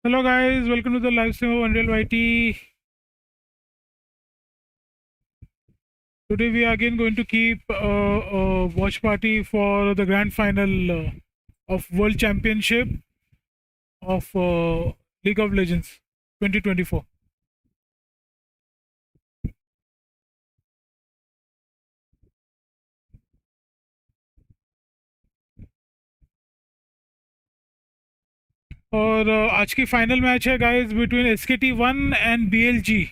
Hello guys, welcome to the live stream of Unreal YT. Today we are again going to keep a watch party for the grand final of World Championship of League of Legends 2024. और आज की final match है guys between SKT1 and BLG.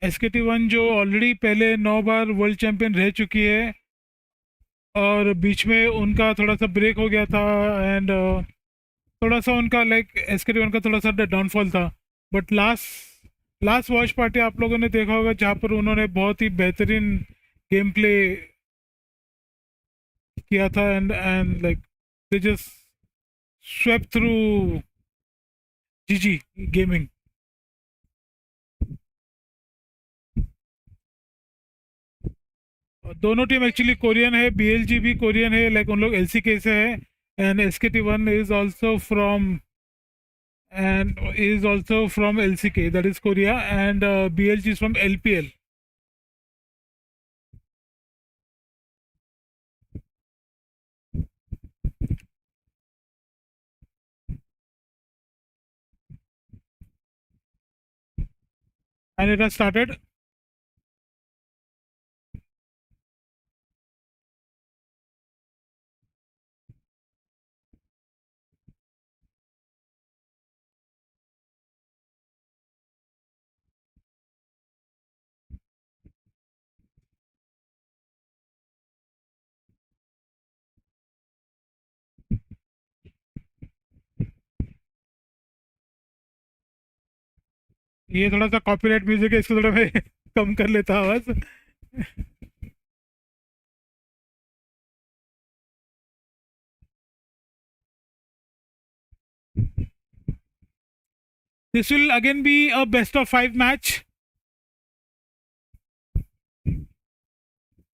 SKT1 जो already पहले 9 बार world champion रह चुकी है और बीच में उनका थोड़ा सा ब्रेक हो गया था एंड थोड़ा सा उनका लाइक SKT1 का थोड़ा सा डाउनफॉल था. But last last watch party आप लोगों ने देखा होगा जहाँ पर उन्होंने बहुत ही बेहतरीन गेम प्ले किया था and like they just swept through GG gaming. दोनों टीम एक्चुअली कोरियन है. BLG भी कोरियन है, लाइक उन लोग LCK से है. And SKT1 is also from LCK, that is Korea, and BLG is from LPL. And it has started. ये थोड़ा सा कॉपीराइट म्यूजिक है, इसको थोड़ा मैं कम कर लेता आवाज. This will again be a best of 5 match.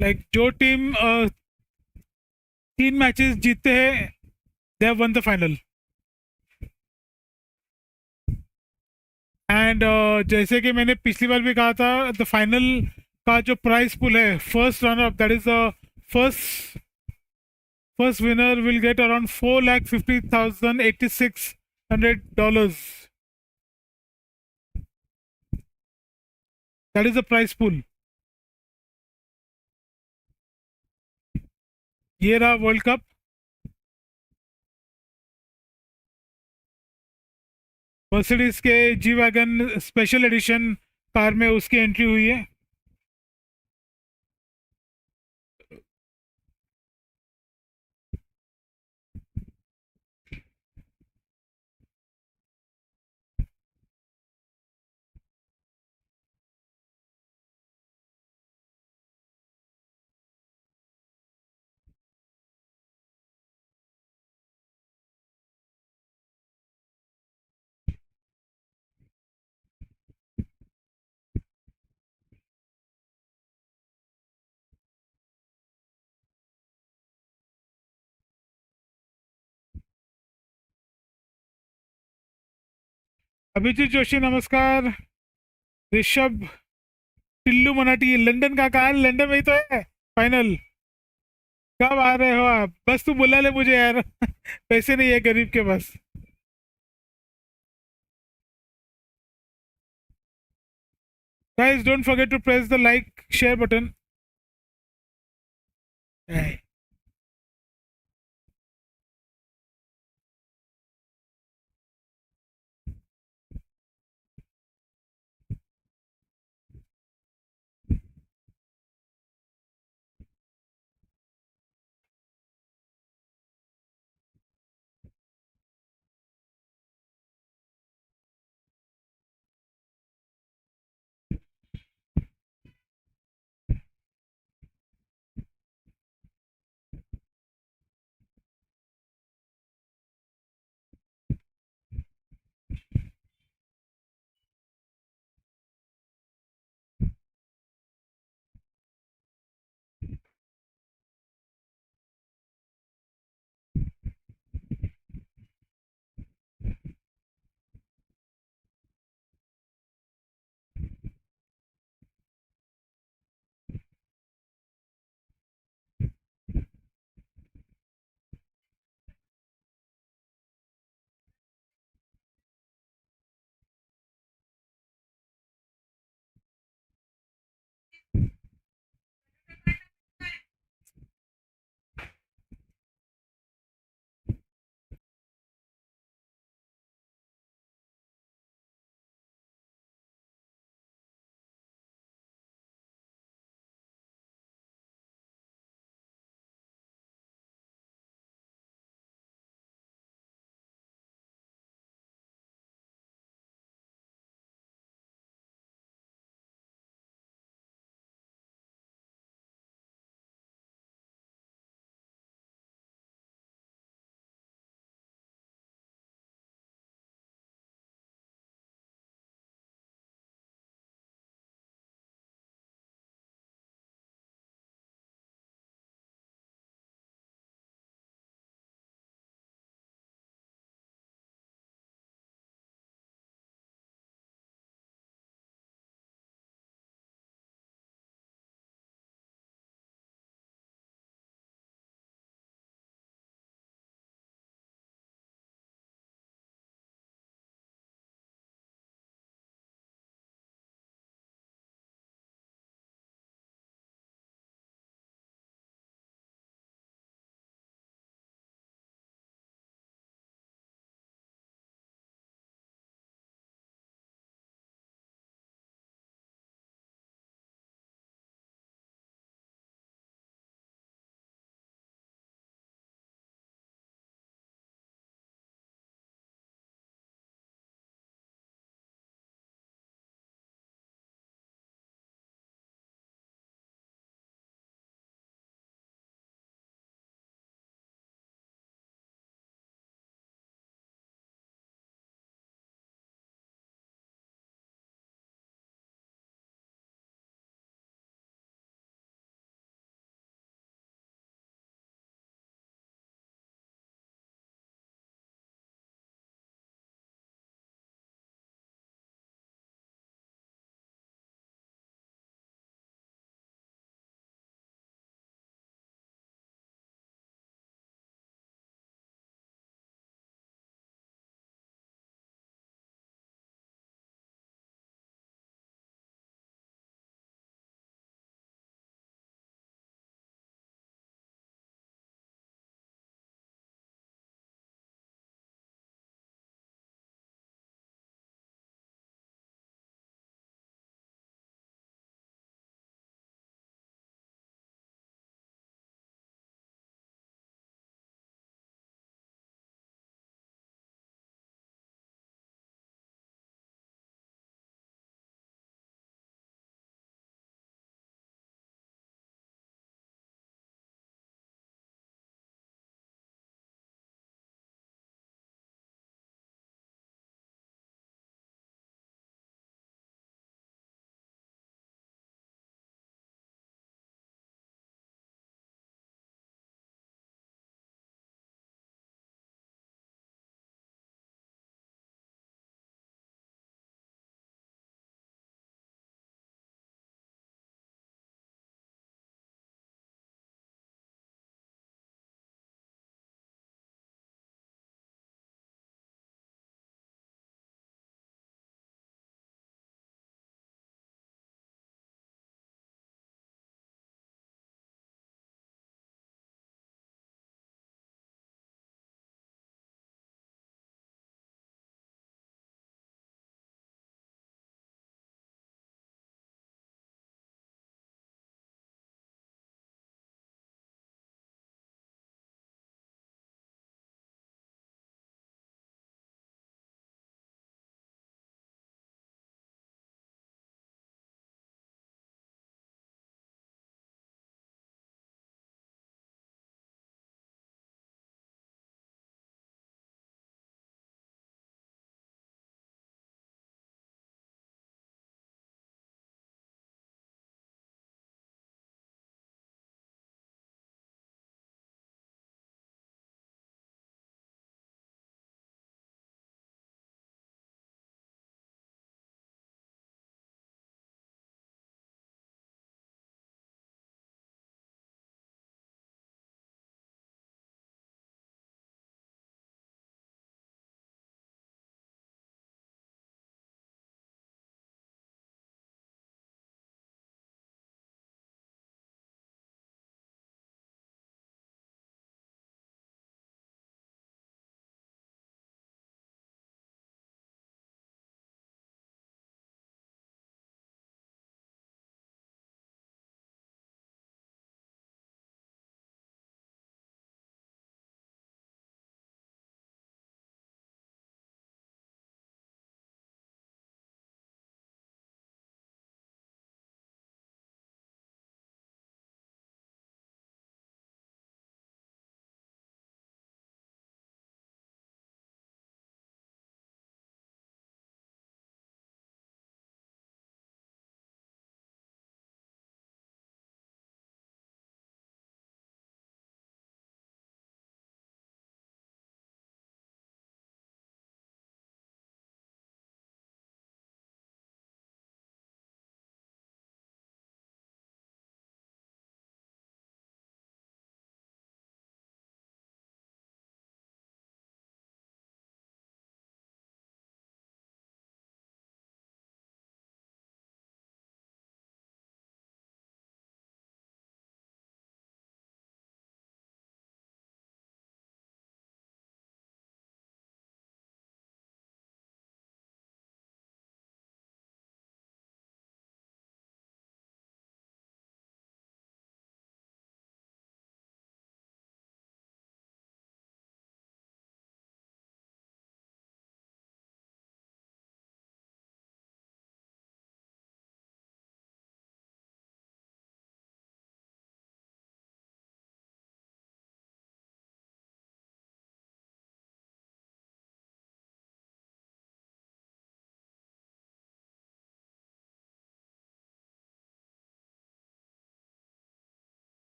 Like जो टीम 3 मैचेस जीतते हैं they have one the final. And जैसे कि मैंने पिछली बार भी कहा था, द फाइनल का जो प्राइस पुल है, first runner up, that is the first first winner will get around $4,50,8600. That is the price pool. ये रहा वर्ल्ड कप. मर्सिडीज के G wagon special edition car में उसकी एंट्री हुई है. अभिजीत जोशी नमस्कार. ऋषभ टिल्लू मनाटी लंदन का कहा, लंदन में ही तो है फाइनल. कब आ रहे हो आप? बस तू बुला ले मुझे यार. पैसे नहीं है गरीब के पास. Guys, don't forget to press the like share button.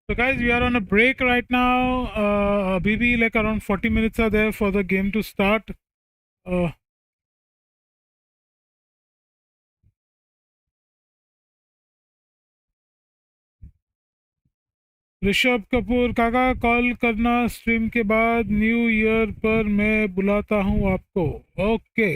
So guys, we are on a break right now. Maybe like around 40 minutes are there for the game to start. Rishabh Kapoor काका, कॉल करना स्ट्रीम के बाद, new year पर मैं बुलाता हूँ आपको. Okay.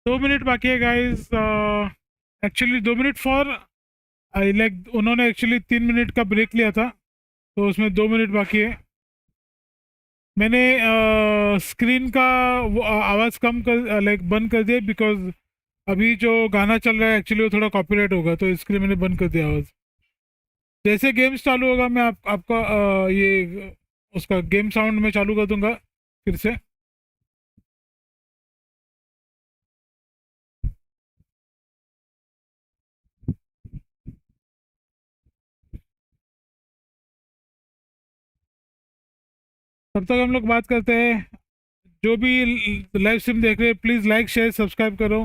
दो मिनट बाकी है guys. Actually 2 minute for I like, उन्होंने एक्चुअली 3 मिनट का ब्रेक लिया था, तो उसमें 2 मिनट बाकी है. मैंने स्क्रीन का आवाज़ कम कर लाइक बंद कर दिया, बिकॉज अभी जो गाना चल रहा है एक्चुअली वो थोड़ा कॉपीराइट होगा, तो इसके लिए मैंने बंद कर दिया आवाज़. जैसे गेम चालू होगा मैं आपका ये उसका गेम साउंड में चालू कर दूंगा फिर से. तब तक हम लोग बात करते हैं. जो भी लाइव स्ट्रीम देख रहे हैं, प्लीज़ लाइक शेयर सब्सक्राइब करो.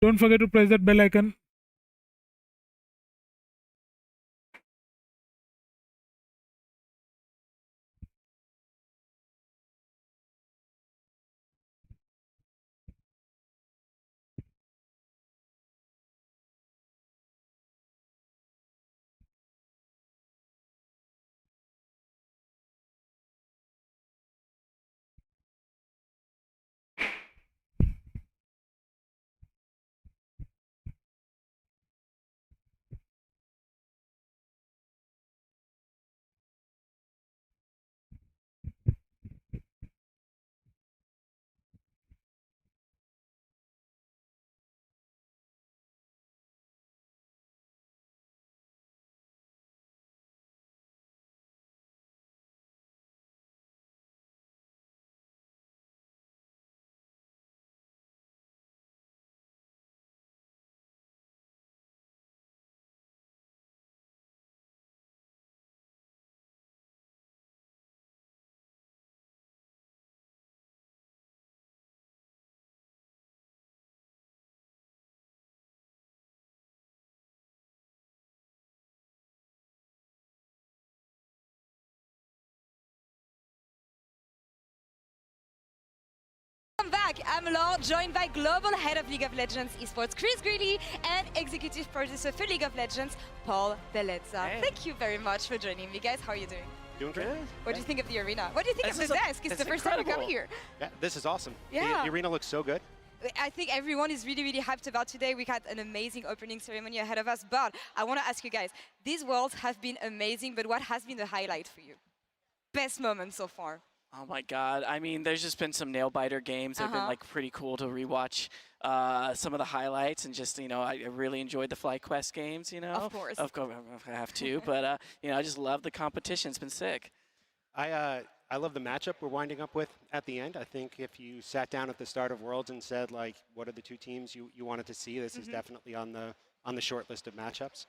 Don't forget to press that bell icon. Welcome back. I'm Laure, joined by Global Head of League of Legends Esports, Chris Greeley, and Executive Producer for League of Legends, Paul Bellezza. Hey. Thank you very much for joining me, guys. How are you doing? Doing good. What do you think of the arena? What do you think This of the is desk? It's the it's first time you come incredible. here. Yeah, this is awesome. Yeah. The arena looks so good. I think everyone is really, really hyped about today. We had an amazing opening ceremony ahead of us, but I want to ask you guys, these worlds have been amazing, but what has been the highlight for you? Best moment so far? Oh my God! I mean, there's just been some nail biter games. They've been like pretty cool to rewatch some of the highlights, and just I really enjoyed the FlyQuest games. Of course. I have to, but I just love the competition. It's been sick. I love the matchup we're winding up with at the end. I think if you sat down at the start of Worlds and said, like, what are the two teams you wanted to see, this is definitely on the on the short list of matchups,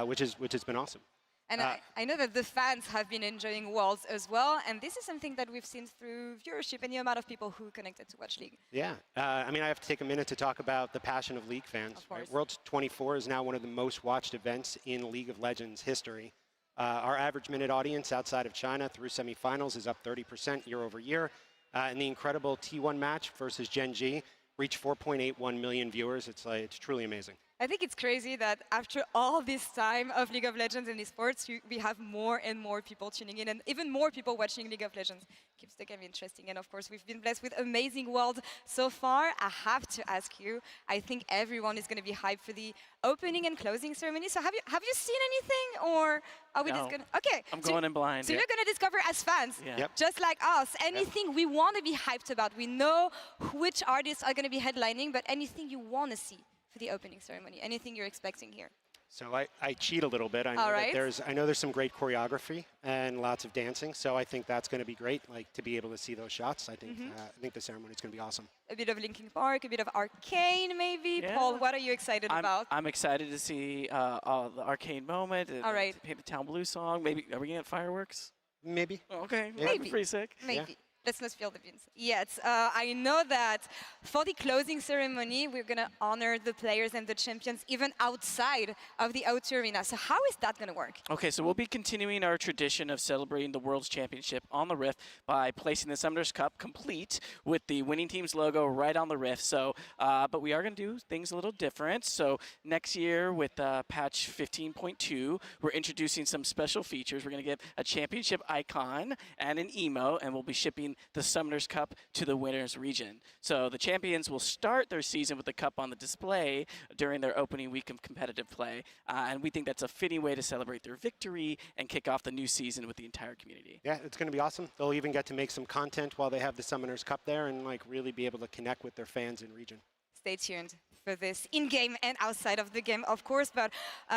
which has been awesome. And I know that the fans have been enjoying Worlds as well, and this is something that we've seen through viewership and the amount of people who connected to watch League. Yeah, I mean, I have to take a minute to talk about the passion of League fans. Of course. Right? Worlds 24 is now one of the most watched events in League of Legends history. Our average minute audience outside of China through semifinals is up 30% year over year. And the incredible T1 match versus Gen G reached 4.81 million viewers. It's truly amazing. I think it's crazy that after all this time of League of Legends and esports, we have more and more people tuning in and even more people watching League of Legends. Keeps the game interesting. And of course, we've been blessed with amazing world so far. I have to ask you, I think everyone is going to be hyped for the opening and closing ceremony. So have you seen anything, or are we just going to... Okay. I'm going in blind. So you're going to discover as fans, Yep. just like us, anything we want to be hyped about. We know which artists are going to be headlining, but anything you want to see for the opening ceremony, anything you're expecting here? So I cheat a little bit. I know that there's some great choreography and lots of dancing. So I think that's going to be great, like to be able to see those shots. I think the ceremony is going to be awesome. A bit of Linkin Park, a bit of Arcane, maybe. Yeah. Paul, what are you excited about? I'm excited to see the arcade moment. All right. Paint the Town Blue song. Maybe are we gonna get fireworks? Maybe. Okay. Yeah. That'd be pretty sick. Maybe. Yeah. Let's not spill the beans yet. I know that for the closing ceremony, we're going to honor the players and the champions even outside of the O2 arena. So how is that going to work? Okay, so we'll be continuing our tradition of celebrating the World's Championship on the Rift by placing the Summoners Cup complete with the winning team's logo right on the Rift. So, but we are going to do things a little different. So next year with patch 15.2, we're introducing some special features. We're going to give a championship icon and an emote, and we'll be shipping the Summoners Cup to the winners region. So the champions will start their season with the cup on the display during their opening week of competitive play. And we think that's a fitting way to celebrate their victory and kick off the new season with the entire community. Yeah, it's going to be awesome. They'll even get to make some content while they have the Summoners Cup there and like really be able to connect with their fans in region. Stay tuned for this in-game and outside of the game, of course. But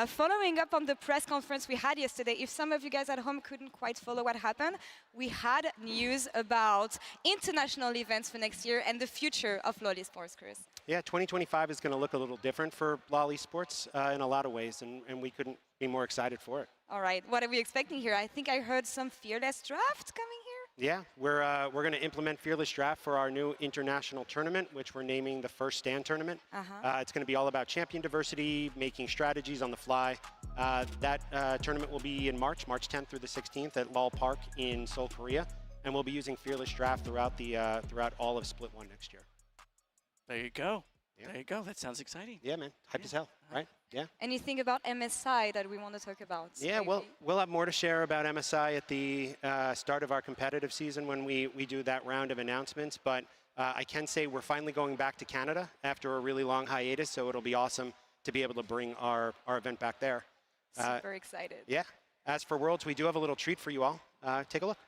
following up on the press conference we had yesterday, if some of you guys at home couldn't quite follow what happened, we had news about international events for next year and the future of LoL Esports, Chris. Yeah, 2025 is going to look a little different for LoL Esports in a lot of ways, and we couldn't be more excited for it. All right, what are we expecting here? I think I heard some Fearless Draft coming here. Yeah, we're going to implement Fearless Draft for our new international tournament, which we're naming the First Stand Tournament. It's going to be all about champion diversity, making strategies on the fly. That tournament will be in March 10th through the 16th at LoL Park in Seoul, Korea, and we'll be using Fearless Draft throughout all of Split 1 next year. There you go. Yeah. There you go. That sounds exciting. Yeah, man, hyped as hell, right? Yeah. Anything about MSI that we want to talk about? Yeah, maybe? we'll have more to share about MSI at the start of our competitive season when we do that round of announcements. But I can say we're finally going back to Canada after a really long hiatus, so it'll be awesome to be able to bring our event back there. Super excited. Yeah. As for Worlds, we do have a little treat for you all. Take a look.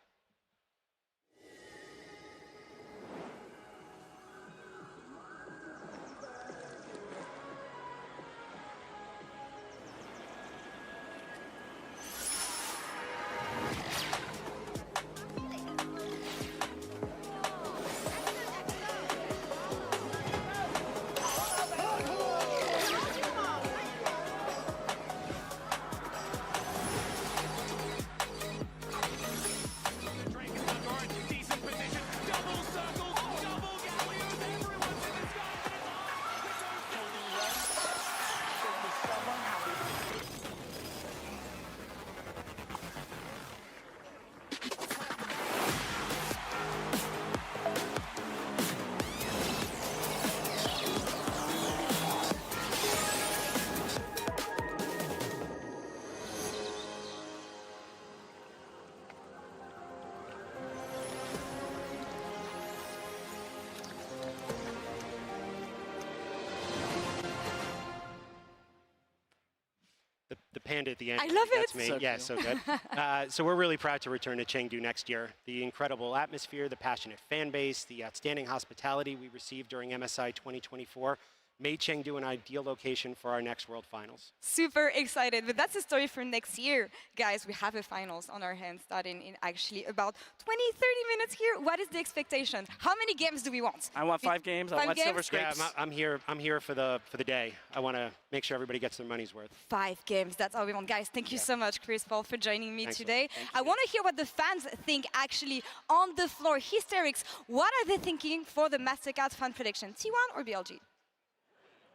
The panda at the end. I love That's it. me. So Yeah, cool. so good. So we're really proud to return to Chengdu next year. The incredible atmosphere, the passionate fan base, the outstanding hospitality we received during MSI 2024 made Chengdu an ideal location for our next World Finals. Super excited, but that's a story for next year. Guys, we have a finals on our hands starting in actually about 20, 30 minutes here. What is the expectation? How many games do we want? I want 5 games. I want silver Yeah, scrapes. I'm here for the day. I want to make sure everybody gets their money's worth. 5 games, that's all we want. Guys, thank you so much, Chris Paul, for joining me Thanks, today. thank I you. want to hear what the fans think actually on the floor. Hysterics, what are they thinking for the MasterCard fan prediction? T1 or BLG?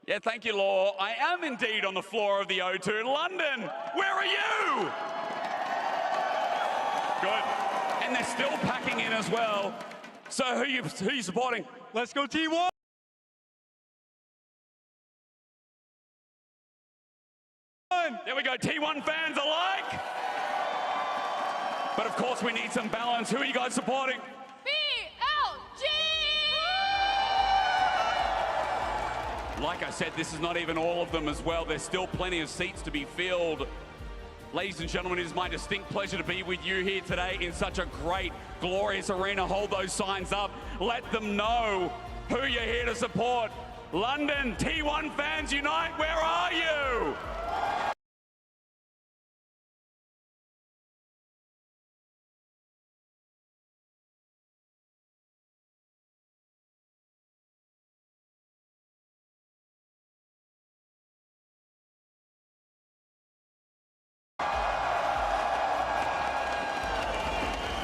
Yeah, thank you, Law. I am indeed on the floor of the O2. London, where are you? Good. And they're still packing in as well. So who you supporting? Let's go T1! There we go, T1 fans alike. But of course we need some balance. Who are you guys supporting? BLG! Like I said, this is not even all of them as well. There's still plenty of seats to be filled. Ladies and gentlemen, it is my distinct pleasure to be with you here today in such a great, glorious arena. Hold those signs up. Let them know who you're here to support. London, T1 fans unite, where are you?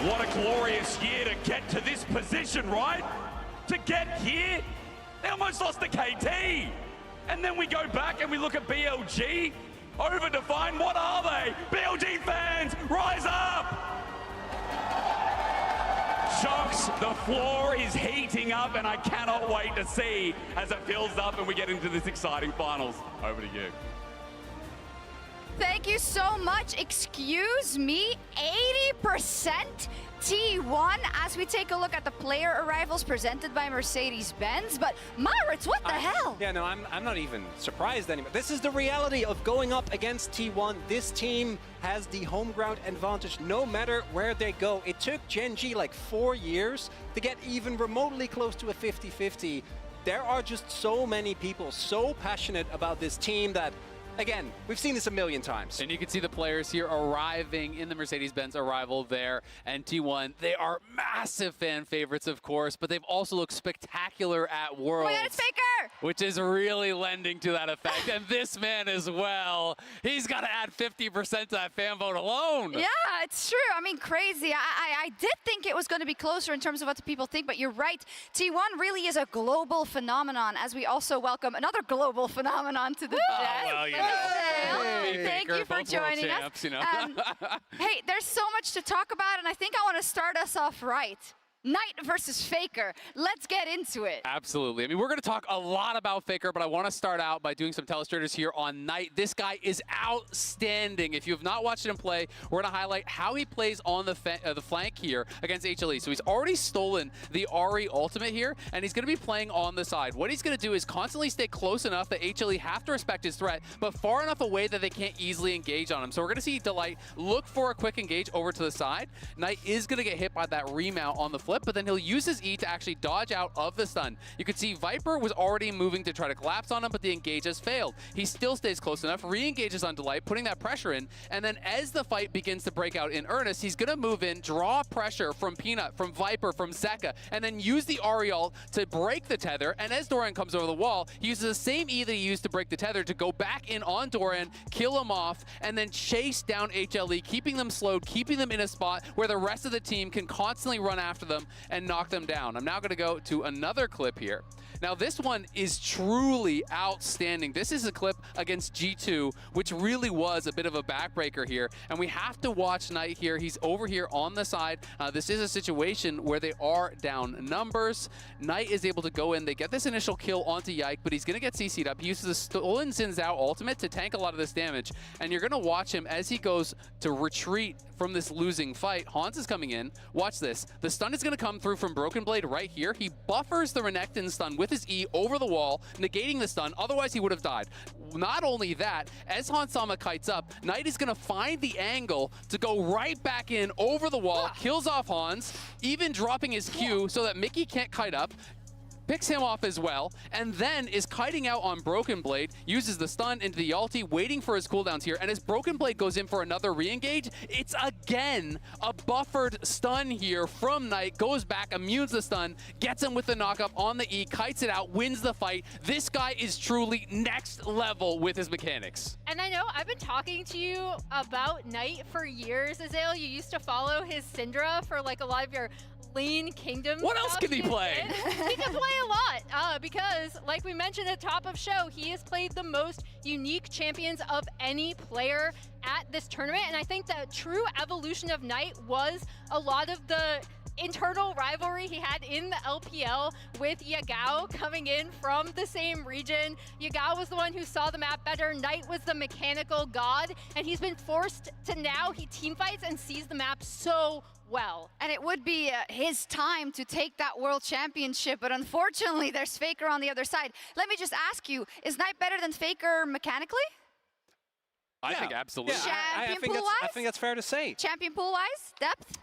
What a glorious year to get to this position, right? To get here, they almost lost to KT. And then we go back and we look at BLG, overdefined, what are they? BLG fans, rise up! Shocks, the floor is heating up and I cannot wait to see as it fills up and we get into this exciting finals. Over to you. Thank you so much. Excuse me, 80% T1 as we take a look at the player arrivals presented by Mercedes-Benz. But Maurits, what the hell? Yeah, no, I'm not even surprised anymore. This is the reality of going up against T1. This team has the home ground advantage no matter where they go. It took Gen G like 4 years to get even remotely close to a 50-50. There are just so many people so passionate about this team that, again, we've seen this a million times. And you can see the players here arriving in the Mercedes-Benz arrival there. And T1, they are massive fan favorites, of course, but they've also looked spectacular at Worlds. Oh my God, it's Faker! Which is really lending to that effect. And this man as well, he's got to add 50% to that fan vote alone. Yeah, it's true. I mean, crazy. I did think it was going to be closer in terms of what people think, but you're right. T1 really is a global phenomenon, as we also welcome another global phenomenon to the chat. well, you know. Hey, thank Faker, you for both world joining us. champs, you know. Hey, there's so much to talk about, and I think I want to start us off right. Knight versus Faker. Let's get into it. Absolutely. I mean, we're going to talk a lot about Faker, but I want to start out by doing some telestrators here on Knight. This guy is outstanding. If you have not watched him play, we're going to highlight how he plays on the flank here against HLE. So he's already stolen the Ahri ultimate here, and he's going to be playing on the side. What he's going to do is constantly stay close enough that HLE have to respect his threat, but far enough away that they can't easily engage on him. So we're going to see Delight look for a quick engage over to the side. Knight is going to get hit by that remount on the flip, but then he'll use his E to actually dodge out of the stun. You can see Viper was already moving to try to collapse on him, but the engage has failed. He still stays close enough, re-engages on Delight, putting that pressure in, and then as the fight begins to break out in earnest, he's going to move in, draw pressure from Peanut, from Viper, from Zeka, and then use the Ariel to break the tether, and as Doran comes over the wall, he uses the same E that he used to break the tether to go back in on Doran, kill him off, and then chase down HLE, keeping them slowed, keeping them in a spot where the rest of the team can constantly run after them and knock them down. I'm now going to go to another clip here. Now this one is truly outstanding. This is a clip against G2, which really was a bit of a backbreaker here. And we have to watch Knight here. He's over here on the side. This is a situation where they are down numbers. Knight is able to go in. They get this initial kill onto Yike, but he's going to get CC'd up. He uses the stolen Xin Zhao ultimate to tank a lot of this damage. And you're going to watch him as he goes to retreat from this losing fight. Hans is coming in. Watch this. The stun is going to come through from Broken Blade right here. He buffers the Renekton stun with his E over the wall, negating the stun. Otherwise, he would have died. Not only that, as Hans Sama kites up, Knight is going to find the angle to go right back in over the wall, kills off Hans, even dropping his Q so that Mickey can't kite up. picks him off as well, and then is kiting out on Broken Blade, uses the stun into the ulti, waiting for his cooldowns here, and as Broken Blade goes in for another re-engage, it's again a buffered stun here from Knight, goes back, immunes the stun, gets him with the knockup on the E, kites it out, wins the fight. This guy is truly next level with his mechanics. And I know I've been talking to you about Knight for years, Azale. You used to follow his Syndra for like a lot of your Lane Kingdom. What else can he play? He can play a lot because, like we mentioned at the top of show, he has played the most unique champions of any player at this tournament. And I think the true evolution of Knight was a lot of the internal rivalry he had in the LPL with Yagao coming in from the same region. Yagao was the one who saw the map better. Knight was the mechanical god, and he's been forced to now he teamfights and sees the map so well. And it would be his time to take that world championship, but unfortunately there's Faker on the other side. Let me just ask you, is Knight better than Faker mechanically? I think absolutely. Yeah, I think that's fair to say. Champion pool-wise? Depth?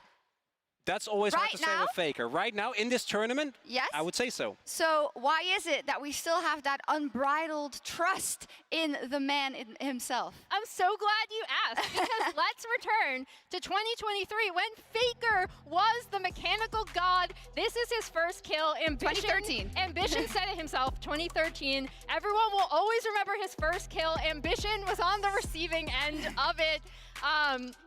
That's always hard to say now? with Faker. Right now, in this tournament, Yes? I would say so. So why is it that we still have that unbridled trust in the man himself? I'm so glad you asked, because let's return to 2023 when Faker was the mechanical god. This is his first kill. Ambition, 2013. Ambition said it himself, 2013. Everyone will always remember his first kill. Ambition was on the receiving end of it.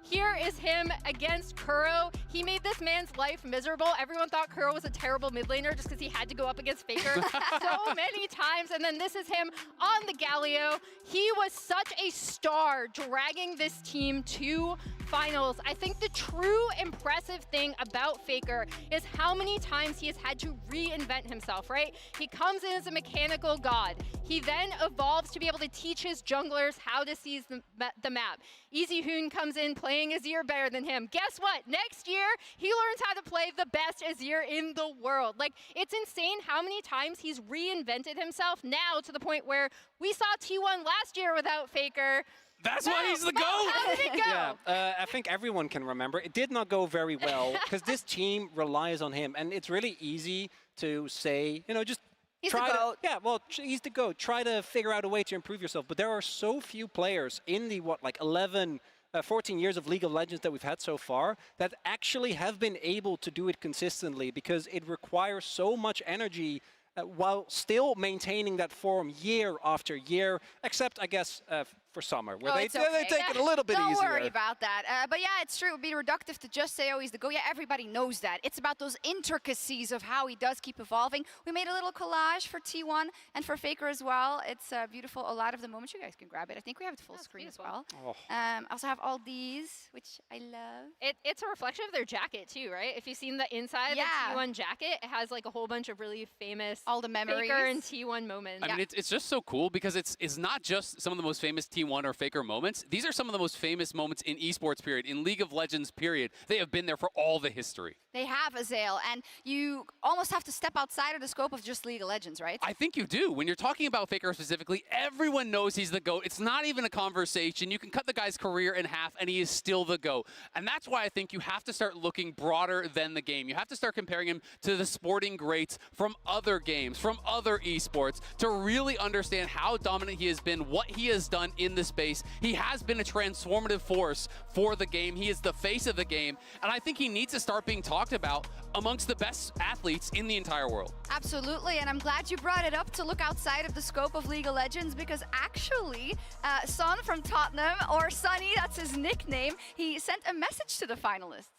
Here is him against Kuro. He made this man's life miserable. Everyone thought Kuro was a terrible mid laner just because he had to go up against Faker so many times. And then this is him on the Galio. He was such a star dragging this team to finals. I think the true impressive thing about Faker is how many times he has had to reinvent himself, right? He comes in as a mechanical god. He then evolves to be able to teach his junglers how to seize the map. Easy Hoon comes in playing Azir better than him. Guess what? Next year, he learns how to play the best Azir in the world. Like, it's insane how many times he's reinvented himself now to the point where we saw T1 last year without Faker. That's why he's the GOAT! How did it go? Yeah, I think everyone can remember. It did not go very well because this team relies on him. And it's really easy to say, you know, just He's try the to, GOAT. yeah, well, he's the GOAT. Try to figure out a way to improve yourself. But there are so few players in the, 14 years of League of Legends that we've had so far that actually have been able to do it consistently because it requires so much energy while still maintaining that form year after year, except, I guess, for summer, where they take it a little bit easier. Don't worry about that. But yeah, it's true. It would be reductive to just say, oh, he's the GOAT. Yeah, everybody knows that. It's about those intricacies of how he does keep evolving. We made a little collage for T1 and for Faker as well. It's beautiful. A lot of the moments, you guys can grab it. I think we have it full screen as well. Oh. I also have all these, which I love. It's a reflection of their jacket too, right? If you've seen the inside of the T1 jacket, it has like a whole bunch of really famous all the memories. Faker and T1 moments. I mean, it's just so cool because it's not just some of the most famous T1 or Faker moments. These are some of the most famous moments in esports, period, in League of Legends, period. They have been there for all the history. They have, Azale, and you almost have to step outside of the scope of just League of Legends, right? I think you do. When you're talking about Faker specifically, everyone knows he's the GOAT. It's not even a conversation. You can cut the guy's career in half, and he is still the GOAT. And that's why I think you have to start looking broader than the game. You have to start comparing him to the sporting greats from other games, from other esports, to really understand how dominant he has been, what he has done in the space. He has been a transformative force for the game. He is the face of the game. And I think he needs to start being talked about amongst the best athletes in the entire world. Absolutely, and I'm glad you brought it up to look outside of the scope of League of Legends because actually, Son from Tottenham, or Sonny, that's his nickname, he sent a message to the finalists.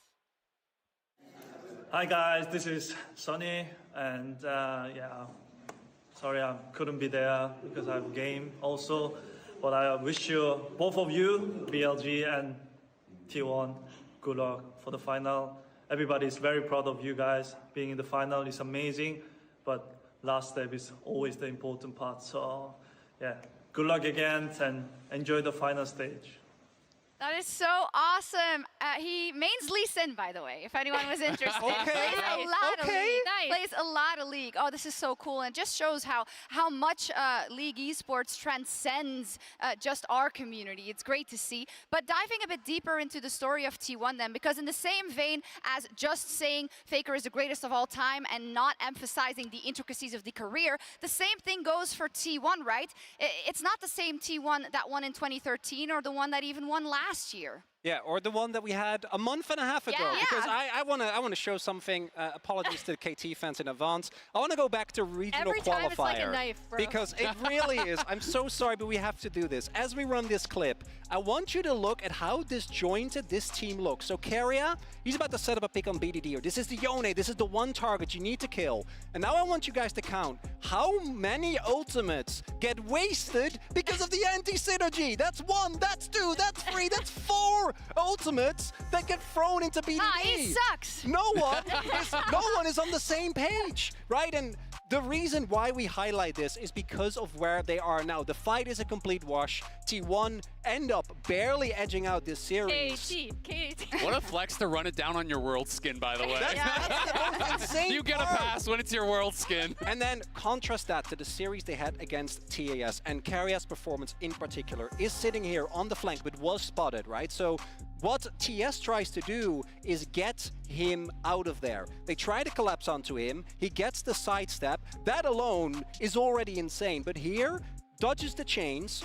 Hi guys, this is Sonny, and sorry I couldn't be there because I have a game also, but I wish you, both of you, BLG and T1, good luck for the final. Everybody is very proud of you guys. Being in the final is amazing, but last step is always the important part. So yeah, good luck again and enjoy the final stage. That is so awesome. He mains Lee Sin, by the way, if anyone was interested. Okay. Plays a lot of Lee. Nice. plays a lot of League. Oh, this is so cool. And it just shows how much League Esports transcends just our community. It's great to see. But diving a bit deeper into the story of T1 then, because in the same vein as just saying Faker is the greatest of all time and not emphasizing the intricacies of the career, the same thing goes for T1, right? It's not the same T1 that won in 2013 or the one that even won last year. Yeah, or the one that we had a month and a half ago. Yeah. Because I want to show something. Apologies to KT fans in advance. I want to go back to regional Every qualifier. time it's like a knife, bro. Because it really is. I'm so sorry, but we have to do this. As we run this clip, I want you to look at how disjointed this team looks. So Keria, he's about to set up a pick on BDD. Or this is the Yone. This is the one target you need to kill. And now I want you guys to count how many ultimates get wasted because of the anti-synergy. That's 1, that's 2, that's 3, that's 4 ultimates that get thrown into BDD. He sucks. No one is on the same page, right? And the reason why we highlight this is because of where they are now. The fight is a complete wash. T1 end up barely edging out this series. KT. What a flex to run it down on your world skin, by the way. That's the most insane You get a part. pass when it's your world skin. And then contrast that to the series they had against TAS, and Karia's performance in particular is sitting here on the flank, but was spotted, right? So what TS tries to do is get him out of there. They try to collapse onto him. He gets the sidestep. That alone is already insane. But here, dodges the chains,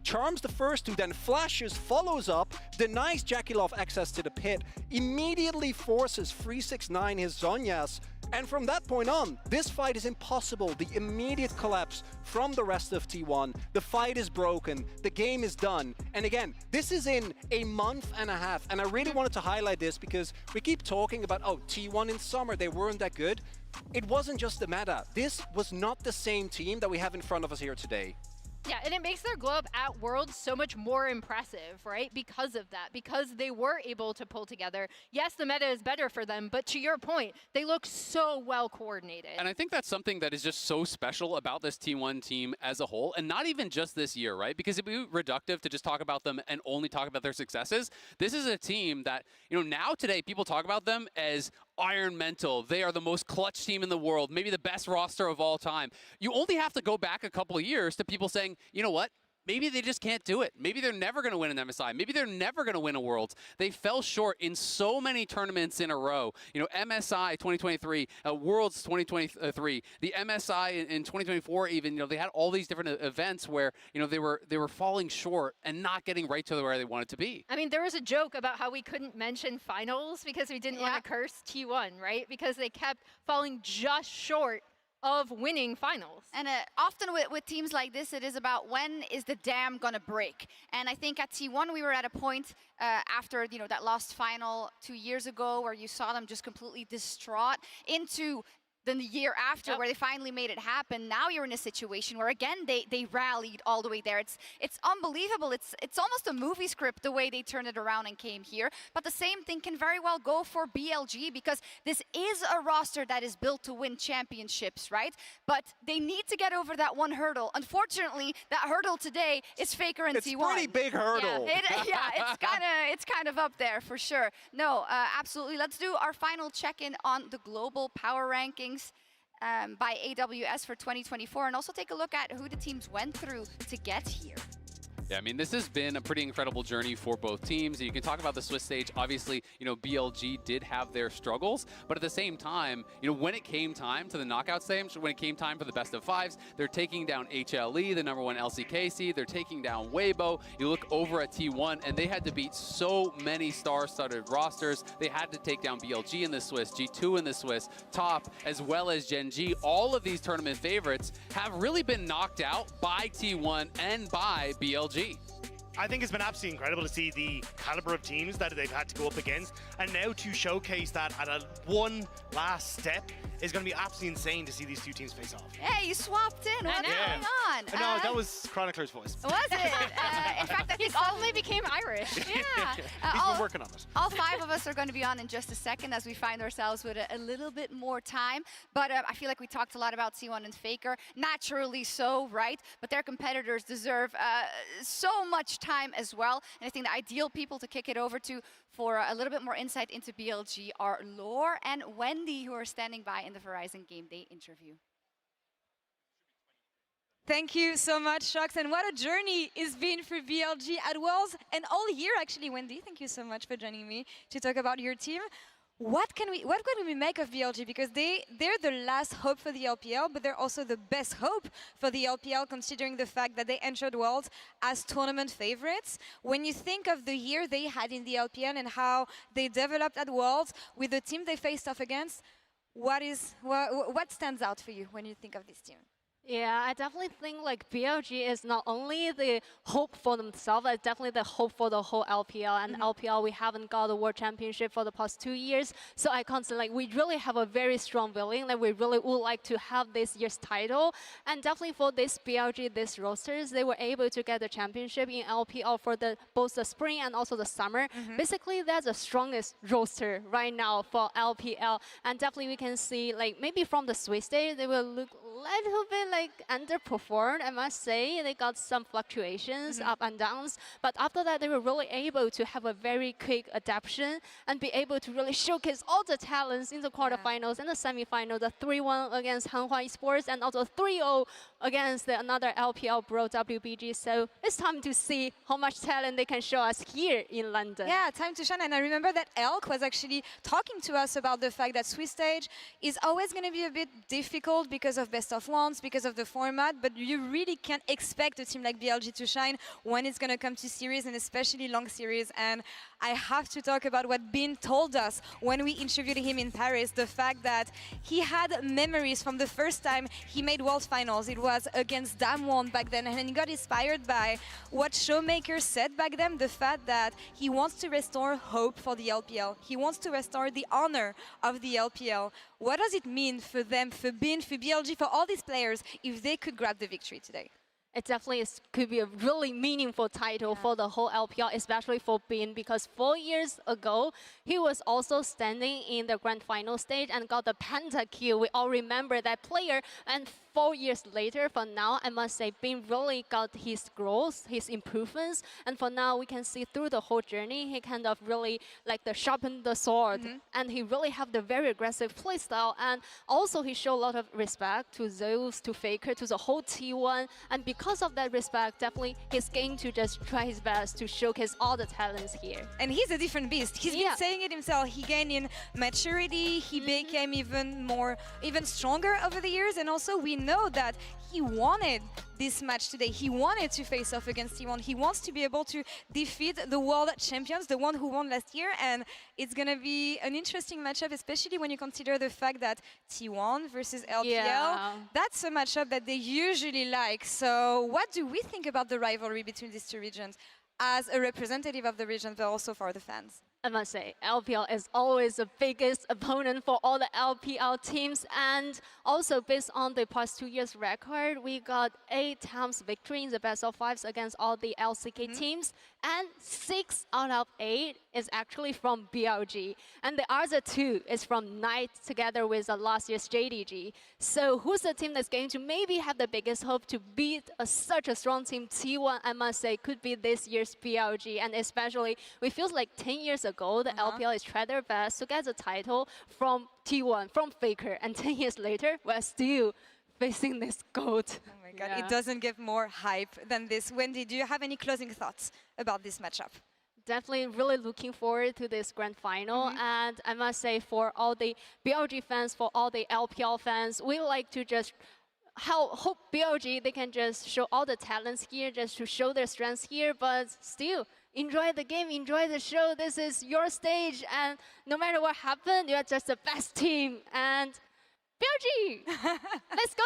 charms the first two, then flashes, follows up, denies Jakilov access to the pit, immediately forces 369 his Zhonya's, and from that point on, this fight is impossible. The immediate collapse from the rest of T1. The fight is broken. The game is done. And again, this is in a month and a half. And I really wanted to highlight this because we keep talking about, oh, T1 in summer, they weren't that good. It wasn't just the meta. This was not the same team that we have in front of us here today. Yeah, and it makes their glow up at Worlds so much more impressive, right? Because of that, because they were able to pull together. Yes, the meta is better for them, but to your point, they look so well coordinated. And I think that's something that is just so special about this T1 team as a whole, and not even just this year, right? Because it'd be reductive to just talk about them and only talk about their successes. This is a team that, you know, now today people talk about them as Iron Mental. They are the most clutch team in the world, maybe the best roster of all time. You only have to go back a couple of years to people saying, you know what? Maybe they just can't do it. Maybe they're never going to win an MSI. Maybe they're never going to win a Worlds. They fell short in so many tournaments in a row. You know, MSI 2023, Worlds 2023, the MSI in 2024 even, you know, they had all these different events where, you know, they were falling short and not getting right to where they wanted to be. I mean, there was a joke about how we couldn't mention finals because we didn't want to curse T1, right? Because they kept falling just short of winning finals. And often with teams like this, it is about when is the dam gonna break. And I think at T1 we were at a point after that lost final 2 years ago where you saw them just completely distraught into the year after where they finally made it happen. Now you're in a situation where again they rallied all the way there. It's unbelievable. It's almost a movie script the way they turned it around and came here. But the same thing can very well go for BLG because this is a roster that is built to win championships, right? But they need to get over that one hurdle. Unfortunately, that hurdle today is Faker and T1. It's a pretty big hurdle. It's kind of up there for sure. No, absolutely. Let's do our final check-in on the global power rankings by AWS for 2024 and also take a look at who the teams went through to get here. Yeah, I mean, this has been a pretty incredible journey for both teams. You can talk about the Swiss stage. Obviously, you know, BLG did have their struggles, but at the same time, you know, when it came time to the knockout stage, when it came time for the best of fives, they're taking down HLE, the #1 LCK seed. They're taking down Weibo. You look over at T1, and they had to beat so many star-studded rosters. They had to take down BLG in the Swiss, G2 in the Swiss, Top, as well as Gen G. All of these tournament favorites have really been knocked out by T1 and by BLG. I think it's been absolutely incredible to see the caliber of teams that they've had to go up against, and now to showcase that at a one last step is going to be absolutely insane to see these two teams face off. Hey, you swapped in. What's going on? No, that was Chronicler's voice. Was it? In fact, I think he suddenly became Irish. Yeah. He's been working on it. All 5 of us are going to be on in just a second as we find ourselves with a little bit more time. But I feel like we talked a lot about T1 and Faker. Naturally so, right? But their competitors deserve so much time as well. And I think the ideal people to kick it over to for a little bit more insight into BLG are Lore and Wendy, who are standing by in the Verizon Game Day interview. Thank you so much, Shox. And what a journey it's been for BLG at Worlds and all year, actually. Wendy, thank you so much for joining me to talk about your team. What can we make of BLG? Because they're the last hope for the LPL, but they're also the best hope for the LPL, considering the fact that they entered Worlds as tournament favorites. When you think of the year they had in the LPL and how they developed at Worlds with the team they faced off against, what stands out for you when you think of this team? Yeah, I definitely think like BLG is not only the hope for themselves, it's definitely the hope for the whole LPL. And LPL, we haven't got a world championship for the past 2 years. So I constantly, like, we really have a very strong feeling that we really would like to have this year's title. And definitely for this BLG, these rosters, they were able to get the championship in LPL for both the spring and also the summer. Basically, that's the strongest roster right now for LPL. And definitely we can see, like, maybe from the Swiss stage, they will look a little bit like underperformed, I must say. They got some fluctuations, up and downs. But after that, they were really able to have a very quick adaptation and be able to really showcase all the talents in the quarterfinals and the semifinals, the 3-1 against LoL Esports and also 3-0 against another LPL bro, WBG. So it's time to see how much talent they can show us here in London. Yeah, time to shine. And I remember that Elk was actually talking to us about the fact that Swiss stage is always going to be a bit difficult because of best of ones, because of the format, but you really can't expect a team like BLG to shine when it's going to come to series, and especially long series. And I have to talk about what Bin told us when we interviewed him in Paris, the fact that he had memories from the first time he made World Finals. It was against Damwon back then, and he got inspired by what Showmaker said back then, the fact that he wants to restore hope for the LPL. He wants to restore the honor of the LPL. What does it mean for them, for Bin, for BLG, for all these players, if they could grab the victory today? It definitely could be a really meaningful title for the whole LPL, especially for Bin, because 4 years ago, he was also standing in the grand final stage and got the pentakill. We all remember that player. And 4 years later, for now, I must say, Bin really got his growth, his improvements. And for now, we can see through the whole journey, he kind of really like sharpened the sword. And he really have the very aggressive play style. And also, he showed a lot of respect to Zeus, to Faker, to the whole T1. And because of that respect, definitely he's going to just try his best to showcase all the talents here. And he's a different beast. He's been saying it himself. He gained in maturity. He became even stronger over the years. And also, we know that he wanted this match today. He wanted to face off against T1. He wants to be able to defeat the world champions, the one who won last year. And it's going to be an interesting matchup, especially when you consider the fact that T1 versus LPL, that's a matchup that they usually like. So what do we think about the rivalry between these two regions as a representative of the region, but also for the fans? I must say, LPL is always the biggest opponent for all the LPL teams. And also, based on the past 2 years' record, we got 8 times victory in the best of 5s against all the LCK teams. And 6 out of 8 is actually from BLG. And the other 2 is from Knight together with last year's JDG. So who's the team that's going to maybe have the biggest hope to beat such a strong team? T1, I must say, could be this year's BLG. And especially, it feels like 10 years ago, the LPL is tried their best to get the title from T1, from Faker. And 10 years later, we're still facing this GOAT. Oh my God, it doesn't get more hype than this. Wendy, do you have any closing thoughts about this matchup? Definitely really looking forward to this grand final. And I must say, for all the BLG fans, for all the LPL fans, we like to just hope BLG, they can just show all the talents here, just to show their strengths here, but still, enjoy the game, enjoy the show. This is your stage, and no matter what happens, you're just the best team. And BLG, let's go!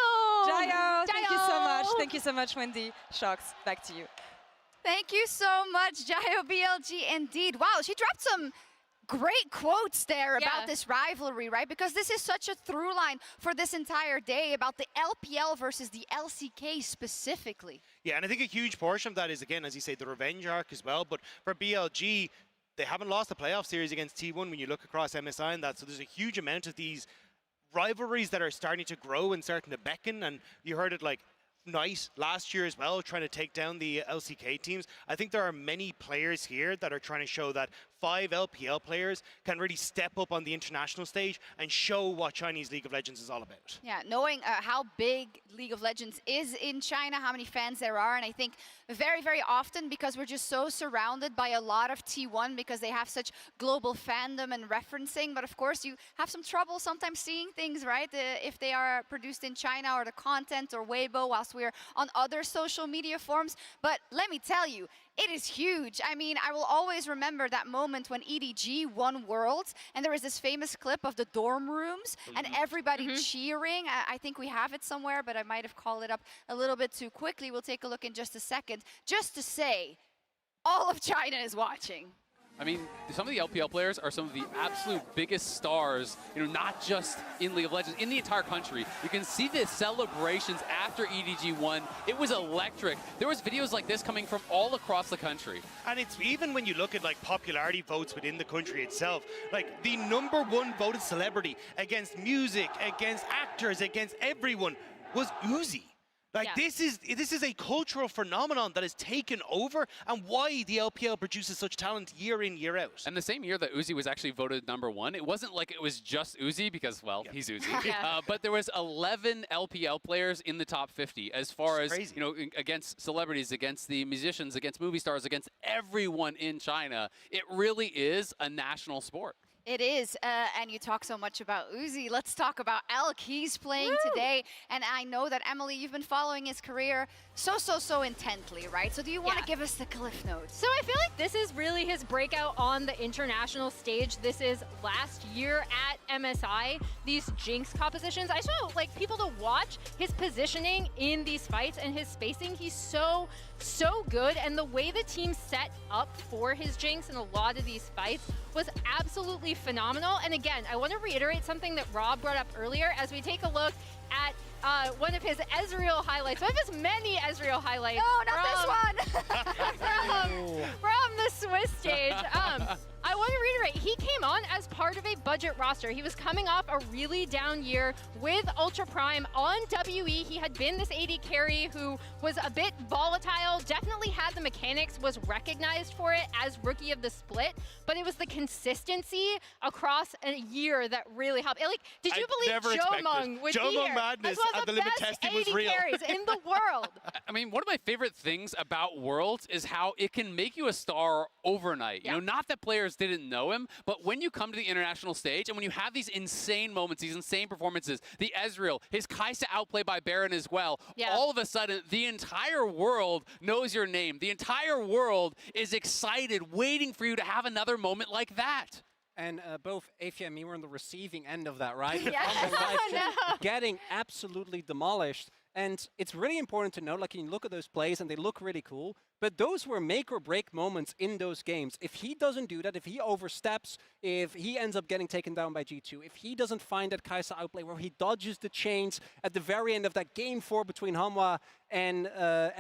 Jayo! Thank you so much. Thank you so much, Wendy. Shox, back to you. Thank you so much, Jayo BLG, indeed. Wow, she dropped some great quotes there about this rivalry, right? Because this is such a through line for this entire day about the LPL versus the LCK specifically. Yeah, and I think a huge portion of that is, again, as you say, the revenge arc as well. But for BLG, they haven't lost a playoff series against T1 when you look across MSI and that. So there's a huge amount of these rivalries that are starting to grow and starting to beckon. And you heard it like Knight last year as well, trying to take down the LCK teams. I think there are many players here that are trying to show that 5 LPL players can really step up on the international stage and show what Chinese League of Legends is all about. Yeah, knowing how big League of Legends is in China, how many fans there are, and I think very, very often, because we're just so surrounded by a lot of T1 because they have such global fandom and referencing, but of course you have some trouble sometimes seeing things, right, if they are produced in China or the content or Weibo whilst we're on other social media forms. But let me tell you, it is huge. I mean, I will always remember that moment when EDG won Worlds, and there was this famous clip of the dorm rooms and everybody cheering. I think we have it somewhere, but I might have called it up a little bit too quickly. We'll take a look in just a second. Just to say, all of China is watching. I mean, some of the LPL players are some of the absolute biggest stars, not just in League of Legends, in the entire country. You can see the celebrations after EDG won. It was electric. There was videos like this coming from all across the country. And it's even when you look at like popularity votes within the country itself, like the #1 voted celebrity against music, against actors, against everyone was Uzi. Like this is a cultural phenomenon that has taken over, and why the LPL produces such talent year in, year out. And the same year that Uzi was actually voted #1, it wasn't like it was just Uzi because, well, he's Uzi. But there was 11 LPL players in the top 50 as far as, against celebrities, against the musicians, against movie stars, against everyone in China. It really is a national sport. It is, and you talk so much about Uzi. Let's talk about Elk. He's playing today, and I know that, Emily, you've been following his career so intently, right? So do you want to give us the cliff notes? So I feel like this is really his breakout on the international stage. This is last year at MSI, these Jinx compositions. I just want like people to watch his positioning in these fights and his spacing. He's so good, and the way the team set up for his Jinx in a lot of these fights was absolutely phenomenal. And again, I want to reiterate something that Rob brought up earlier as we take a look at one of his Ezreal highlights, one of his many Ezreal highlights. No, not this one! from the Swiss stage. I want to reiterate, he came on as part of a budget roster. He was coming off a really down year with Ultra Prime on WE. He had been this AD carry who was a bit volatile, definitely had the mechanics, was recognized for it as Rookie of the Split, but it was the consistency across a year that really helped. Like, did you believe Joe Mung would be here? Madness as the one of limit the best testing was AD real. carries in the world? I mean, one of my favorite things about Worlds is how it can make you a star overnight. You know, not that players didn't know him, but when you come to the international stage and when you have these insane moments, these insane performances, the Ezreal, his Kai'Sa outplay by Baron as well, all of a sudden the entire world knows your name. The entire world is excited, waiting for you to have another moment like that. And both Afia and me were on the receiving end of that, right? Yes. Getting absolutely demolished. And it's really important to note, like, you look at those plays and they look really cool, but those were make or break moments in those games. If he doesn't do that, if he oversteps, if he ends up getting taken down by G2, if he doesn't find that Kai'Sa outplay where he dodges the chains at the very end of that game 4 between Hanwha and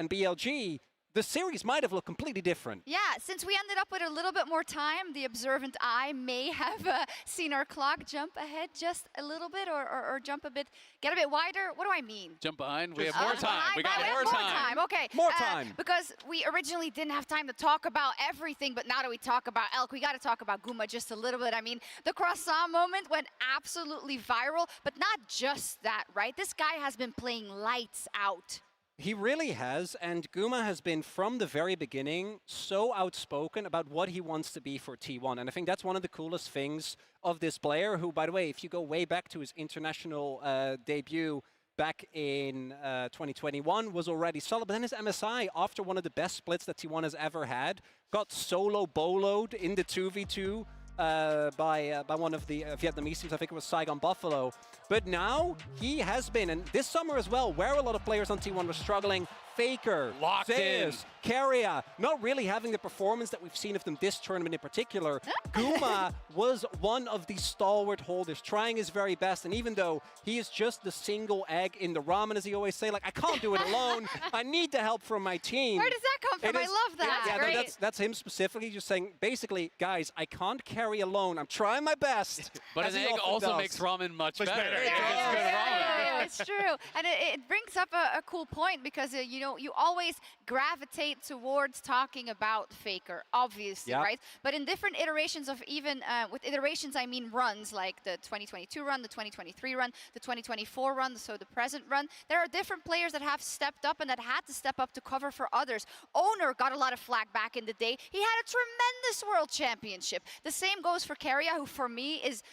BLG, the series might have looked completely different. Yeah, since we ended up with a little bit more time, the observant eye may have seen our clock jump ahead just a little bit or jump a bit, get a bit wider. What do I mean? Jump behind. We have more time. We got more time. Okay. More time. Because we originally didn't have time to talk about everything, but now that we talk about Elk, we got to talk about Guma just a little bit. I mean, the croissant moment went absolutely viral, but not just that, right? This guy has been playing lights out. He really has, and Guma has been, from the very beginning, so outspoken about what he wants to be for T1. And I think that's one of the coolest things of this player, who, by the way, if you go way back to his international debut back in 2021, was already solid. But then his MSI, after one of the best splits that T1 has ever had, got solo boloed in the 2v2 by one of the Vietnamese teams. I think it was Saigon Buffalo. But now he has been, and this summer as well, where a lot of players on T1 were struggling, Faker, Zeus, Keria, not really having the performance that we've seen of them this tournament in particular. Guma was one of the stalwart holders, trying his very best, and even though he is just the single egg in the ramen, as he always say, like, I can't do it alone, I need the help from my team. Where does that come from? I love that. Yeah, that's him specifically, just saying, basically, guys, I can't carry alone. I'm trying my best. But an egg also makes ramen much better. Yeah. It's true. And it brings up a cool point because, you know, you always gravitate towards talking about Faker, obviously, right? But in different iterations of even, with iterations I mean runs, like the 2022 run, the 2023 run, the 2024 run, so the present run, there are different players that have stepped up and that had to step up to cover for others. Owner got a lot of flack back in the day. He had a tremendous world championship. The same goes for Keria, who for me is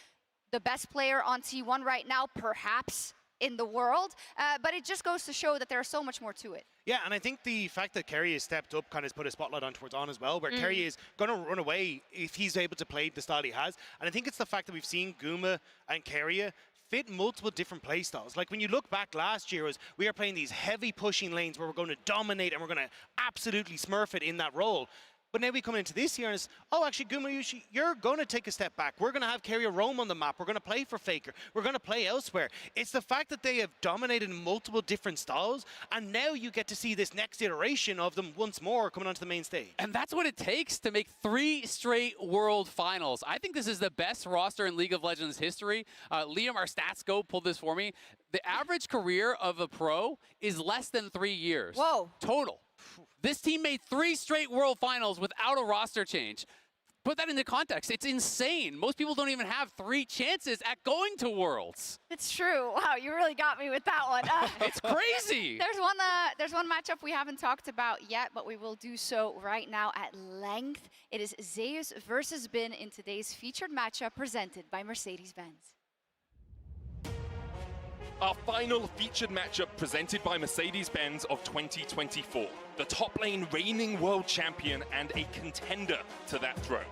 the best player on T1 right now, perhaps in the world. But it just goes to show that there's so much more to it. Yeah, and I think the fact that Keria has stepped up kind of has put a spotlight on towards On as well, where Keria is going to run away if he's able to play the style he has. And I think it's the fact that we've seen Guma and Keria fit multiple different play styles. Like when you look back last year, we are playing these heavy pushing lanes where we're going to dominate and we're going to absolutely smurf it in that role. But now we come into this year and it's, oh, actually, Guma, you're going to take a step back. We're going to have Keria roam on the map. We're going to play for Faker. We're going to play elsewhere. It's the fact that they have dominated multiple different styles, and now you get to see this next iteration of them once more coming onto the main stage. And that's what it takes to make 3 straight World Finals. I think this is the best roster in League of Legends history. Liam, our stats go, pulled this for me. The average career of a pro is less than 3 years. Whoa. Total. This team made 3 straight World Finals without a roster change. Put that into context. It's insane. Most people don't even have 3 chances at going to Worlds. It's true. Wow, you really got me with that one. It's crazy. There's one matchup we haven't talked about yet, but we will do so right now at length. It is Zeus versus Bin in today's featured matchup presented by Mercedes-Benz. Our final featured matchup presented by Mercedes-Benz of 2024. The top lane reigning world champion and a contender to that throne.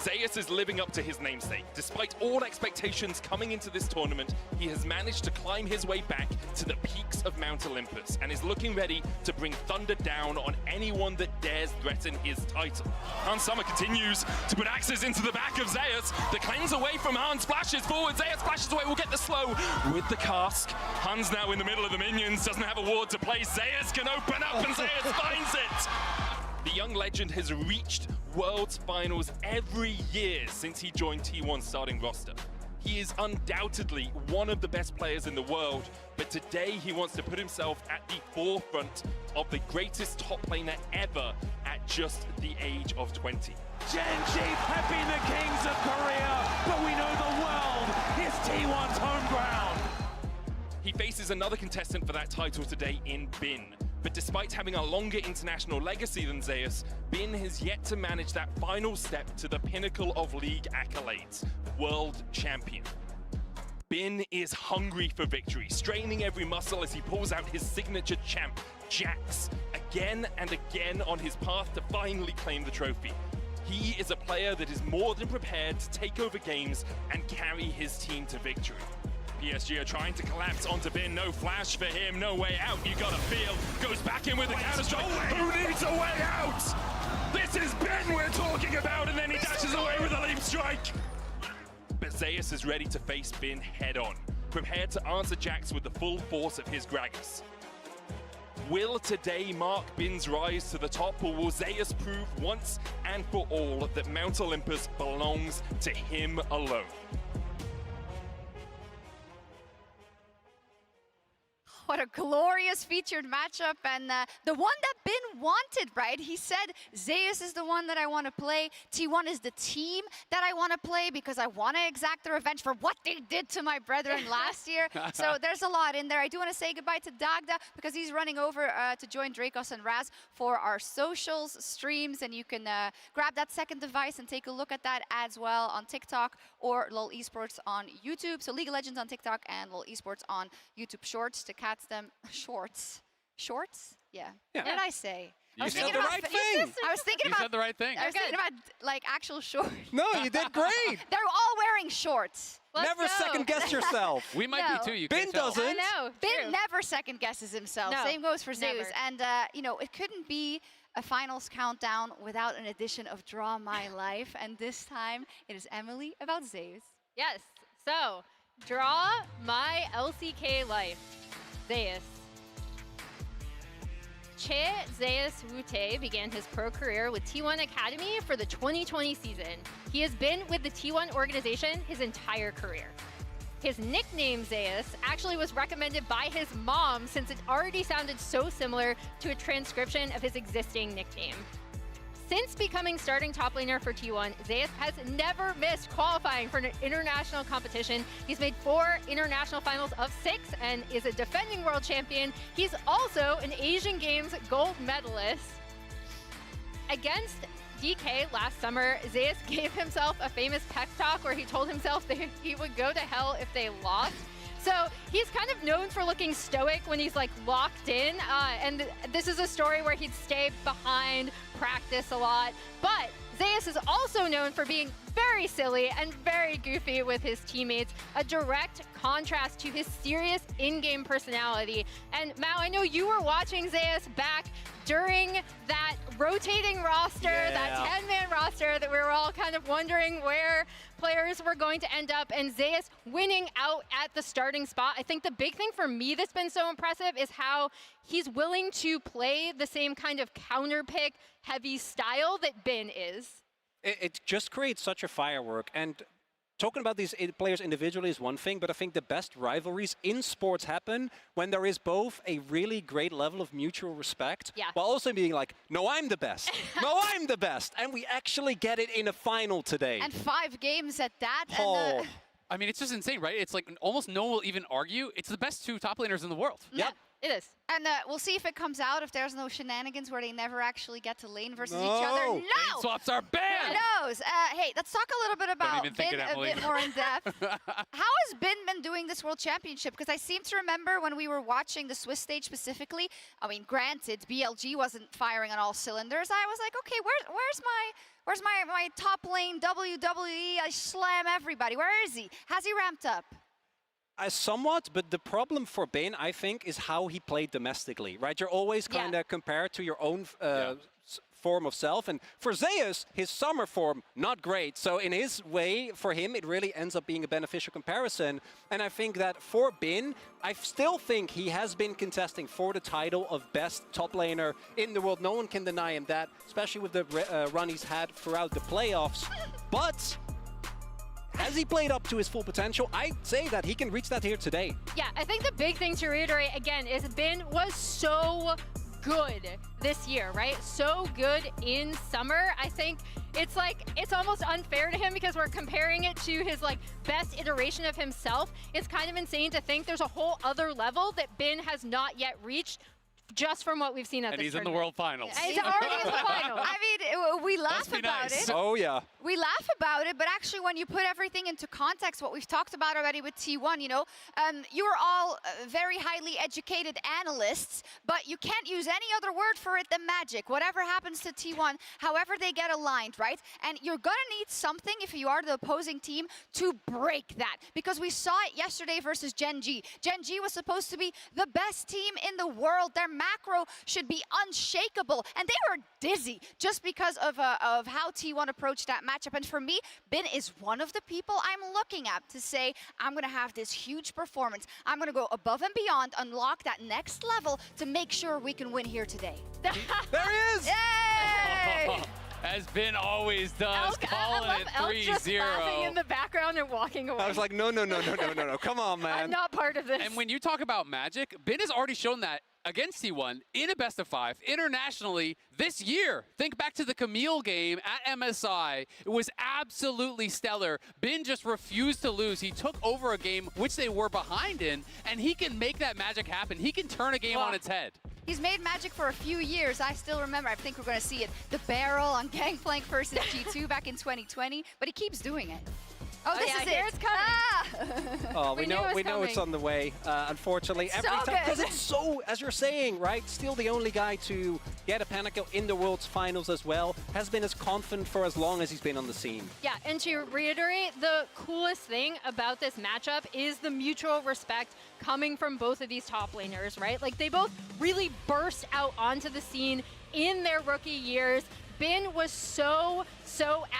Zeus is living up to his namesake. Despite all expectations coming into this tournament, he has managed to climb his way back to the peaks of Mount Olympus and is looking ready to bring thunder down on anyone that dares threaten his title. Hans Sommer continues to put axes into the back of Zeus. The cleanse away from Hans, flashes forward. Zeus flashes away, will get the slow with the cask. Hans now in the middle of the minions, doesn't have a ward to play. Zeus can open up and Zeus finds it. The young legend has reached Worlds Finals every year since he joined T1's starting roster. He is undoubtedly one of the best players in the world, but today he wants to put himself at the forefront of the greatest top laner ever at just the age of 20. Gen G have been the kings of Korea, but we know the world is T1's home ground. He faces another contestant for that title today in Bin. But despite having a longer international legacy than Zeus, Bin has yet to manage that final step to the pinnacle of league accolades, world champion. Bin is hungry for victory, straining every muscle as he pulls out his signature champ, Jax, again and again on his path to finally claim the trophy. He is a player that is more than prepared to take over games and carry his team to victory. PSG are trying to collapse onto Bin. No flash for him, no way out. You gotta feel. Goes back in with the counter strike. Who needs a way out? This is Bin we're talking about, and then he dashes away with a leap strike. But Zeus is ready to face Bin head on, prepared to answer Jax with the full force of his Gragas. Will today mark Bin's rise to the top, or will Zeus prove once and for all that Mount Olympus belongs to him alone? What a glorious featured matchup, and the one that Bin wanted, right? He said, Zeus is the one that I want to play. T1 is the team that I want to play because I want to exact the revenge for what they did to my brethren last year. So there's a lot in there. I do want to say goodbye to Dagda because he's running over to join Dracos and Raz for our socials streams, and you can grab that second device and take a look at that as well on TikTok or LoL Esports on YouTube. So League of Legends on TikTok and LoL Esports on YouTube Shorts to catch them. Shorts? Yeah. What did I say? You said the right thing. I was thinking You about. said the right thing. I was thinking about like actual shorts. No, you did great. They're all wearing shorts. Never second guess yourself. We might No. be too. You Bin can't tell. doesn't. I know. Bin never second guesses himself. No, Same goes for Zeus. never. And you know, it couldn't be a finals countdown without an edition of Draw My Life. And this time it is Emily about Zeus. Yes. So, draw my LCK life. Zeus. Che Zeus Wute began his pro career with T1 Academy for the 2020 season. He has been with the T1 organization his entire career. His nickname, Zeus, actually was recommended by his mom since it already sounded so similar to a transcription of his existing nickname. Since becoming starting top laner for T1, Zeus has never missed qualifying for an international competition. He's made 4 international finals of 6 and is a defending world champion. He's also an Asian Games gold medalist. Against DK last summer, Zeus gave himself a famous pep talk where he told himself that he would go to hell if they lost. So he's kind of known for looking stoic when he's like locked in. And this is a story where he'd stay behind, practice a lot. But Zeus is also known for being very silly and very goofy with his teammates, a direct contrast to his serious in-game personality. And Mao, I know you were watching Zeus back during that rotating roster, that 10-man roster that we were all kind of wondering where players were going to end up, and Zeus winning out at the starting spot. I think the big thing for me that's been so impressive is how he's willing to play the same kind of counter-pick heavy style that Bin is. It just creates such a firework, and talking about these players individually is one thing, but I think the best rivalries in sports happen when there is both a really great level of mutual respect, while also being like, no, I'm the best. No, I'm the best. And we actually get it in a final today. And 5 games at that. Oh. And, I mean, it's just insane, right? It's like almost no one will even argue. It's the best 2 top laners in the world. Yep. It is. And we'll see if it comes out, if there's no shenanigans where they never actually get to lane versus each other. No! Lane swaps are banned! Who knows? Hey, let's talk a little bit about Bin a bit more in depth. How has Bin been doing this World Championship? Because I seem to remember when we were watching the Swiss stage specifically, I mean, granted, BLG wasn't firing on all cylinders. I was like, okay, where's my top lane WWE? I slam everybody. Where is he? Has he ramped up? Somewhat, but the problem for Bin, I think, is how he played domestically, right? You're always kind of compared to your own form of self. And for Zeus, his summer form, not great. So in his way, for him, it really ends up being a beneficial comparison. And I think that for Bin, I still think he has been contesting for the title of best top laner in the world. No one can deny him that, especially with the run he's had throughout the playoffs. But has he played up to his full potential? I'd say that he can reach that here today. Yeah, I think the big thing to reiterate again is Bin was so good this year, right? So good in summer. I think it's like, it's almost unfair to him because we're comparing it to his like best iteration of himself. It's kind of insane to think there's a whole other level that Bin has not yet reached just from what we've seen at this tournament. And he's in the World Finals. He's already in the final. I mean, we laugh about it. Oh, yeah. We laugh about it, but actually when you put everything into context, what we've talked about already with T1, you know, you are all very highly educated analysts, but you can't use any other word for it than magic. Whatever happens to T1, however they get aligned, right? And you're going to need something, if you are the opposing team, to break that. Because we saw it yesterday versus Gen G. Gen G was supposed to be the best team in the world. Their macro should be unshakable, and they were dizzy just because of how T1 approached that matchup. And for me, Bin is one of the people I'm looking at to say, I'm going to have this huge performance. I'm going to go above and beyond, unlock that next level to make sure we can win here today. There he is! Yay! As Bin always does, calling it 3-0. Just laughing in the background and walking away. I was like, no, come on, man. I'm not part of this. And when you talk about magic, Bin has already shown that against T1 in a best of 5 internationally this year. Think back to the Camille game at MSI. It was absolutely stellar. Bin just refused to lose. He took over a game which they were behind in, and he can make that magic happen. He can turn a game on its head. He's made magic for a few years. I still remember. I think we're going to see it. The barrel on Gangplank versus G2 back in 2020, but he keeps doing it. Oh, this is it. It's coming. Oh, we know it's on the way. Unfortunately, it's every so time, because good. it's so, as you're saying, right? Still the only guy to get a pinnacle in the World's Finals as well. Has been as confident for as long as he's been on the scene. Yeah, and to reiterate, the coolest thing about this matchup is the mutual respect coming from both of these top laners, right? Like, they both really burst out onto the scene in their rookie years. Bin was so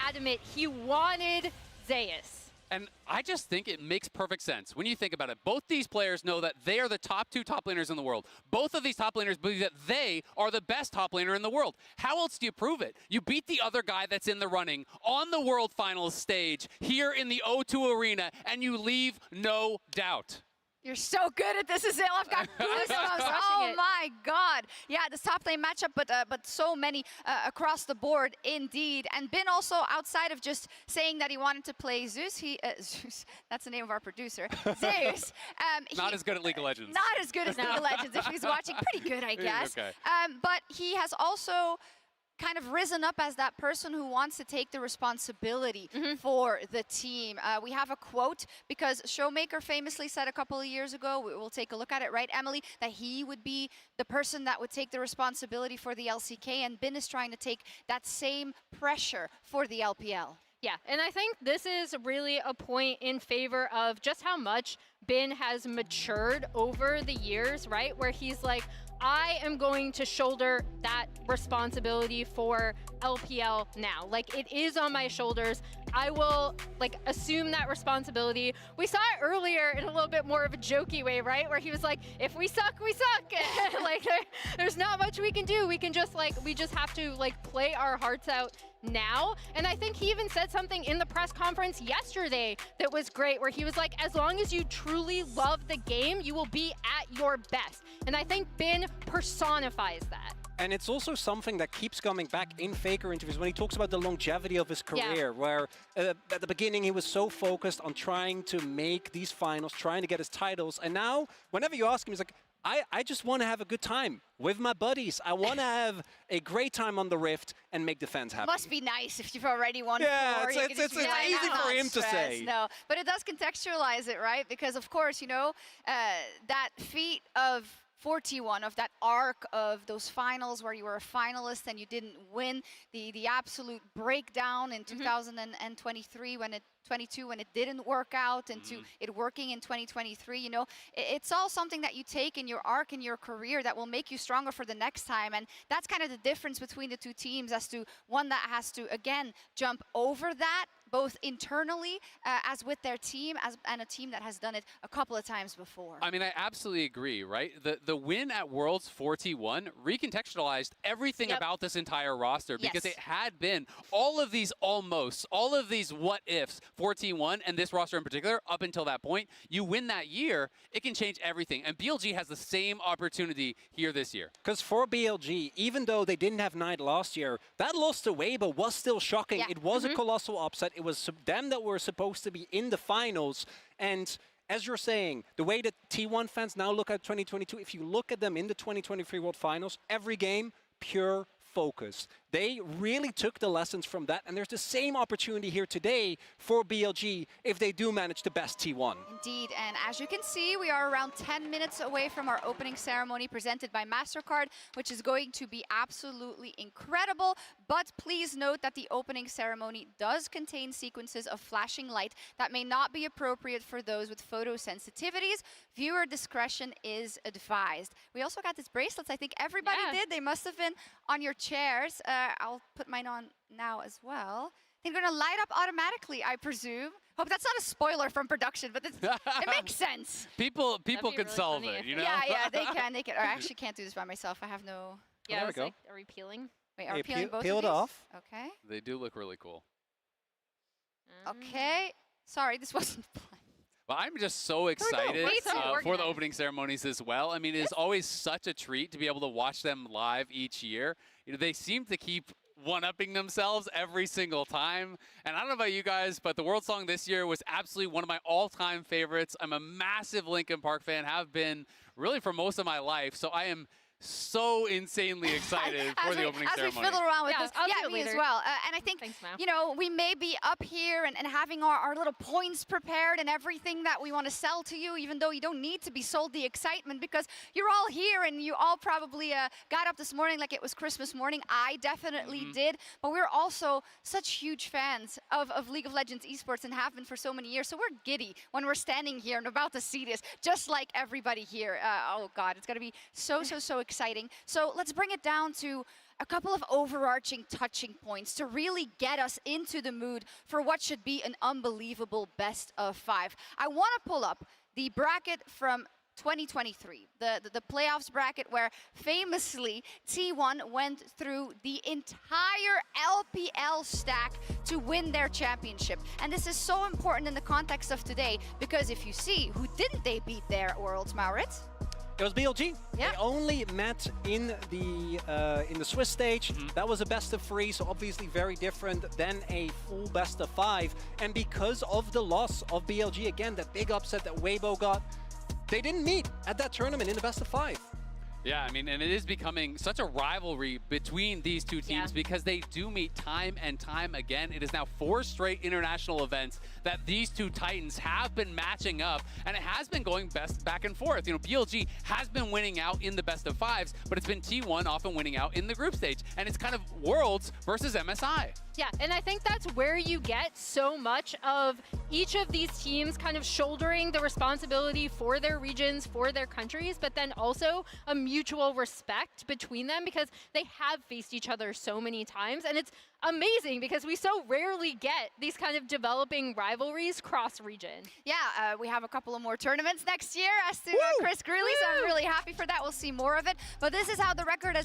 adamant. He wanted Zeus. And I just think it makes perfect sense when you think about it. Both these players know that they are the two top laners in the world. Both of these top laners believe that they are the best top laner in the world. How else do you prove it? You beat the other guy that's in the running on the World Finals stage here in the O2 Arena, and you leave no doubt. You're so good at this, Azale. I've got goosebumps. Oh my God. Yeah, this top lane matchup, but so many across the board indeed. And Bin also, outside of just saying that he wanted to play Zeus, Zeus, that's the name of our producer, Zeus. Not as good at League of Legends. Not as good as League of Legends. If he's watching, pretty good, I guess. Okay. But he has also kind of risen up as that person who wants to take the responsibility for the team. We have a quote because Showmaker famously said a couple of years ago, we'll take a look at it, right, Emily, that he would be the person that would take the responsibility for the LCK, and Bin is trying to take that same pressure for the LPL. Yeah, and I think this is really a point in favor of just how much Bin has matured over the years, right? Where he's like, I am going to shoulder that responsibility for LPL now. Like, it is on my shoulders. I will, like, assume that responsibility. We saw it earlier in a little bit more of a jokey way, right? Where he was like, if we suck, we suck. Like, there's not much we can do. We can just, like, we just have to, like, play our hearts out now. And I think he even said something in the press conference yesterday that was great, where he was like, as long as you truly love the game, you will be at your best. And I think Bin personifies that. And it's also something that keeps coming back in Faker interviews when he talks about the longevity of his career, where at the beginning he was so focused on trying to make these finals, trying to get his titles. And now, whenever you ask him, he's like, I just want to have a good time with my buddies. I want to have a great time on the Rift and make the fans happy. Must be nice if you've already won Yeah, 4. it's easy for him to say. No, but it does contextualize it, right? Because, of course, you know, that feat of 41, of that arc of those finals where you were a finalist and you didn't win, the absolute breakdown in 2023 when it 22 when it didn't work out, and to it working in 2023, you know, it's all something that you take in your arc in your career that will make you stronger for the next time. And that's kind of the difference between the two teams, as to one that has to, again, jump over that, both internally as with their team, and a team that has done it a couple of times before. I mean, I absolutely agree, right? The win at Worlds 4T1 recontextualized everything about this entire roster, because it had been all of these almost, all of these what-ifs, 4T1 and this roster in particular, up until that point. You win that year, it can change everything. And BLG has the same opportunity here this year. Because for BLG, even though they didn't have Knight last year, that loss to Weibo was still shocking. Yeah. It was a colossal upset. It was them that were supposed to be in the finals. And as you're saying, the way that T1 fans now look at 2022, if you look at them in the 2023 World Finals, every game, pure focus. They really took the lessons from that, and there's the same opportunity here today for BLG if they do manage to best T1. Indeed, and as you can see, we are around 10 minutes away from our opening ceremony presented by MasterCard, which is going to be absolutely incredible. But please note that the opening ceremony does contain sequences of flashing light that may not be appropriate for those with photosensitivities. Viewer discretion is advised. We also got these bracelets. I think everybody did. They must have been on your chairs. I'll put mine on now as well. They're going to light up automatically, I presume. Hope that's not a spoiler from production, but it makes sense. People can solve it, you know? Yeah, they can. Or I actually can't do this by myself. I have no... Yeah, there we go. Like, are we peeling? Wait, are we peeling both peel of it these? off. Okay. They do look really cool. Okay. Sorry, this wasn't planned. Well, I'm just so excited for the organized. opening ceremonies as well. I mean, it's always such a treat to be able to watch them live each year. You know, they seem to keep one-upping themselves every single time. And I don't know about you guys, but the World Song this year was absolutely one of my all-time favorites. I'm a massive Linkin Park fan, have been really for most of my life. So I am so insanely excited for the opening ceremony. As we fiddle around with this, I'll do me it as later. well. And I think, Thanks, Mao. you know, we may be up here and having our little points prepared and everything that we want to sell to you, even though you don't need to be sold the excitement, because you're all here and you all probably got up this morning like it was Christmas morning. I definitely did. But we're also such huge fans of League of Legends esports and have been for so many years. So we're giddy when we're standing here and about to see this, just like everybody here. Oh, God, it's going to be so exciting. So let's bring it down to a couple of overarching touching points to really get us into the mood for what should be an unbelievable best of 5. I want to pull up the bracket from 2023, the playoffs bracket where famously T1 went through the entire LPL stack to win their championship. And this is so important in the context of today, because if you see, who didn't they beat there, Worlds, Maurits? It was BLG. Yeah. They only met in the Swiss stage. That was a best of 3, so obviously very different than a full best of 5. And because of the loss of BLG, again, that big upset that Weibo got, they didn't meet at that tournament in the best of 5. Yeah, I mean, and it is becoming such a rivalry between these two teams because they do meet time and time again. It is now 4 straight international events that these two titans have been matching up, and it has been going best back and forth. You know, BLG has been winning out in the best of 5s, but it's been T1 often winning out in the group stage, and it's kind of Worlds versus MSI. Yeah, and I think that's where you get so much of each of these teams kind of shouldering the responsibility for their regions, for their countries, but then also a mutual respect between them because they have faced each other so many times. And it's amazing because we so rarely get these kind of developing rivalries cross-region. Yeah, we have a couple of more tournaments next year as to Chris Greeley, so I'm really happy for that. We'll see more of it. But this is how the record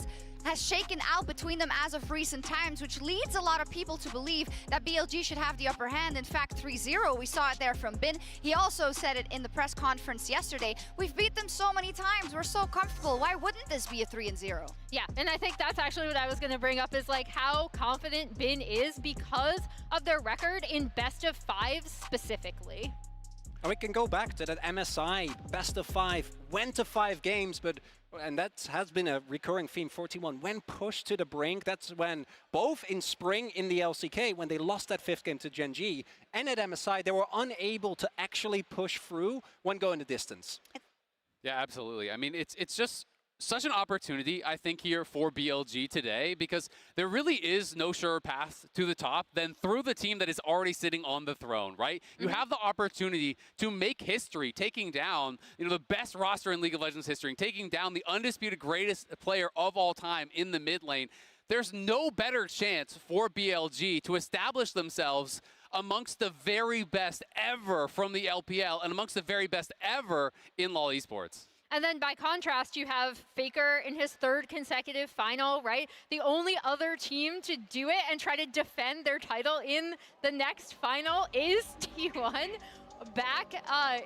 has shaken out between them as of recent times, which leads a lot of people to believe that BLG should have the upper hand. In fact, 3-0, we saw it there from Bin. He also said it in the press conference yesterday. We've beat them so many times. We're so comfortable. Why wouldn't this be a 3-0? Yeah, and I think that's actually what I was going to bring up is like how confident Bin is because of their record in best of 5 specifically. And we can go back to that MSI best of 5, went to 5 games, and that has been a recurring theme for T1. When pushed to the brink, that's when both in spring in the LCK, when they lost that 5th game to Gen G, and at MSI, they were unable to actually push through when going the distance. Yeah, absolutely. I mean, it's just such an opportunity, I think, here for BLG today, because there really is no surer path to the top than through the team that is already sitting on the throne, right? You have the opportunity to make history, taking down, you know, the best roster in League of Legends history, and taking down the undisputed greatest player of all time in the mid lane. There's no better chance for BLG to establish themselves amongst the very best ever from the LPL and amongst the very best ever in LoL Esports. And then by contrast, you have Faker in his 3rd consecutive final, right? The only other team to do it and try to defend their title in the next final is T1. Back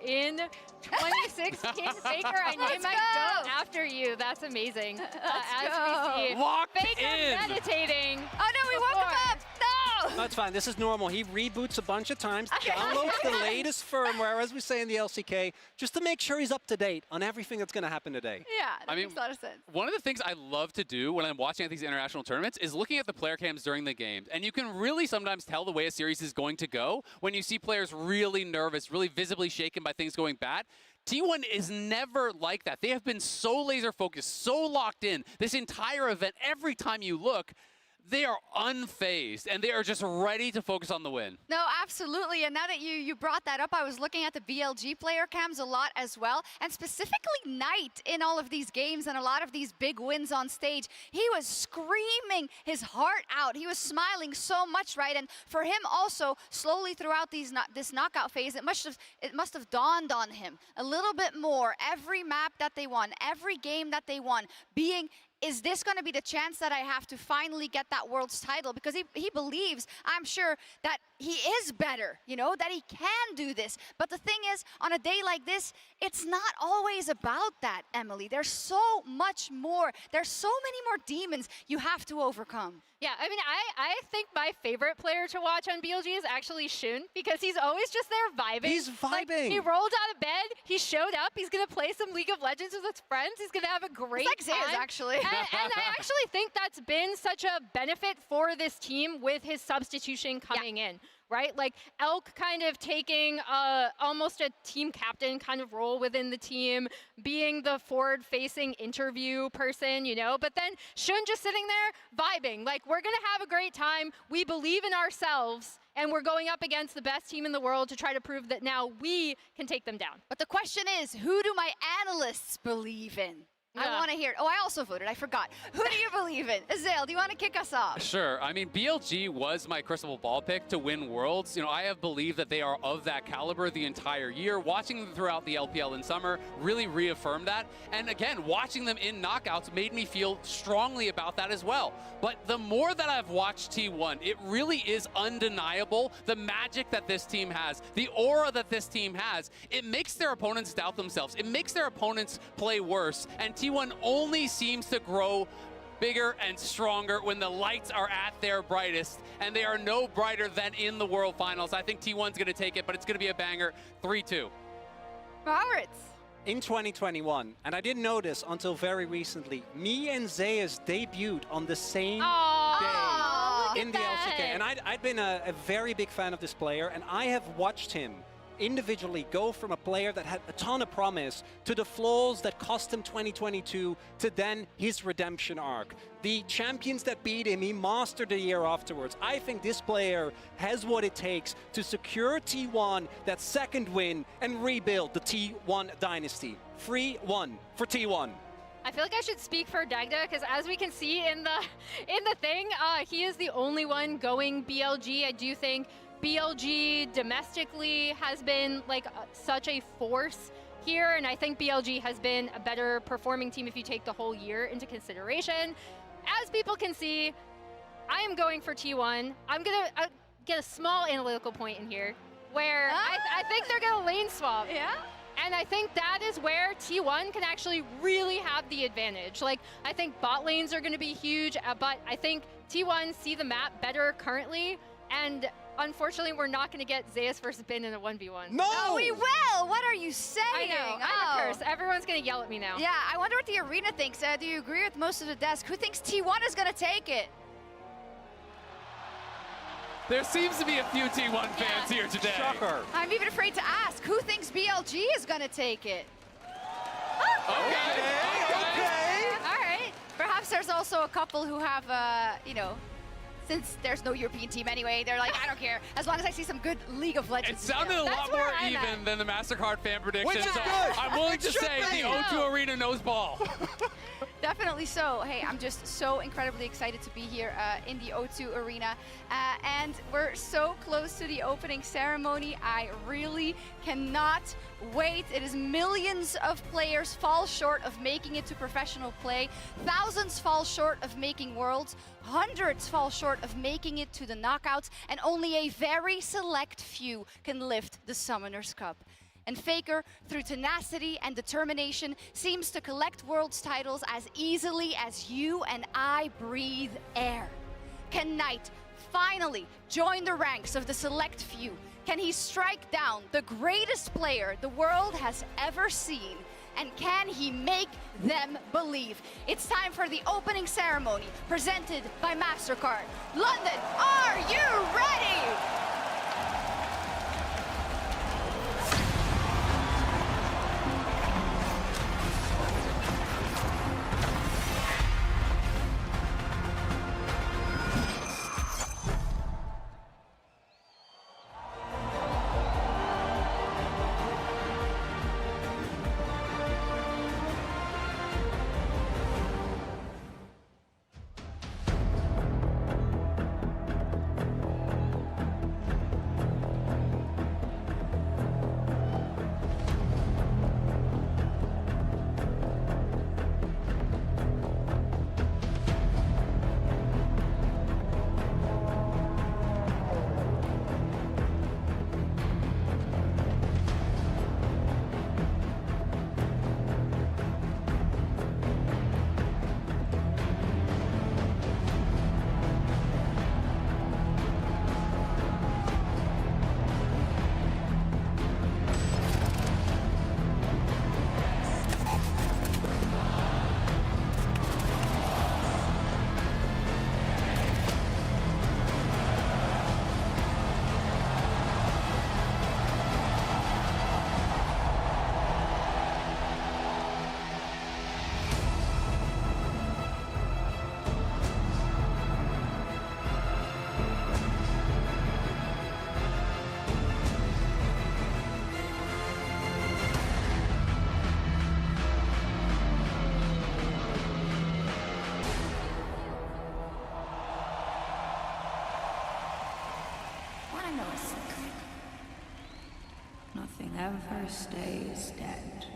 in 2016, Faker, I name my goat after you. That's amazing. As we see, Locked Faker in. meditating. Oh no, we woke him up! No! That's fine. This is normal. He reboots a bunch of times, downloads the latest firmware, as we say in the LCK, just to make sure he's up to date on everything that's going to happen today. Yeah, that makes a lot of sense. One of the things I love to do when I'm watching at these international tournaments is looking at the player cams during the games. And you can really sometimes tell the way a series is going to go when you see players really nervous, really visibly shaken by things going bad. T1 is never like that. They have been so laser focused, so locked in this entire event. Every time you look, they are unfazed, and they are just ready to focus on the win. No, absolutely. And now that you brought that up, I was looking at the BLG player cams a lot as well. And specifically Knight in all of these games and a lot of these big wins on stage. He was screaming his heart out. He was smiling so much, right? And for him also, slowly throughout this knockout phase, it must have dawned on him a little bit more. Every map that they won, every game that they won, being, is this going to be the chance that I have to finally get that world's title? Because he believes, I'm sure, that he is better, you know, that he can do this. But the thing is, on a day like this, it's not always about that, Emily. There's so much more. There's so many more demons you have to overcome. Yeah, I mean, I think my favorite player to watch on BLG is actually Shun, because he's always just there vibing. He's vibing. Like, he rolled out of bed, he showed up, he's going to play some League of Legends with his friends, he's going to have a great it's like time. Zayas, actually. And I actually think that's been such a benefit for this team with his substitution coming in. Right? Like Elk kind of taking almost a team captain kind of role within the team, being the forward-facing interview person, you know, but then Shun just sitting there vibing. Like, we're going to have a great time. We believe in ourselves, and we're going up against the best team in the world to try to prove that now we can take them down. But the question is, who do my analysts believe in? I Yeah. want to hear it. Oh, I also voted. I forgot. Who do you believe in? Azale, do you want to kick us off? Sure. I mean, BLG was my crystal ball pick to win Worlds. You know, I have believed that they are of that caliber the entire year. Watching them throughout the LPL in summer really reaffirmed that. And again, watching them in knockouts made me feel strongly about that as well. But the more that I've watched T1, it really is undeniable the magic that this team has, the aura that this team has. It makes their opponents doubt themselves. It makes their opponents play worse. And T1 only seems to grow bigger and stronger when the lights are at their brightest, and they are no brighter than in the World Finals. I think T1's going to take it, but it's going to be a banger, 3-2. Roberts. In 2021, and I didn't know this until very recently, me and Zeus debuted on the same day in the LCK. And I'd been a very big fan of this player, and I have watched him individually go from a player that had a ton of promise to the flaws that cost him 2022 to then his redemption arc. The champions that beat him, he mastered the year afterwards. I think this player has what it takes to secure T1 that second win and rebuild the T1 dynasty. 3-1 for T1. I feel like I should speak for Dagda because as we can see in the thing, he is the only one going BLG. I do think BLG domestically has been like such a force here, and I think BLG has been a better performing team if you take the whole year into consideration. As people can see, I am going for T1. I'm gonna get a small analytical point in here where I think they're gonna lane swap. Yeah? And I think that is where T1 can actually really have the advantage. Like, I think bot lanes are gonna be huge, but I think T1 see the map better currently, and unfortunately, we're not going to get Zeus versus Bin in a 1v1. No! Oh, we will! What are you saying? I know, I'm a curse. Everyone's going to yell at me now. Yeah, I wonder what the arena thinks. Do you agree with most of the desk? Who thinks T1 is going to take it? There seems to be a few T1 fans here today. Shocker. I'm even afraid to ask. Who thinks BLG is going to take it? Okay. All right. Perhaps there's also a couple who have, you know, since there's no European team anyway, they're like, I don't care. As long as I see some good League of Legends. It sounded a lot more even than the MasterCard fan prediction. Which is so good. I'm willing to say the O2 Arena knows ball. Definitely so. Hey, I'm just so incredibly excited to be here in the O2 Arena. And we're so close to the opening ceremony. I really cannot wait. It is millions of players fall short of making it to professional play. Thousands fall short of making Worlds. Hundreds fall short of making it to the knockouts. And only a very select few can lift the Summoners Cup. And Faker, through tenacity and determination, seems to collect Worlds titles as easily as you and I breathe air. Can Knight finally join the ranks of the select few? Can he strike down the greatest player the world has ever seen? And can he make them believe? It's time for the opening ceremony presented by MasterCard. London, are you ready? never stays dead.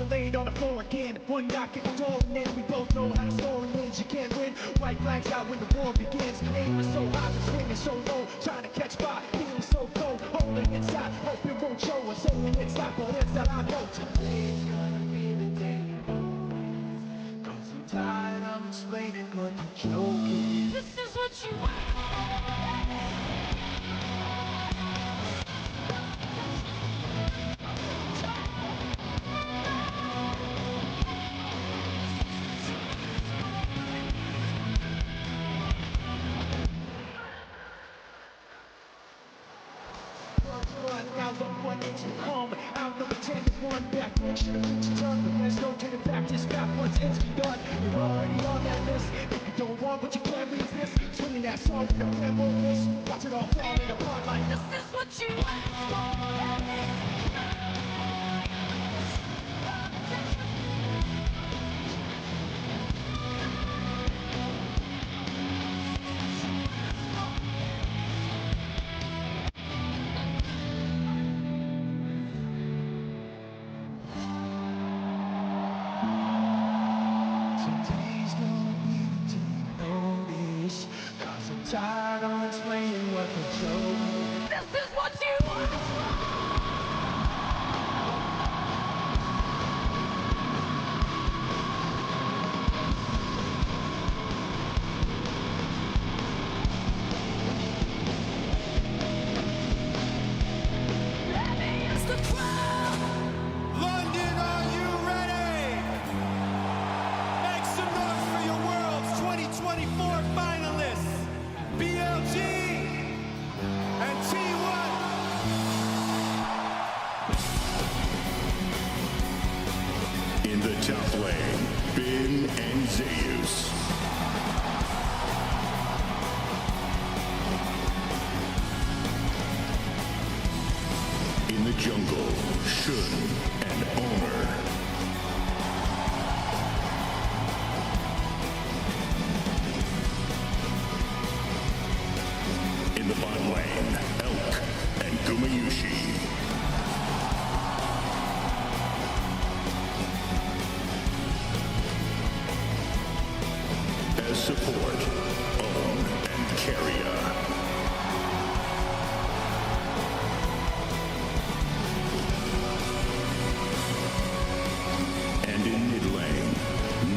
Laid on the floor again, one knock at the door and then we both know how the story ends. You can't win, white flags out when the war begins. Aiming so high, swinging so low, trying to catch fire, feeling so cold, holding inside, hope it won't show us, so it's not, but inside I know today's gonna be the day. Cause I'm tired of explaining what the joke is. This is what you want. Should've been done, but there's no turning back. This map once it's begun. You're already on that list. If you don't want what you can't resist, swinging that song in the plan won't miss. Watch it all falling apart like this is what you asked for. Today's gonna be the day you notice. Cause I'm tired of explaining what the joke. This is what you want. Let me use the crowd. London, are you ready? Make some noise for your World's 2024 finalists, BLG and T1. In the top lane, Bin and Zeus. In the jungle, Shun and Omer. In the bottom lane, Elk and Gumayushi. As support, Own and Carrier. And in mid lane,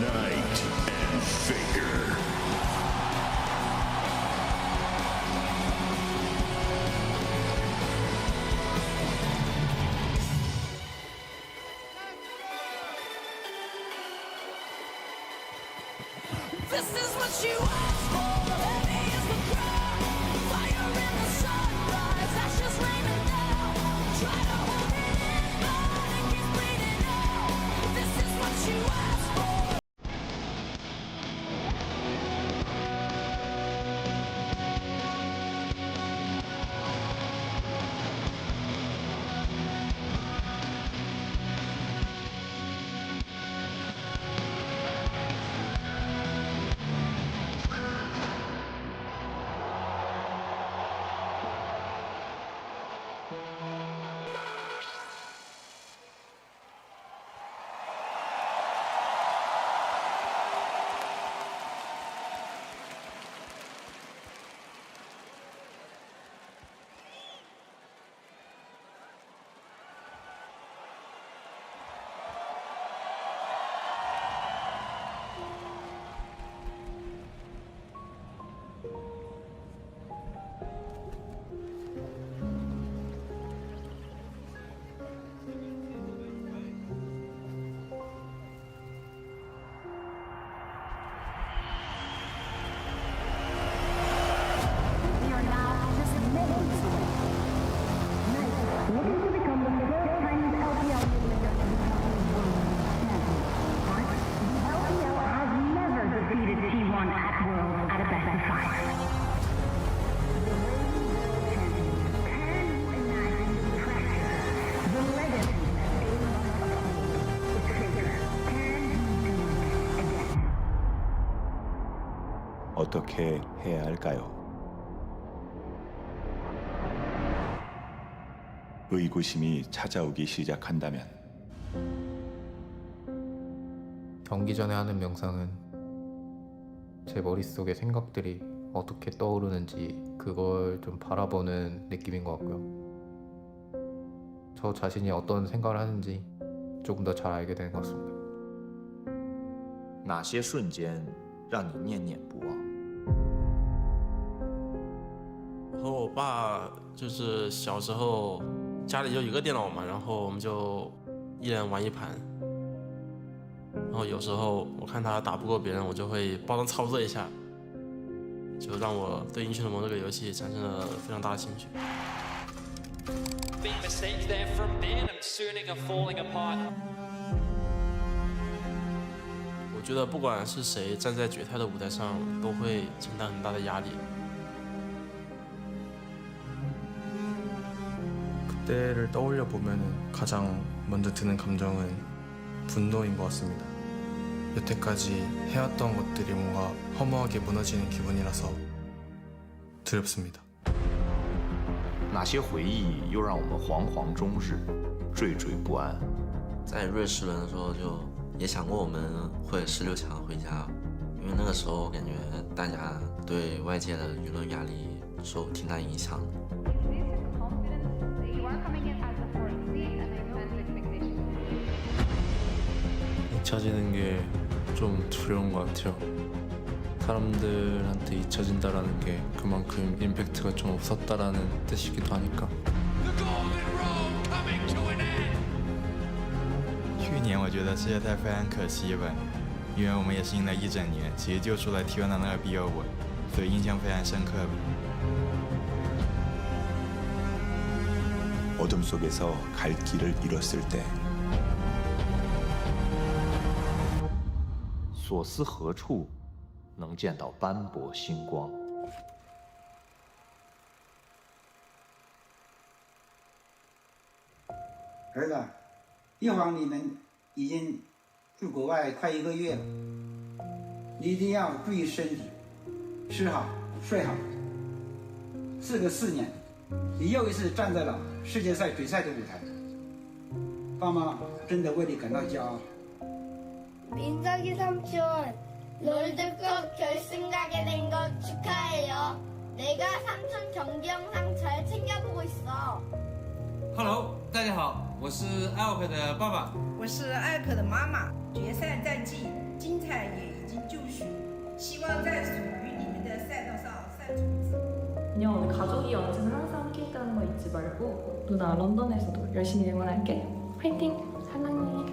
Knight and Faker. This is what you asked for. Let me use the crowd. Fire in the sunrise, ashes raining down. Try to hold it in, but it keeps bleeding out. This is what you asked for. 어떻게 해야 할까요? 의구심이 찾아오기 시작한다면 경기 전에 하는 명상은 제 머릿속에 생각들이 어떻게 떠오르는지 그걸 좀 바라보는 느낌인 것 같고요. 저 자신이 어떤 생각을 하는지 조금 더 잘 알게 되는 것 같습니다. 哪些瞬间让你念念不忘？我和我爸就是小时候家里就一个电脑嘛，然后我们就一人玩一盘。然后有时候我看他打不过别人，我就会帮他操作一下，就让我对英雄联盟这个游戏产生了非常大的兴趣。big mistake there from Bin, and Suning are falling apart. 我觉得不管是谁站在决赛的舞台上，都会承担很大的压力。 그때를 떠올려 보면은 가장 먼저 드는 감정은 분노인 것 같습니다. 여태까지 해왔던 것들이 뭔가 허무하게 무너지는 기분이라서 두렵습니다. 哪些回忆又让我们惶惶终日，惴惴不安？在瑞士轮的时候就也想过我们会16强回家，因为那个时候感觉大家对外界的舆论压力受挺大影响的。 잊혀지는 게 좀 두려운 것 같아요. 사람들한테 잊혀진다라는 게 그만큼 임팩트가 좀 없었다라는 뜻이기도 하니까. 去年我觉得世界赛非常可惜吧，因为我们也是赢了一整年，其实就输了T1的那个BO5，所以印象非常深刻吧。 어둠 속에서 갈 길을 잃었을 때 所思何处能见到斑驳星光？儿子，一晃你们已经去国外快1个月了，你一定要注意身体，吃好睡好。4个4年，你又一次站在了世界赛决赛的舞台，爸妈真的为你感到骄傲。 민석이 삼촌, 롤드컵 결승 가게 된 거 축하해요. 내가 삼촌 경기 영상 잘 챙겨보고 있어. Hello， 大家好，我是艾尔克的爸爸，我是艾尔克的妈妈。决赛战绩精彩也已经就绪，希望在属于你们的赛道上散种子。 그냥 오늘 가족이 언제나 항상 함께 있다는 거 잊지 말고 누나 런던에서도 열심히 응원할게. 화이팅! 사랑해.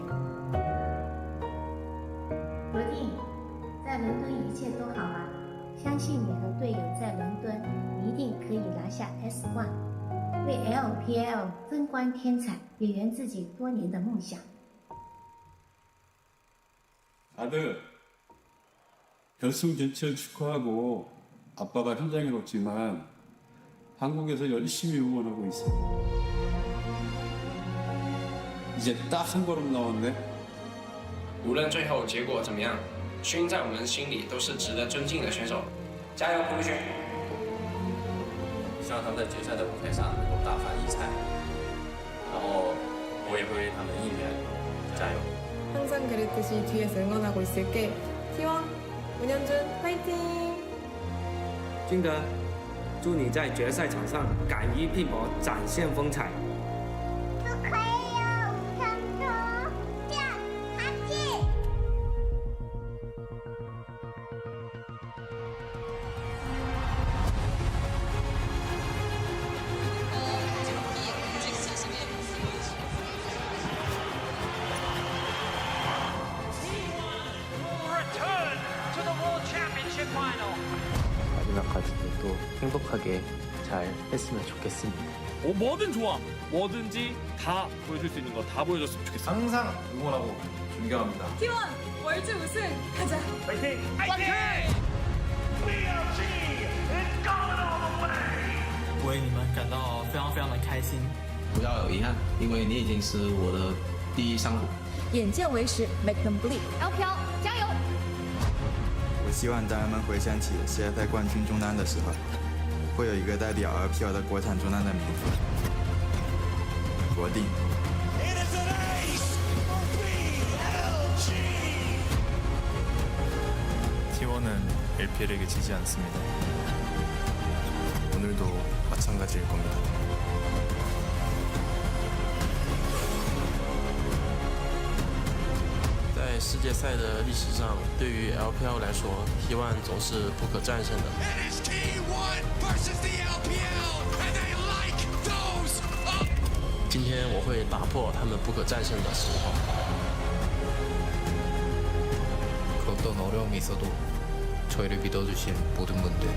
罗弟，在伦敦一切都好吗？相信你和队友在伦敦一定可以拿下 S1， 为 LPL 争光添彩，也圆自己多年的梦想。 아들, 결승 진출 축하하고 아빠가 현장에 없지만 한국에서 열심히 응원하고 있어. 이제 딱 한 걸음 남았네. 无论最后结果怎么样，勋在我们心里都是值得尊敬的选手。加油，胡勋！希望他们在决赛的舞台上能够大放异彩，然后我也会为他们应援，加油！ 항상 그랬듯이 뒤에서 응원하고 있을게. T1 문현준 화이팅! 君德，祝你在决赛场上敢于拼搏，展现风采。 마지막까지도 또 행복하게 잘 했으면 좋겠습니다. 뭐든 좋아. 뭐든지 다 보여줄 수 있는 거 다 보여줬으면 좋겠어. 항상 응원하고 존경합니다. T1 월드 우승 가자. 파이팅! 파이팅! BLG is going all the way! 为你们感到非常的开心。不要有遗憾，因为你已经是我的第一上路。眼见为实 ，Make them believe。LPL 加油！ 我希望当人们回想起世界赛冠军中单的时候，会有一个代表 LPL 的国产中单的名字——国定。 T1은 LPL에게 지지 않습니다. 오늘도 마찬가지일 겁니다. 在世界赛的历史上，对于 LPL 来说 ，T1 总是不可战胜的。今天我会打破他们不可战胜的时候。 그 어떤 어려움이 있어도 저희를 믿어주신 모든 분들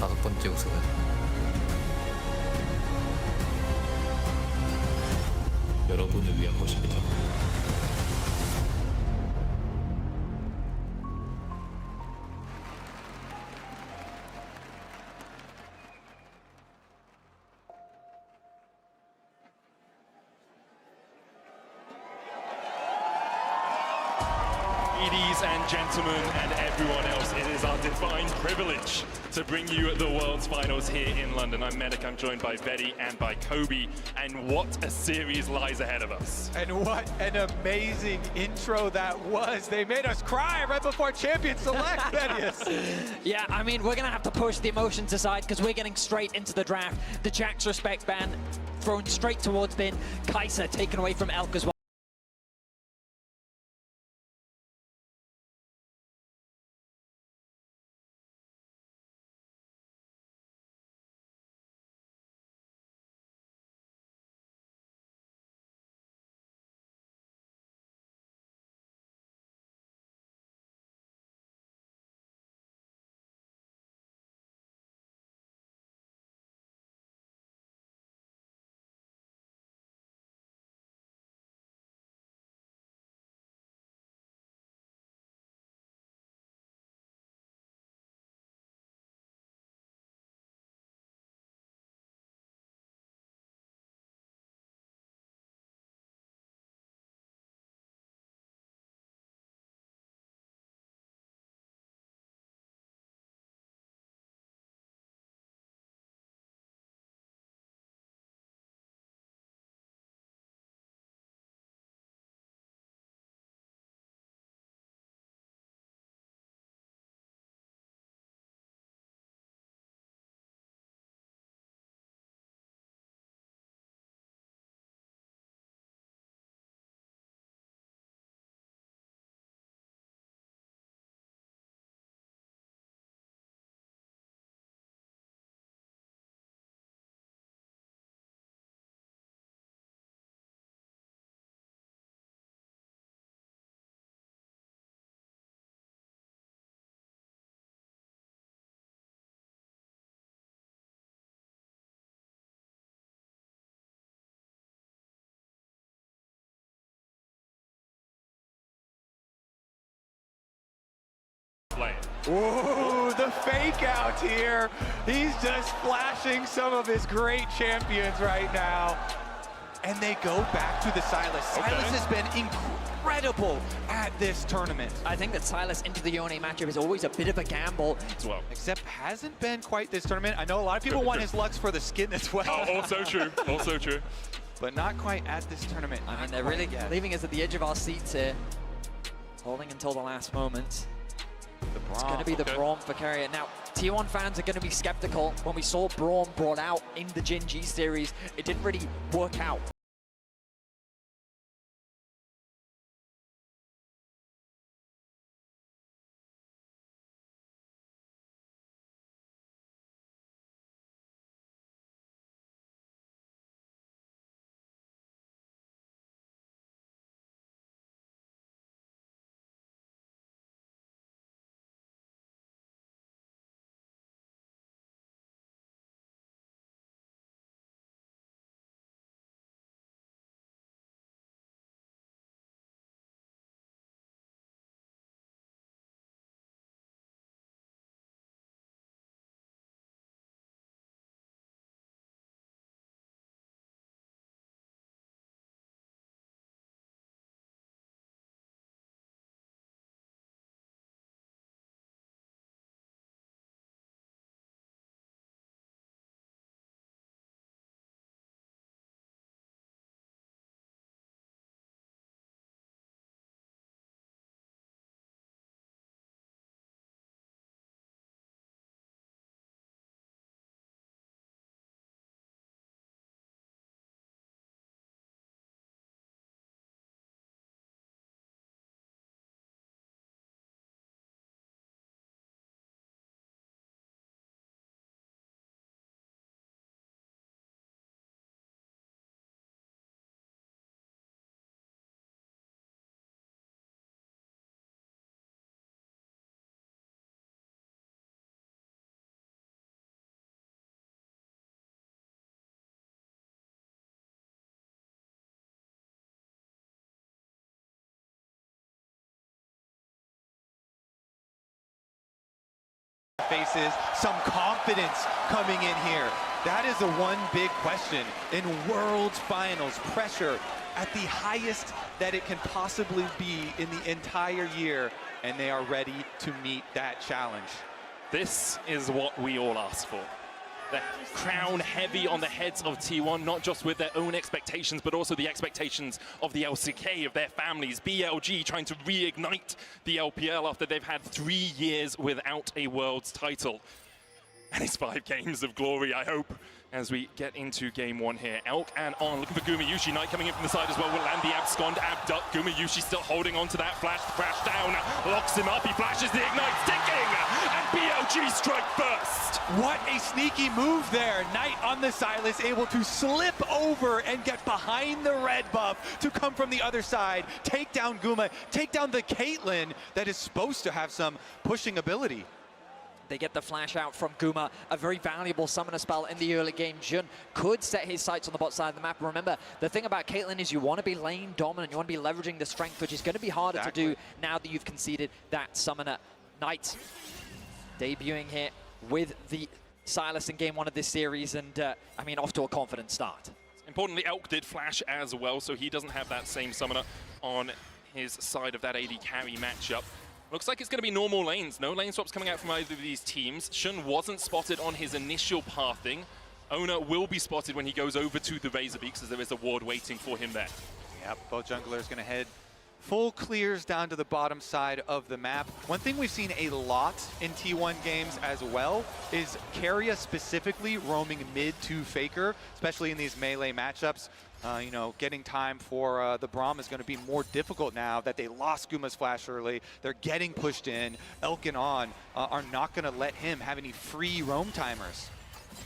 5번째 우승은 여러분을 위한 것입니다. Ladies and gentlemen and everyone else, it is our divine privilege to bring you the World's Finals here in London. I'm Medic, I'm joined by Betty and by Kobe, and what a series lies ahead of us. And what an amazing intro that was. They made us cry right before Champion Select, Bettius. Yeah, I mean, we're going to have to push the emotions aside because we're getting straight into the draft. The Jack's Respect band thrown straight towards Bin. Kaiser taken away from Elk as well. Ooh, the fake out here. He's just flashing some of his great champions right now. And they go back to the Silas. Silas has been incredible at this tournament. I think that Silas into the Yone matchup is always a bit of a gamble. As well. Except hasn't been quite this tournament. I know a lot of people want his Lux for the skin as well. Oh, also true, also true. But not quite at this tournament. I mean, they're really leaving us at the edge of our seats here. Holding until the last moment. It's going to be the Braum for Carrier. Now, T1 fans are going to be skeptical. When we saw Braum brought out in the Gen G series, it didn't really work out. faces, some confidence coming in here. That is the one big question in Worlds Finals. Pressure at the highest that it can possibly be in the entire year, and they are ready to meet that challenge. This is what we all asked for. The crown heavy on the heads of T1, not just with their own expectations, but also the expectations of the LCK, of their families. BLG trying to reignite the LPL after they've had 3 years without a Worlds title. And it's 5 games of glory, I hope, as we get into game 1 here. Elk and On looking for Gumayusi. Knight coming in from the side as well. Will land the abscond, abduct. Gumayusi still holding on to that flash. Crash down, locks him up. He flashes the ignite, sticking, and BLG strike first. What a sneaky move there. Knight on the Sylas able to slip over and get behind the red buff to come from the other side. Take down Guma, take down the Caitlyn that is supposed to have some pushing ability. They get the flash out from Guma, a very valuable summoner spell in the early game. Jun could set his sights on the bot side of the map. Remember, the thing about Caitlyn is you want to be lane dominant, you want to be leveraging the strength, which is going to be harder to do now that you've conceded that summoner. Knight debuting here with the Sylas in game 1 of this series, and I mean, off to a confident start. Importantly, Elk did flash as well, so he doesn't have that same summoner on his side of that AD carry matchup. Looks like it's going to be normal lanes. No lane swaps coming out from either of these teams. Shun wasn't spotted on his initial pathing. Owner will be spotted when he goes over to the Razorbeaks, as there is a ward waiting for him there. Yep, both junglers going to head full clears down to the bottom side of the map. One thing we've seen a lot in T1 games as well is Keria specifically roaming mid to Faker, especially in these melee matchups. You know, getting time for the Braum is going to be more difficult now that they lost Guma's flash early. They're getting pushed in. Elk and On are not going to let him have any free roam timers.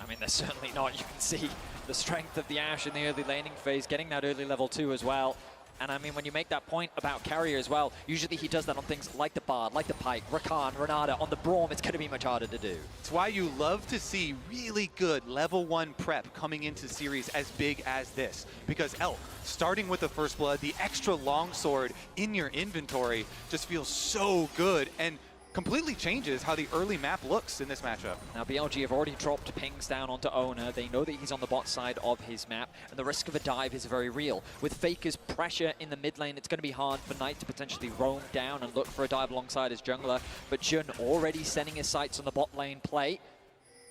I mean, they're certainly not. You can see the strength of the Ashe in the early laning phase, getting that early level 2 as well. And I mean, when you make that point about Carrier as well, usually he does that on things like the Bard, like the Pike, Rakan, Renata. On the Braum, it's going to be much harder to do. It's why you love to see really good level 1 prep coming into series as big as this. Because Elk, starting with the First Blood, the extra longsword in your inventory just feels so good and completely changes how the early map looks in this matchup. Now BLG have already dropped pings down onto Owner. They know that he's on the bot side of his map, and the risk of a dive is very real. With Faker's pressure in the mid lane, it's going to be hard for Knight to potentially roam down and look for a dive alongside his jungler, but Jun already setting his sights on the bot lane play.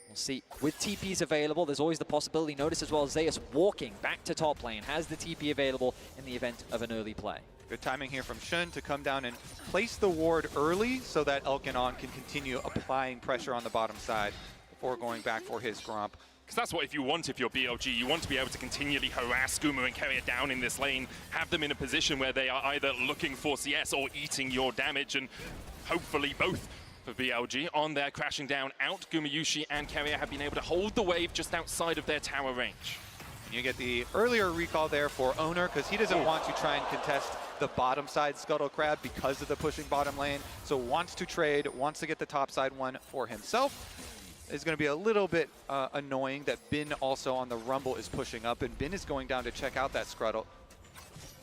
We'll see. With TPs available, there's always the possibility. Notice as well, Zeus walking back to top lane, has the TP available in the event of an early play. Good timing here from Shun to come down and place the ward early so that Elk and On can continue applying pressure on the bottom side before going back for his Gromp. Because that's what if you're BLG, you want to be able to continually harass Guma and carry it down in this lane, have them in a position where they are either looking for CS or eating your damage, and hopefully both for BLG. On there, crashing down out, Gumayusi and Carrier have been able to hold the wave just outside of their tower range. And you get the earlier recall there for Owner, because he doesn't want to try and contest the bottom side Scuttle Crab because of the pushing bottom lane. So wants to trade, wants to get the top side one for himself. It's going to be a little bit annoying that Bin also on the Rumble is pushing up, and Bin is going down to check out that Scuttle.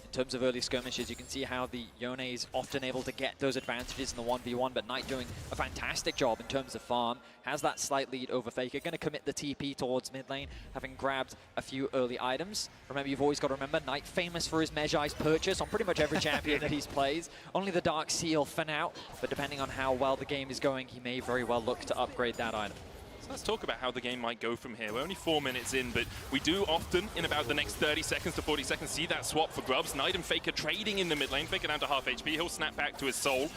In terms of early skirmishes, you can see how the Yone is often able to get those advantages in the 1v1, but Knight doing a fantastic job in terms of farm. Has that slight lead over Faker. Going to commit the TP towards mid lane, having grabbed a few early items. Remember, you've always got to remember, Knight famous for his Mejai's purchase on pretty much every champion that he's plays. Only the Dark Seal for now, but depending on how well the game is going, he may very well look to upgrade that item. So let's talk about how the game might go from here. We're only 4 minutes in, but we do often, in about the next 30 seconds to 40 seconds, see that swap for Grubs. Knight and Faker trading in the mid lane. Faker down to half HP. He'll snap back to his soul.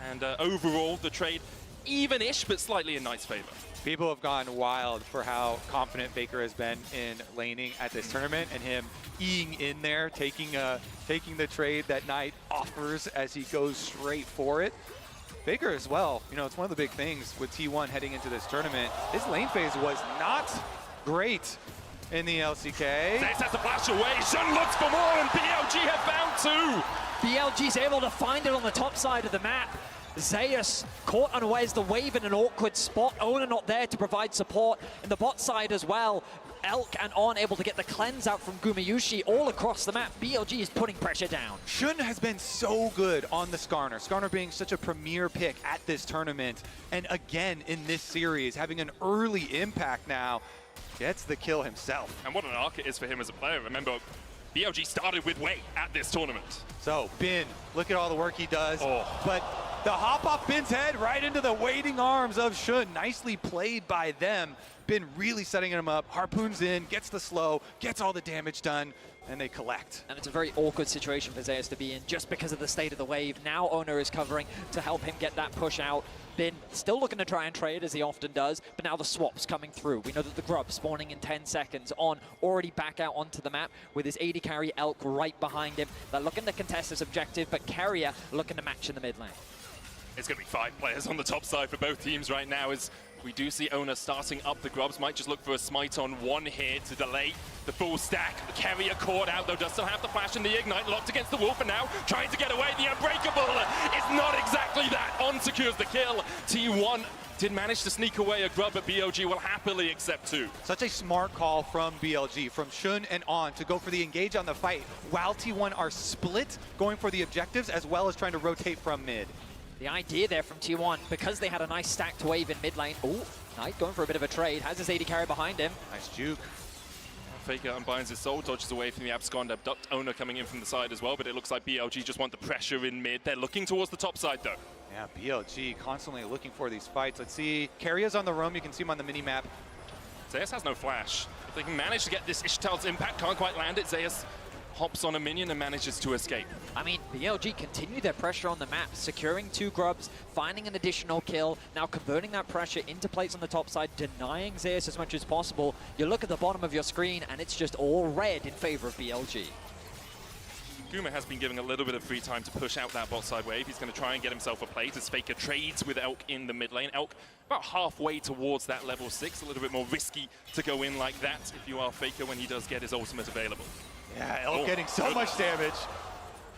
And overall, the trade even-ish, but slightly in Knight's favor. People have gone wild for how confident Faker has been in laning at this tournament, and him eeing in there, taking the trade that Knight offers as he goes straight for it. Faker as well, you know, it's one of the big things with T1 heading into this tournament. His lane phase was not great in the LCK. Zeus has to flash away. Shun looks for more, and BLG have found two. BLG's able to find it on the top side of the map. Zeus caught unawares, the wave in an awkward spot. Owner not there to provide support in the bot side as well. Elk and On able to get the cleanse out from Gumayushi all across the map. BLG is putting pressure down. Shun has been so good on the Skarner. Skarner being such a premier pick at this tournament. And again, in this series, having an early impact now, gets the kill himself. And what an arc it is for him as a player. Remember, BLG started with Wei at this tournament. So, Bin, look at all the work he does. But the hop off Bin's head right into the waiting arms of Shun. Nicely played by them. Bin really setting him up, harpoons in, gets the slow, gets all the damage done, and they collect. And it's a very awkward situation for Zeus to be in just because of the state of the wave. Now Owner is covering to help him get that push out. Bin still looking to try and trade as he often does, but now the swap's coming through. We know that the grub spawning in 10 seconds. On already back out onto the map with his AD carry Elk right behind him. They're looking to contest this objective, but Carrier looking to match in the mid lane. It's going to be 5 players on the top side for both teams right now as we do see Owner starting up the grubs. Might just look for a smite on one here to delay the full stack. The Carrier caught out though, does still have the flash and the ignite, locked against the wolf, and now trying to get away. The Unbreakable is not exactly that. On secures the kill. T1 did manage to sneak away a grub, but BLG will happily accept 2. Such a smart call from BLG, from Shun and On to go for the engage on the fight, while T1 are split, going for the objectives, as well as trying to rotate from mid. The idea there from T1, because they had a nice stacked wave in mid lane. Oh, Knight going for a bit of a trade, has his AD carry behind him. Nice juke. Faker unbinds his soul, dodges away from the abscond, abduct Owner coming in from the side as well, but it looks like BLG just want the pressure in mid. They're looking towards the top side though. Yeah, BLG constantly looking for these fights. Let's see, Carrier's on the roam, you can see him on the mini-map. Zeus has no flash. If they can manage to get this Ishtal's impact, can't quite land it, Zeus hops on a minion and manages to escape. I mean, BLG continue their pressure on the map, securing 2 grubs, finding an additional kill, now converting that pressure into plates on the top side, denying Zeus as much as possible. You look at the bottom of your screen and it's just all red in favor of BLG. Guma has been giving a little bit of free time to push out that bot side wave. He's going to try and get himself a plate as Faker trades with Elk in the mid lane. Elk about halfway towards that level 6, a little bit more risky to go in like that if you are Faker when he does get his ultimate available. Yeah, Elk getting so much damage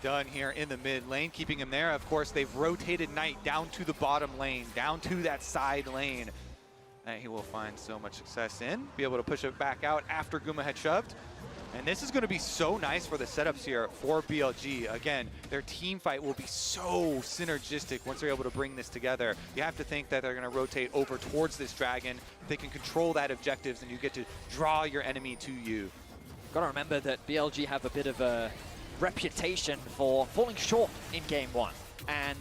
done here in the mid lane, keeping him there. Of course, they've rotated Knight down to the bottom lane, down to that side lane. And he will find so much success in, be able to push it back out after Guma had shoved. And this is going to be so nice for the setups here for BLG. Again, their team fight will be so synergistic once they're able to bring this together. You have to think that they're going to rotate over towards this dragon. They can control that objectives, and you get to draw your enemy to you. Got to remember that BLG have a bit of a reputation for falling short in Game 1. And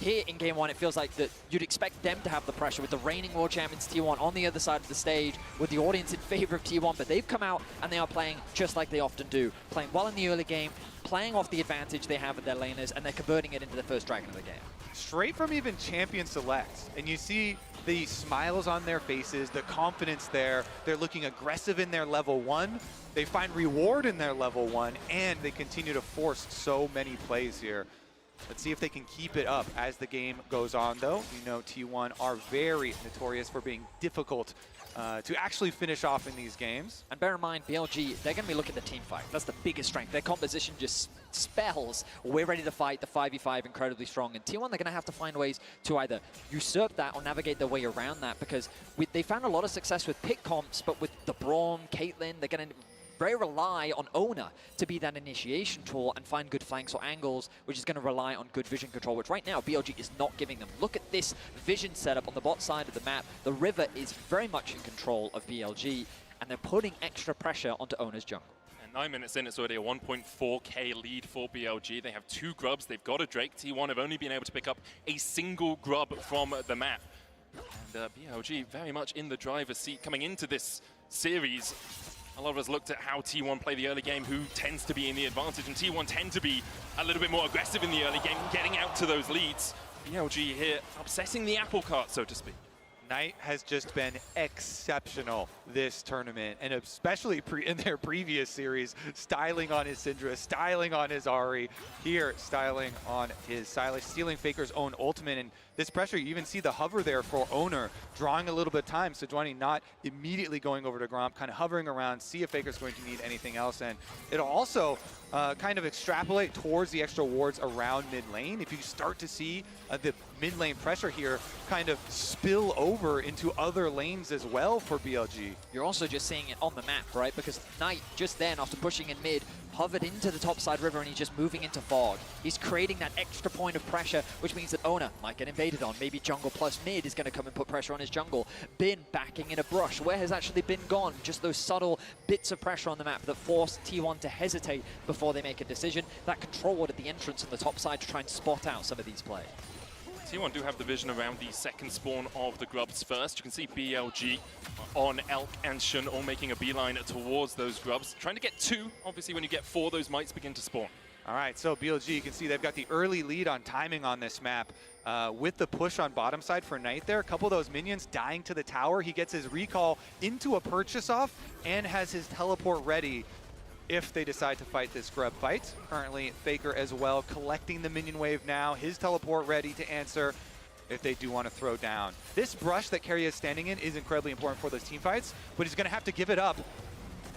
here in Game 1, it feels like that you'd expect them to have the pressure with the reigning world champions T1 on the other side of the stage, with the audience in favor of T1, but they've come out and they are playing just like they often do. Playing well in the early game, playing off the advantage they have with their laners, and they're converting it into the first dragon of the game. Straight from even champion selects, and you see the smiles on their faces, the confidence there. They're looking aggressive in their level 1. They find reward in their level 1, and they continue to force so many plays here. Let's see if they can keep it up as the game goes on, though. You know T1 are very notorious for being difficult to actually finish off in these games. And bear in mind, BLG, they're going to be looking at the team fight. That's the biggest strength. Their composition just spells, we're ready to fight, the 5v5 incredibly strong. And T1, they're going to have to find ways to either usurp that or navigate their way around that, because they found a lot of success with pick comps, but with the Braum, Caitlyn, they're going to very rely on Owner to be that initiation tool and find good flanks or angles, which is going to rely on good vision control, which right now BLG is not giving them. Look at this vision setup on the bot side of the map. The river is very much in control of BLG, and they're putting extra pressure onto Owner's jungle. And 9 minutes in, it's already a 1.4k lead for BLG. They have 2 grubs. They've got a Drake. T1 have only been able to pick up a single grub from the map. And BLG very much in the driver's seat coming into this series. A lot of us looked at how T1 play the early game, who tends to be in the advantage, and T1 tend to be a little bit more aggressive in the early game, getting out to those leads. BLG here obsessing the apple cart, so to speak. Knight has just been exceptional this tournament, and especially in their previous series, styling on his Syndra, styling on his Ahri, here styling on his Sylas, stealing Faker's own ultimate, and this pressure, you even see the hover there for Owner, drawing a little bit of time, Sejuani not immediately going over to Gromp, kind of hovering around, see if Faker's going to need anything else, and it'll also kind of extrapolate towards the extra wards around mid lane. If you start to see the mid lane pressure here kind of spill over into other lanes as well for BLG. You're also just seeing it on the map, right? Because Knight, just then, after pushing in mid, hovered into the topside river and he's just moving into fog. He's creating that extra point of pressure, which means that Ona might get invaded on. Maybe jungle plus mid is going to come and put pressure on his jungle. Bin backing in a brush. Where has actually Bin gone? Just those subtle bits of pressure on the map that force T1 to hesitate before they make a decision. That control ward at the entrance on the top side to try and spot out some of these plays. T1 do have the vision around the second spawn of the grubs first. You can see BLG on Elk and Shun all making a beeline towards those grubs. Trying to get 2. Obviously, when you get 4, those mites begin to spawn. All right, so BLG, you can see they've got the early lead on timing on this map. With the push on bottom side for Knight there, a couple of those minions dying to the tower. He gets his recall into a purchase off and has his teleport ready if they decide to fight this grub fight. Currently, Faker as well collecting the minion wave now. His teleport ready to answer if they do want to throw down. This brush that Carry is standing in is incredibly important for those team fights, but he's going to have to give it up.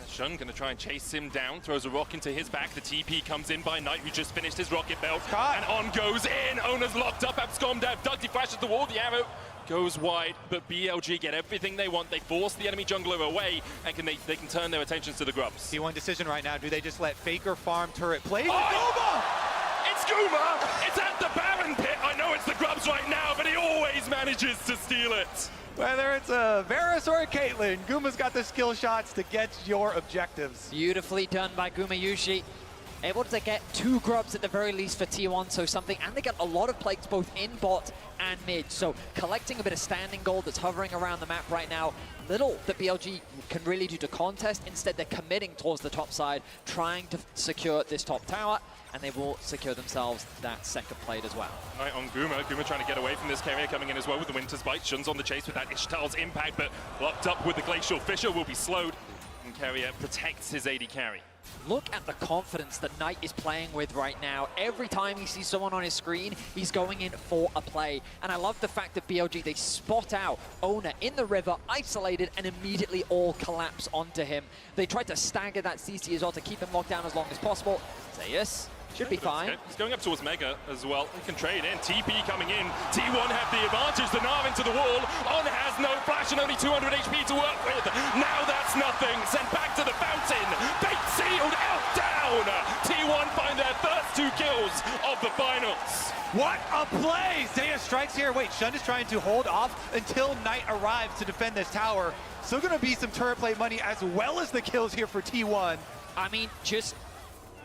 Shun going to try and chase him down, throws a rock into his back. The TP comes in by Knight, who just finished his rocket belt. And on goes in. Ona's locked up. Abscomdev. Dugty flashes the wall. The arrow goes wide, but BLG get everything they want. They force the enemy jungler away, and they can turn their attentions to the grubs. T1 decision right now. Do they just let Faker farm turret play? Oh! It's Guma! It's at the Baron pit. I know it's the grubs right now, but he always manages to steal it. Whether it's a Varus or a Caitlyn, Guma's got the skill shots to get your objectives. Beautifully done by Gumayushi. Able to get 2 grubs at the very least for T1, so something, and they get a lot of plates both in bot and mid. So collecting a bit of standing gold that's hovering around the map right now. Little that BLG can really do to contest. Instead, they're committing towards the top side, trying to secure this top tower, and they will secure themselves that second plate as well. Right on Guma. Guma trying to get away from this carrier coming in as well with the Winter's Bite. Shun's on the chase with that Ishtal's impact, but locked up with the Glacial Fissure will be slowed, and Carrier protects his AD carry. Look at the confidence that Knight is playing with right now. Every time he sees someone on his screen, he's going in for a play. And I love the fact that BLG, they spot out Ona in the river, isolated, and immediately all collapse onto him. They tried to stagger that CC as well to keep him locked down as long as possible. Zeus should be fine. He's going up towards Mega as well. He can trade in. TP coming in. T1 have the advantage. The Gnar into the wall. On has no flash and only 200 HP to work with. Now that's nothing. Sent back to the fountain. Bait sealed. Elk down. T1 find their first 2 kills of the finals. What a play! Zeus strikes here. Wait, Shun is trying to hold off until Knight arrives to defend this tower. Still going to be some turret plate money as well as the kills here for T1. I mean, just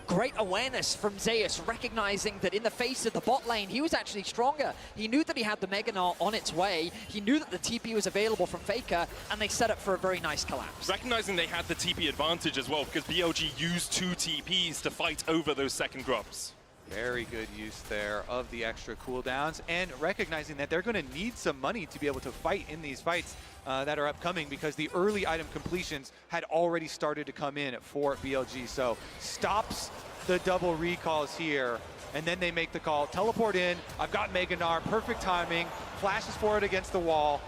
great awareness from Zeus, recognizing that in the face of the bot lane, he was actually stronger. He knew that he had the Mega Gnar on its way. He knew that the TP was available from Faker, and they set up for a very nice collapse. Recognizing they had the TP advantage as well, because BLG used 2 TPs to fight over those second grubs. Very good use there of the extra cooldowns, and recognizing that they're going to need some money to be able to fight in these fights that are upcoming, because the early item completions had already started to come in for BLG. So stops the double recalls here, and then they make the call. Teleport in. I've got Mega Gnar. Perfect timing. Flashes forward against the wall.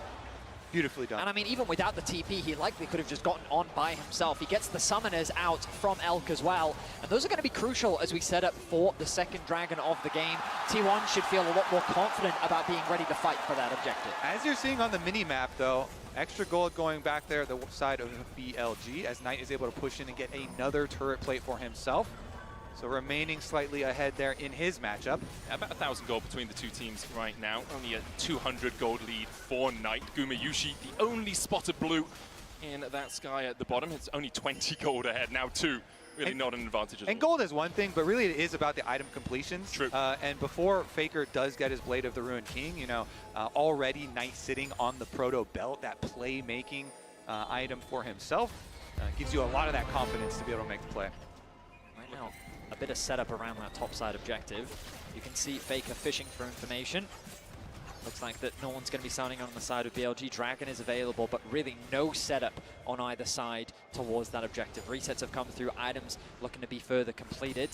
Beautifully done. And I mean, even without the TP, he likely could have just gotten on by himself. He gets the summoners out from Elk as well. And those are going to be crucial as we set up for the second dragon of the game. T1 should feel a lot more confident about being ready to fight for that objective. As you're seeing on the mini-map, though, extra gold going back there, the side of BLG, as Knight is able to push in and get another turret plate for himself. So remaining slightly ahead there in his matchup. About 1,000 gold between the 2 teams right now. Only a 200 gold lead for Knight. Gumayushi, the only spotted blue in that sky at the bottom. It's only 20 gold ahead, now 2. Really not an advantage at all. And gold is one thing, but really it is about the item completions. True. And before Faker does get his Blade of the Ruined King, you know, already Knight sitting on the Proto Belt, that play-making item for himself, gives you a lot of that confidence to be able to make the play. Right now, a bit of setup around that topside objective. You can see Faker fishing for information. Looks like that no one's going to be sounding on the side of BLG. Dragon is available, but really no setup on either side towards that objective. Resets have come through, items looking to be further completed.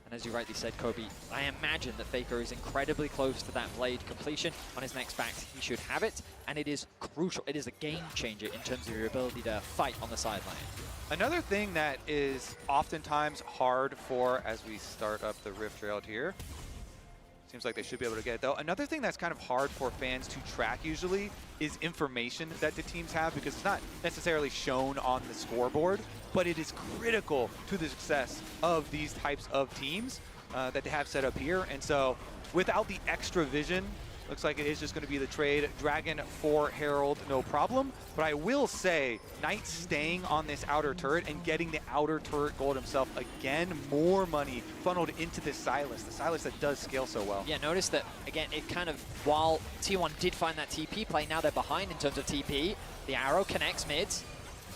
And as you rightly said, Kobe, I imagine that Faker is incredibly close to that blade completion. On his next back, he should have it, and it is crucial. It is a game changer in terms of your ability to fight on the sideline. Another thing that is oftentimes hard for, as we start up the Rift Railed here, Seems like they should be able to get it, though. Another thing that's kind of hard for fans to track usually is information that the teams have, because it's not necessarily shown on the scoreboard, but it is critical to the success of these types of teams that they have set up here. And so without the extra vision, looks like it is just going to be the trade. Dragon for Herald, no problem. But I will say, Knight staying on this outer turret and getting the outer turret gold himself, again, more money funneled into this Sylas. The Sylas that does scale so well. Yeah, notice that, again, it kind of, while T1 did find that TP play, now they're behind in terms of TP. The arrow connects mids.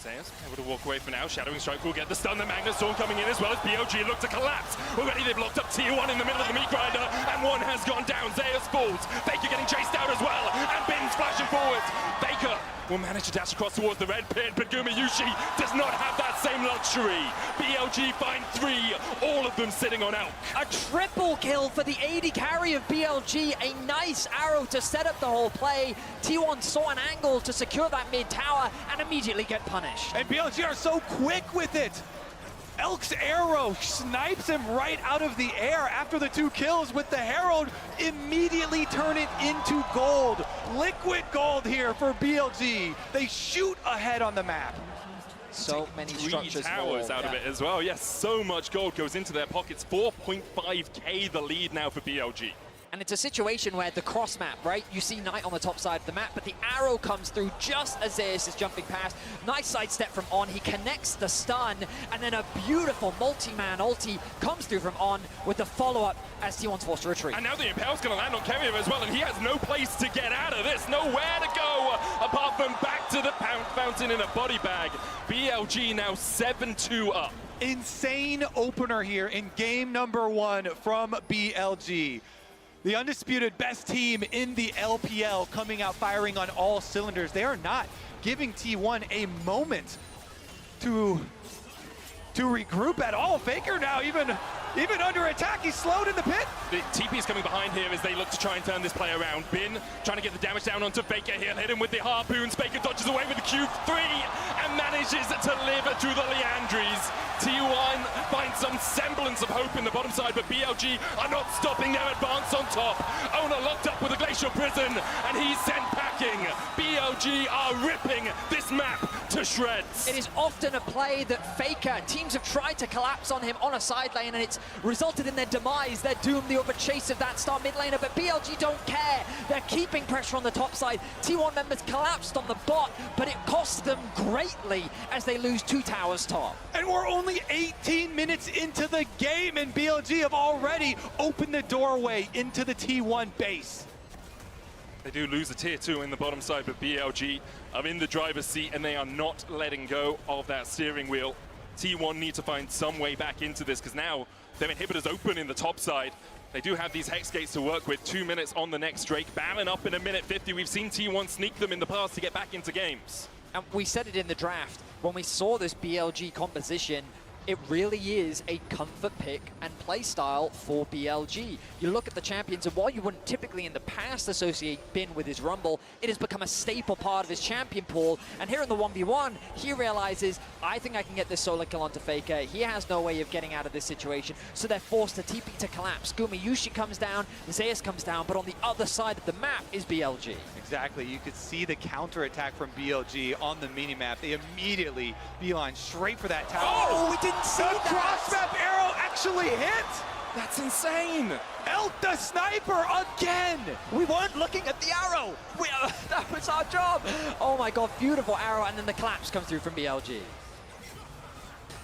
Zeus able to walk away for now. Shadowing Strike will get the stun. The Magnus Storm coming in as well as BLG look to collapse. Already they've locked up T1 in the middle of the meat grinder, and one has gone down. Zeus falls. Faker getting chased out as well, and Bin's flashing forwards. Faker will manage to dash across towards the red pit, but Gumayushi does not have that same luxury. BLG find 3, all of them sitting on Elk. A triple kill for the AD carry of BLG. A nice arrow to set up the whole play. T1 saw an angle to secure that mid tower and immediately get punished. And BLG are so quick with it. Elk's arrow snipes him right out of the air after the 2 kills with the Herald. Immediately turn it into gold. Liquid gold here for BLG. They shoot ahead on the map. So many 3 structures towers out of it as well. Yes, so much gold goes into their pockets. 4.5k the lead now for BLG. And it's a situation where the cross map, right? You see Knight on the top side of the map, but the arrow comes through just as Zeus is jumping past. Nice sidestep from On. He connects the stun, and then a beautiful multi-man ulti comes through from On with the follow-up as T1's forced to retreat. And now the Impale's going to land on Keria as well, and he has no place to get out of this. Nowhere to go apart from back to the fountain in a body bag. BLG now 7-2 up. Insane opener here in game number 1 from BLG. The undisputed best team in the LPL coming out firing on all cylinders. They are not giving T1 a moment to regroup at all. Faker now even under attack, he's slowed in the pit. The TP is coming behind here as they look to try and turn this play around. Bin trying to get the damage down onto Faker here. Hit him with the harpoons. Faker dodges away with the Q3 and manages to live through the Leandries. T1 finds some semblance of hope in the bottom side, but BLG are not stopping their advance on top. Owner locked up with a Glacial Prison, and he's sent packing. BLG are ripping this map to shreds. It is often a play that Faker, teams have tried to collapse on him on a side lane, and it's resulted in their demise. They're doomed, the overchase of that star mid laner, but BLG don't care. They're keeping pressure on the top side. T1 members collapsed on the bot, but it costs them greatly as they lose 2 towers top. And we're only 18 minutes into the game, and BLG have already opened the doorway into the T1 base. They do lose a tier 2 in the bottom side, but BLG are in the driver's seat and they are not letting go of that steering wheel. T1 need to find some way back into this because now their inhibitors open in the top side. They do have these Hex Gates to work with. 2 minutes on the next Drake. Baron up in a minute 50. We've seen T1 sneak them in the past to get back into games. And we said it in the draft, when we saw this BLG composition, it really is a comfort pick and play style for BLG. You look at the champions, and while you wouldn't typically in the past associate Bin with his Rumble, it has become a staple part of his champion pool. And here in the 1v1, he realizes, I think I can get this solo kill onto Faker. He has no way of getting out of this situation, so they're forced to TP to collapse. Gumayushi comes down, Zeus comes down, but on the other side of the map is BLG. Exactly, you could see the counterattack from BLG on the minimap. They immediately beeline straight for that tower. Oh, we didn't see that! The cross-map arrow actually hit! That's insane! Elk the sniper again! We weren't looking at the arrow! That was our job! Oh my god, beautiful arrow, and then the collapse comes through from BLG.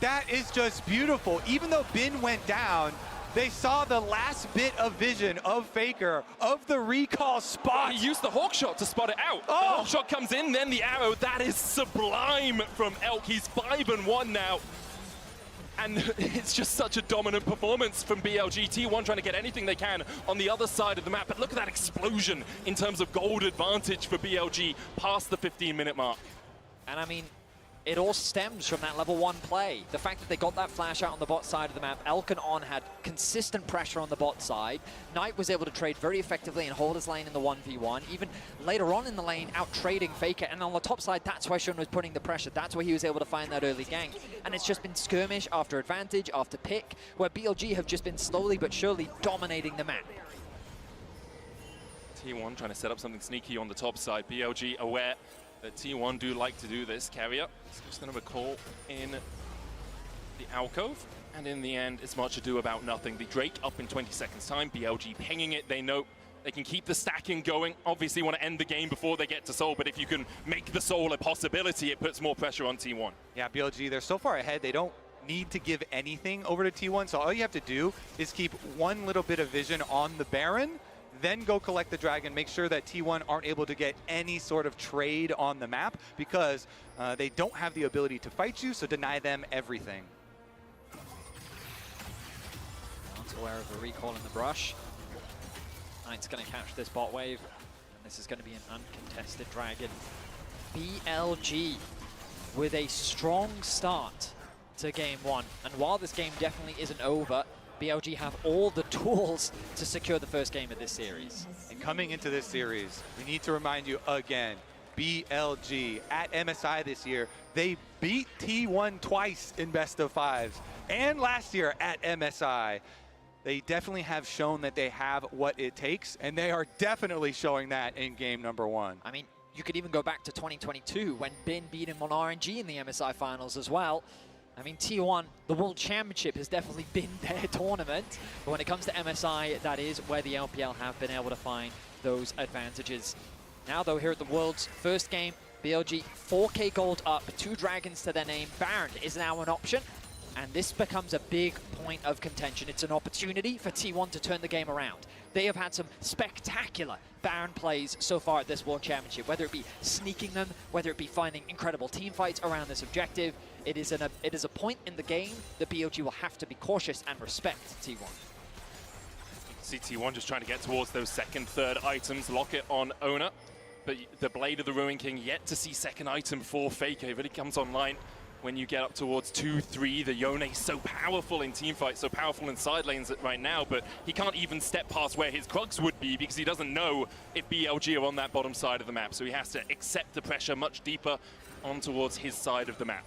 That is just beautiful. Even though Bin went down, they saw the last bit of vision of Faker, of the recall spot. He used the hawk shot to spot it out. Oh. The hawk shot comes in, then the arrow. That is sublime from Elk. He's 5-1 now. And it's just such a dominant performance from BLG. T1 trying to get anything they can on the other side of the map. But look at that explosion in terms of gold advantage for BLG past the 15-minute mark. And I mean, it all stems from that level 1 play. The fact that they got that flash out on the bot side of the map. Elk and On had consistent pressure on the bot side. Knight was able to trade very effectively and hold his lane in the 1v1. Even later on in the lane, out trading Faker. And on the top side, that's why Shun was putting the pressure. That's where he was able to find that early gank. And it's just been skirmish after advantage, after pick, where BLG have just been slowly but surely dominating the map. T1 trying to set up something sneaky on the top side. BLG aware that T1 do like to do this. Carrier is just going to recall in the alcove. And in the end, it's much ado about nothing. The Drake up in 20 seconds time. BLG pinging it. They know they can keep the stacking going. Obviously want to end the game before they get to Soul, but if you can make the Soul a possibility, it puts more pressure on T1. Yeah, BLG, they're so far ahead, they don't need to give anything over to T1, so all you have to do is keep one little bit of vision on the Baron, then go collect the Dragon, make sure that T1 aren't able to get any sort of trade on the map, because they don't have the ability to fight you, so deny them everything. Not aware of the recall in the brush. Knight's going to catch this bot wave, and this is going to be an uncontested Dragon. BLG with a strong start to game one, and while this game definitely isn't over, BLG have all the tools to secure the first game of this series. And coming into this series, we need to remind you again, BLG at MSI this year, they beat T1 twice in best of fives, and last year at MSI. They definitely have shown that they have what it takes, and they are definitely showing that in game number one. I mean, you could even go back to 2022 when Bin beat him on RNG in the MSI finals as well. I mean, T1, the World Championship has definitely been their tournament, but when it comes to MSI, that is where the LPL have been able to find those advantages. Now, though, here at the World's first game, BLG 4K gold up, 2 Dragons to their name. Baron is now an option, and this becomes a big point of contention. It's an opportunity for T1 to turn the game around. They have had some spectacular Baron plays so far at this World Championship, whether it be sneaking them, whether it be finding incredible team fights around this objective. It is a point in the game that BLG will have to be cautious and respect T1. See T1 just trying to get towards those second, third items, lock it on Owner. But the Blade of the Ruin King yet to see second item for Faker. It really comes online when you get up towards 2-3. The Yone is so powerful in teamfights, so powerful in side lanes right now, but he can't even step past where his Krugs would be because he doesn't know if BLG are on that bottom side of the map. So he has to accept the pressure much deeper on towards his side of the map.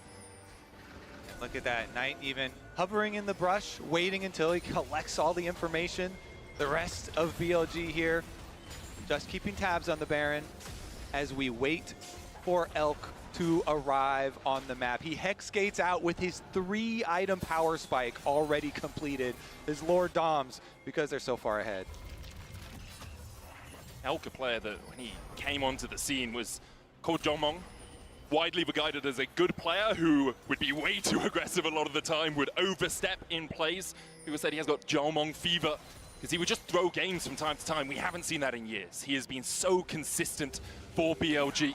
And look at that, Knight even hovering in the brush, waiting until he collects all the information. The rest of BLG here, just keeping tabs on the Baron as we wait for Elk to arrive on the map. He hex gates out with his 3-item power spike already completed. His Lord Doms, because they're so far ahead. Elk, a player that when he came onto the scene was called Jomong, widely regarded as a good player who would be way too aggressive a lot of the time, would overstep in plays. People said he has got Jomong fever because he would just throw games from time to time. We haven't seen that in years. He has been so consistent for BLG.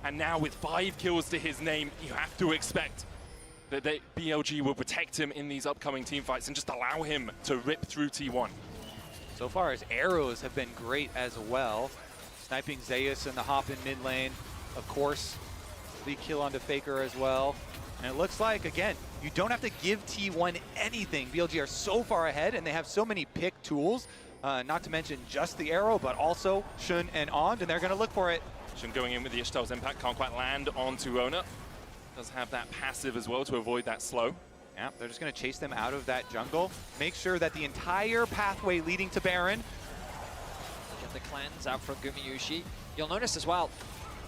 And now with 5 kills to his name, you have to expect that BLG will protect him in these upcoming team fights and just allow him to rip through T1. So far, his arrows have been great as well. Sniping Zeus in the hop in mid lane. Of course, the kill onto Faker as well. And it looks like, again, you don't have to give T1 anything. BLG are so far ahead, and they have so many pick tools, not to mention just the arrow, but also Shun and Ond, and they're going to look for it. Shun going in with the Ishtar's impact, can't quite land onto Owner. Does have that passive as well to avoid that slow. Yeah, they're just going to chase them out of that jungle. Make sure that the entire pathway leading to Baron. Get the cleanse out from Gumayushi. You'll notice as well,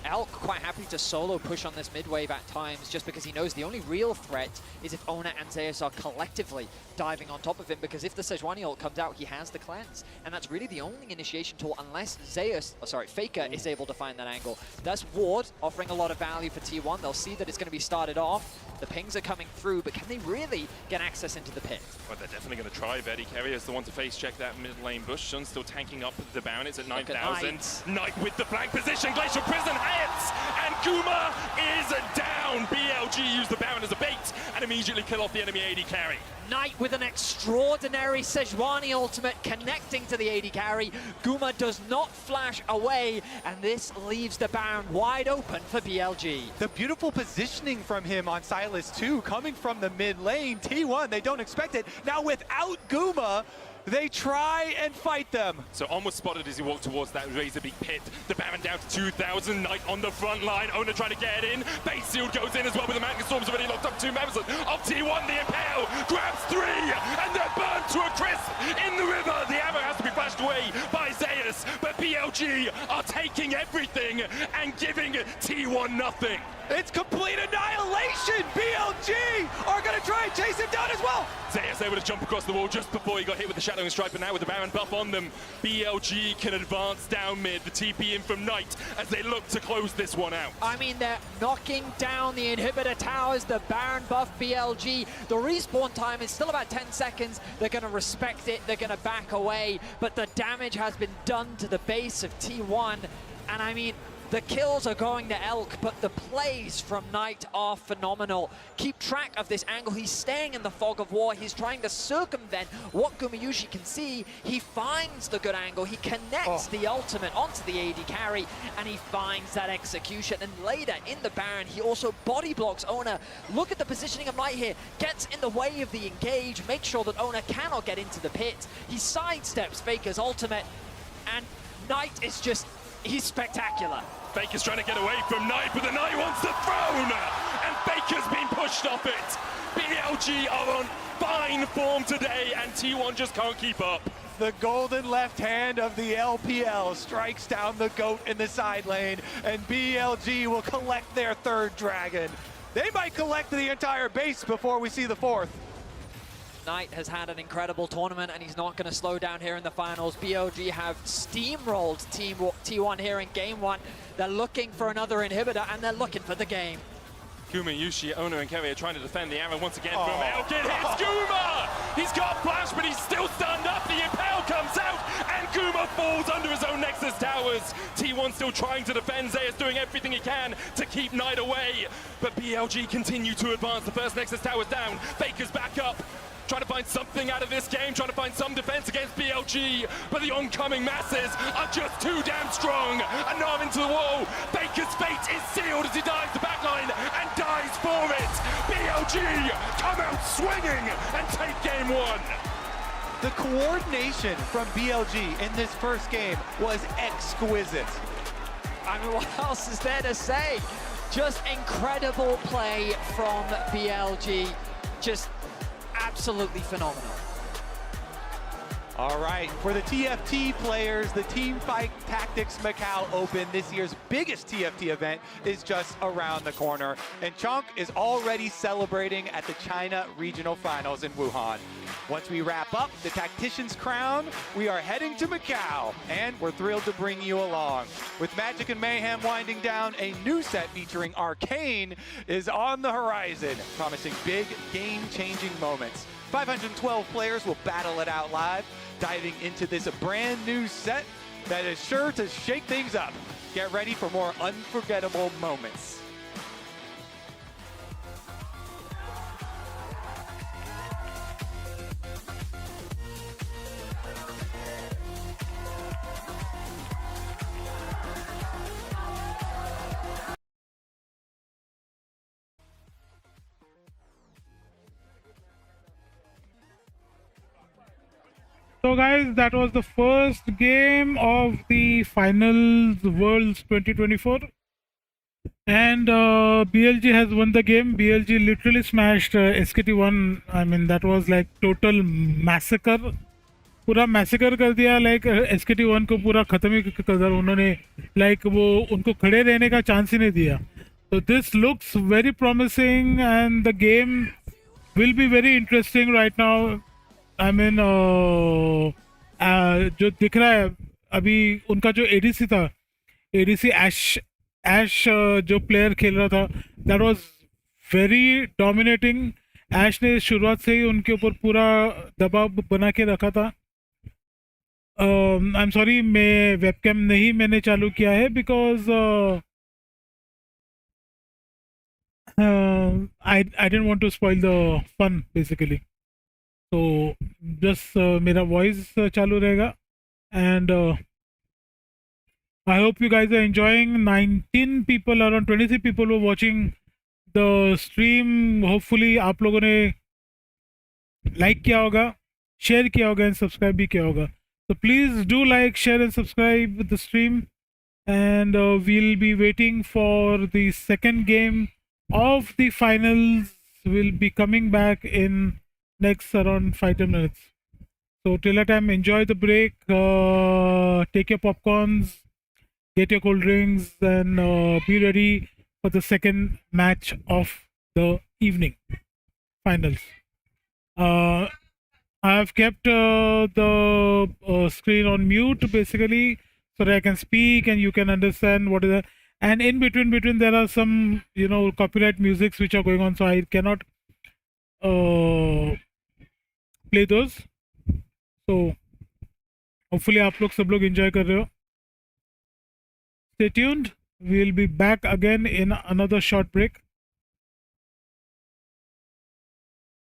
Elk quite happy to solo push on this mid wave at times just because he knows the only real threat is if Owner and Zeus are collectively diving on top of him, because if the Sejuani ult comes out, he has the cleanse. And that's really the only initiation tool unless Faker is able to find that angle. That's Ward offering a lot of value for T1. They'll see that it's going to be started off. The pings are coming through, but can they really get access into the pit? Well, they're definitely going to try. Betty Carrier is the one to face check that mid lane bush. Shun still tanking up the Baron. It's at 9,000. Knight with the flank position. Glacial Prison hits! And Guma is down! BLG use the Baron as a bait and immediately kill off the enemy AD carry. Knight with an extraordinary Sejuani ultimate connecting to the AD carry. Guma does not flash away, and this leaves the Baron wide open for BLG. The beautiful positioning from him on Sylas too, coming from the mid lane. T1, they don't expect it. Now without Guma, they try and fight them. So almost spotted as he walked towards that razor beak pit. The Baron down to 2,000. Knight on the front line. Owner trying to get in. Base Shield goes in as well with the Magnet Storm's already locked up 2 members of T1. The Impale grabs 3 and they're burned to a crisp in the river. The ammo has to be flashed away by Zeus, but BLG BLG are taking everything and giving T1 nothing. It's complete annihilation. BLG are going to try and chase him down as well. Zeus able to jump across the wall just before he got hit with the Shadowing Strike, but now with the Baron buff on them, BLG can advance down mid, the TP in from Knight as they look to close this one out. I mean, they're knocking down the inhibitor towers, the Baron buff BLG. The respawn time is still about 10 seconds. They're going to respect it, they're going to back away, but the damage has been done to the base of T1, and I mean, the kills are going to Elk, but the plays from Knight are phenomenal. Keep track of this angle. He's staying in the fog of war. He's trying to circumvent what Gumayushi can see. He finds the good angle. He connects the ultimate onto the AD carry, and he finds that execution. And later in the Baron, he also body blocks Ona. Look at the positioning of Knight here. Gets in the way of the engage. Makes sure that Ona cannot get into the pit. He sidesteps Faker's ultimate, and Knight is just, he's spectacular. Faker's trying to get away from Knight, but the Knight wants the throne! And Faker's been pushed off it! BLG are on fine form today, and T1 just can't keep up. The golden left hand of the LPL strikes down the GOAT in the side lane, and BLG will collect their third dragon. They might collect the entire base before we see the fourth. Knight has had an incredible tournament, and he's not going to slow down here in the finals. BLG have steamrolled T1 here in game one. They're looking for another inhibitor, and they're looking for the game. Gumayushi, Ona, and Kerry are trying to defend the arrow once again from Elk. It hits Guma! He's got flash, but he's still stunned up. The Impale comes out, and Guma falls under his own Nexus towers. T1 still trying to defend. Zeus doing everything he can to keep Knight away. But BLG continue to advance. The first Nexus tower's down. Faker's back up. Trying to find something out of this game, trying to find some defense against BLG, but the oncoming masses are just too damn strong. An arm into the wall. Baker's fate is sealed as he dives the backline and dies for it. BLG come out swinging and take game one. The coordination from BLG in this first game was exquisite. I mean, what else is there to say? Just incredible play from BLG. Just absolutely phenomenal. All right, for the TFT players, the Teamfight Tactics Macau Open, this year's biggest TFT event, is just around the corner. And Chunk is already celebrating at the China Regional Finals in Wuhan. Once we wrap up the Tactician's Crown, we are heading to Macau, and we're thrilled to bring you along. With Magic and Mayhem winding down, a new set featuring Arcane is on the horizon, promising big, game-changing moments. 512 players will battle it out live, diving into this brand new set that is sure to shake things up. Get ready for more unforgettable moments. So guys, that was the first game of the finals Worlds 2024, and BLG has won the game. BLG literally smashed SKT1. I mean, that was like total massacre. पूरा massacre कर दिया, like SKT1 को पूरा खत्म ही कर दिया उन्होंने, like वो उनको खड़े रहने का chance ही नहीं दिया. So this looks very promising, and the game will be very interesting right now. I mean, जो दिख रहा है अभी उनका जो ADC था, ADC Ash जो प्लेयर खेल रहा था, that was very dominating. Ash ने शुरुआत से ही उनके ऊपर पूरा दबाव बना के रखा था. I'm sorry, मैं वेबकैम नहीं मैंने चालू किया है because I didn't want to spoil the fun basically. So just मेरा voice चालू रहेगा, and I hope you guys are enjoying. 19 people, around 23 people were watching the stream. Hopefully आप लोगों ने like किया होगा, share किया होगा, and subscribe भी किया होगा. So please do like, share and subscribe the stream, and we'll be waiting for the second game of the finals. Will be coming back in next around 5-10 minutes. So till that time, enjoy the break, take your popcorns, get your cold drinks, and be ready for the second match of the evening finals. I've kept the screen on mute basically so that I can speak and you can understand what is that. And in between there are some copyright musics which are going on, so I cannot play those. So hopefully आप लोग सब लोग enjoy कर रहे हो. Stay tuned. We'll be back again in another short break.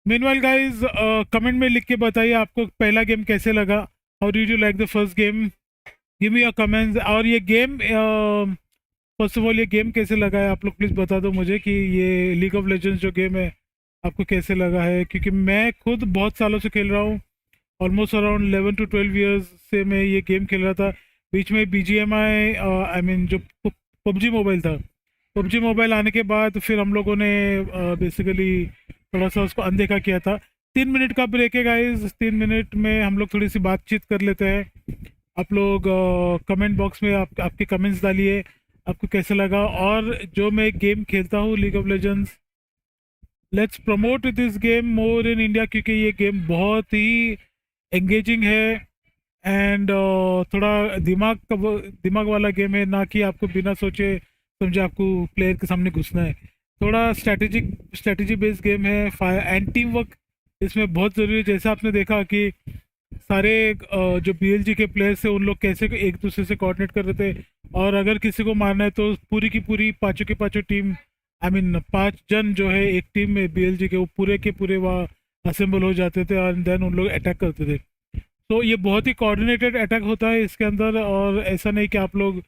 Meanwhile guys, comment में लिख के बताइए आपको पहला गेम कैसे लगा. How did you like the first game? Give me your comments. और ये गेम फर्स्ट ऑफ ऑल ये गेम कैसे लगा है आप लोग प्लीज़ बता दो मुझे कि ये लीग ऑफ लेजेंड्स जो गेम है आपको कैसे लगा है, क्योंकि मैं खुद बहुत सालों से खेल रहा हूँ. ऑलमोस्ट अराउंड 11 to 12 ईयर्स से मैं ये गेम खेल रहा था. बीच में BGMI आई मीन जो PUBG मोबाइल था, PUBG मोबाइल आने के बाद फिर हम लोगों ने बेसिकली थोड़ा सा उसको अनदेखा किया था. 3 मिनट का ब्रेक है गाइज. 3 मिनट में हम लोग थोड़ी सी बातचीत कर लेते हैं. आप लोग कमेंट बॉक्स में आपके कमेंट्स डालिए आपको कैसा लगा. और जो मैं गेम खेलता हूँ league of legends, let's promote this game more in India, क्योंकि ये गेम बहुत ही एंगेजिंग है एंड थोड़ा दिमाग वाला गेम है, ना कि आपको बिना सोचे समझे आपको प्लेयर के सामने घुसना है. थोड़ा स्ट्रैटेजी बेस्ड गेम है एंड टीम वर्क इसमें बहुत ज़रूरी है. जैसे आपने देखा कि सारे जो BLG के प्लेयर्स थे उन लोग कैसे एक दूसरे से कोऑर्डिनेट कर रहे थे, और अगर किसी को मारना है तो पूरी की पूरी पाँचों की पाँचों टीम आई मीन 5 जन जो है एक टीम में BLG के वो पूरे के पूरे वहाँ असेंबल हो जाते थे और देन उन लोग अटैक करते थे. तो ये बहुत ही कोऑर्डिनेटेड अटैक होता है इसके अंदर, और ऐसा नहीं कि आप लोग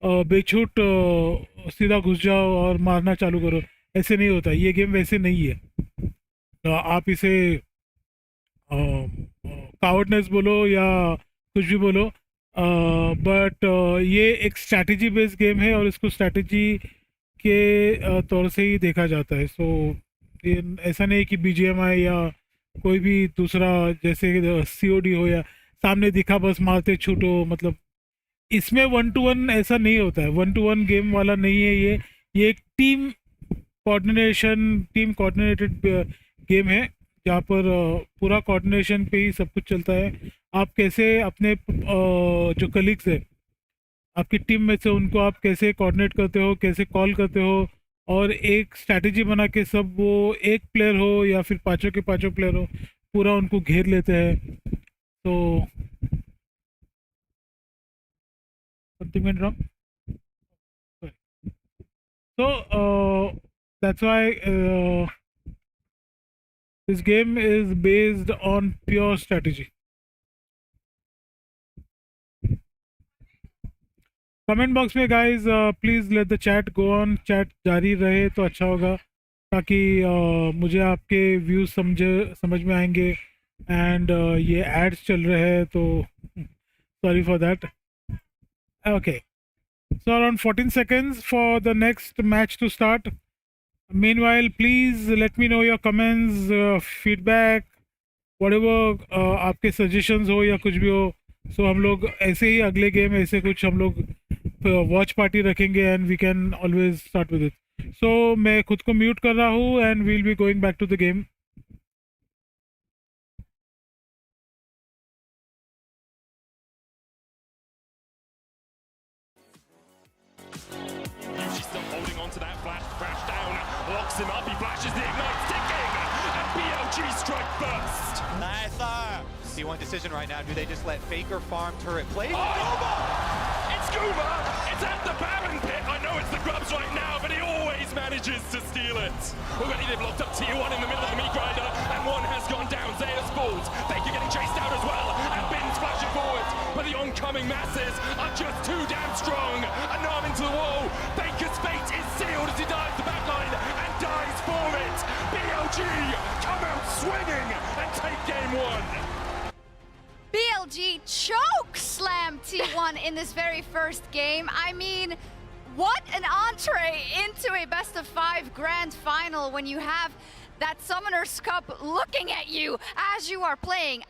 बेछूट सीधा घुस जाओ और मारना चालू करो, ऐसे नहीं होता. ये गेम वैसे नहीं है. आप इसे कावर्डनेस बोलो या कुछ भी बोलो, बट ये एक स्ट्रैटेजी बेस्ड गेम है और इसको स्ट्रैटेजी के तौर से ही देखा जाता है. सो ऐसा नहीं कि BGMI या कोई भी दूसरा जैसे COD हो या सामने दिखा बस मारते छूटो, मतलब इसमें 1-to-1 ऐसा नहीं होता है. 1-to-1 गेम वाला नहीं है ये एक टीम कोऑर्डिनेटेड गेम है जहाँ पर पूरा कोऑर्डिनेशन पे ही सब कुछ चलता है. आप कैसे अपने जो कलीग्स है आपकी टीम में से उनको आप कैसे कोऑर्डिनेट करते हो, कैसे कॉल करते हो, और एक स्ट्रैटेजी बना के सब वो एक प्लेयर हो या फिर पाँचों के पाँचों प्लेयर हो पूरा उनको घेर लेते हैं. तो something went wrong. So that's why this game is based on pure strategy. Comment box में guys please let the chat go on. Chat जारी रहे तो अच्छा होगा ताकि मुझे आपके व्यूज़ समझ में आएंगे. एंड ये एड्स चल रहे हैं तो sorry for that. Okay, so around 14 seconds for the next match to start. Meanwhile, please let me know your comments, feedback, whatever आपके suggestions हो या कुछ भी हो. So हम लोग ऐसे ही अगले गेम ऐसे कुछ हम लोग वॉच पार्टी रखेंगे and we can always start with it. So मैं खुद को म्यूट कर रहा हूँ and we'll be going back to the game. She's still holding on to that flash down, locks him up, he flashes the ignite, ticking, and BLG strike first. Nice. C1 decision right now. Do they just let Faker farm turret play? It's Scuba! It's at the Baron pit. I know it's the Grubs right now, but he always manages to steal it. Already they've locked up T1 in the middle of the meat grinder, and one has gone down. Zeus falls. Faker getting chased out as well, and Bin's flashing forward. But the oncoming masses are just too damn strong. An arm into the wall. Faker's fate is sealed as he dives the backline and dies for it. BLG come out swinging and take game one. BLG choke slam T1 in this very first game. I mean, what an entree into a best of 5 grand final when you have that Summoner's Cup looking at you as you are playing.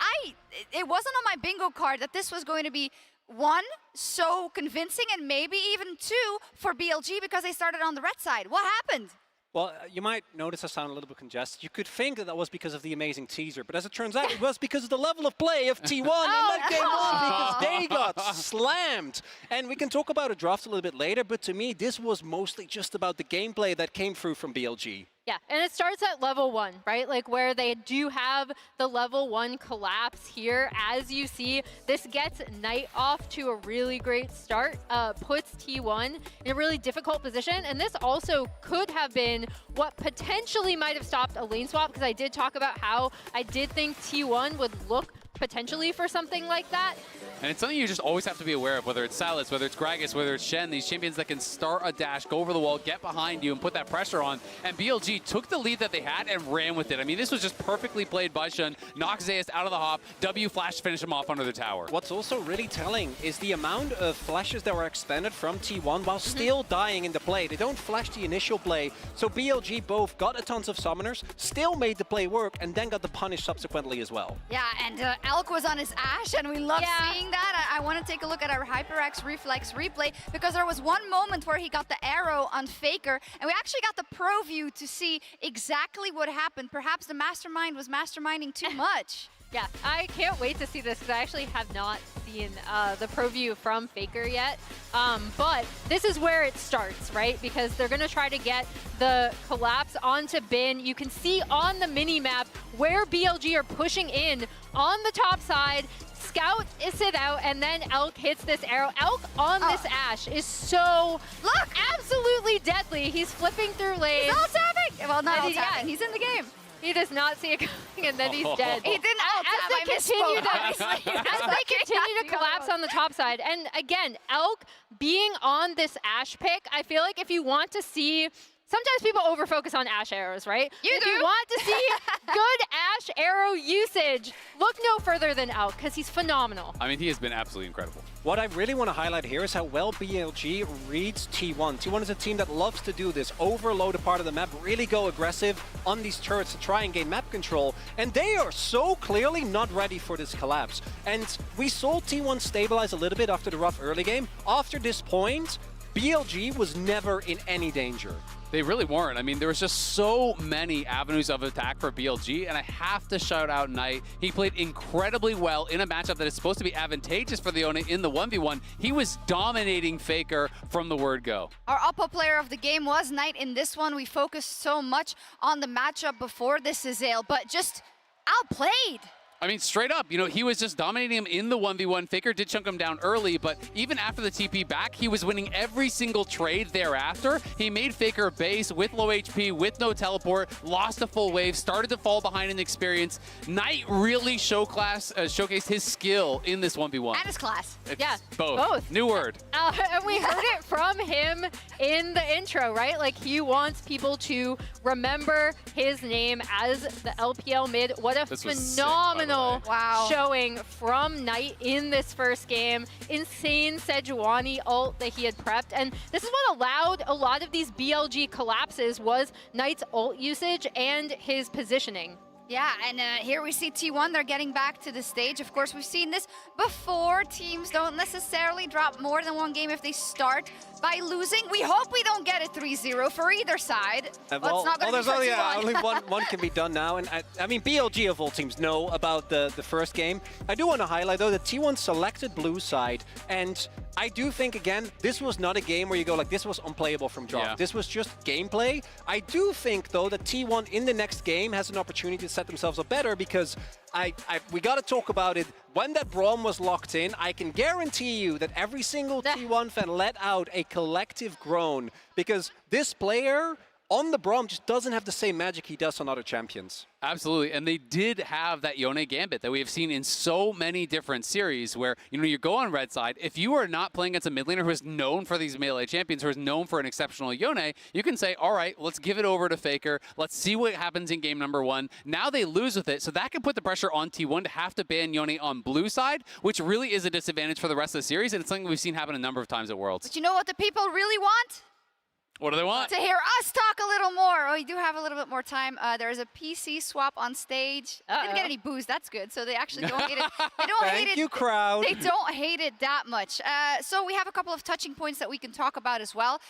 It wasn't on my bingo card that this was going to be one, so convincing, and maybe even two for BLG because they started on the red side. What happened? Well, you might notice I sound a little bit congested. You could think that was because of the amazing teaser, but as it turns out, it was because of the level of play of T1 in that game one, because they got slammed. And we can talk about a draft a little bit later, but to me, this was mostly just about the gameplay that came through from BLG. Yeah, and it starts at level 1, right? Like where they do have the level 1 collapse here. As you see, this gets Knight off to a really great start, puts T1 in a really difficult position. And this also could have been what potentially might have stopped a lane swap, because I did talk about how I did think T1 would look potentially for something like that. And it's something you just always have to be aware of, whether it's Silas, whether it's Gragas, whether it's Shen, these champions that can start a dash, go over the wall, get behind you, and put that pressure on. And BLG took the lead that they had and ran with it. I mean, this was just perfectly played by Shen. Knocks Zeus out of the hop, W flash to finish him off under the tower. What's also really telling is the amount of flashes that were expended from T1 while still dying in the play. They don't flash the initial play, so BLG both got a tons of summoners, still made the play work, and then got the punish subsequently as well. Yeah, and Elk was on his Ashe, and we love seeing that. I want to take a look at our HyperX Reflex replay, because there was one moment where he got the arrow on Faker, and we actually got the pro view to see exactly what happened. Perhaps the mastermind was masterminding too much. Yeah, I can't wait to see this, because I actually have not seen the pro view from Faker yet. But this is where it starts, right? Because they're going to try to get the collapse onto Bin. You can see on the mini-map where BLG are pushing in on the top side. Scout is it out, and then Elk hits this arrow. Elk on this Ashe is so absolutely deadly. He's flipping through lanes. He's all tapping. Well, not all tapping. He's in the game. He does not see it coming, and then he's dead. He didn't as they continue to collapse on the top side. And again, Elk being on this Ashe pick, I feel like if you want to see, sometimes people overfocus on Ashe arrows, right? If you want to see good Ashe arrow usage, look no further than Elk, because he's phenomenal. I mean, he has been absolutely incredible. What I really want to highlight here is how well BLG reads T1. T1 is a team that loves to do this, overload a part of the map, really go aggressive on these turrets to try and gain map control, and they are so clearly not ready for this collapse. And we saw T1 stabilize a little bit after the rough early game. After this point, BLG was never in any danger. They really weren't. I mean, there was just so many avenues of attack for BLG, and I have to shout out Knight. He played incredibly well in a matchup that is supposed to be advantageous for the Yone in the 1v1. He was dominating Faker from the word go. Our Oppo player of the game was Knight in this one. We focused so much on the matchup before this, Azale, but just outplayed. I mean, straight up, you know, he was just dominating him in the 1v1. Faker did chunk him down early, but even after the TP back, he was winning every single trade thereafter. He made Faker base with low HP, with no teleport, lost a full wave, started to fall behind in experience. Knight really showcased his skill in this 1v1. And his class. Yeah, both. New word. And we heard it from him in the intro, right? Like, he wants people to remember his name as the LPL mid. What a phenomenal showing from Knight in this first game. Insane Sejuani ult that he had prepped, and this is what allowed a lot of these BLG collapses, was Knight's ult usage and his positioning. Yeah, and here we see T1, they're getting back to the stage. Of course, we've seen this before. Teams don't necessarily drop more than one game if they start by losing. We hope we don't get a 3-0 for either side. But it's not going to be for T1. Only one can be done now. And I mean, BLG of all teams know about the first game. I do want to highlight, though, that T1 selected blue side. And I do think, again, this was not a game where you go like, this was unplayable from drop. Yeah. This was just gameplay. I do think, though, that T1 in the next game has an opportunity to set themselves up better, because we got to talk about it. When that Braum was locked in, I can guarantee you that every single T1 fan let out a collective groan, because this player on the Braum just doesn't have the same magic he does on other champions. Absolutely, and they did have that Yone Gambit that we have seen in so many different series where, you know, you go on red side, if you are not playing against a mid laner who is known for these melee champions, who is known for an exceptional Yone, you can say, all right, let's give it over to Faker, let's see what happens in game number 1. Now they lose with it, so that can put the pressure on T1 to have to ban Yone on blue side, which really is a disadvantage for the rest of the series, and it's something we've seen happen a number of times at Worlds. But you know what the people really want? What do they want? To hear us talk a little more. Oh, you do have a little bit more time. There is a PC swap on stage. Didn't get any booze. That's good. So they actually don't hate it. They don't hate it. Thank you, crowd. They don't hate it that much. So we have a couple of touching points that we can talk about as well.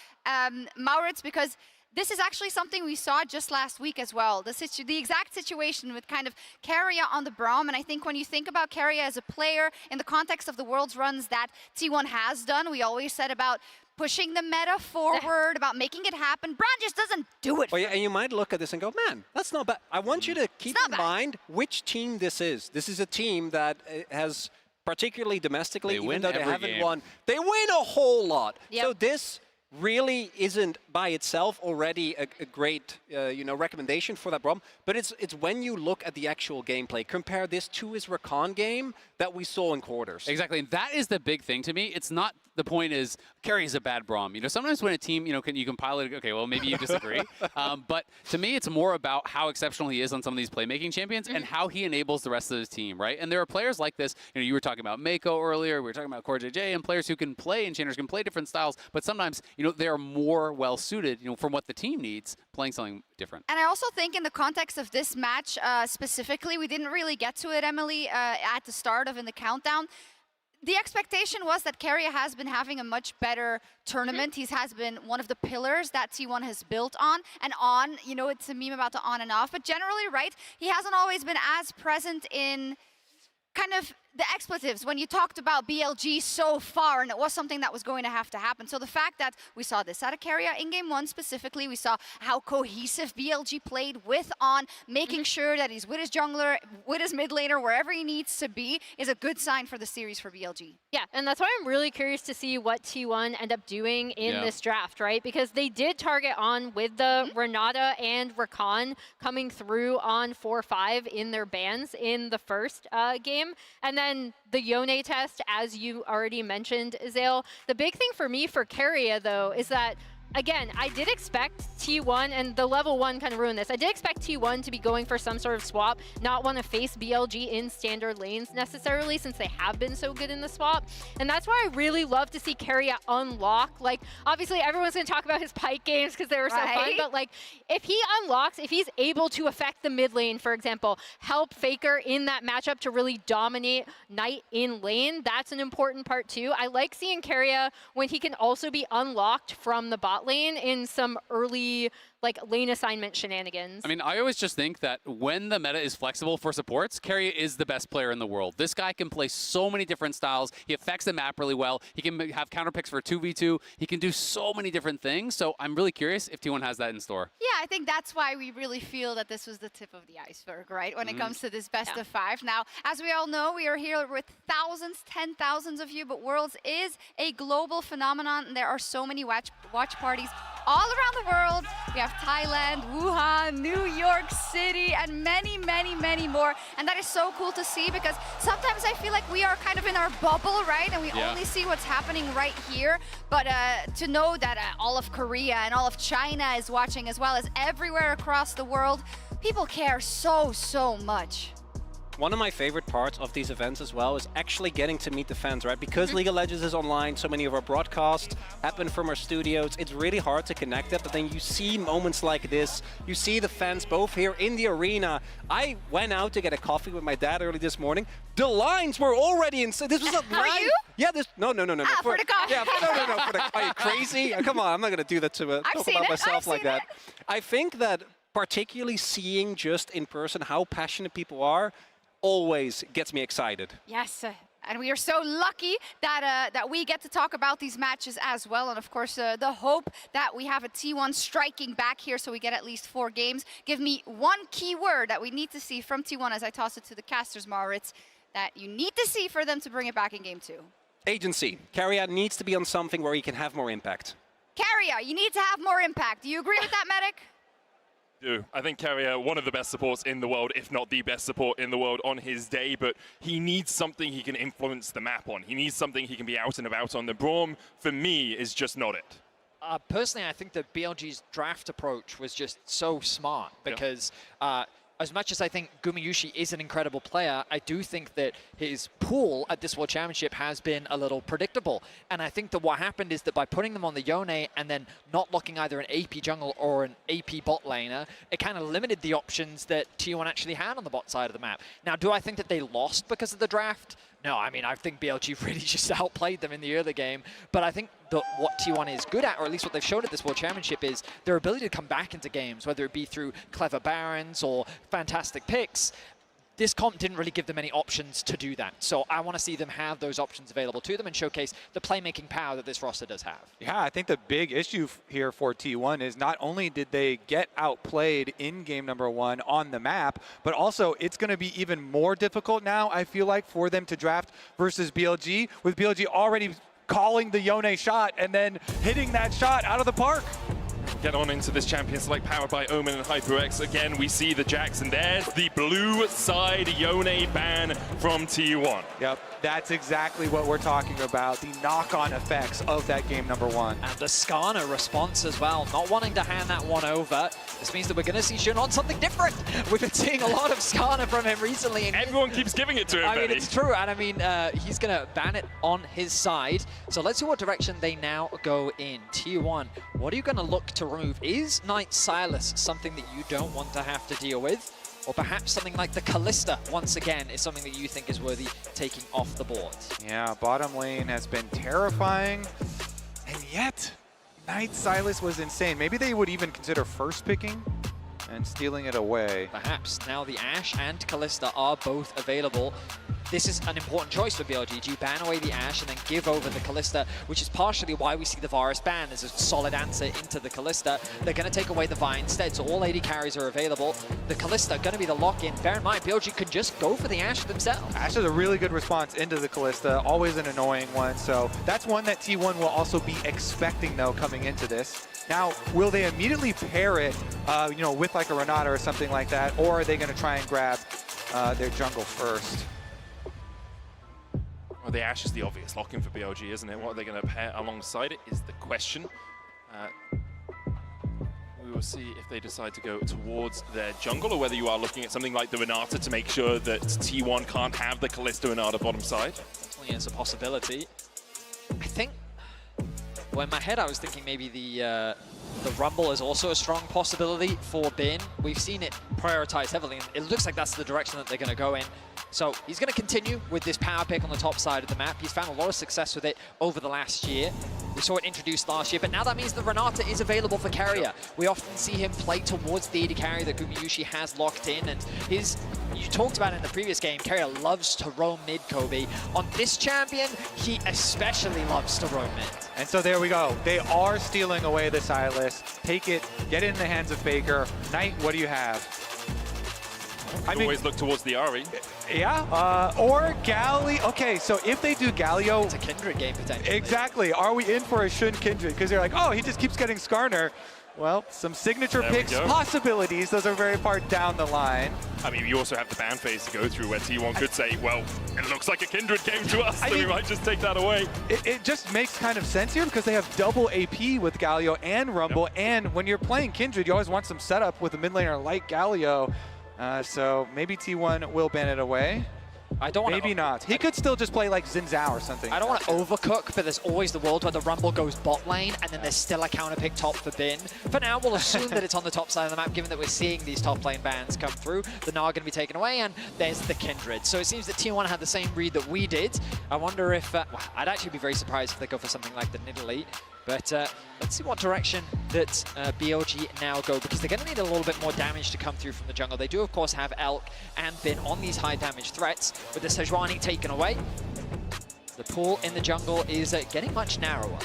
Maurits, because this is actually something we saw just last week as well. The exact situation with kind of Keria on the Braum. And I think when you think about Keria as a player in the context of the World's runs that T1 has done, we always said about pushing the meta forward, about making it happen. Braum just doesn't do it. Well, yeah, and you might look at this and go, man, that's not bad. I want you to keep in mind which team this is. This is a team that has, particularly domestically, even though they haven't won, they win a whole lot. Yep. So this really isn't by itself already a great recommendation for that Braum, but it's when you look at the actual gameplay. Compare this to his Rakan game that we saw in quarters. Exactly, and that is the big thing to me. It's not the point is Keria a bad Braum. sometimes when a team you can pilot. Okay, well maybe you disagree, but to me it's more about how exceptional he is on some of these playmaking champions and how he enables the rest of his team, right? And there are players like this. You were talking about Mako earlier. We were talking about CoreJJ and players who can play Enchanters, can play different styles, but sometimes they are more well suited, from what the team needs, playing something different. And I also think in the context of this match specifically, we didn't really get to it, Emily, at the start of in the countdown. The expectation was that Keria has been having a much better tournament. He has been one of the pillars that T1 has built on and on. It's a meme about the on and off, but generally, right, he hasn't always been as present in kind of the expletives when you talked about BLG so far, and it was something that was going to have to happen. So the fact that we saw this out of Keria in Game 1 specifically, we saw how cohesive BLG played with On, making sure that he's with his jungler, with his mid laner, wherever he needs to be, is a good sign for the series for BLG. Yeah, and that's why I'm really curious to see what T1 end up doing in this draft, right? Because they did target On with the Renata and Rakan coming through on 4-5 in their bans in the first game. And then the Yone test, as you already mentioned, Zale. The big thing for me for Keria, though, is that, again, I did expect T1, and the level 1 kind of ruined this. I did expect T1 to be going for some sort of swap, not want to face BLG in standard lanes necessarily, since they have been so good in the swap. And that's why I really love to see Keria unlock. Like, obviously, everyone's going to talk about his Pike games because they were so fun, but like, if he unlocks, if he's able to affect the mid lane, for example, help Faker in that matchup to really dominate Knight in lane, that's an important part too. I like seeing Keria when he can also be unlocked from the bot lane in some early lane assignment shenanigans. I mean, I always just think that when the meta is flexible for supports, Keria is the best player in the world. This guy can play so many different styles. He affects the map really well. He can have counter picks for 2v2. He can do so many different things. So I'm really curious if T1 has that in store. Yeah, I think that's why we really feel that this was the tip of the iceberg, right? When it comes to this best of 5. Now, as we all know, we are here with thousands, 10,000s of you, but Worlds is a global phenomenon, and there are so many watch parties all around the world. We have Thailand, Wuhan, New York City, and many, many, many more. And that is so cool to see, because sometimes I feel like we are kind of in our bubble, right? And we only see what's happening right here. But to know that all of Korea and all of China is watching, as well as everywhere across the world, people care so, so much. One of my favorite parts of these events as well is actually getting to meet the fans, right? Because League of Legends is online, so many of our broadcasts happen from our studios. It's really hard to connect that, but then you see moments like this. You see the fans both here in the arena. I went out to get a coffee with my dad early this morning. The lines were already in. This was a For you? Yeah, no. For the coffee. Yeah, no. Are you crazy? Come on, I'm not going to do that to talk about myself like that. I think that particularly seeing just in person how passionate people are always gets me excited. Yes, and we are so lucky that that we get to talk about these matches as well. And of course, the hope that we have a T1 striking back here so we get at least 4 games. Give me one key word that we need to see from T1 as I toss it to the casters, Maurits, that you need to see for them to bring it back in Game 2. Agency. Keria needs to be on something where he can have more impact. Keria, you need to have more impact. Do you agree with that, Medic? I think Keria, one of the best supports in the world, if not the best support in the world on his day, but he needs something he can influence the map on. He needs something he can be out and about on. The Braum, for me, is just not it. Personally, I think that BLG's draft approach was just so smart because as much as I think Gumayusi is an incredible player, I do think that his pool at this World Championship has been a little predictable. And I think that what happened is that by putting them on the Yone and then not locking either an AP jungle or an AP bot laner, it kind of limited the options that T1 actually had on the bot side of the map. Now, do I think that they lost because of the draft? No, I mean, I think BLG really just outplayed them in the early game. But I think that what T1 is good at, or at least what they've shown at this World Championship, is their ability to come back into games, whether it be through clever Barons or fantastic picks. This comp didn't really give them any options to do that. So I want to see them have those options available to them and showcase the playmaking power that this roster does have. Yeah, I think the big issue here for T1 is not only did they get outplayed in game number 1 on the map, but also it's going to be even more difficult now, I feel like, for them to draft versus BLG, with BLG already calling the Yone shot and then hitting that shot out of the park. Get on into this champion select powered by Omen and HyperX. Again, we see the Jackson. There's the blue side Yone ban from T1. Yep, that's exactly what we're talking about. The knock-on effects of that game number 1. And the Skarner response as well, not wanting to hand that one over. This means that we're going to see Jun on something different. We've been seeing a lot of Skarner from him recently. And everyone keeps giving it to him, I mean, it's true. And I mean, he's going to ban it on his side. So let's see what direction they now go in. T1, what are you going to look to remove? Is Knight Silas something that you don't want to have to deal with? Or perhaps something like the Kalista, once again, is something that you think is worthy taking off the board? Yeah, bottom lane has been terrifying, and yet Knight Silas was insane. Maybe they would even consider first picking and stealing it away. Perhaps. Now the Ashe and Kalista are both available. This is an important choice for BLG. Ban away the Ashe and then give over the Kalista, which is partially why we see the Varus ban as a solid answer into the Kalista. They're going to take away the Vi instead, so all AD carries are available. The Kalista going to be the lock-in. Bear in mind, BLG could just go for the Ashe themselves. Ashe is a really good response into the Kalista, always an annoying one, so that's one that T1 will also be expecting, though, coming into this. Now, will they immediately pair it, you know, with like a Renata or something like that, or are they going to try and grab their jungle first? Well, the Ashe is the obvious lock-in for BLG, isn't it? What are they going to pair alongside it is the question. We will see if they decide to go towards their jungle, or whether you are looking at something like the Renata to make sure that T1 can't have the Kalista Renata bottom side. Definitely is a possibility. I think, well, in my head I was thinking maybe the Rumble is also a strong possibility for Bin. We've seen it prioritized heavily, and it looks like that's the direction that they're going to go in. So he's going to continue with this power pick on the top side of the map. He's found a lot of success with it over the last year. We saw it introduced last year, but now that means the Renata is available for carrier. We often see him play towards the AD carry that Gumayusi has locked in, and you talked about it in the previous game, carrier loves to roam mid, Kobe. On this champion, he especially loves to roam mid. And so there we go. They are stealing away the Silas. Take it, get it in the hands of Faker. Knight, what do you have? I mean, always look towards the Ahri. Yeah, or Galio. Okay, so if they do Galio... It's a Kindred game, potentially. Exactly. Are we in for a Shun Kindred? Because they're like, oh, he just keeps getting Skarner. Well, some signature picks possibilities. Those are very far down the line. I mean, you also have the ban phase to go through where T1 could say, well, it looks like a Kindred came to us, so we might just take that away. It just makes kind of sense here because they have double AP with Galio and Rumble, and when you're playing Kindred, you always want some setup with a mid laner like Galio. So maybe T1 will ban it away. I don't want Maybe not. He could still just play like Xin Zhao or something. I don't want to overcook, but there's always the world where the Rumble goes bot lane, and then there's still a counter pick top for Bin. For now, we'll assume that it's on the top side of the map, given that we're seeing these top lane bans come through. The Gnar going to be taken away, and there's the Kindred. So it seems that T1 had the same read that we did. I wonder if... well, I'd actually be very surprised if they go for something like the Nidalee. But let's see what direction that BLG now go, because they're going to need a little bit more damage to come through from the jungle. They do, of course, have Elk and Bin on these high damage threats, with the Sejuani taken away. The pool in the jungle is getting much narrower.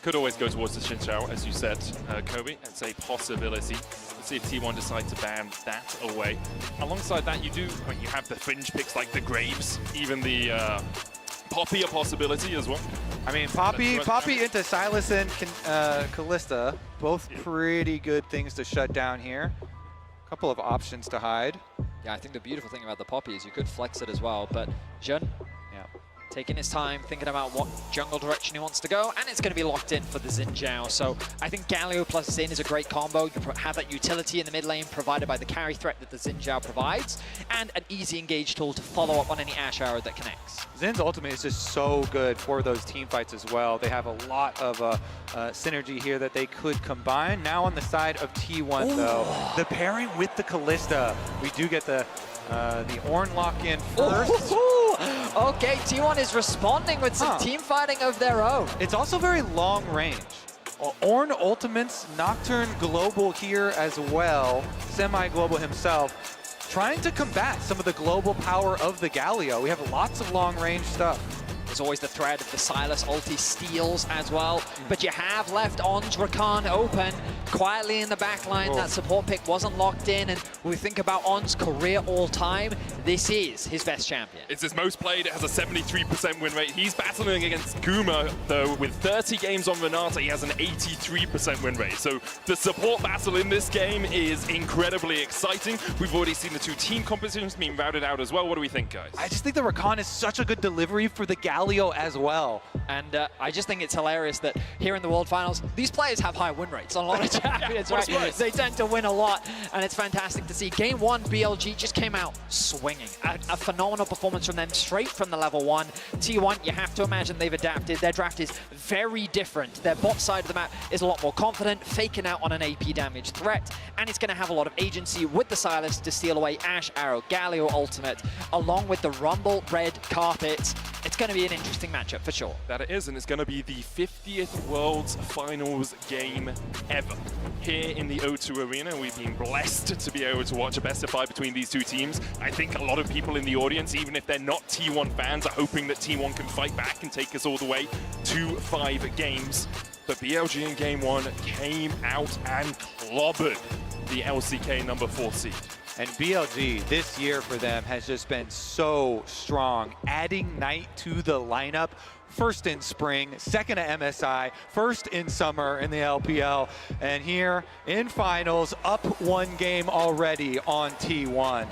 Could always go towards the Xin Zhao, as you said, Kobe. It's a possibility. Let's see if T1 decide to ban that away. Alongside that, you have the fringe picks like the Graves, even the Poppy a possibility as well. I mean, Poppy into Silas and Kalista, both pretty good things to shut down here. A couple of options to hide. Yeah, I think the beautiful thing about the Poppy is you could flex it as well, but Jun, taking his time, thinking about what jungle direction he wants to go, and it's going to be locked in for the Xin Zhao. So I think Galio plus Xin is a great combo. You have that utility in the mid lane provided by the carry threat that the Xin Zhao provides, and an easy engage tool to follow up on any Ashe arrow that connects. Zin's ultimate is just so good for those team fights as well. They have a lot of synergy here that they could combine. Now on the side of T1 though, the pairing with the Kalista, we do get the Ornn lock in first. Okay, T1 is responding with some team fighting of their own. It's also very long range. Ornn ultimates Nocturne global here as well, semi-global himself, trying to combat some of the global power of the Galio. We have lots of long range stuff. There's always the threat of the Sylas ulti steals as well, but you have left Ornn's Rakan open quietly in the back line. That support pick wasn't locked in, and when we think about Ornn's career all-time, this is his best champion. It's his most played, it has a 73% win rate. He's battling against Guma, though, with 30 games on Renata, he has an 83% win rate. So the support battle in this game is incredibly exciting. We've already seen the two team compositions being routed out as well. What do we think, guys? I just think the Rakan is such a good delivery for the Galio as well. And I just think it's hilarious that here in the World Finals, these players have high win rates on a lot of champions, right? They tend to win a lot, and it's fantastic to see. Game 1, BLG just came out swinging. A phenomenal performance from them, straight from the level 1. T1, you have to imagine they've adapted. Their draft is very different. Their bot side of the map is a lot more confident, faking out on an AP damage threat, and it's going to have a lot of agency with the Sylas to steal away Ashe Arrow, Galio ultimate, along with the Rumble red carpet. It's going to be an interesting matchup for sure. That it is, and it's going to be the 50th World's Finals game ever. Here in the O2 Arena, we've been blessed to be able to watch a best of 5 between these two teams. I think a lot of people in the audience, even if they're not T1 fans, are hoping that T1 can fight back and take us all the way to 5 games. But BLG in Game 1 came out and clobbered the LCK number 4 seed. And BLG this year for them has just been so strong, adding Knight to the lineup. First in spring, second at MSI, first in summer in the LPL, and here in finals, up 1 game already on T1.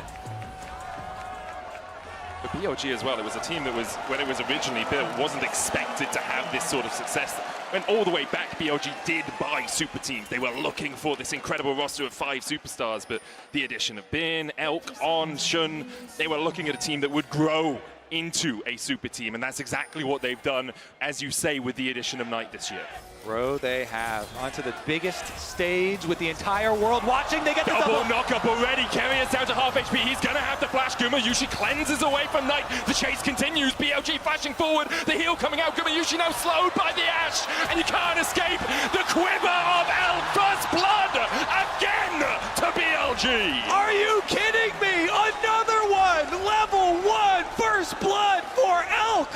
But BLG as well, it was a team that was, when it was originally built, wasn't expected to have this sort of success. Went all the way back, BLG did buy super teams. They were looking for this incredible roster of 5 superstars, but the addition of Bin, Elk, Ornn, Shun, they were looking at a team that would grow into a super team, and that's exactly what they've done, as you say, with the addition of Knight this year. Bro, they have onto the biggest stage with the entire world watching. They get the double knock-up already. Kerry is down to half HP. He's going to have to flash. Gumayusi cleanses away from Knight. The chase continues. BLG flashing forward. The heal coming out. Gumayusi now slowed by the Ashe. And you can't escape the quiver of Elk. First blood again to BLG. Are you kidding me? Another one. Level 1. First blood for Elk.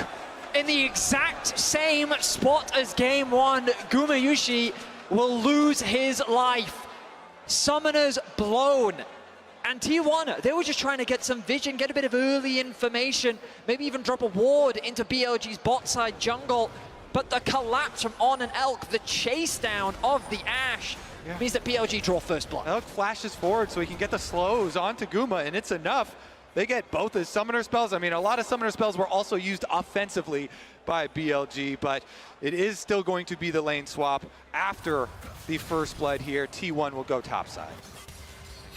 In the exact same spot as Game 1, Gumayusi will lose his life. Summoners blown. And T1, they were just trying to get some vision, get a bit of early information, maybe even drop a ward into BLG's bot side jungle. But the collapse from Ornn and Elk, the chase down of the Ashe, means that BLG draw first blood. Elk flashes forward so he can get the slows onto Guma, and it's enough. They get both his summoner spells. I mean, a lot of summoner spells were also used offensively by BLG, but it is still going to be the lane swap after the first blood here. T1 will go topside.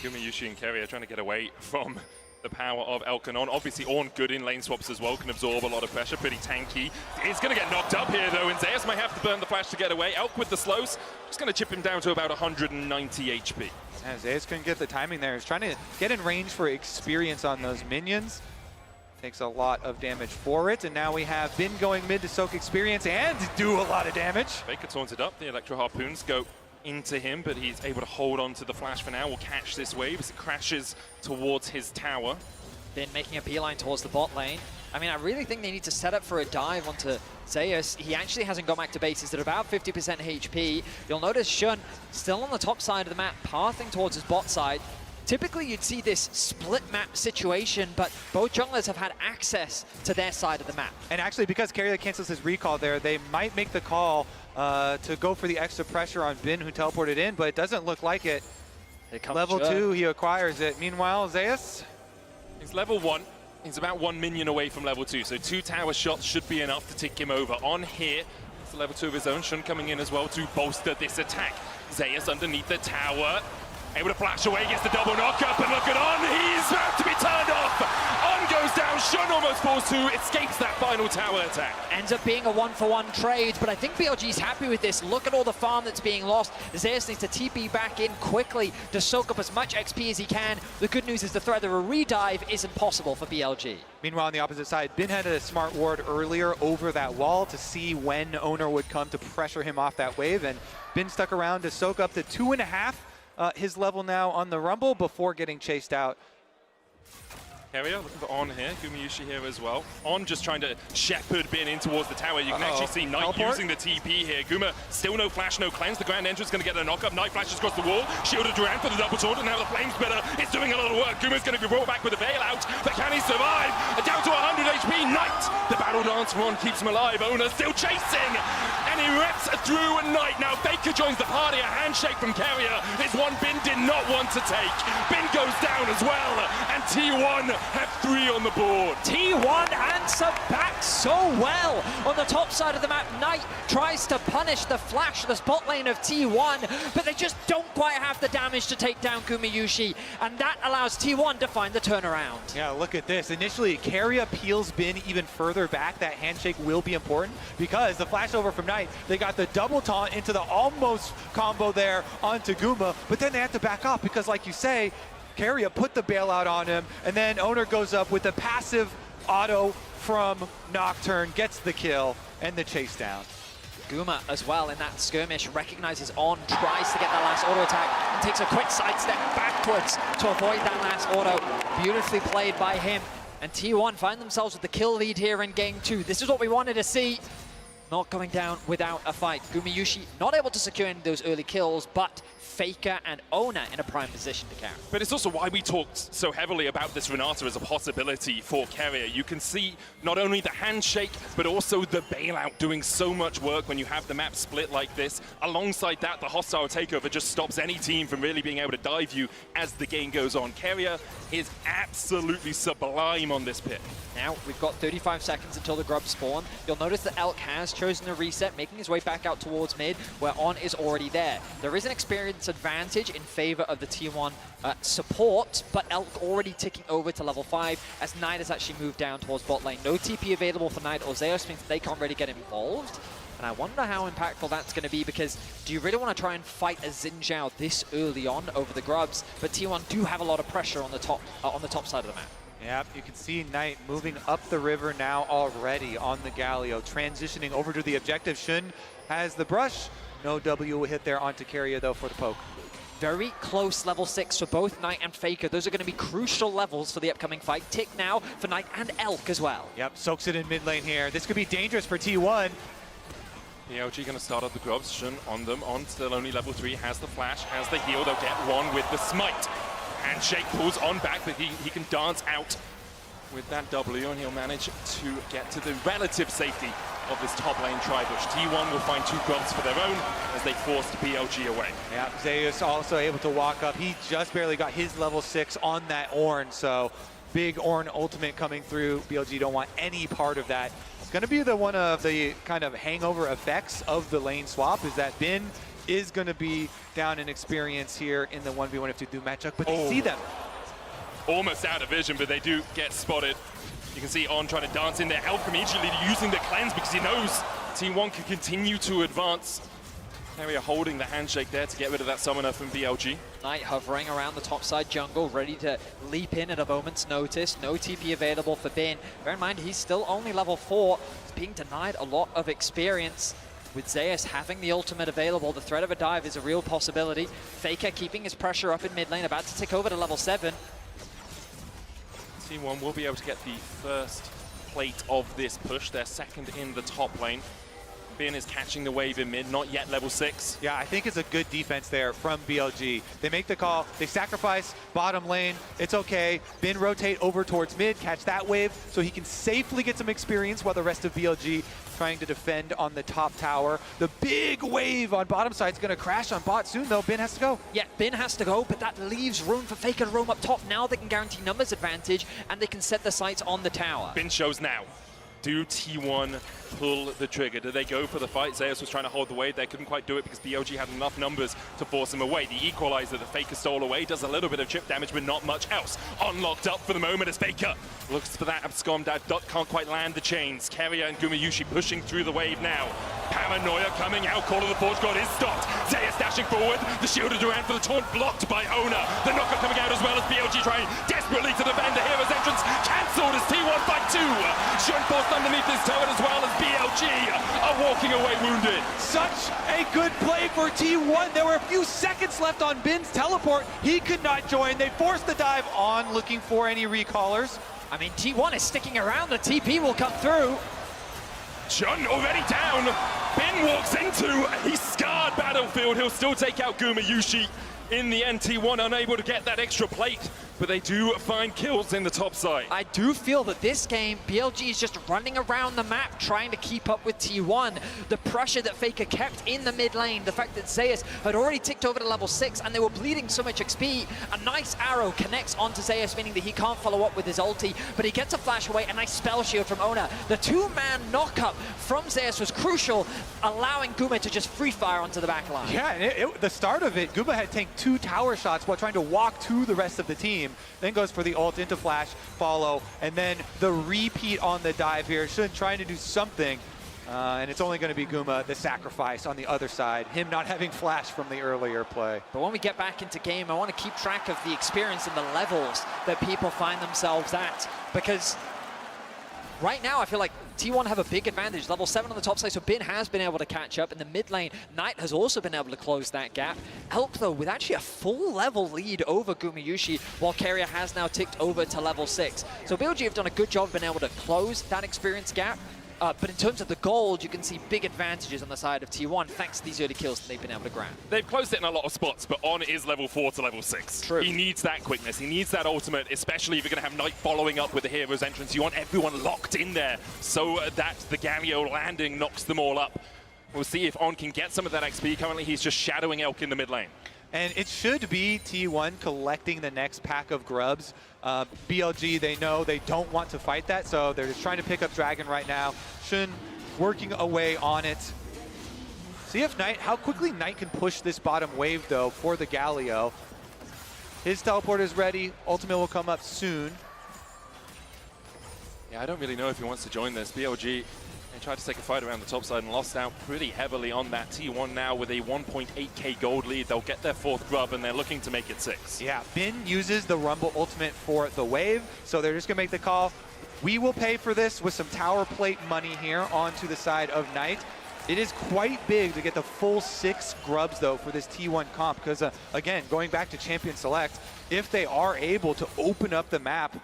Gumayusi and Kerry are trying to get away from the power of Elk and Ornn. Obviously, Ornn good in lane swaps as well, can absorb a lot of pressure, pretty tanky. He's going to get knocked up here, though, and Zeus might have to burn the flash to get away. Elk with the slows, just going to chip him down to about 190 HP. Yeah, Zeus couldn't get the timing there. He's trying to get in range for experience on those minions. Takes a lot of damage for it, and now we have Bin going mid to soak experience and do a lot of damage. Baker taunted up, the Electro Harpoons go into him, but he's able to hold on to the flash for now. Will catch this wave as it crashes towards his tower. Bin making a beeline towards the bot lane. I mean, I really think they need to set up for a dive onto Zeus. He actually hasn't gone back to base. He's at about 50% HP. You'll notice Shun still on the top side of the map, pathing towards his bot side. Typically, you'd see this split map situation, but both junglers have had access to their side of the map. And actually, because Carrier cancels his recall there, they might make the call to go for the extra pressure on Bin, who teleported in, but it doesn't look like it. Level 2, he acquires it. Meanwhile, Zeus? He's level 1. He's about 1 minion away from level 2, so 2 tower shots should be enough to tick him over. On here, it's level 2 of his own. Shun coming in as well to bolster this attack. Zeus underneath the tower, able to flash away, gets the double knock-up, and look at On, he's about to be turned off! On goes down, Shun almost falls to, escapes that final tower attack. Ends up being a 1-for-1 trade, but I think BLG's happy with this. Look at all the farm that's being lost. Zeus needs to TP back in quickly to soak up as much XP as he can. The good news is the threat of a redive isn't possible for BLG. Meanwhile, on the opposite side, Bin had a smart ward earlier over that wall to see when Owner would come to pressure him off that wave, and Bin stuck around to soak up the 2.5, his level now on the Rumble before getting chased out. Carrier looking for On here, Gumayushi here as well. On just trying to shepherd Bin in towards the tower. You can actually see Knight using the TP here. Guma still no flash, no cleanse. The Grand Entrance going to get a knock-up. Knight flashes across the wall. Shielded Durant for the double taunt, and now the Flame Spitter is doing a lot of work. Guma's going to be brought back with a bailout, but can he survive? Down to 100 HP. Knight, the battle dance from On keeps him alive. Owner still chasing, and he rips through Knight. Now Faker joins the party. A handshake from Carrier is one Bin did not want to take. Bin goes down as well, and T1 have 3 on the board. T1 answer back so well on the top side of the map. Knight tries to punish the flash, the spot lane of T1, but they just don't quite have the damage to take down Gumayushi, and that allows T1 to find the turnaround. Yeah, look at this. Initially, Carrier peels Bin even further back. That handshake will be important because the flash over from Knight, they got the double taunt into the almost combo there onto Guma, but then they have to back off because, like you say, Carrier put the bailout on him, and then Owner goes up with the passive auto from Nocturne, gets the kill, and the chase down. Guma as well in that skirmish recognizes On, tries to get that last auto attack, and takes a quick sidestep backwards to avoid that last auto. Beautifully played by him, and T1 find themselves with the kill lead here in game 2. This is what we wanted to see. Not going down without a fight. Gumayushi not able to secure any of those early kills, but Faker and Owner in a prime position to carry. But it's also why we talked so heavily about this Renata as a possibility for Carrier. You can see not only the handshake, but also the bailout doing so much work when you have the map split like this. Alongside that, the hostile takeover just stops any team from really being able to dive you as the game goes on. Carrier is absolutely sublime on this pit. Now, we've got 35 seconds until the grubs spawn. You'll notice that Elk has chosen a reset, making his way back out towards mid, where On is already there. There is an experience advantage in favor of the T1 support, but Elk already ticking over to level 5 as Knight has actually moved down towards bot lane. No TP available for Knight or Zeus means they can't really get involved. And I wonder how impactful that's going to be, because do you really want to try and fight a Xin Zhao this early on over the grubs? But T1 do have a lot of pressure on the top side of the map. Yep, you can see Knight moving up the river now already on the Galio, transitioning over to the objective. Shun has the brush. No W hit there onto Carrier, though, for the poke. Very close level 6 for both Knight and Faker. Those are going to be crucial levels for the upcoming fight. Tick now for Knight and Elk as well. Yep, soaks it in mid lane here. This could be dangerous for T1. BLG going to start up the grubs. Shun on them. On still only level 3. Has the flash, has the heal. They'll get one with the smite. Handshake pulls On back, but he can dance out with that W, and he'll manage to get to the relative safety of this top lane tri-bush. T1 will find 2 grubs for their own as they forced BLG away. Yeah, Zeus also able to walk up. He just barely got his level 6 on that Ornn, so big Ornn ultimate coming through. BLG don't want any part of that. It's going to be one of the kind of hangover effects of the lane swap, is that Bin is going to be down in experience here in the 1v1 F2 matchup, but they see them. Almost out of vision, but they do get spotted. You can see On trying to dance in there. Elk immediately using the cleanse because he knows T1 can continue to advance. Carrier holding the handshake there to get rid of that summoner from BLG. Knight hovering around the top side jungle, ready to leap in at a moment's notice. No TP available for Bin. Bear in mind, he's still only level 4. He's being denied a lot of experience. With Zeus having the ultimate available, the threat of a dive is a real possibility. Faker keeping his pressure up in mid lane, about to tick over to level 7. T1 will be able to get the first plate of this push. They're second in the top lane. Bin is catching the wave in mid, not yet level 6. Yeah, I think it's a good defense there from BLG. They make the call, they sacrifice bottom lane, it's okay. Bin rotate over towards mid, catch that wave, so he can safely get some experience while the rest of BLG trying to defend on the top tower. The big wave on bottom side is going to crash on bot soon, though. Bin has to go. Yeah, Bin has to go, but that leaves room for Faker to roam up top. Now they can guarantee numbers advantage, and they can set their sights on the tower. Bin shows now. Do T1 pull the trigger? Do they go for the fight? Zeus was trying to hold the wave. They couldn't quite do it because BLG had enough numbers to force him away. The equalizer that Faker stole away does a little bit of chip damage, but not much else. Unlocked up for the moment as Faker looks for that abscond. That Dot can't quite land the chains. Carrier and Gumayushi pushing through the wave now. Paranoia coming out. Call of the Forge God is stopped. Zeus dashing forward. The shielded around for the taunt blocked by Ona. The knocker coming out as well as BLG trying desperately to defend the hero's entrance. Cancelled as T1 fight 2. Shun forced underneath his turret as well as BLG are walking away wounded. Such a good play for T1. There were a few seconds left on Bin's teleport. He could not join. They forced the dive on, looking for any recallers. I mean, T1 is sticking around. The TP will come through. Shun already down. Bin walks into a scarred battlefield. He'll still take out Gumayushi. In the end, T1 unable to get that extra plate, but they do find kills in the top side. I do feel that this game, BLG is just running around the map trying to keep up with T1. The pressure that Faker kept in the mid lane, the fact that Zeus had already ticked over to level 6 and they were bleeding so much XP, a nice arrow connects onto Zeus, meaning that he can't follow up with his ulti, but he gets a flash away, a nice spell shield from Ona. The two-man knock-up from Zeus was crucial, allowing Guma to just free fire onto the back line. Yeah, and the start of it, Guma had tanked 2 tower shots while trying to walk to the rest of the team. Then goes for the ult into flash, follow, and then the repeat on the dive here. Shun trying to do something, and it's only going to be Guma, the sacrifice on the other side. Him not having flash from the earlier play. But when we get back into game, I want to keep track of the experience and the levels that people find themselves at, because right now I feel like T1 have a big advantage. Level 7 on the top side, so Bin has been able to catch up. In the mid lane, Knight has also been able to close that gap. Elk, though, with actually a full level lead over Gumayushi, while Carrier has now ticked over to level 6. So BLG have done a good job of being able to close that experience gap. But in terms of the gold, you can see big advantages on the side of T1 thanks to these early kills that they've been able to grab. They've closed it in a lot of spots, but On is level 4 to level 6. True. He needs that quickness. He needs that ultimate, especially if you're going to have Knight following up with the hero's entrance. You want everyone locked in there so that the Galio landing knocks them all up. We'll see if On can get some of that XP. Currently, he's just shadowing Elk in the mid lane. And it should be T1 collecting the next pack of grubs. BLG, they know they don't want to fight that, so they're just trying to pick up Dragon right now. Shun working away on it. See if Knight, how quickly Knight can push this bottom wave, though, for the Galio. His teleport is ready. Ultimate will come up soon. Yeah, I don't really know if he wants to join this. BLG, they tried to take a fight around the top side and lost out pretty heavily on that. T1 now with a 1.8k gold lead. They'll get their 4th grub, and they're looking to make it 6. Yeah, Bin uses the Rumble ultimate for the wave, so they're just going to make the call. We will pay for this with some tower plate money here onto the side of Knight. It is quite big to get the full 6 grubs, though, for this T1 comp, because, again, going back to Champion Select, if they are able to open up the map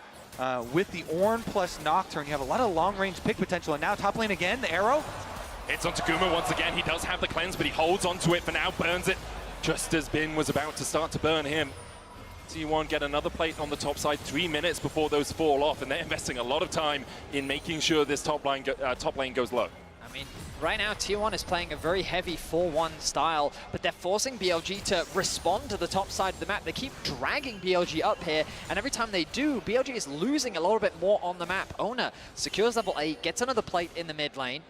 with the Ornn plus Nocturne, you have a lot of long-range pick potential. And now top lane again, the arrow. It's onto Guma once again. He does have the cleanse, but he holds onto it for now, burns it just as Bin was about to start to burn him. T1 get another plate on the top side 3 minutes before those fall off, and they're investing a lot of time in making sure this top lane goes low. I mean, right now T1 is playing a very heavy 4-1 style, but they're forcing BLG to respond to the top side of the map. They keep dragging BLG up here, and every time they do, BLG is losing a little bit more on the map. Ona secures level 8, gets another plate in the mid lane.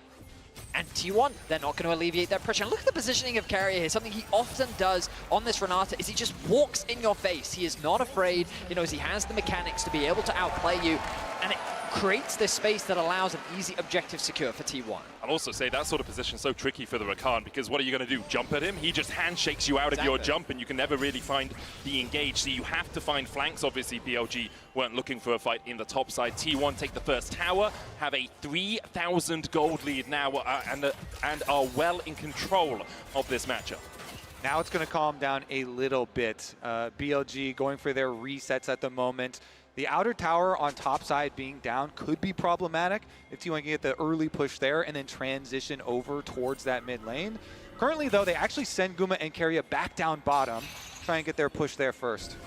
And T1, they're not going to alleviate that pressure. And look at the positioning of Carrier here. Something he often does on this Renata is he just walks in your face. He is not afraid. He knows he has the mechanics to be able to outplay you. And it creates this space that allows an easy objective secure for T1. I'll also say that sort of position is so tricky for the Rakan, because what are you going to do? Jump at him? He just handshakes you out of your jump, and you can never really find the engage. So you have to find flanks. Obviously, BLG weren't looking for a fight in the top side. T1 take the first tower, have a 3,000 gold lead now, and are well in control of this matchup. Now it's going to calm down a little bit. BLG going for their resets at the moment. The outer tower on top side being down could be problematic if T1 can get the early push there and then transition over towards that mid lane. Currently, though, they actually send Guma and Keria back down bottom, try and get their push there first.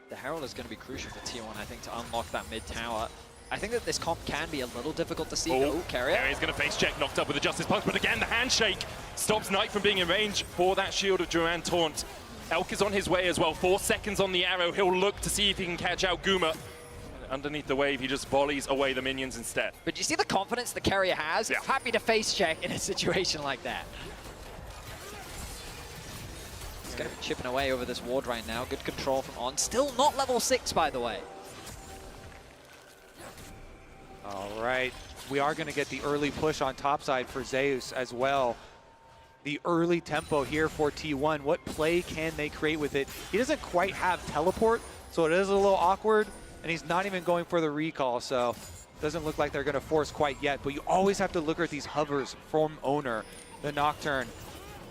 The Herald is going to be crucial for T1, I think, to unlock that mid tower. I think that this comp can be a little difficult to see. Oh, Keria. Keria's going to face check, knocked up with the Justice Punch, but again, the handshake stops Knight from being in range for that Shield of Duran taunt. Elk is on his way as well, 4 seconds on the arrow. He'll look to see if he can catch out Guma. Underneath the wave, he just volleys away the minions instead. But you see the confidence that Keria has? Yeah. Happy to face check in a situation like that. He's going to be chipping away over this ward right now. Good control from On. Still not level 6, by the way. All right, we are going to get the early push on topside for Zeus as well. The early tempo here for T1. What play can they create with it? He doesn't quite have teleport, so it is a little awkward, and he's not even going for the recall, so doesn't look like they're going to force quite yet. But you always have to look at these hovers from Owner. The Nocturne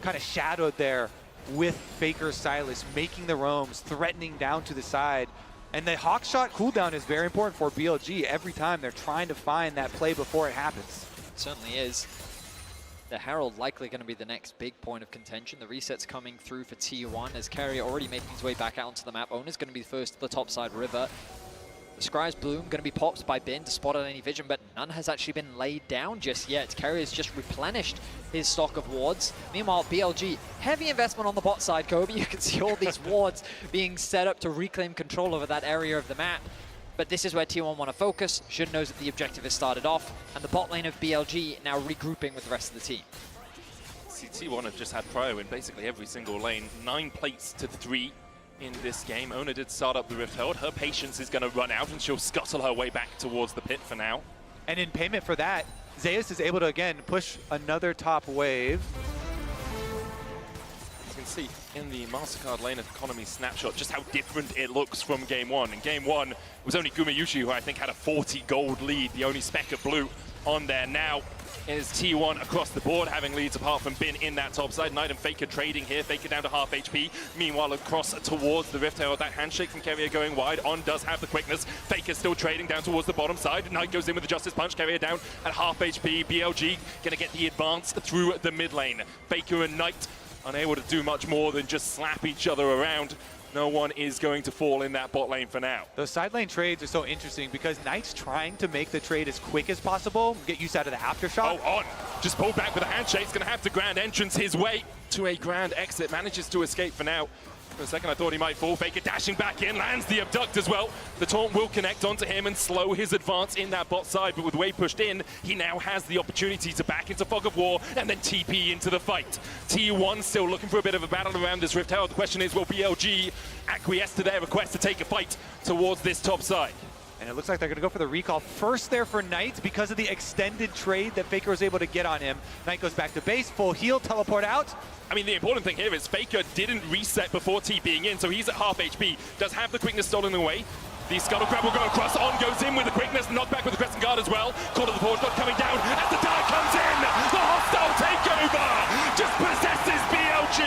kind of shadowed there with Faker Sylas, making the roams, threatening down to the side. And the Hawk shot cooldown is very important for BLG. Every time they're trying to find that play before it happens. It certainly is. The Herald likely going to be the next big point of contention. The reset's coming through for T1 as Keria already making his way back out onto the map. Owner's going to be first to the topside river. The Scry's Bloom going to be popped by Bin to spot out any vision, but none has actually been laid down just yet. Keria's just replenished his stock of wards. Meanwhile, BLG, heavy investment on the bot side, Kobe. You can see all these wards being set up to reclaim control over that area of the map. But this is where T1 want to focus. Shun knows that the objective has started off, and the bot lane of BLG now regrouping with the rest of the team. T1 have just had prio in basically every single lane. 9 plates to 3 in this game. Ona did start up the Rift Herald. Her patience is going to run out, and she'll scuttle her way back towards the pit for now. And in payment for that, Zeus is able to, again, push another top wave. You can see in the MasterCard lane economy snapshot just how different it looks from Game 1. In Game 1, it was only Gumayushi who I think had a 40 gold lead, the only speck of blue on there. Now is T1 across the board, having leads apart from Bin in that top side. Knight and Faker trading here. Faker down to half HP. Meanwhile, across towards the Rift Herald, that handshake from Keria going wide. On does have the quickness. Faker still trading down towards the bottom side. Knight goes in with the Justice Punch. Keria down at half HP. BLG gonna get the advance through the mid lane. Faker and Knight unable to do much more than just slap each other around. No one is going to fall in that bot lane for now. Those side lane trades are so interesting because Knight's trying to make the trade as quick as possible, get use out of the aftershock. Oh, On just pulled back with a handshake. He's going to have to grand entrance his way to a grand exit. Manages to escape for now. For a second, I thought he might fall. Faker dashing back in, lands the abduct as well. The taunt will connect onto him and slow his advance in that bot side, but with Wave pushed in, he now has the opportunity to back into Fog of War and then TP into the fight. T1 still looking for a bit of a battle around this Rift Herald. The question is, will BLG acquiesce to their request to take a fight towards this top side? And it looks like they're going to go for the recall first there for Knight because of the extended trade that Faker was able to get on him. Knight goes back to base, full heal, teleport out. I mean, the important thing here is Faker didn't reset before TPing in, so he's at half HP. Does have the quickness stolen away. The Scuttle Crab will go across. On goes in with the quickness, knocked back with the Crescent Guard as well. Call of the Forge not coming down as the die comes in. The hostile takeover just possesses BLG.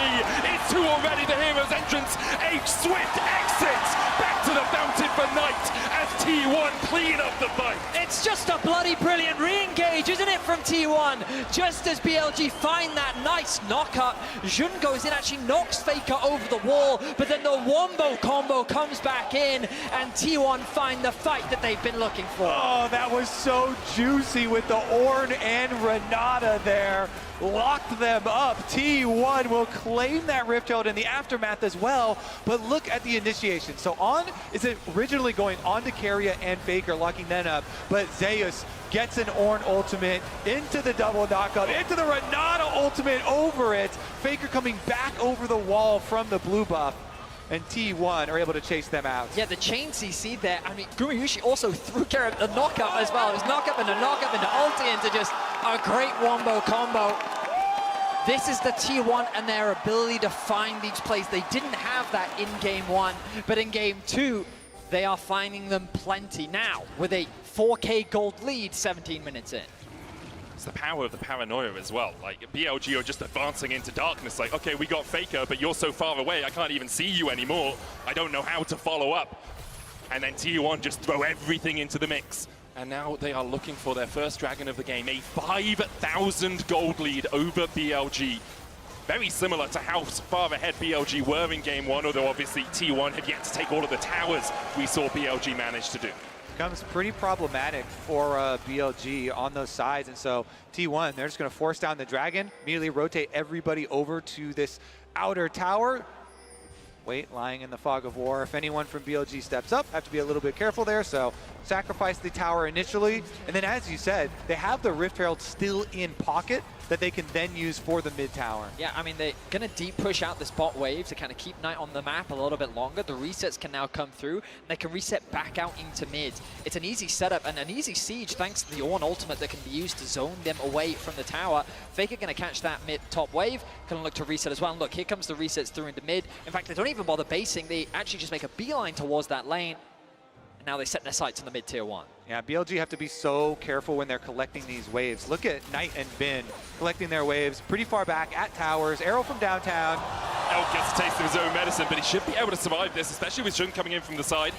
It's 2 already. The hero's entrance. A swift exit back to the fountain for Knight as T1 clean up the fight. It's just a bloody brilliant re-engage, isn't it, from T1? Just as BLG find that nice knock-up, Jun goes in, actually knocks Faker over the wall, but then the wombo combo comes back in, and T1 find the fight that they've been looking for. Oh, that was so juicy with the Ornn and Renata there. Locked them up. T1 will claim that Rift Herald in the aftermath as well, but look at the initiation. So On is originally going on to Keria and Faker, locking them up, but Zeus gets an Ornn ultimate into the double knockup, into the Renata ultimate over it. Faker coming back over the wall from the blue buff, and T1 are able to chase them out. Yeah, the chain CC there. I mean, Gumayushi also threw Keria the knockup as well. It was knockup into knockup into ulti into just a great wombo combo. This is the T1 and their ability to find these plays. They didn't have that in Game 1, but in Game 2, they are finding them plenty now with a 4K gold lead 17 minutes in. It's the power of the paranoia as well. Like, BLG are just advancing into darkness. Like, okay, we got Faker, but you're so far away, I can't even see you anymore. I don't know how to follow up. and then T1 just throw everything into the mix. And now they are looking for their first Dragon of the game, a 5,000 gold lead over BLG. Very similar to how far ahead BLG were in game one, although obviously T1 had yet to take all of the towers we saw BLG manage to do. Becomes pretty problematic for BLG on those sides, and so T1, they're just going to force down the Dragon, immediately rotate everybody over to this outer tower. Wait, lying in the fog of war. If anyone from BLG steps up, have to be a little bit careful there, so sacrifice the tower initially, and then as you said, they have the Rift Herald still in pocket that they can then use for the mid tower. Yeah, I mean, they're going to deep push out this bot wave to kind of keep Knight on the map a little bit longer. The resets can now come through, and they can reset back out into mid. It's an easy setup and an easy siege thanks to the Ornn ultimate that can be used to zone them away from the tower. Faker going to catch that mid top wave, going to look to reset as well. And look, here comes the resets through into mid. In fact, they don't even bother basing. They actually just make a beeline towards that lane. And now they set their sights on the mid tier 1. Yeah, BLG have to be so careful when they're collecting these waves. Look at Knight and Bin collecting their waves pretty far back at towers. Arrow from downtown. Elk gets a taste of his own medicine, but he should be able to survive this, especially with Jun coming in from the side.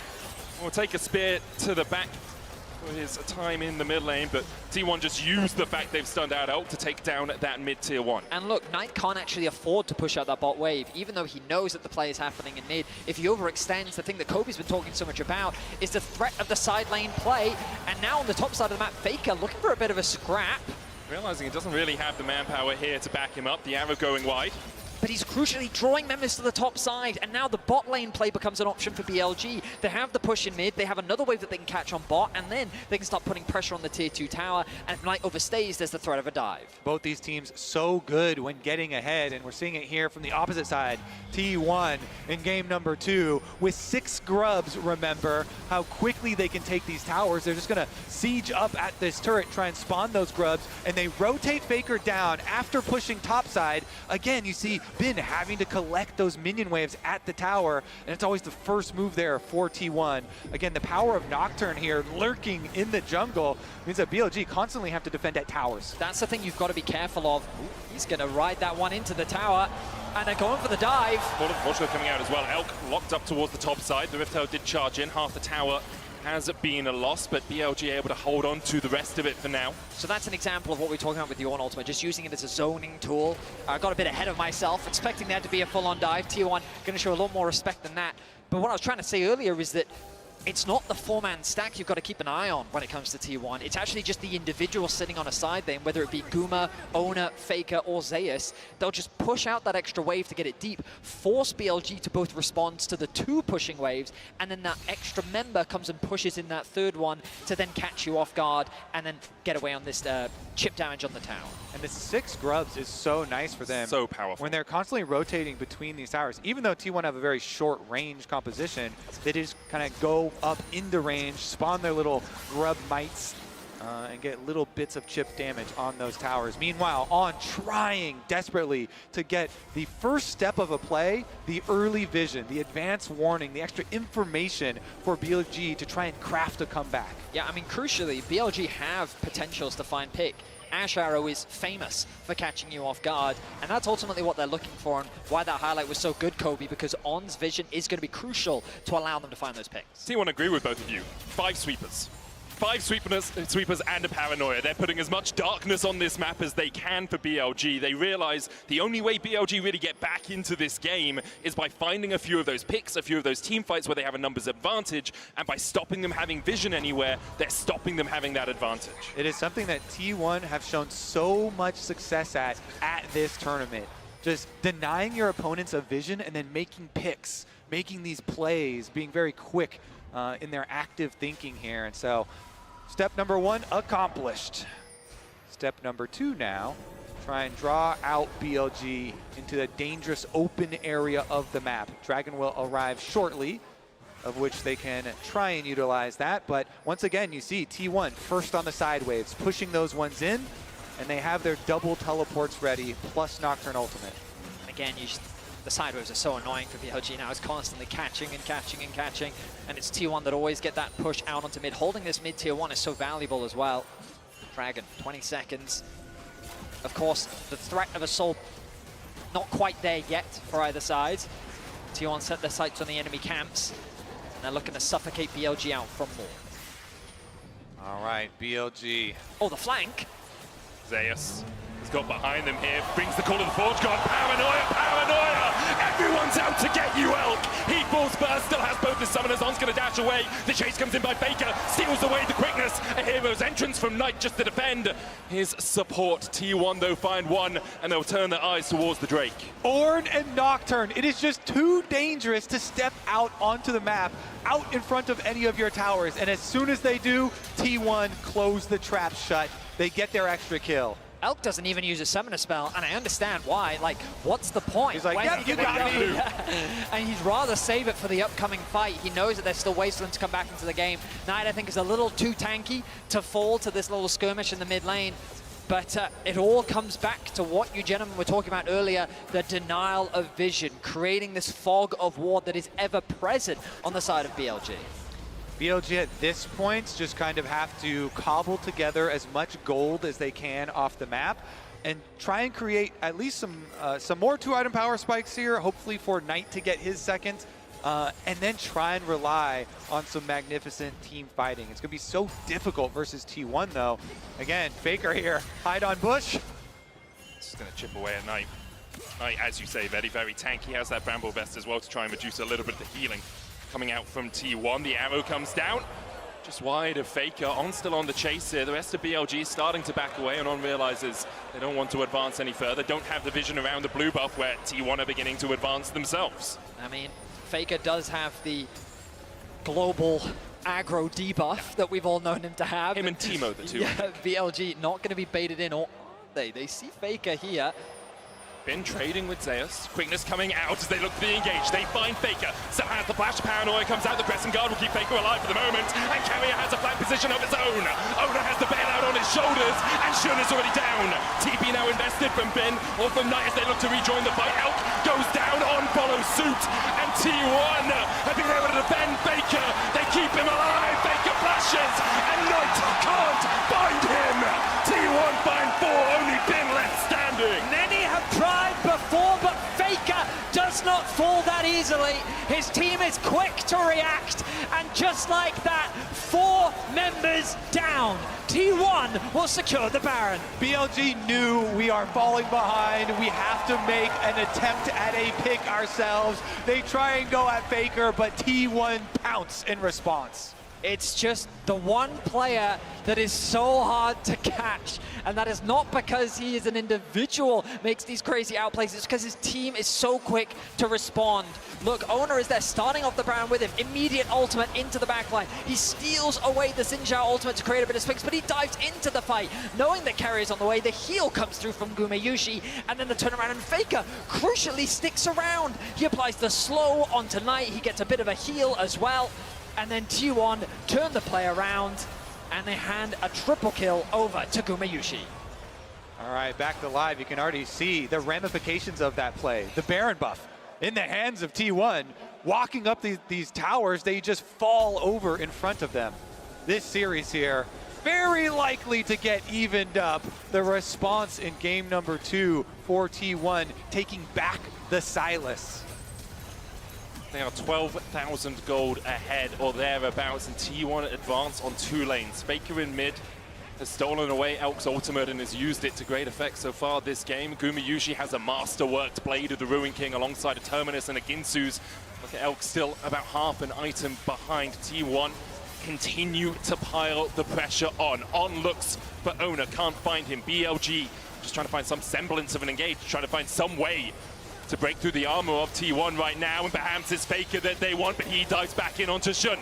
We'll take a spear to the back for his time in the mid lane, but T1 just used the fact they've stunned out Elk to take down that mid tier 1. And look, Knight can't actually afford to push out that bot wave, even though he knows that the play is happening in mid. If he overextends, the thing that Kobe's been talking so much about is the threat of the side lane play. And now on the top side of the map, Faker looking for a bit of a scrap. Realizing he doesn't really have the manpower here to back him up, the arrow going wide. But he's crucially drawing members to the top side, and now the bot lane play becomes an option for BLG. They have the push in mid, they have another wave that they can catch on bot, and then they can start putting pressure on the tier 2 tower, and if Knight overstays, there's the threat of a dive. Both these teams so good when getting ahead, and we're seeing it here from the opposite side. T1 in game number 2 with 6 grubs, remember how quickly they can take these towers. They're just gonna siege up at this turret, try and spawn those grubs, and they rotate Faker down after pushing topside. Again, you see Bin having to collect those minion waves at the tower, and it's always the first move there for T1. Again, the power of Nocturne here lurking in the jungle means that BLG constantly have to defend at towers. That's the thing you've got to be careful of. Ooh, he's going to ride that one into the tower, and they're going for the dive. Vulture coming out as well. Elk locked up towards the top side. The Rift Herald did charge in. Half the tower has been a loss, but BLG able to hold on to the rest of it for now. So that's an example of what we're talking about with the Ornn ultimate, just using it as a zoning tool. I got a bit ahead of myself, expecting there to be a full-on dive. T1 going to show a lot more respect than that. But what I was trying to say earlier is that it's not the 4-man stack you've got to keep an eye on when it comes to T1. It's actually just the individual sitting on a side lane, whether it be Guma, Ona, Faker, or Zeus. They'll just push out that extra wave to get it deep, force BLG to both respond to the 2 pushing waves, and then that extra member comes and pushes in that 3rd one to then catch you off guard and then get away on this chip damage on the tower. And the 6 grubs is so nice for them. So powerful. When they're constantly rotating between these towers, even though T1 have a very short range composition, they just kind of go up into range, spawn their little grub mites, and get little bits of chip damage on those towers. Meanwhile, On trying desperately to get the first step of a play, the early vision, the advanced warning, the extra information for BLG to try and craft a comeback. Yeah, I mean, crucially, BLG have potentials to find pick. Ash Arrow is famous for catching you off guard, and that's ultimately what they're looking for, and why that highlight was so good, Kobe, because On's vision is going to be crucial to allow them to find those picks. T1 agree with both of you. 5 sweepers. 5 sweepers and a paranoia. They're putting as much darkness on this map as they can for BLG. They realize the only way BLG really get back into this game is by finding a few of those picks, a few of those team fights where they have a numbers advantage, and by stopping them having vision anywhere, they're stopping them having that advantage. It is something that T1 have shown so much success at this tournament. Just denying your opponents a vision and then making picks, making these plays, being very quick in their active thinking here. And so step number 1 accomplished. Step number 2 now, try and draw out BLG into the dangerous open area of the map. Dragon will arrive shortly, of which they can try and utilize that. But once again, you see T1 first on the side waves, pushing those ones in, and they have their double teleports ready, plus Nocturne ultimate. Again, the side waves are so annoying for BLG now. It's constantly catching and catching and catching, and it's T1 that always get that push out onto mid. Holding this mid tier 1 is so valuable as well. Dragon, 20 seconds. Of course, the threat of Assault not quite there yet for either side. T1 set their sights on the enemy camps. And they're looking to suffocate BLG out from more. All right, BLG. Oh, the flank. Zeus has got behind them here, brings the call to the Forge God. Paranoia, paranoia! Everyone's out to get you, Elk! He falls first, still has both his summoners. On's gonna dash away. The chase comes in by Faker, steals away the quickness. A hero's entrance from Knight just to defend his support. T1 though find one, and they'll turn their eyes towards the Drake. Ornn and Nocturne, it is just too dangerous to step out onto the map, out in front of any of your towers. And as soon as they do, T1 close the trap shut. They get their extra kill. Elk doesn't even use a summoner spell, and I understand why. Like, what's the point? He's like, yeah, you got me. And he'd rather save it for the upcoming fight. He knows that there's still Wasteland to come back into the game. Knight, I think, is a little too tanky to fall to this little skirmish in the mid lane. But it all comes back to what you gentlemen were talking about earlier, the denial of vision, creating this fog of war that is ever present on the side of BLG. BLG at this point just kind of have to cobble together as much gold as they can off the map and try and create at least some more 2-item power spikes here, hopefully for Knight to get his second, and then try and rely on some magnificent team fighting. It's going to be so difficult versus T1 though. Again, Faker here, hide on bush. It's going to chip away at Knight. Knight, as you say, very, very tanky. Has that Bramble Vest as well to try and reduce a little bit of the healing. Coming out from T1, the arrow comes down. Just wide of Faker, On still on the chase here. The rest of BLG starting to back away, and On realizes they don't want to advance any further. Don't have the vision around the blue buff where T1 are beginning to advance themselves. I mean, Faker does have the global aggro debuff that we've all known him to have. Him and Teemo, the two. Yeah, BLG not going to be baited in, or are they? They see Faker here. Been trading with Zeus. Quickness coming out as they look to be engaged. They find Faker. So has the flash. Paranoia comes out. The Crescent Guard will keep Faker alive for the moment. And Carrier has a flank position of his own. Oda has the bailout on his shoulders. And Shun is already down. TP now invested from Bin or from Knight as they look to rejoin the fight. Elk goes down. On follows suit. And T1 have been able to defend Faker. They keep him alive. Faker flashes. And Knight can't find him. T1 find 4. Only Bin left standing. Many have tried before, but Faker does not fall that easily. His team is quick to react, and just like that, 4 members down. T1 will secure the Baron. BLG knew we are falling behind. We have to make an attempt at a pick ourselves. They try and go at Faker, but T1 pounce in response. It's just the one player that is so hard to catch, and that is not because he is an individual makes these crazy outplays, it's because his team is so quick to respond. Look, Owner is there starting off the Baron with him, immediate ultimate into the backline. He steals away the Xin Zhao ultimate to create a bit of space, but he dives into the fight, knowing that Carrier is on the way. The heal comes through from Gumeyushi, and then the turnaround, and Faker crucially sticks around. He applies the slow onto Knight, he gets a bit of a heal as well. And then T1 turn the play around, and they hand a triple kill over to Gumeyushi. All right, back to live. You can already see the ramifications of that play. The Baron buff in the hands of T1. Walking up these towers, they just fall over in front of them. This series here, very likely to get evened up. The response in game number 2 for T1, taking back the Silas. They are 12,000 gold ahead or thereabouts, and T1 advance on 2 lanes. Faker in mid has stolen away Elk's ultimate and has used it to great effect so far this game. Gumeyushi has a masterworked Blade of the Ruin King alongside a Terminus and a Ginsu's. Look at Elk still about half an item behind. T1 continue to pile the pressure on. On looks for Owner, can't find him. BLG just trying to find some semblance of an engage, trying to find some way to break through the armor of T1 right now, and perhaps it's Faker that they want, but he dives back in onto Shun.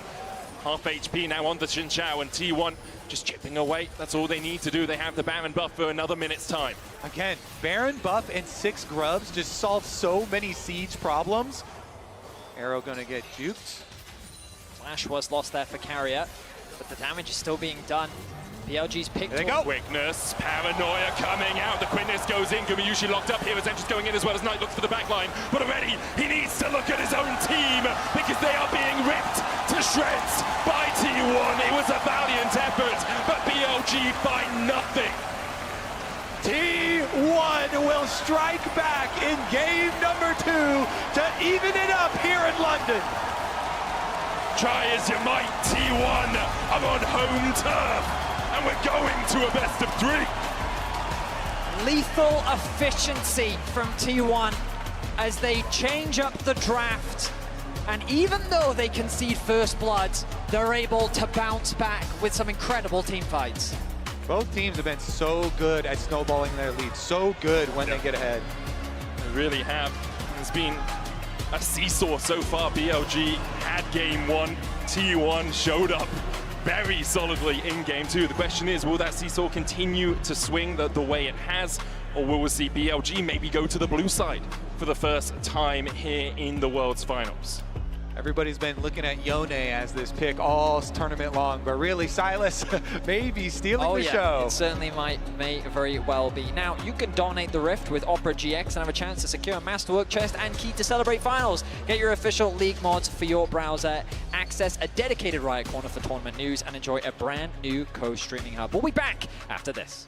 Half HP now on the Xin Zhao, and T1 just chipping away. That's all they need to do. They have the Baron buff for another minute's time. Again, Baron buff and 6 grubs just solve so many siege problems. Arrow gonna get juked. Flash was lost there for Carrier, but the damage is still being done. BLG's picked. There they go. Quickness, Paranoia coming out. The quickness goes in. Gumeyushi locked up here. His entrance going in as well as Knight looks for the back line. But already he needs to look at his own team because they are being ripped to shreds by T1. It was a valiant effort, but BLG find nothing. T1 will strike back in game number 2 to even it up here in London. Try as you might, T1 are on home turf, and we're going to a best of 3. Lethal efficiency from T1 as they change up the draft. And even though they concede first blood, they're able to bounce back with some incredible team fights. Both teams have been so good at snowballing their lead, so good when they get ahead. They really have. It's been a seesaw so far. BLG had game 1, T1 showed up very solidly in game 2. The question is, will that seesaw continue to swing the way it has, or will we see BLG maybe go to the blue side for the first time here in the World's Finals? Everybody's been looking at Yone as this pick all tournament long, but really Silas may be stealing the show. It certainly may very well be. Now, you can dominate the Rift with Opera GX and have a chance to secure a Masterwork chest and key to Celebrate Finals. Get your official League mods for your browser, access a dedicated Riot Corner for tournament news, and enjoy a brand new co-streaming hub. We'll be back after this.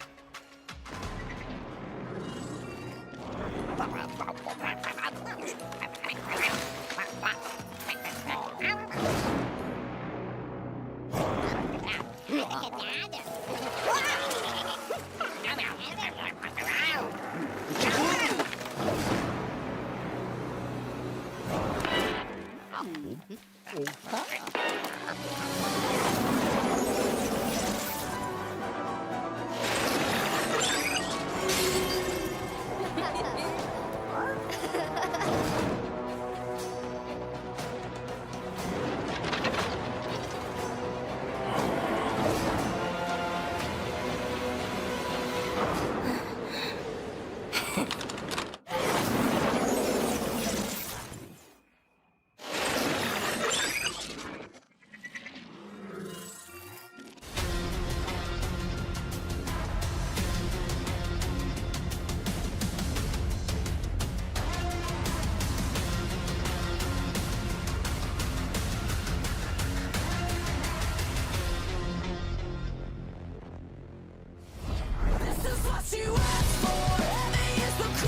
This is what you asked for. Heavy is the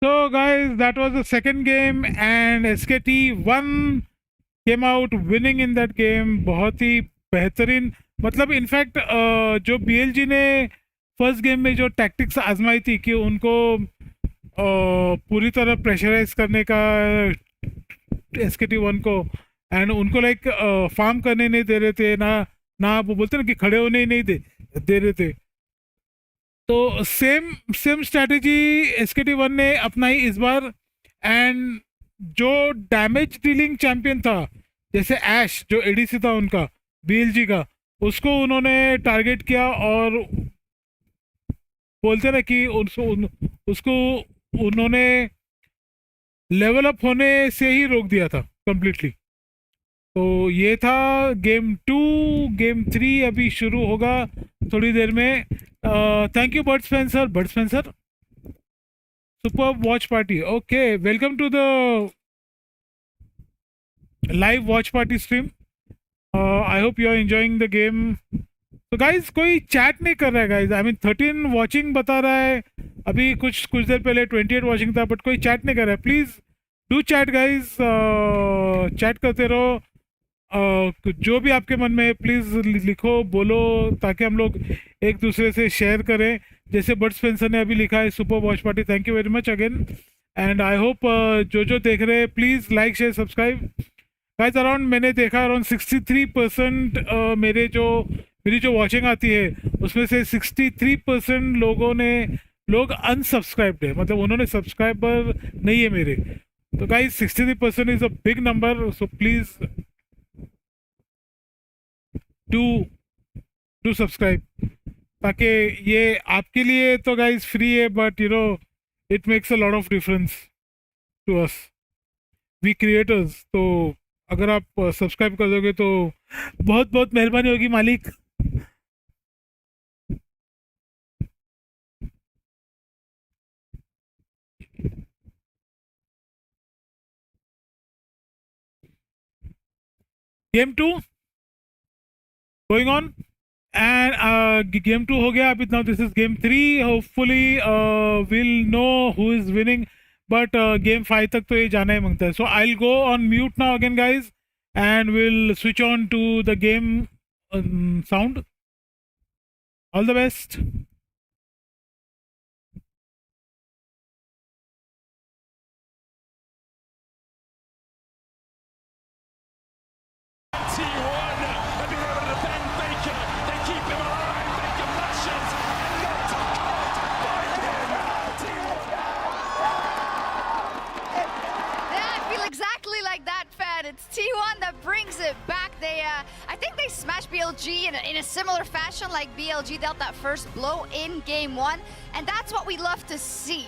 So guys, that was the second game and SKT won, came out winning in that game. बहुत ही बेहतरीन, मतलब in fact जो BLG ने first game में जो tactics आजमाई थी कि उनको पूरी तरह प्रेशराइज करने का SKT1 को, एंड उनको लाइक फार्म करने नहीं दे रहे थे, ना वो बोलते ना कि खड़े होने ही नहीं दे रहे थे. तो सेम स्ट्रैटेजी SKT1 ने अपनाई इस बार, एंड जो डैमेज डीलिंग चैंपियन था जैसे ऐश जो ADC था उनका BLG का, उसको उन्होंने टारगेट किया और बोलते ना कि उसको उन्होंने लेवल अप होने से ही रोक दिया था कंप्लीटली. तो ये था गेम 2. गेम 3 अभी शुरू होगा थोड़ी देर में. Thank you Bird Spencer. Super watch party. Okay, welcome to the live watch party stream. I hope you are enjoying the game. तो गाइज कोई चैट नहीं कर रहा है गाइज. आई मीन 13 वॉचिंग बता रहा है, अभी कुछ देर पहले 28 वॉचिंग था, बट कोई चैट नहीं कर रहा है. Please do chat guys, chat करते रहो. जो भी आपके मन में प्लीज़ लिखो, बोलो, ताकि हम लोग एक दूसरे से शेयर करें. जैसे बर्ड स्पेंसर ने अभी लिखा है super watch party. Thank you very much again, and I hope जो देख रहे हैं please like share subscribe. Guys around मैंने देखा अराउंड 63% मेरी जो वॉचिंग आती है उसमें से 63% लोग अनसब्सक्राइब्ड है, मतलब उन्होंने सब्सक्राइबर नहीं है मेरे. तो guys 63% is a big number, so please do subscribe, ताकि ये आपके लिए तो गाइज फ्री है, but you know it makes a lot of difference to us we creators. तो अगर आप सब्सक्राइब कर दोगे तो बहुत बहुत मेहरबानी होगी मालिक. Game 2 going on, and game 2 हो गया. अभी now this is game 3. Hopefully will know who is winning, but game 5 तक तो ये जाना ही मांगता है. So I will go on mute now again guys, and will switch on to the game sound. All the best. It's T1 that brings it back. I think they smashed BLG in a similar fashion like BLG dealt that first blow in game 1, and that's what we love to see.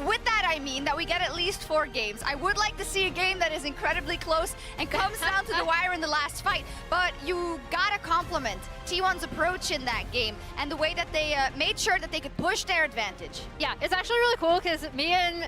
With that, I mean that we get at least 4 games. I would like to see a game that is incredibly close and comes down to the wire in the last fight, but you gotta compliment T1's approach in that game and the way that they made sure that they could push their advantage. Yeah, it's actually really cool because me and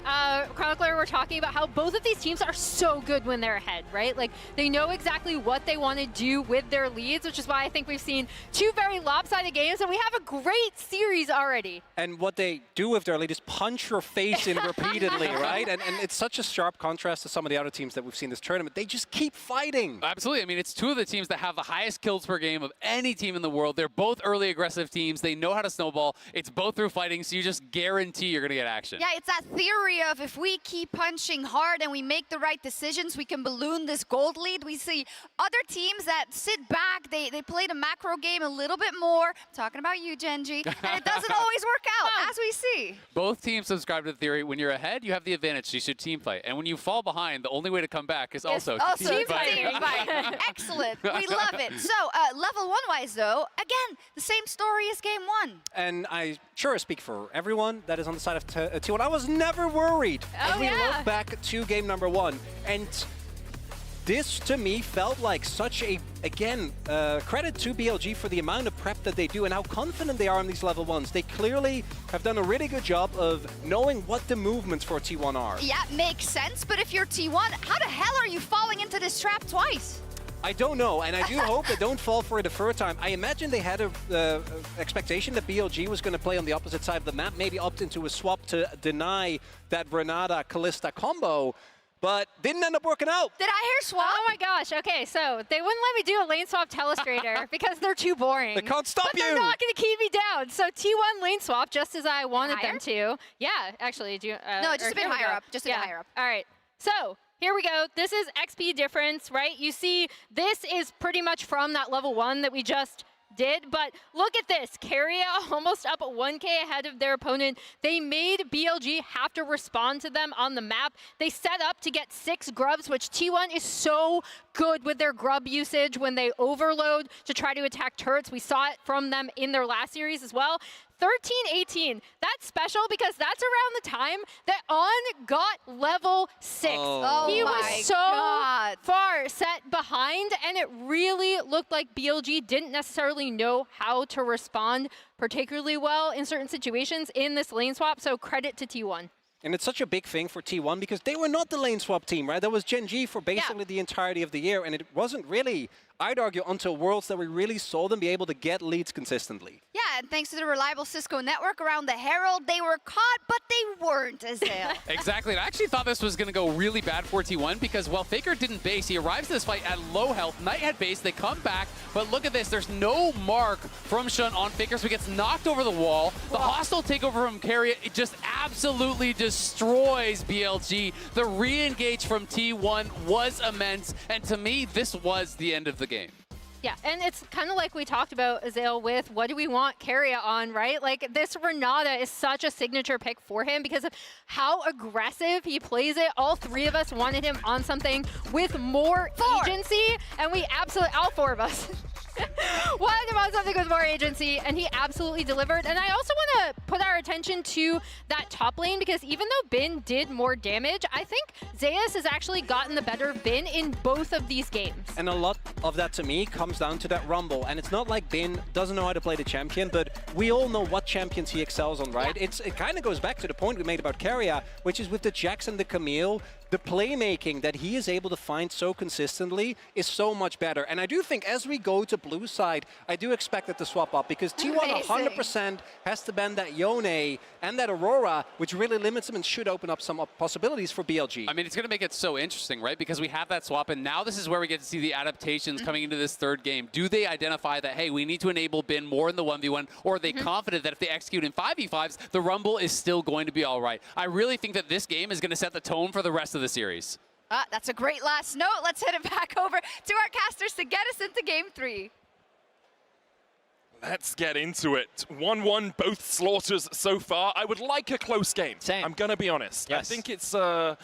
Chronicler were talking about how both of these teams are so good when they're ahead, right? Like, they know exactly what they want to do with their leads, which is why I think we've seen 2 very lopsided games, and we have a great series already. And what they do with their lead is punch your face in repeatedly, right? And it's such a sharp contrast to some of the other teams that we've seen this tournament. They just keep fighting. Absolutely. I mean, it's 2 of the teams that have the highest kills per game of any team in the world. They're both early aggressive teams. They know how to snowball. It's both through fighting, so you just guarantee you're going to get action. Yeah, it's that theory of if we keep punching hard and we make the right decisions, we can balloon this gold lead. We see other teams that sit back. They play the macro game a little bit more. I'm talking about you, Genji. And it doesn't always work out, as we see. Both teams subscribe to the theory, when you're ahead, you have the advantage, so you should team fight. And when you fall behind, the only way to come back is also team fight. Excellent. We love it. So, level 1-wise, though, again, the same story as game 1. And I sure speak for everyone that is on the side of T1. I was never worried as we look back to game number 1. And this, to me, felt like such a, again, credit to BLG for the amount of prep that they do and how confident they are on these level 1s. They clearly have done a really good job of knowing what the movements for T1 are. Yeah, makes sense. But if you're T1, how the hell are you falling into this trap twice? I don't know, and I do hope they don't fall for it the first time. I imagine they had a expectation that BLG was going to play on the opposite side of the map, maybe opt into a swap to deny that Renata-Kalista combo, but didn't end up working out. Did I hear swap? Oh my gosh, okay, so they wouldn't let me do a lane swap telestrator because they're too boring. They can't stop but you! They're not going to keep me down. So T1 lane swap, just as I wanted them to. Yeah, actually. Do you, no, just a bit higher up. Just a bit higher up. All right, so here we go. This is XP difference, right? You see, this is pretty much from that level 1 that we just did, but look at this. Keria almost up 1K ahead of their opponent. They made BLG have to respond to them on the map. They set up to get 6 grubs, which T1 is so good with their grub usage when they overload to try to attack turrets. We saw it from them in their last series as well. 13-18, that's special because that's around the time that On got level 6. Oh he was my so God. far set behind, and it really looked like BLG didn't necessarily know how to respond particularly well in certain situations in this lane swap, so credit to T1. And it's such a big thing for T1 because they were not the lane swap team, right? That was Gen G for basically the entirety of the year, and it wasn't really, I'd argue, until Worlds that we really saw them be able to get leads consistently. Yeah, and thanks to the reliable Cisco network around the Herald, they were caught, but they weren't, Azale. Exactly. And I actually thought this was going to go really bad for T1 because while Faker didn't base, he arrives to this fight at low health. Knight had base, they come back, but look at this. There's no mark from Shun on Faker, so he gets knocked over the wall. The hostile takeover from Keria, it just absolutely destroys BLG. The re-engage from T1 was immense, and to me, this was the end of the game. Yeah, and it's kind of like we talked about, Azale, with what do we want Keria on, right? Like, this Renata is such a signature pick for him because of how aggressive he plays it. All 3 of us wanted him on something with more agency, and we absolutely, all 4 of us, wanted him on something with more agency, and he absolutely delivered. And I also want to put our attention to that top lane because even though Bin did more damage, I think Zeus has actually gotten the better of Bin in both of these games. And a lot of that, to me, comes down to that Rumble. And it's not like Bin doesn't know how to play the champion, but we all know what champions he excels on, right? Yeah. It kind of goes back to the point we made about Keria, which is with the Jax and the Camille, the playmaking that he is able to find so consistently is so much better. And I do think as we go to blue side, I do expect it to swap up because T1 100% has to ban that Yone and that Aurora, which really limits him and should open up some possibilities for BLG. I mean, it's going to make it so interesting, right? Because we have that swap, and now this is where we get to see the adaptations coming into this third game. Do they identify that, hey, we need to enable Bin more in the 1v1, or are they confident that if they execute in 5v5s, the Rumble is still going to be all right? I really think that this game is going to set the tone for the rest of the series. That's a great last note. Let's head it back over to our casters to get us into game 3. Let's get into it. 1-1, both slaughters so far. I would like a close game. Same. I'm going to be honest. Yes. I think it's...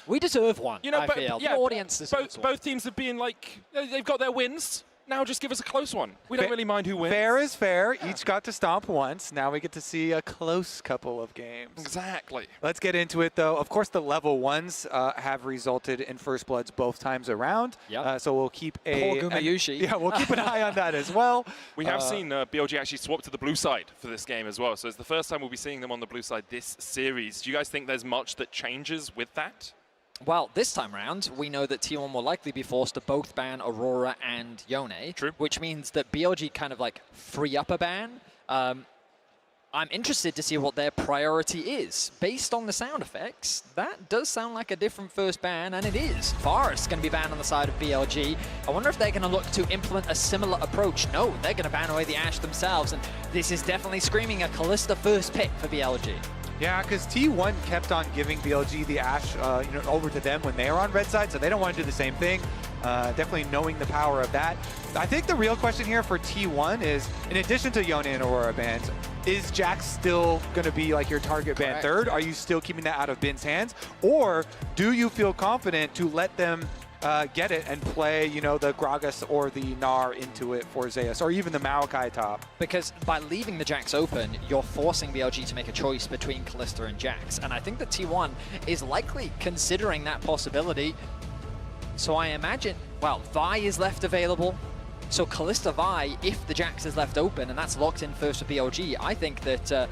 we deserve one, you know, I feel. Yeah, the audience deserves one. Both teams have been like, they've got their wins. Now just give us a close one. We don't really mind who wins. Fair is fair. Yeah. Each got to stomp once. Now we get to see a close couple of games. Exactly. Let's get into it, though. Of course, the level 1s have resulted in first bloods both times around. Yep. So we'll keep Poor Gumayushi. Yeah, we'll keep an eye on that as well. We have seen BLG actually swap to the blue side for this game as well. So it's the first time we'll be seeing them on the blue side this series. Do you guys think there's much that changes with that? Well, this time round, we know that T1 will likely be forced to both ban Aurora and Yone. True. Which means that BLG kind of like free up a ban. I'm interested to see what their priority is. Based on the sound effects, that does sound like a different first ban, and it is. Forest going to be banned on the side of BLG. I wonder if they're going to look to implement a similar approach. No, they're going to ban away the Ashe themselves, and this is definitely screaming a Kalista first pick for BLG. Yeah, because T1 kept on giving BLG the Ashe over to them when they are on red side, so they don't want to do the same thing. Definitely knowing the power of that. I think the real question here for T1 is, in addition to Yone and Aurora bans, is Jax still going to be like your target ban third? Are you still keeping that out of Bin's hands? Or do you feel confident to let them get it and play, the Gragas or the Gnar into it for Zeus, or even the Maokai top? Because by leaving the Jax open, you're forcing BLG to make a choice between Kalista and Jax. And I think that T1 is likely considering that possibility. So I imagine, well, Vi is left available. So Kalista Vi, if the Jax is left open, and that's locked in first for BLG, I think that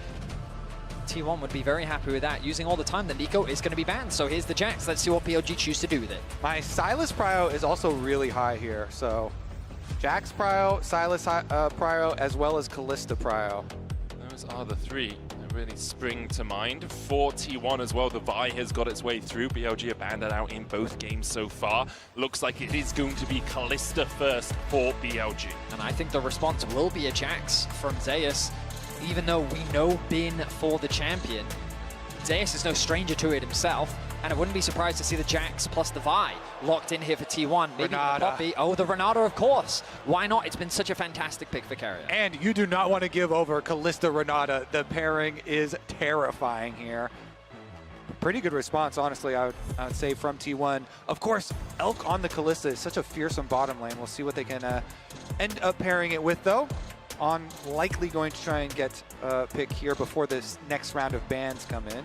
T1 would be very happy with that. Using all the time, the Nico is going to be banned. So here's the Jax. Let's see what BLG choose to do with it. My Sylas prio is also really high here, so Jax Prio, Silas Prio, as well as Callista Prio. Those are the three that really spring to mind. For T1 as well, the Vi has got its way through. BLG have banned it out in both games so far. Looks like it is going to be Callista first for BLG. And I think the response will be a Jax from Zeus, even though we know Bin for the champion. Zeus is no stranger to it himself, and I wouldn't be surprised to see the Jax plus the Vi locked in here for T1. Maybe the Poppy. Oh, the Renata, of course. Why not? It's been such a fantastic pick for Carrier. And you do not want to give over Callista Renata. The pairing is terrifying here. Pretty good response, honestly, I would say, from T1. Of course, Elk on the Callista is such a fearsome bottom lane. We'll see what they can end up pairing it with, though. On likely going to try and get a pick here before this next round of bans come in.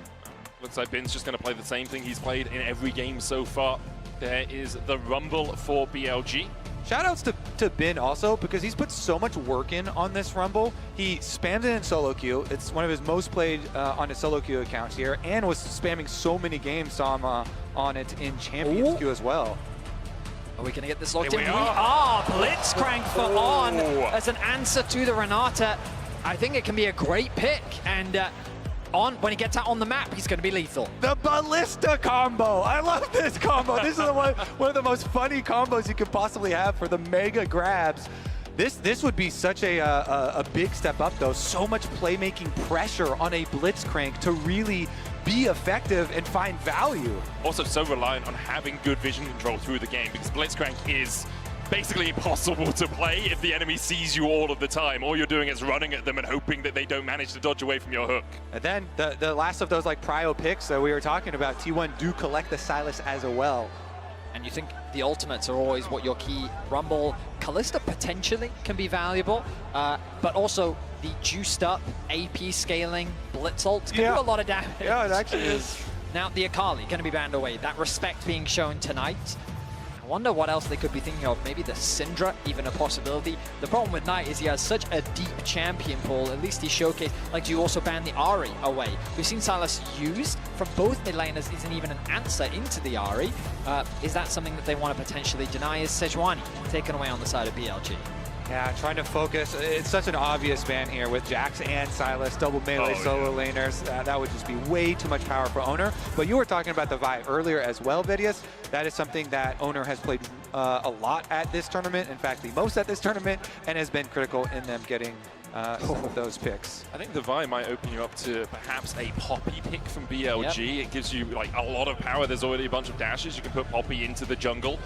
Looks like Bin's just going to play the same thing he's played in every game so far. There is the Rumble for BLG. Shoutouts to Bin also, because he's put so much work in on this Rumble. He spammed it in solo queue. It's one of his most played on his solo queue accounts here, and was spamming so many games, saw him on it in Champions queue as well. Are we going to get this locked in? We are! Blitzcrank for On as an answer to the Renata. I think it can be a great pick, and On, when he gets out on the map, he's going to be lethal. The Ballista combo! I love this combo! This is one of the most funny combos you could possibly have for the mega grabs. This would be such a big step up, though. So much playmaking pressure on a Blitzcrank to really be effective and find value. Also so reliant on having good vision control through the game, because Blitzcrank is basically impossible to play if the enemy sees you all of the time. All you're doing is running at them and hoping that they don't manage to dodge away from your hook. And then the last of those like prio picks that we were talking about, T1 do collect the Silas as well. And you think the ultimates are always what your key Rumble. Callista potentially can be valuable, but also the juiced up AP scaling Blitz ult can do a lot of damage. Yeah, it actually is. Now the Akali going to be banned away. That respect being shown tonight. I wonder what else they could be thinking of. Maybe the Syndra, even a possibility. The problem with Knight is he has such a deep champion pool. At least he showcased, like, do you also ban the Ahri away? We've seen Silas used from both mid laners, isn't even an answer into the Ahri. Is that something that they want to potentially deny? Is Sejuani taken away on the side of BLG? Yeah, trying to focus. It's such an obvious ban here with Jax and Silas, double melee solo laners. That would just be way too much power for Owner. But you were talking about the Vi earlier as well, Vidius. That is something that Owner has played a lot at this tournament. In fact, the most at this tournament, and has been critical in them getting some of those picks. I think the Vi might open you up to perhaps a Poppy pick from BLG. It gives you like a lot of power. There's already a bunch of dashes. You can put Poppy into the jungle.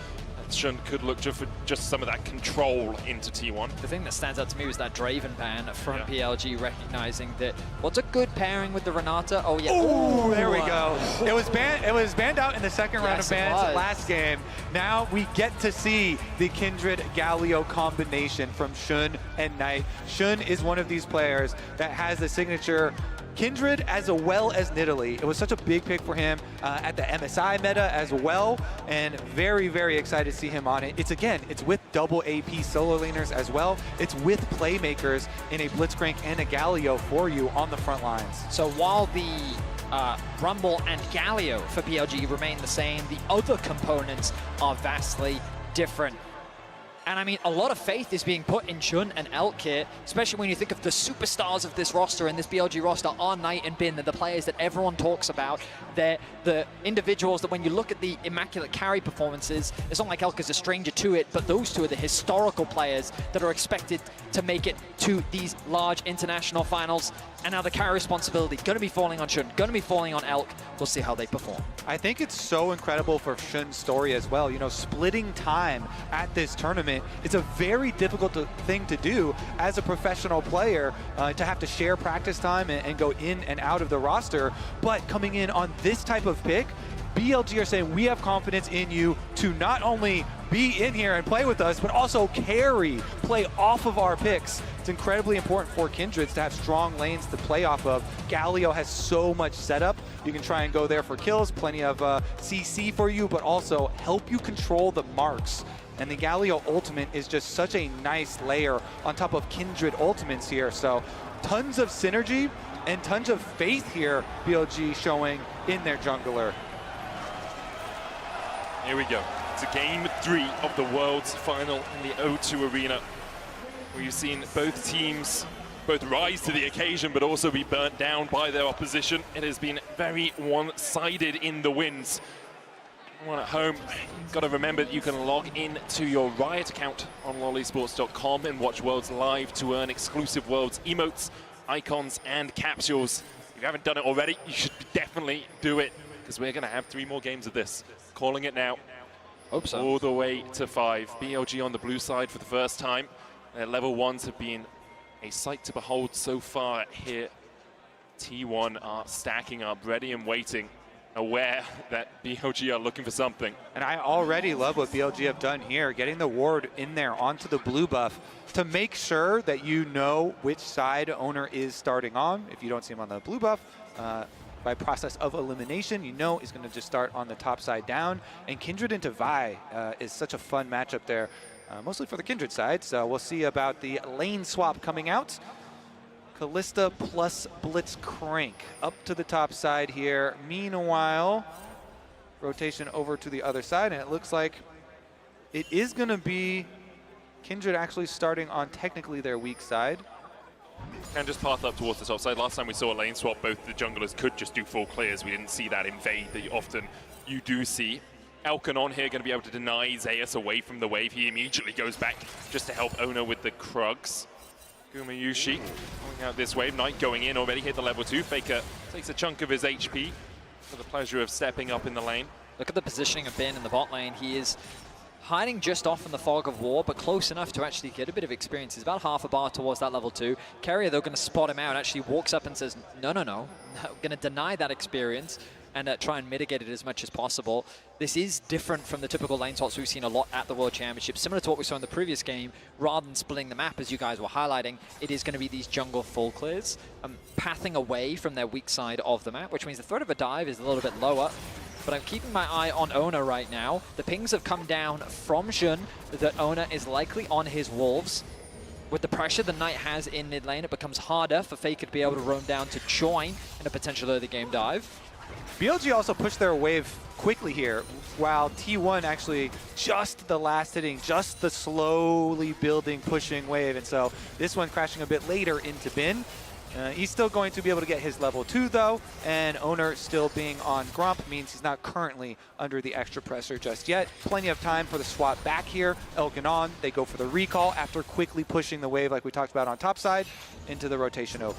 Shun could look for just some of that control into T1. The thing that stands out to me was that Draven ban from PLG, recognizing that what's a good pairing with the Renata? Oh yeah. Ooh, there we go. It was banned out in the second round of bans last game. Now we get to see the Kindred Galio combination from Shun and Knight. Shun is one of these players that has the signature Kindred as well as Nidalee. It was such a big pick for him at the MSI meta as well, and very, very excited to see him on it. It's with double AP solo laners as well. It's with playmakers in a Blitzcrank and a Galio for you on the front lines. So while the Rumble and Galio for BLG remain the same, the other components are vastly different. And I mean, a lot of faith is being put in Shun and Elk here, especially when you think of the superstars of this roster and this BLG roster are Knight and Bin. They're the players that everyone talks about. They're the individuals that when you look at the immaculate carry performances, it's not like Elk is a stranger to it, but those two are the historical players that are expected to make it to these large international finals. And now the carry responsibility going to be falling on Shun, going to be falling on Elk. We'll see how they perform. I think it's so incredible for Shun's story as well. You know, splitting time at this tournament, it's a very difficult thing to do as a professional player, to have to share practice time and go in and out of the roster. But coming in on this type of pick, BLG are saying we have confidence in you to not only be in here and play with us, but also play off of our picks. It's incredibly important for Kindreds to have strong lanes to play off of. Galio has so much setup. You can try and go there for kills, plenty of CC for you, but also help you control the marks. And the Galio ultimate is just such a nice layer on top of Kindred ultimates here. So tons of synergy and tons of faith here, BLG showing in their jungler. Here we go. to Game 3 of the World's Final in the O2 Arena. We've seen both teams both rise to the occasion, but also be burnt down by their opposition. It has been very one-sided in the wins. Everyone at home, you've got to remember that you can log in to your Riot account on lolesports.com and watch Worlds live to earn exclusive Worlds emotes, icons, and capsules. If you haven't done it already, you should definitely do it, because we're going to have 3 more games of this. Calling it now. Hope so. All the way to 5. BLG on the blue side for the first time. Their level 1s have been a sight to behold so far here. T1 are stacking up, ready and waiting, aware that BLG are looking for something. And I already love what BLG have done here, getting the ward in there onto the blue buff to make sure that you know which side owner is starting on. If you don't see him on the blue buff, by process of elimination, you know he's going to just start on the top side down. And Kindred into Vi is such a fun matchup there. Mostly for the Kindred side, so we'll see about the lane swap coming out. Kalista plus Blitzcrank up to the top side here. Meanwhile, rotation over to the other side, and it looks like it is going to be Kindred actually starting on technically their weak side. And just path up towards the top side. Last time we saw a lane swap, both the junglers could just do full clears. We didn't see that invade that often you do see. Elkanon here going to be able to deny Zeus away from the wave. He immediately goes back just to help Ona with the Krugs. Gumayushi going out this wave. Knight going in, already hit the level 2. Faker takes a chunk of his HP for the pleasure of stepping up in the lane. Look at the positioning of Ben in the bot lane. He is hiding just off in the fog of war, but close enough to actually get a bit of experience. He's about half a bar towards that level 2. Carrier, though, going to spot him out, actually walks up and says, no, going to deny that experience and try and mitigate it as much as possible. This is different from the typical lane swaps we've seen a lot at the World Championship. Similar to what we saw in the previous game, rather than splitting the map, as you guys were highlighting, it is going to be these jungle full clears, pathing away from their weak side of the map, which means the threat of a dive is a little bit lower. But I'm keeping my eye on Ona right now. The pings have come down from Xun that Ona is likely on his wolves. With the pressure the Knight has in mid lane, it becomes harder for Faker to be able to roam down to join in a potential early game dive. BLG also pushed their wave quickly here, while T1 actually just the last hitting, just the slowly building, pushing wave. And so this one crashing a bit later into Bin. He's still going to be able to get his level 2 though, and Owner still being on Grump means he's not currently under the extra pressure just yet. Plenty of time for the swap back here. Elkanon, they go for the recall after quickly pushing the wave like we talked about on top side into the rotation over.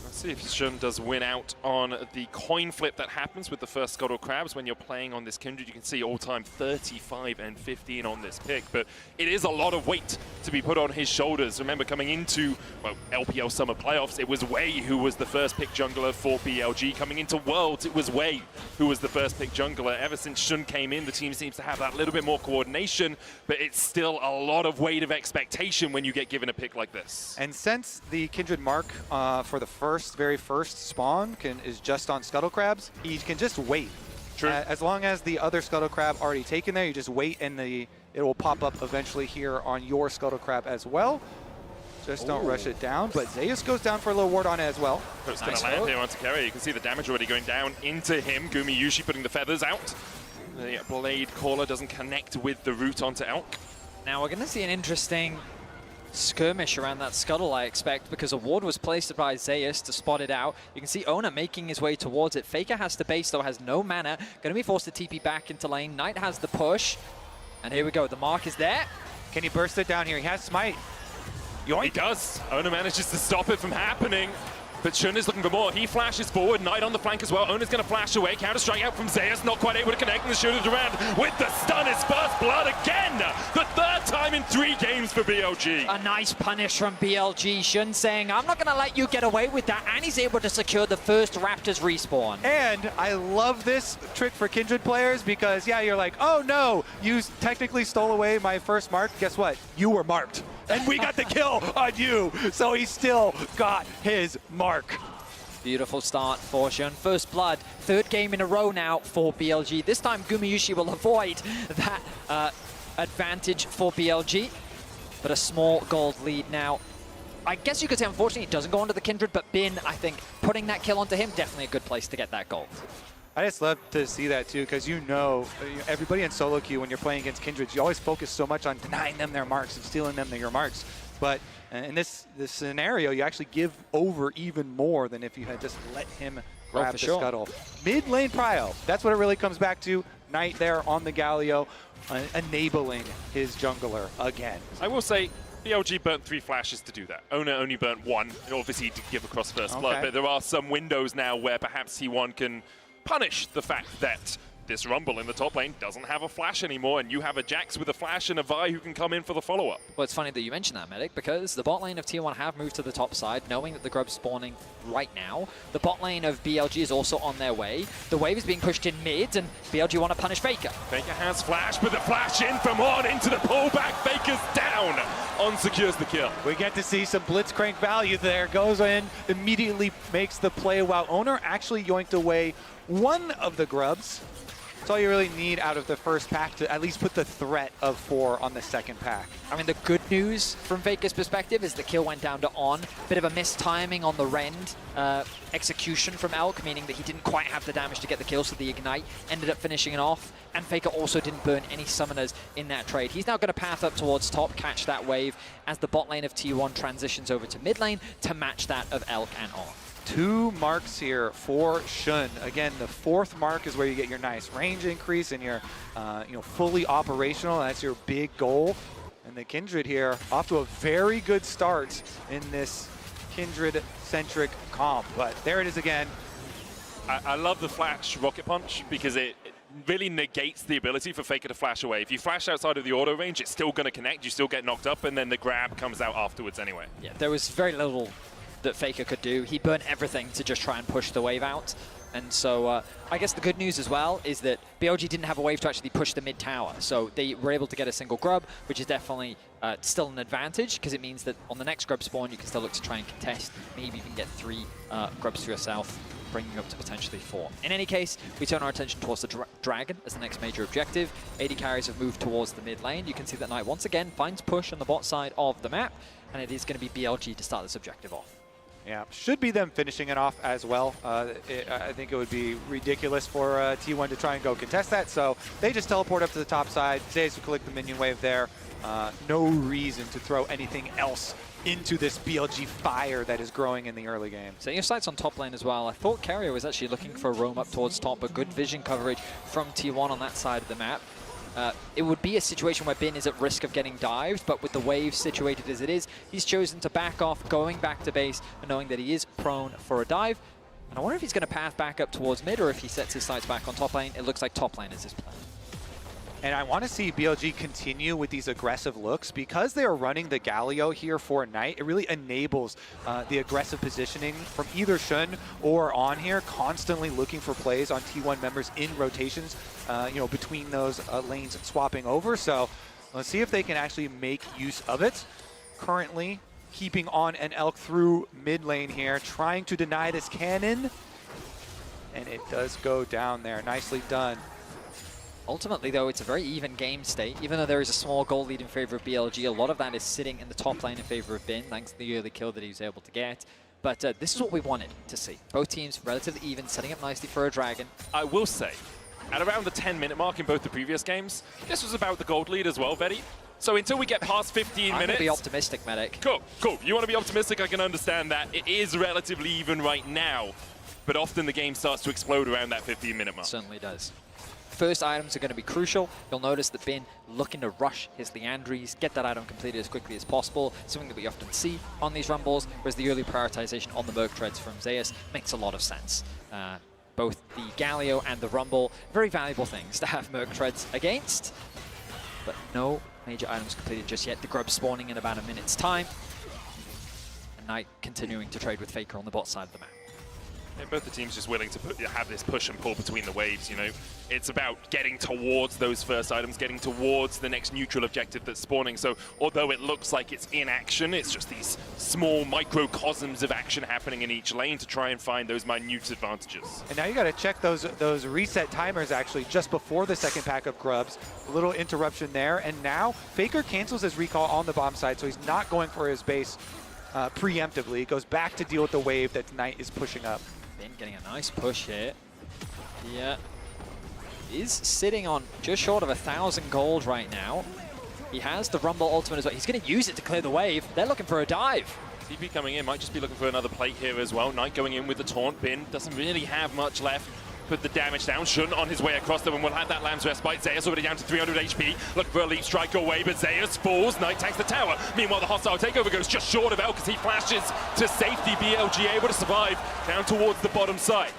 Let's see if Xun does win out on the coin flip that happens with the first Scuttle Crabs when you're playing on this Kindred. You can see all-time 35 and 15 on this pick, but it is a lot of weight to be put on his shoulders. Remember, coming into LPL Summer Playoffs, it was Wei who was the first pick jungler for BLG. Coming into Worlds, it was Wei who was the first pick jungler. Ever since Xun came in, the team seems to have that little bit more coordination, but it's still a lot of weight of expectation when you get given a pick like this. And since the Kindred mark for the very first spawn is just on Scuttle Crabs, he can just wait. True. As long as the other Scuttle Crab already taken there, you just wait and it will pop up eventually here on your Scuttle Crab as well. Just don't rush it down, but Zeus goes down for a little ward on it as well. So it's going to land here onto Carrier. You can see the damage already going down into him. Gumayushi putting the feathers out. The Blade Caller doesn't connect with the root onto Elk. Now we're going to see an interesting skirmish around that Scuttle, I expect, because a ward was placed by Zeus to spot it out. You can see Ona making his way towards it. Faker has to base, though, has no mana. Going to be forced to TP back into lane. Knight has the push. And here we go. The mark is there. Can he burst it down here? He has Smite. Yoink. He does. Ona manages to stop it from happening. But Xun is looking for more. He flashes forward. Knight on the flank as well. Ona's going to flash away. Counter-strike out from Zeus. Not quite able to connect. And the shooter's around with the stun. His first blood again. The third time in 3 games for BLG. A nice punish from BLG. Xun saying, I'm not going to let you get away with that. And he's able to secure the first Raptors respawn. And I love this trick for Kindred players because, yeah, you're like, oh no, you technically stole away my first mark. Guess what? You were marked. And we got the kill on you. So he still got his mark. Beautiful start for Xun. First blood, 3rd game in a row now for BLG. This time Gumayushi will avoid that advantage for BLG. But a small gold lead now. I guess you could say, unfortunately, it doesn't go onto the Kindred, but Bin, I think, putting that kill onto him, definitely a good place to get that gold. I just love to see that too, because you know, everybody in solo queue, when you're playing against Kindred, you always focus so much on denying them their marks and stealing them their marks. But in this scenario, you actually give over even more than if you had just let him grab the scuttle. Mid lane prio, that's what it really comes back to. Knight there on the Galio, enabling his jungler again. I will say, BLG burnt 3 flashes to do that. Owner only burnt 1, obviously to give across first blood, but there are some windows now where perhaps T1 can punish the fact that this Rumble in the top lane doesn't have a flash anymore, and you have a Jax with a flash and a Vi who can come in for the follow-up. Well, it's funny that you mentioned that, Medic, because the bot lane of T1 have moved to the top side, knowing that the Grub's spawning right now. The bot lane of BLG is also on their way. The wave is being pushed in mid, and BLG want to punish Faker. Faker has flash, but the flash in from On into the pullback. Faker's down. On secures the kill. We get to see some blitzcrank value there. Goes in, immediately makes the play, while Owner actually yoinked away one of the Grubs. That's all you really need out of the first pack to at least put the threat of 4 on the second pack. I mean, the good news from Faker's perspective is the kill went down to On. Bit of a mistiming on the Rend execution from Elk, meaning that he didn't quite have the damage to get the kill, so the Ignite ended up finishing it off. And Faker also didn't burn any summoners in that trade. He's now going to path up towards top, catch that wave as the bot lane of T1 transitions over to mid lane to match that of Elk and On. 2 marks here for Shun. Again, the 4th mark is where you get your nice range increase and you're fully operational. That's your big goal. And the Kindred here off to a very good start in this Kindred-centric comp. But there it is again. I love the flash rocket punch because it really negates the ability for Faker to flash away. If you flash outside of the auto range, it's still going to connect. You still get knocked up, and then the grab comes out afterwards anyway. Yeah, there was very little that Faker could do. He burned everything to just try and push the wave out. And so I guess the good news as well is that BLG didn't have a wave to actually push the mid tower. So they were able to get a single grub, which is definitely still an advantage because it means that on the next grub spawn, you can still look to try and contest. Maybe even get 3 grubs for yourself, bringing you up to potentially 4. In any case, we turn our attention towards the Dragon as the next major objective. 80 carries have moved towards the mid lane. You can see that Knight once again finds push on the bot side of the map, and it is going to be BLG to start this objective off. Yeah, should be them finishing it off as well. I think it would be ridiculous for T1 to try and go contest that, so they just teleport up to the top side. Zayas will collect the minion wave there. No reason to throw anything else into this BLG fire that is growing in the early game. So your sights on top lane as well. I thought Carrier was actually looking for a roam up towards top, but good vision coverage from T1 on that side of the map. It would be a situation where Bin is at risk of getting dived, but with the wave situated as it is, he's chosen to back off, going back to base, and knowing that he is prone for a dive. And I wonder if he's going to path back up towards mid, or if he sets his sights back on top lane. It looks like top lane is his plan. And I want to see BLG continue with these aggressive looks. Because they are running the Galio here for Knight, it really enables the aggressive positioning from either Shun or On here, constantly looking for plays on T1 members in rotations, between those lanes swapping over. So let's see if they can actually make use of it. Currently, keeping On and Elk through mid lane here, trying to deny this cannon. And it does go down there. Nicely done. Ultimately, though, it's a very even game state. Even though there is a small goal lead in favor of BLG, a lot of that is sitting in the top lane in favor of Bin, thanks to the early kill that he was able to get. But this is what we wanted to see. Both teams relatively even, setting up nicely for a Dragon. I will say, at around the 10-minute mark in both the previous games, this was about the gold lead as well, Betty. So until we get past 15 minutes... I'm going to be optimistic, Medic. Cool. You want to be optimistic? I can understand that. It is relatively even right now, but often the game starts to explode around that 15-minute mark. It certainly does. First items are going to be crucial. You'll notice that Bin looking to rush his Leandries, get that item completed as quickly as possible, something that we often see on these Rumbles, whereas the early prioritization on the Merc Treads from Zayas makes a lot of sense. Both the Galio and the Rumble, very valuable things to have Merc Treads against, but no major items completed just yet. The Grub spawning in about a minute's time, and Knight continuing to trade with Faker on the bot side of the map. Yeah, both the teams just willing to have this push and pull between the waves, you know. It's about getting towards those first items, getting towards the next neutral objective that's spawning. So although it looks like it's in action, it's just these small microcosms of action happening in each lane to try and find those minute advantages. And now you got to check those reset timers actually just before the second pack of Grubs. A little interruption there, and now Faker cancels his recall on the bomb side, so he's not going for his base preemptively. He goes back to deal with the wave that Knight is pushing up. Bin getting a nice push here. Yeah. Is sitting on just short of 1,000 gold right now. He has the Rumble ultimate as well. He's going to use it to clear the wave. They're looking for a dive. TP coming in, might just be looking for another plate here as well. Knight going in with the taunt bin, doesn't really have much left. Put the damage down, Shun on his way across them, and we'll have that Lamb's Respite. Zeus already down to 300 HP, looking for a leap strike away, but Zeus falls. Knight takes the tower. Meanwhile, the hostile takeover goes just short of Elk as he flashes to safety. BLG able to survive down towards the bottom side.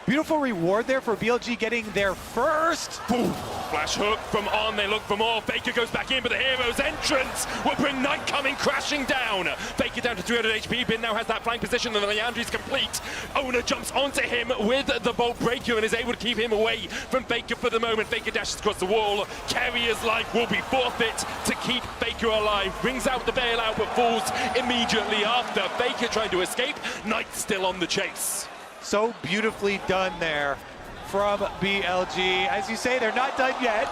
Beautiful reward there for BLG getting their first. Boom. Flash hook from On, they look for more. Faker goes back in, but the hero's entrance will bring Knight coming crashing down. Faker down to 300 HP, Bin now has that flank position and the Leandri's complete. Owner jumps onto him with the Bolt Breaker and is able to keep him away from Faker for the moment. Faker dashes across the wall. Carrier's life will be forfeit to keep Faker alive. Brings out the bailout but falls immediately after. Faker trying to escape, Knight still on the chase. So beautifully done there from BLG. As you say, they're not done yet.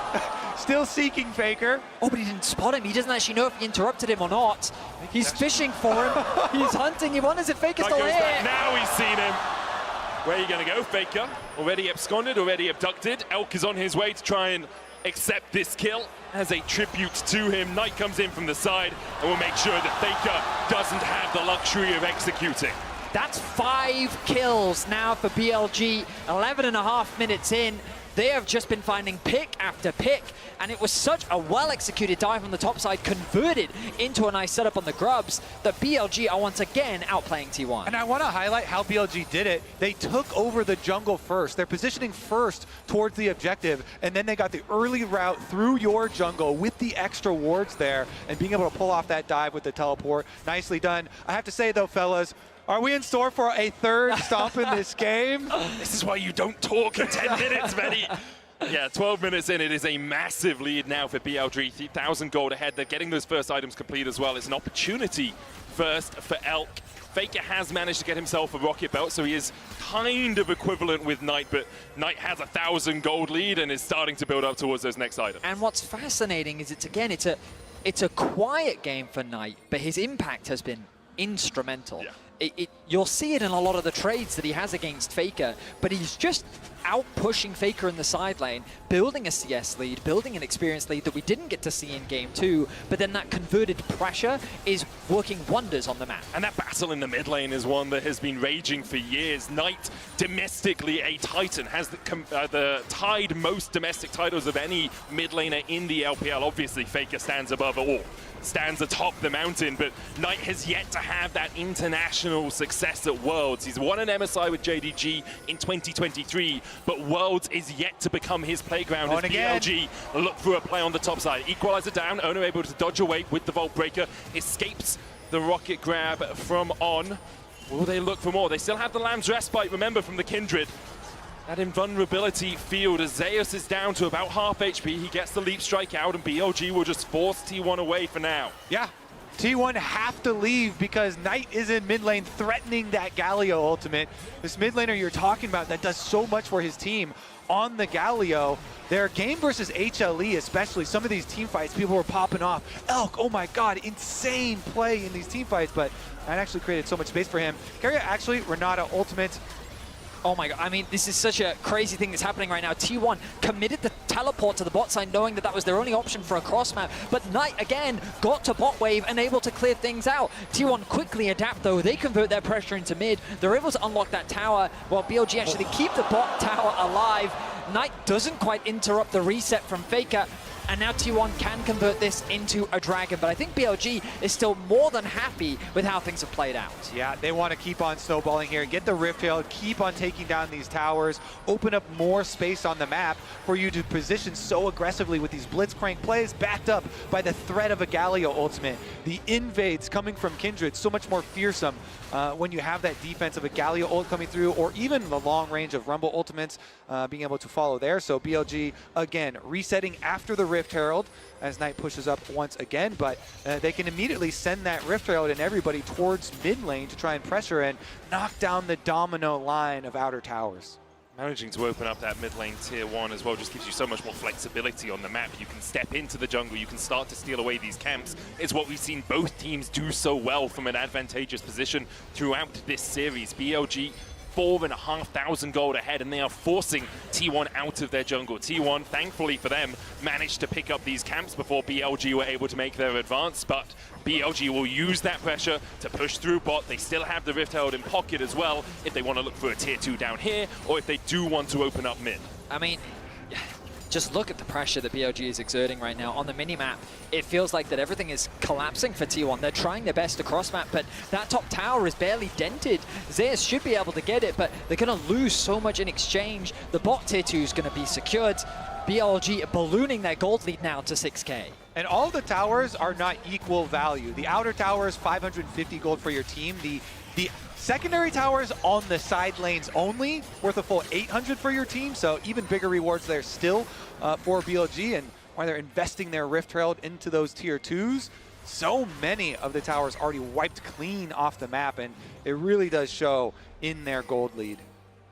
Still seeking Faker. Oh, but he didn't spot him. He doesn't actually know if he interrupted him or not. He's fishing for him. He's hunting. He wonders if Faker's still here. Now he's seen him. Where are you going to go, Faker? Already absconded, already abducted. Elk is on his way to try and accept this kill as a tribute to him. Knight comes in from the side and will make sure that Faker doesn't have the luxury of executing. That's 5 kills now for BLG, 11.5 minutes in. They have just been finding pick after pick, and it was such a well-executed dive on the top side, converted into a nice setup on the grubs, that BLG are once again outplaying T1. And I want to highlight how BLG did it. They took over the jungle first. They're positioning first towards the objective, and then they got the early route through your jungle with the extra wards there, and being able to pull off that dive with the teleport. Nicely done. I have to say, though, fellas, are we in store for a third stomp in this game? This is why you don't talk in 10 minutes, Benny. Yeah, 12 minutes in, it is a massive lead now for BLG. 3,000 gold ahead. They're getting those first items complete as well. It's an opportunity first for Elk. Faker has managed to get himself a rocket belt, so he is kind of equivalent with Knight, but Knight has 1,000 gold lead and is starting to build up towards those next items. And what's fascinating is it's a quiet game for Knight, but his impact has been instrumental. Yeah. You'll see it in a lot of the trades that he has against Faker, but he's just out pushing Faker in the side lane, building a CS lead, building an experience lead that we didn't get to see in game 2, but then that converted pressure is working wonders on the map. And that battle in the mid lane is one that has been raging for years. Knight, domestically a Titan, has the tied most domestic titles of any mid laner in the LPL. Obviously, Faker stands above it all, stands atop the mountain, but Knight has yet to have that international success at Worlds. He's won an MSI with JDG in 2023, but Worlds is yet to become his playground as BLG look for a play on the top side. Equalizer down, Owner able to dodge away with the Vault Breaker, escapes the rocket grab from On. Will they look for more? They still have the Lamb's Respite, remember, from the Kindred. That invulnerability field as Zeus is down to about half HP. He gets the leap strike out and BLG will just force T1 away for now. Yeah, T1 have to leave because Knight is in mid lane threatening that Galio ultimate. This mid laner you're talking about that does so much for his team on the Galio. Their game versus HLE especially, some of these team fights, people were popping off. Elk, oh my god, insane play in these team fights, but that actually created so much space for him. Carrier actually, Renata ultimate. Oh my god, I mean, this is such a crazy thing that's happening right now. T1 committed the teleport to the bot side knowing that that was their only option for a cross map, but Knight again got to bot wave and able to clear things out. T1 quickly adapt though, they convert their pressure into mid, they're able to unlock that tower while BLG actually keep the bot tower alive. Knight doesn't quite interrupt the reset from Faker, and now T1 can convert this into a dragon, but I think BLG is still more than happy with how things have played out. Yeah, they want to keep on snowballing here, get the Rift Tail, keep on taking down these towers, open up more space on the map for you to position so aggressively with these Blitzcrank plays backed up by the threat of a Galio ultimate. The invades coming from Kindred, so much more fearsome when you have that defense of a Galio ult coming through, or even the long range of Rumble ultimates being able to follow there. So BLG, again, resetting after the Rift Herald as Knight pushes up once again, but they can immediately send that Rift Herald and everybody towards mid lane to try and pressure and knock down the domino line of outer towers. Managing to open up that mid lane tier 1 as well just gives you so much more flexibility on the map. You can step into the jungle, you can start to steal away these camps. It's what we've seen both teams do so well from an advantageous position throughout this series. BLG 4,500 gold ahead, and they are forcing T1 out of their jungle. T1, thankfully for them, managed to pick up these camps before BLG were able to make their advance, but BLG will use that pressure to push through bot. They still have the Rift Herald in pocket as well if they want to look for a tier 2 down here, or if they do want to open up mid. I mean, just look at the pressure that BLG is exerting right now on the minimap. It feels like that everything is collapsing for T1. They're trying their best across map, but that top tower is barely dented. Zeus should be able to get it, but they're going to lose so much in exchange. The bot tier 2 is going to be secured. BLG ballooning their gold lead now to 6k. And all the towers are not equal value. The outer tower is 550 gold for your team. The secondary towers on the side lanes only worth a full 800 for your team, so even bigger rewards there still for BLG, and while they're investing their Rift Herald into those tier 2s, so many of the towers already wiped clean off the map, and it really does show in their gold lead.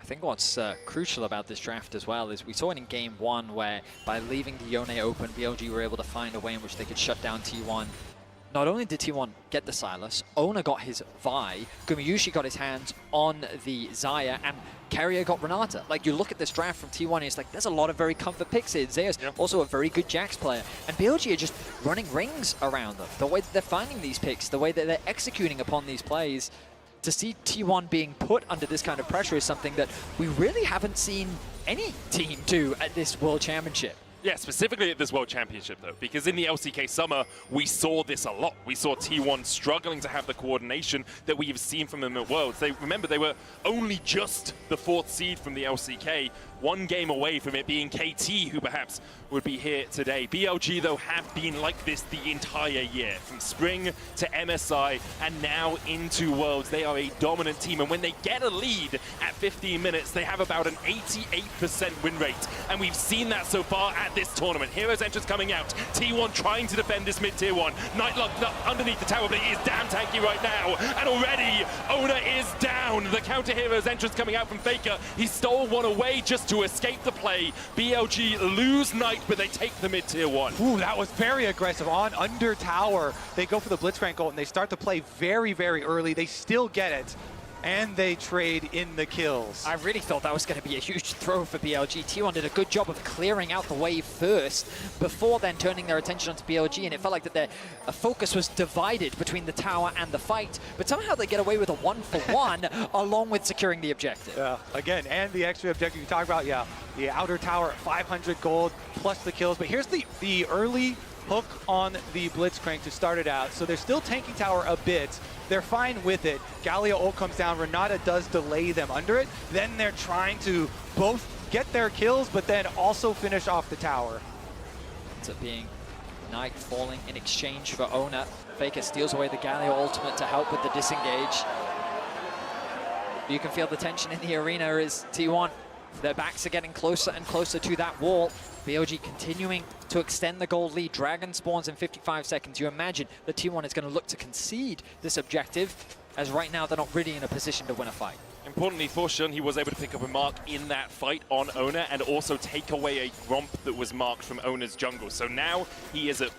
I think what's crucial about this draft as well is we saw it in game 1 where by leaving the Yone open, BLG were able to find a way in which they could shut down T1. Not only did T1 get the Sylas, Ona got his Vi, Gumayushi got his hands on the Xayah, and Carrier got Renata. Like, you look at this draft from T1, it's like, there's a lot of very comfort picks here. Zeus, also a very good Jax player. And BLG are just running rings around them. The way that they're finding these picks, the way that they're executing upon these plays, to see T1 being put under this kind of pressure is something that we really haven't seen any team do at this World Championship. Yeah, specifically at this World Championship, though, because in the LCK Summer, we saw this a lot. We saw T1 struggling to have the coordination that we have seen from them at Worlds. Remember, they were only just the 4th seed from the LCK, one game away from it being KT, who perhaps would be here today. BLG, though, have been like this the entire year, from spring to MSI, and now into Worlds. They are a dominant team, and when they get a lead at 15 minutes, they have about an 88% win rate, and we've seen that so far at this tournament. Heroes entrance coming out. T1 trying to defend this mid tier 1. Nightlock underneath the tower, but it is damn tanky right now. And already, Ona is down. The counter Heroes entrance coming out from Faker. He stole one away just to escape the play. BLG lose Knight, but they take the mid tier 1. Ooh, that was very aggressive on under tower. They go for the Blitzcrank ult, and they start the play very, very early. They still get it. And they trade in the kills. I really thought that was going to be a huge throw for BLG. T1 did a good job of clearing out the wave first, before then turning their attention onto BLG, and it felt like that their focus was divided between the tower and the fight, but somehow they get away with a 1-for-1 along with securing the objective. Yeah, again, and the extra objective you talk about, yeah, the outer tower, 500 gold, plus the kills, but here's the early hook on the Blitzcrank to start it out. So they're still tanking tower a bit. They're fine with it. Galio ult comes down. Renata does delay them under it. Then they're trying to both get their kills, but then also finish off the tower. Ends up being Knight falling in exchange for Ona. Faker steals away the Galio ultimate to help with the disengage. You can feel the tension in the arena as T1, their backs are getting closer and closer to that wall. BLG continuing to extend the gold lead. Dragon spawns in 55 seconds. You imagine the T1 is going to look to concede this objective, as right now they're not really in a position to win a fight. Importantly for Shun, he was able to pick up a mark in that fight on Ona and also take away a Gromp that was marked from Ona's jungle. So now he is at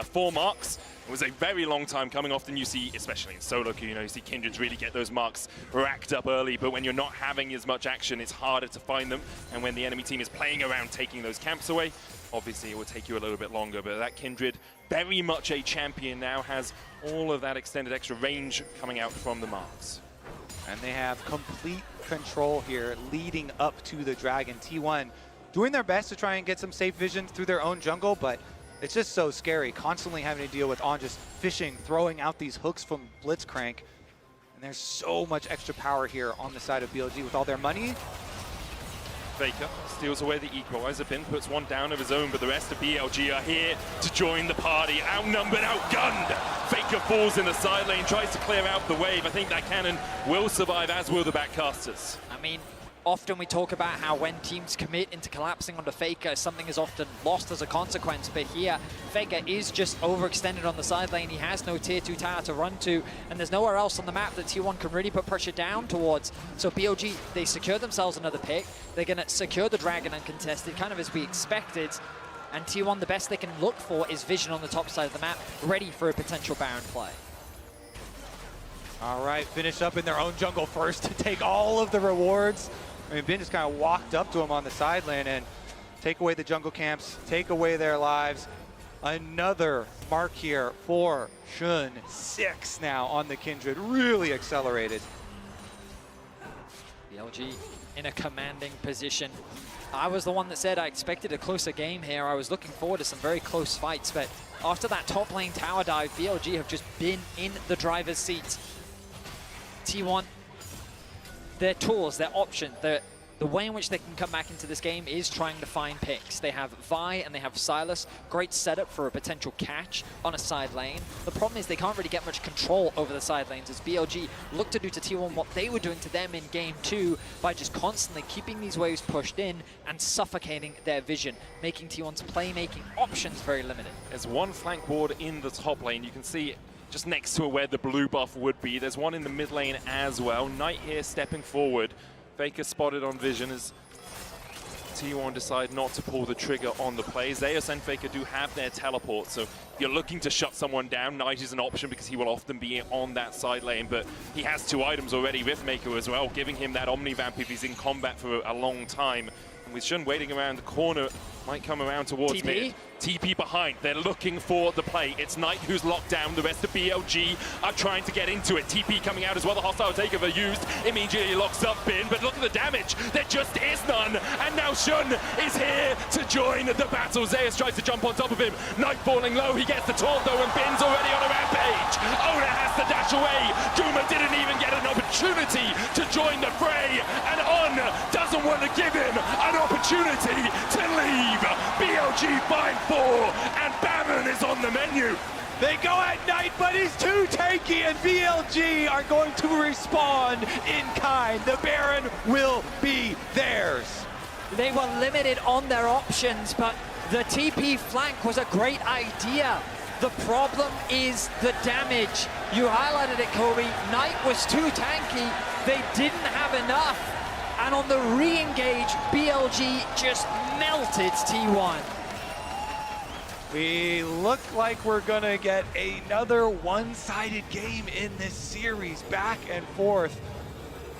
4 marks. It was a very long time coming. Often you see, especially in solo queue, you see Kindreds really get those marks racked up early, but when you're not having as much action, it's harder to find them. And when the enemy team is playing around taking those camps away, obviously it will take you a little bit longer. But that Kindred, very much a champion now, has all of that extended extra range coming out from the marks. And they have complete control here leading up to the Dragon. T1 doing their best to try and get some safe vision through their own jungle, but it's just so scary, constantly having to deal with On just fishing, throwing out these hooks from Blitzcrank. And there's so much extra power here on the side of BLG with all their money. Faker steals away the equalizer pin, puts one down of his own, but the rest of BLG are here to join the party. Outnumbered, outgunned. Faker falls in the side lane, tries to clear out the wave. I think that cannon will survive, as will the backcasters. I mean, often we talk about how when teams commit into collapsing onto Faker, something is often lost as a consequence, but here, Faker is just overextended on the side lane. He has no tier 2 tower to run to, and there's nowhere else on the map that T1 can really put pressure down towards. So BLG, they secure themselves another pick. They're going to secure the Dragon uncontested, kind of as we expected. And T1, the best they can look for is vision on the top side of the map, ready for a potential Baron play. All right, finish up in their own jungle first to take all of the rewards. I mean, Bin just kind of walked up to him on the side lane and take away the jungle camps, take away their lives. Another mark here for Shun. 6 now on the Kindred, really accelerated. BLG in a commanding position. I was the one that said I expected a closer game here. I was looking forward to some very close fights, but after that top lane tower dive, BLG have just been in the driver's seat. T1, their tools, their options, the way in which they can come back into this game is trying to find picks. They have Vi and they have Silas. Great setup for a potential catch on a side lane. The problem is they can't really get much control over the side lanes as BLG look to do to T1 what they were doing to them in game 2 by just constantly keeping these waves pushed in and suffocating their vision, making T1's playmaking options very limited. There's one flank ward in the top lane. You can see just next to where the blue buff would be. There's one in the mid lane as well. Knight here stepping forward. Faker spotted on vision as T1 decide not to pull the trigger on the play. Zeus and Faker do have their teleport, so if you're looking to shut someone down, Knight is an option because he will often be on that side lane, but he has 2 items already, Riftmaker as well, giving him that Omnivamp if he's in combat for a long time. And with Shun waiting around the corner, might come around towards mid. TP behind, they're looking for the play. It's Knight who's locked down, the rest of BLG are trying to get into it. TP coming out as well, the hostile takeover used, immediately locks up Bin, but look at the damage, there just is none. And now Shun is here to join the battle. Zeus tries to jump on top of him, Knight falling low, he gets the taunt though, and Bin's already on a rampage. Oda has to dash away, Guma didn't even get an opportunity to join the fray, and On doesn't want to give him an opportunity to leave. BLG 5-4, and Baron is on the menu. They go at Knight, but he's too tanky, and BLG are going to respond in kind. The Baron will be theirs. They were limited on their options, but the TP flank was a great idea. The problem is the damage. You highlighted it, Kobe. Knight was too tanky. They didn't have enough. And on the re-engage, BLG just melted T1. We look like we're gonna get another one-sided game in this series, back and forth.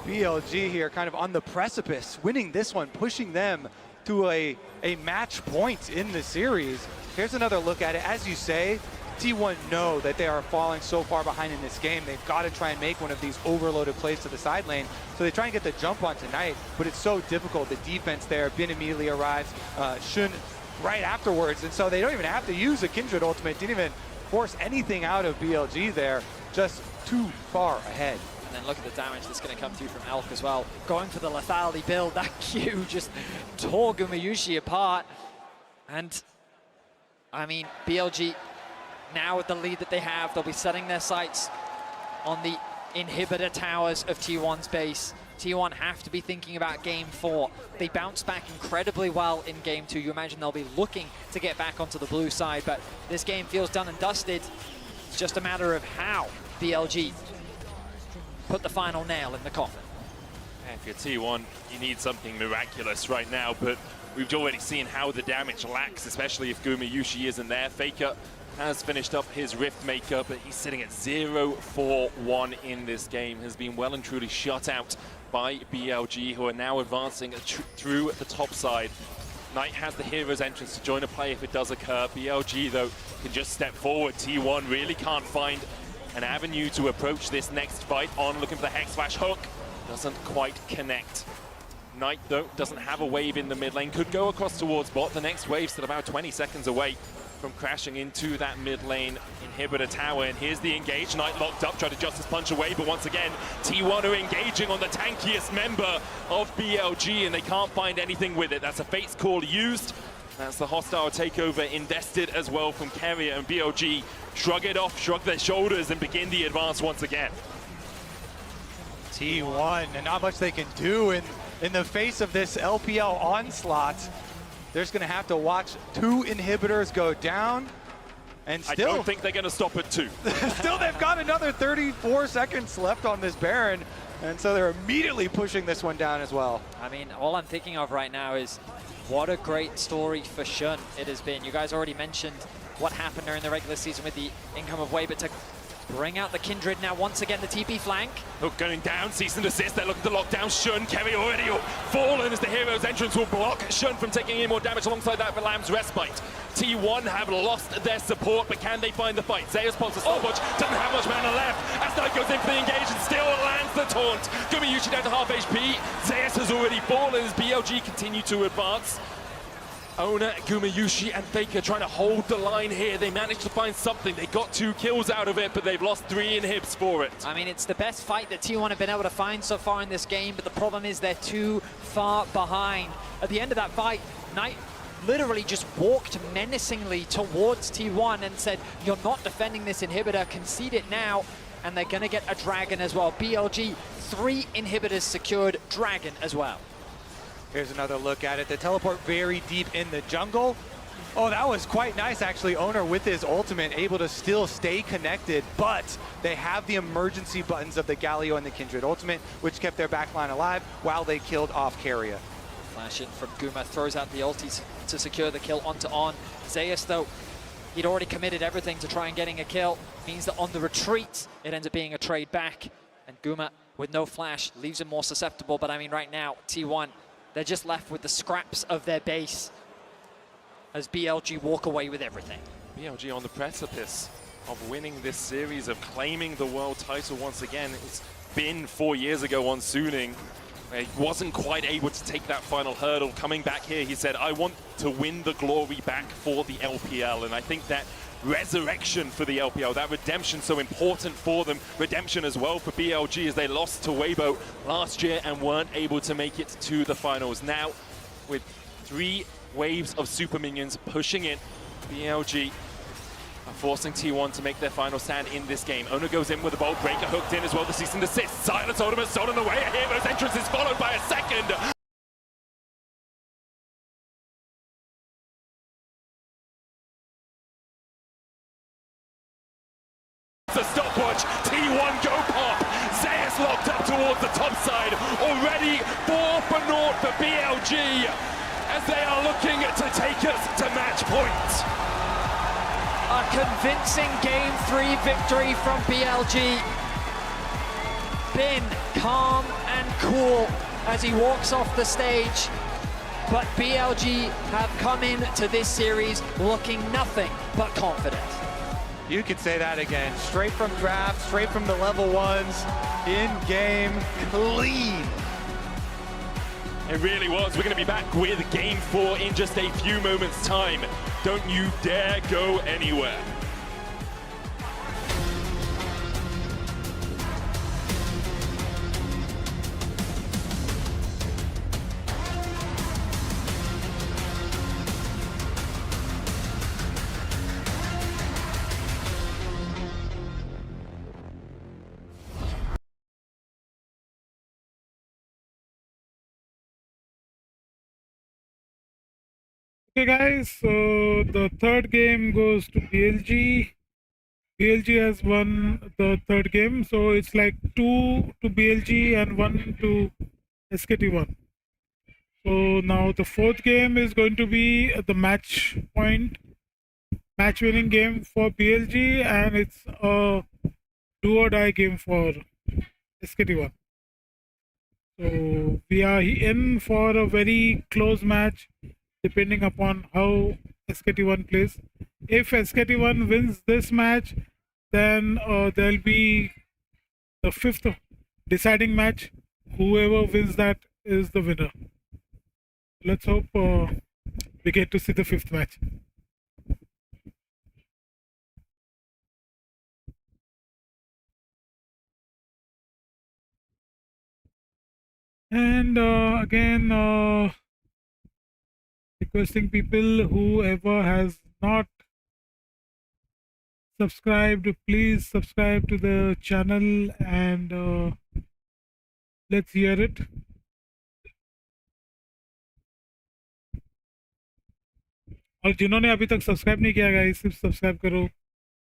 BLG here kind of on the precipice, winning this one, pushing them to a match point in the series. Here's another look at it. As you say, T1 know that they are falling so far behind in this game. They've got to try and make one of these overloaded plays to the side lane. So they try and get the jump on tonight, but it's so difficult. The defense there, Bin immediately arrives, Shun right afterwards, and so they don't even have to use a Kindred ultimate. Didn't even force anything out of BLG there, just too far ahead. And then look at the damage that's going to come through from Elk as well. Going for the lethality build, that Q just tore Gumayushi apart. And, I mean, BLG, now with the lead that they have, they'll be setting their sights on the inhibitor towers of T1's base. T1 have to be thinking about game 4. They bounced back incredibly well in game 2. You imagine they'll be looking to get back onto the blue side, but this game feels done and dusted. It's just a matter of how BLG put the final nail in the coffin. If you're T1, you need something miraculous right now, but we've already seen how the damage lacks, especially if Gumayushi isn't there. Faker has finished up his Riftmaker, but he's sitting at 0-4-1 in this game. Has been well and truly shut out by BLG, who are now advancing through the top side. Knight has the hero's entrance to join a play if it does occur. BLG, though, can just step forward. T1 really can't find an avenue to approach this next fight. On looking for the Hex Flash hook. Doesn't quite connect. Knight, though, doesn't have a wave in the mid lane. Could go across towards bot. The next wave's still about 20 seconds away from crashing into that mid lane inhibitor tower. And here's the engage. Knight locked up, tried to Justice Punch away, but once again, T1 are engaging on the tankiest member of BLG, and they can't find anything with it. That's a Fate's Call used. That's the hostile takeover invested as well from Carrier, and BLG shrug it off, shrug their shoulders, and begin the advance once again. T1, and not much they can do in the face of this LPL onslaught. They're just gonna have to watch 2 inhibitors go down, and still— I don't think they're gonna stop at 2. Still, they've got another 34 seconds left on this Baron, and so they're immediately pushing this one down as well. I mean, all I'm thinking of right now is what a great story for Shun it has been. You guys already mentioned what happened during the regular season with the income of Wei, but to Bring out the Kindred now, once again, the TP flank. Hook going down, cease and desist. They're looking to lock down Shun. Kerry already fallen as the hero's entrance will block Shun from taking any more damage alongside that for Lamb's Respite. T1 have lost their support, but can they find the fight? Zeus pulls a stopwatch, doesn't have much mana left. As Knight goes in for the engage and still lands the taunt. Gumayushi down to half HP. Zeus has already fallen as BLG continue to advance. Owner, Gumayushi and Faker trying to hold the line here. They managed to find something. They got 2 kills out of it, but they've lost 3 inhibs for it. I mean, it's the best fight that T1 have been able to find so far in this game, but the problem is they're too far behind. At the end of that fight, Knight literally just walked menacingly towards T1 and said, you're not defending this inhibitor, concede it now, and they're gonna get a dragon as well. BLG, 3 inhibitors secured, dragon as well. Here's another look at it. The teleport very deep in the jungle. Oh, that was quite nice, actually. Owner with his ultimate able to still stay connected, but they have the emergency buttons of the Galio and the Kindred ultimate, which kept their backline alive while they killed off Carrier. Flash in from Guma, throws out the ulti to secure the kill onto On. Zeus, though, he'd already committed everything to try and getting a kill. Means that on the retreat, it ends up being a trade back. And Guma, with no flash, leaves him more susceptible. But I mean, right now, T1, they're just left with the scraps of their base as BLG walk away with everything. BLG on the precipice of winning this series, of claiming the world title once again. It's been 4 years ago on Suning. He wasn't quite able to take that final hurdle. Coming back here, he said, I want to win the glory back for the LPL. And I think that resurrection for the LPL, that redemption so important for them, redemption as well for BLG as they lost to Weibo last year and weren't able to make it to the finals. Now, with 3 waves of super minions pushing in, BLG are forcing T1 to make their final stand in this game. Owner goes in with a bolt breaker hooked in as well, the cease and desist. Silence ultimate stolen away, a hero's entrance is followed by a second. The stopwatch, T1 go pop. Zeus locked up towards the top side. Already 4 for naught for BLG as they are looking to take us to match point. A convincing Game 3 victory from BLG. Bin calm and cool as he walks off the stage. But BLG have come into this series looking nothing but confident. You could say that again. Straight from draft, straight from the level 1s, in game, clean. It really was. We're going to be back with Game 4 in just a few moments' time. Don't you dare go anywhere. Okay guys, so the third game goes to BLG. BLG has won the third game, so it's like 2 to BLG and 1 to SKT1. So now the fourth game is going to be the match winning game for BLG, and it's a do or die game for SKT1. So we are in for a very close match, depending upon how SKT1 plays. If SKT1 wins this match, then there'll be the 5th deciding match. Whoever wins that is the winner. Let's hope we get to see the 5th match. And again, requesting people, whoever has not subscribed, please subscribe to the channel and let's hear it. और जिन्होंने अभी तक subscribe नहीं किया guys, सिर्फ subscribe करो,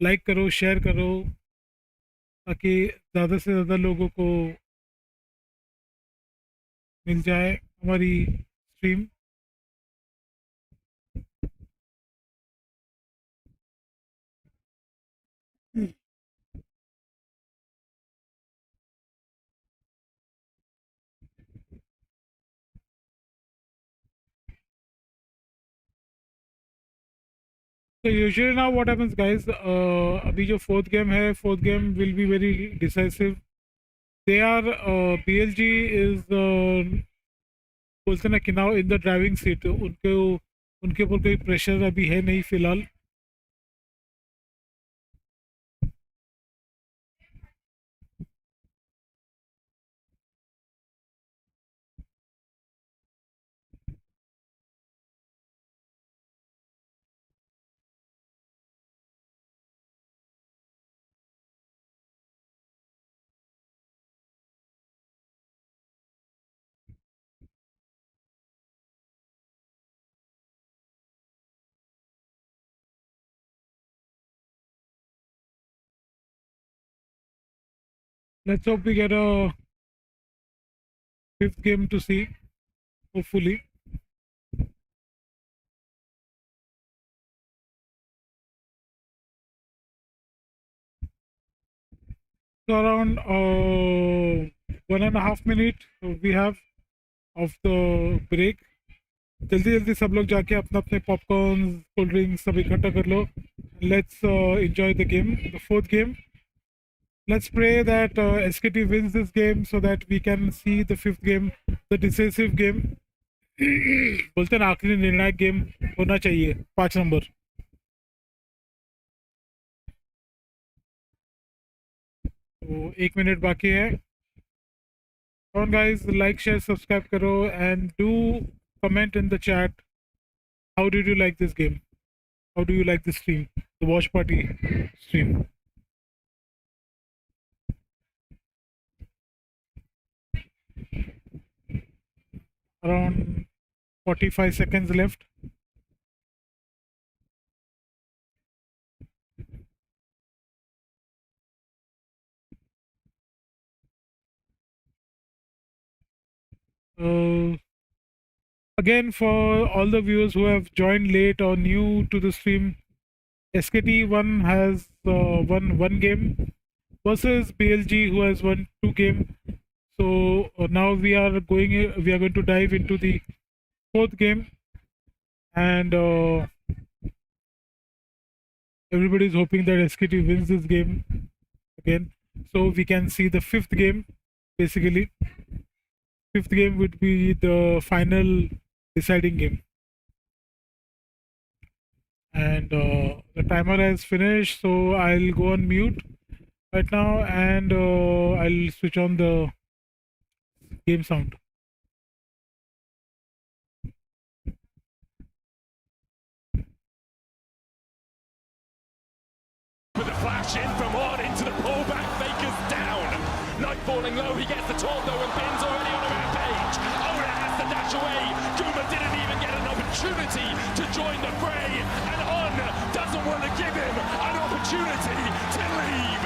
like करो, share करो, ताकि ज़्यादा से ज़्यादा लोगों को मिल जाए हमारी stream. So usually now what happens, guys? अभी जो fourth game है, fourth game will be very decisive. They are BLG is बोलते ना कि now in the driving seat. उनके ऊपर कोई pressure अभी है नहीं फिलहाल. Let's hope we get a fifth game to see, hopefully. So around 1.5 minutes we have of the break. जल्दी जल्दी सब लोग जाके अपना अपने पॉपकॉर्न कोल्ड ड्रिंक्स सब इकट्ठा कर लो. Let's enjoy the game, the fourth game. Let's pray that SKT wins this game so that we can see the fifth game, the decisive game. बोलते हैं आखिरी निर्णायक गेम होना चाहिए 5 नंबर. तो 1 मिनट बाकी है. Come on guys, like, share, subscribe करो and do comment in the chat. How did you like this game? How do you like the stream? The watch party stream. Around 45 seconds left. Again, for all the viewers who have joined late or new to the stream, SKT1 has won 1 game versus BLG who has won 2 games. So now we are going to dive into the 4th game, and everybody is hoping that SKT wins this game again, so we can see the 5th game. Basically, 5th game would be the final deciding game. And the timer has finished, so I'll go on mute right now, and I'll switch on the game sound. With a flash in from on into the pullback, Faker's down. Knight falling low, he gets the taunt though, and Bin's already on a rampage. Ola has to dash away. Guma didn't even get an opportunity to join the fray, and On doesn't want to give him an opportunity to leave.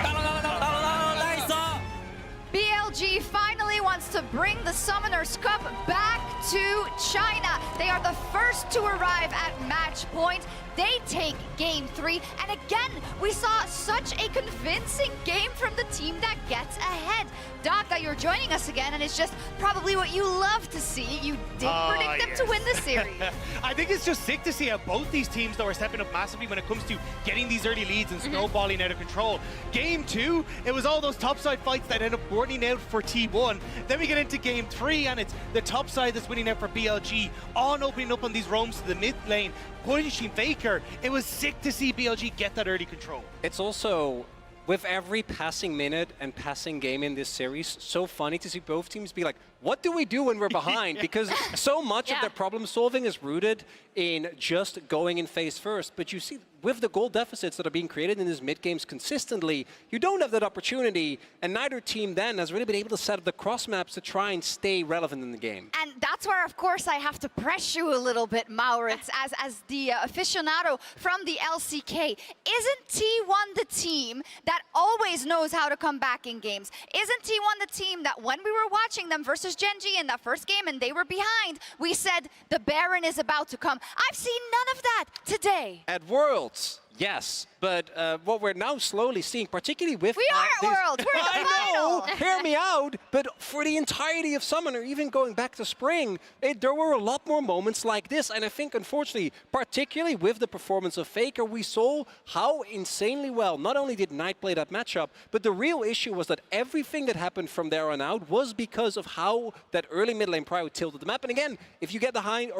BLG finally wants to bring the Summoners Cup back to China. They are the first to arrive at match point. They take game 3, and again, we saw such a convincing game from the team that gets ahead. Daka, you're joining us again, and it's just probably what you love to see. You did predict them to win the series. I think it's just sick to see how both these teams, though, are stepping up massively when it comes to getting these early leads and snowballing out of control. Game 2, it was all those topside fights that ended up burning out for T1. Then we get into game 3, and it's the top side that's winning out for BLG. On opening up on these roams to the mid lane, punishing Faker. It was sick to see BLG get that early control. It's also, with every passing minute and passing game in this series, so funny to see both teams be like, what do we do when we're behind? Because so much of their problem solving is rooted in just going in face first. But you see, with the goal deficits that are being created in these mid-games consistently, you don't have that opportunity, and neither team then has really been able to set up the cross maps to try and stay relevant in the game. And that's where, of course, I have to press you a little bit, Maurits, as the aficionado from the LCK. Isn't T1 the team that always knows how to come back in games? Isn't T1 the team that when we were watching them versus Gen G in that first game and they were behind, we said the Baron is about to come? I've seen none of that today. At Worlds, yes, But what we're now slowly seeing, particularly with... We are at Worlds! We're in the final! I know! Hear me out! But for the entirety of Summoner, even going back to Spring, there were a lot more moments like this. And I think, unfortunately, particularly with the performance of Faker, we saw how insanely well not only did Knight play that matchup, but the real issue was that everything that happened from there on out was because of how that early mid lane prio tilted the map. And again, if you get behind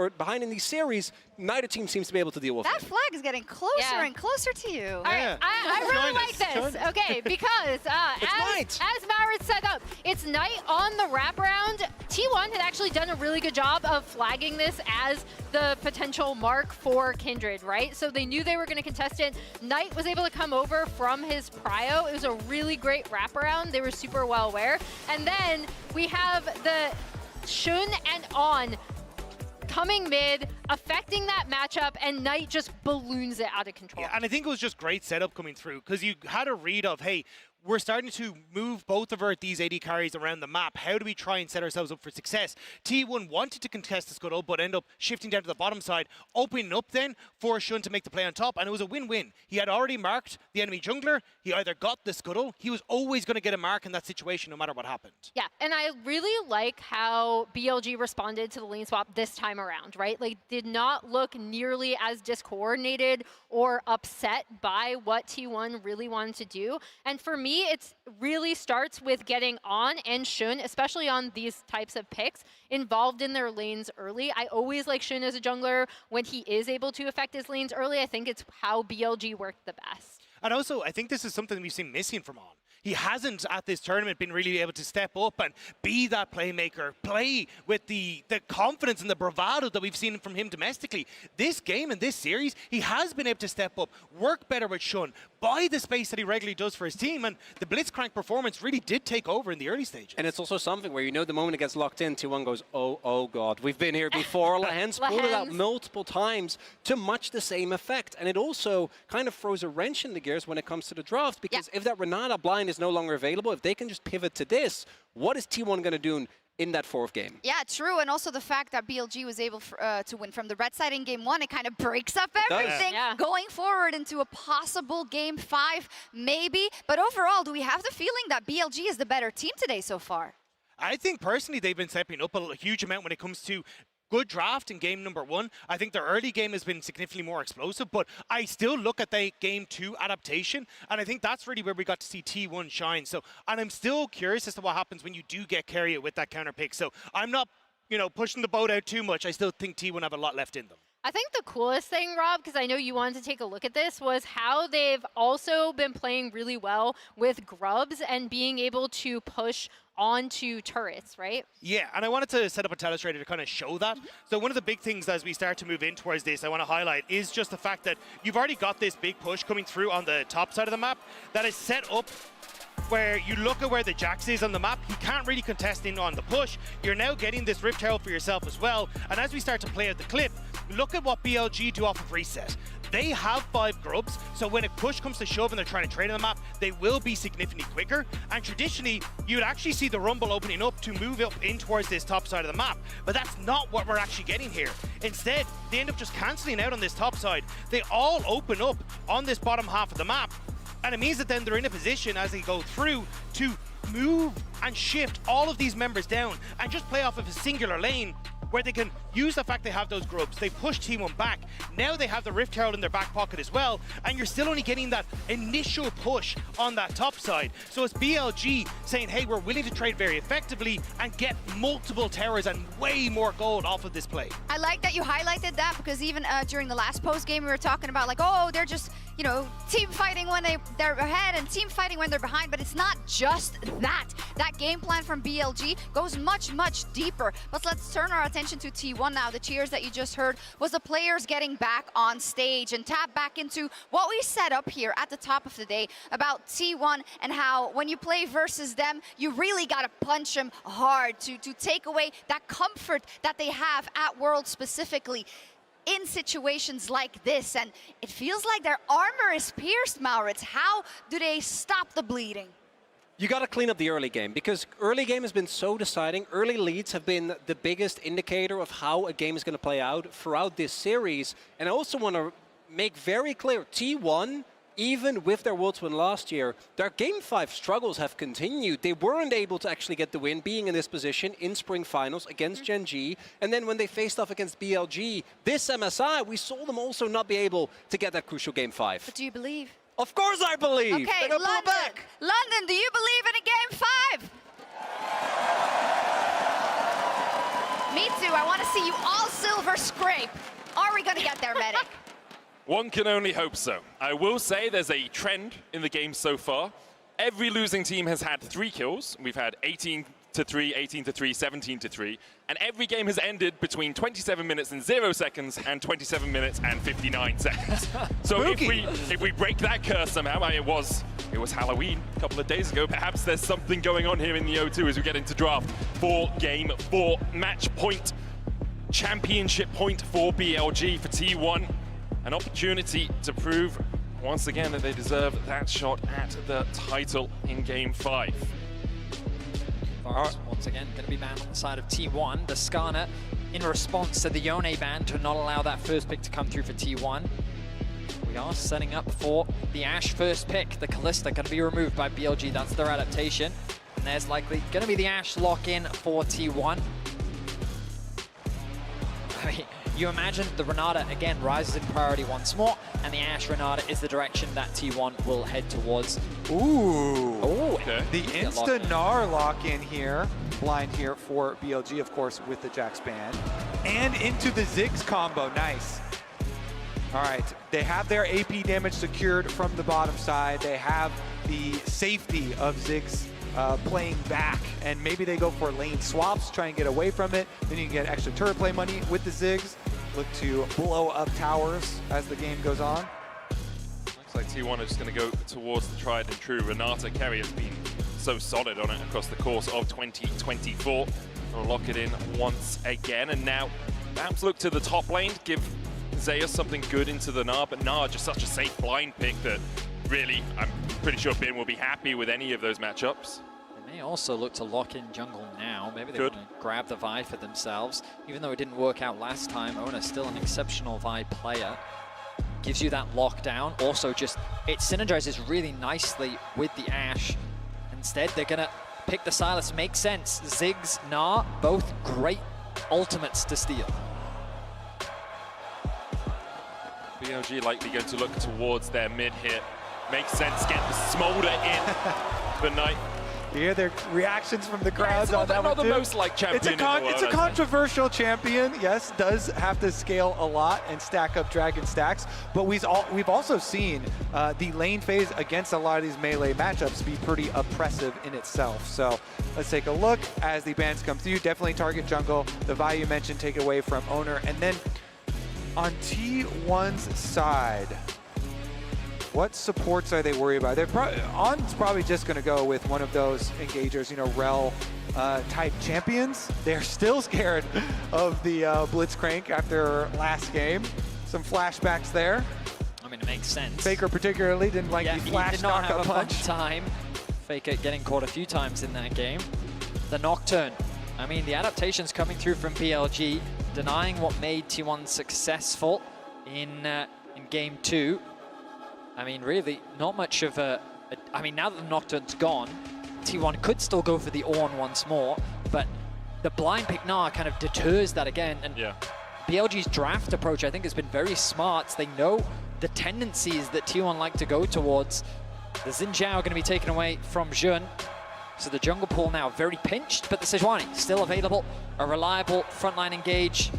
in these series, neither team seems to be able to deal with that it. flag is getting closer and closer to you. All right, I really like this. Okay, because as Mauritz set up, it's Knight on the wraparound. T1 had actually done a really good job of flagging this as the potential mark for Kindred, right? So they knew they were going to contest it. Knight was able to come over from his prio. It was a really great wraparound. They were super well aware. And then we have the Shun and On coming mid, affecting that matchup, and Knight just balloons it out of control. Yeah, and I think it was just great setup coming through, because you had a read of, hey, we're starting to move both of these AD carries around the map. How do we try and set ourselves up for success? T1 wanted to contest the scuttle, but ended up shifting down to the bottom side, opening up then for Shun to make the play on top, and it was a win-win. He had already marked the enemy jungler. He either got the scuttle, he was always going to get a mark in that situation no matter what happened. Yeah, and I really like how BLG responded to the lane swap this time around, right? Like, did not look nearly as discoordinated or upset by what T1 really wanted to do. And for me, it really starts with getting On and Shun, especially on these types of picks, involved in their lanes early. I always like Shun as a jungler when he is able to affect his lanes early. I think it's how BLG worked the best. And also, I think this is something we've seen missing from On. He hasn't, at this tournament, been really able to step up and be that playmaker, play with the confidence and the bravado that we've seen from him domestically. This game and this series, he has been able to step up, work better with Shun, buy the space that he regularly does for his team, and the Blitzcrank performance really did take over in the early stages. And it's also something where, you know, the moment it gets locked in, T1 goes, oh God, we've been here before. Lahens pulled it out multiple times to much the same effect. And it also kind of throws a wrench in the gears when it comes to the draft, because if that Renata blind is no longer available, if they can just pivot to this, what is T1 going to do in that fourth game? Yeah, true. And also the fact that BLG was able to win from the red side in game 1, it kind of breaks up everything going forward into a possible game 5, maybe. But overall, do we have the feeling that BLG is the better team today so far? I think personally they've been stepping up a huge amount when it comes to good draft in game number 1. I think their early game has been significantly more explosive, but I still look at the game 2 adaptation, and I think that's really where we got to see T1 shine. So, and I'm still curious as to what happens when you do get Keria with that counter pick. So I'm not, you know, pushing the boat out too much. I still think T1 have a lot left in them. I think the coolest thing, Rob, because I know you wanted to take a look at this, was how they've also been playing really well with grubs and being able to push onto turrets, right? Yeah, and I wanted to set up a telestrator to kind of show that. So one of the big things as we start to move in towards this, I want to highlight, is just the fact that you've already got this big push coming through on the top side of the map that is set up where you look at where the Jax is on the map. He can't really contest in on the push. You're now getting this Rift Herald for yourself as well. And as we start to play out the clip, look at what BLG do off of reset. They have 5 grubs, so when a push comes to shove and they're trying to trade on the map, they will be significantly quicker. And traditionally, you'd actually see the Rumble opening up to move up in towards this top side of the map. But that's not what we're actually getting here. Instead, they end up just cancelling out on this top side. They all open up on this bottom half of the map. And it means that then they're in a position as they go through to move and shift all of these members down and just play off of a singular lane where they can use the fact they have those grubs. They push T1 back. Now they have the Rift Herald in their back pocket as well, and you're still only getting that initial push on that top side. So it's BLG saying, hey, we're willing to trade very effectively and get multiple towers and way more gold off of this play. I like that you highlighted that, because even during the last post game we were talking about, like, oh, they're just, you know, team fighting when they're ahead and team fighting when they're behind, but it's not just that. That game plan from BLG goes much, much deeper. But let's turn our attention to T1 now. The cheers that you just heard was the players getting back on stage and tap back into what we set up here at the top of the day about T1 and how when you play versus them, you really got to punch them hard to take away that comfort that they have at Worlds specifically in situations like this. And it feels like their armor is pierced, Mauritz. How do they stop the bleeding? You got to clean up the early game, because early game has been so deciding. Early leads have been the biggest indicator of how a game is going to play out throughout this series. And I also want to make very clear, T1 even with their Worlds win last year, their Game 5 struggles have continued. They weren't able to actually get the win, being in this position in Spring Finals against Gen G. And then when they faced off against BLG, this MSI, we saw them also not be able to get that crucial Game 5. But do you believe? Of course I believe! Okay, They're gonna pull it back. London, do you believe in a Game 5? Me too. I want to see you all silver scrape. Are we going to get there, Medic? One can only hope so. I will say there's a trend in the game so far. Every losing team has had 3 kills. We've had 18-3, 18-3, 17-3. And every game has ended between 27 minutes and 0 seconds and 27 minutes and 59 seconds. So if we break that curse somehow, I mean, it was Halloween a couple of days ago. Perhaps there's something going on here in the O2 as we get into draft for Game 4. Match point, championship point for BLG, for T1. An opportunity to prove once again that they deserve that shot at the title in Game 5. Once again, going to be banned on the side of T1. The Skana, in response to the Yone ban, to not allow that first pick to come through for T1. We are setting up for the Ashe first pick. The Kalista going to be removed by BLG. That's their adaptation. And there's likely going to be the Ashe lock-in for T1. I mean, you imagine the Renata, again, rises in priority once more, and the Ashe Renata is the direction that T1 will head towards. Ooh. Okay. The Insta-Gnar lock-in here, blind here for BLG, of course, with the Jax ban. And into the Ziggs combo, nice. All right, they have their AP damage secured from the bottom side. They have the safety of Ziggs playing back, and maybe they go for lane swaps, try and get away from it. Then you can get extra turret play money with the Ziggs. Look to blow up towers as the game goes on. Looks like T1 is just going to go towards the tried and true. Renata Kerry has been so solid on it across the course of 2024. They'll lock it in once again, and now perhaps look to the top lane, give Zeus something good into the Gnar, but Gnar just such a safe blind pick that really, I'm pretty sure Bin will be happy with any of those matchups. They may also look to lock in jungle now. Maybe they want to grab the Vi for themselves. Even though it didn't work out last time, Ona's still an exceptional Vi player. Gives you that lockdown. Also just, it synergizes really nicely with the Ashe. Instead, they're gonna pick the Sylas. Makes sense. Ziggs, Gnar, both great ultimates to steal. BLG likely going to look towards their mid here. Makes sense, get the Smolder in for Knight. You hear their reactions from the crowds on that one, the too. most like champion in the world, It's a controversial champion, yes, does have to scale a lot and stack up dragon stacks, but we've also seen the lane phase against a lot of these melee matchups be pretty oppressive in itself. So let's take a look as the bans come through. Definitely target jungle. The Vi you mentioned, take it away from Owner. And then on T1's side, what supports are they worried about? On's probably just going to go with one of those engagers, you know, Rel type champions. They're still scared of the Blitzcrank after last game. Some flashbacks there. I mean, it makes sense. Faker particularly didn't like the flash he did not have a punch. fun time. Faker getting caught a few times in that game. The Nocturne. I mean, the adaptations coming through from BLG, denying what made T1 successful in Game 2. I mean, really, not much of I mean, now that the Nocturne's gone, T1 could still go for the Ornn once more, but the blind pick Gnar kind of deters that again. And BLG's draft approach, I think, has been very smart. They know the tendencies that T1 like to go towards. The Xin Zhao going to be taken away from Jun. So the jungle pool now very pinched, but the Sejuani still available. A reliable frontline engage.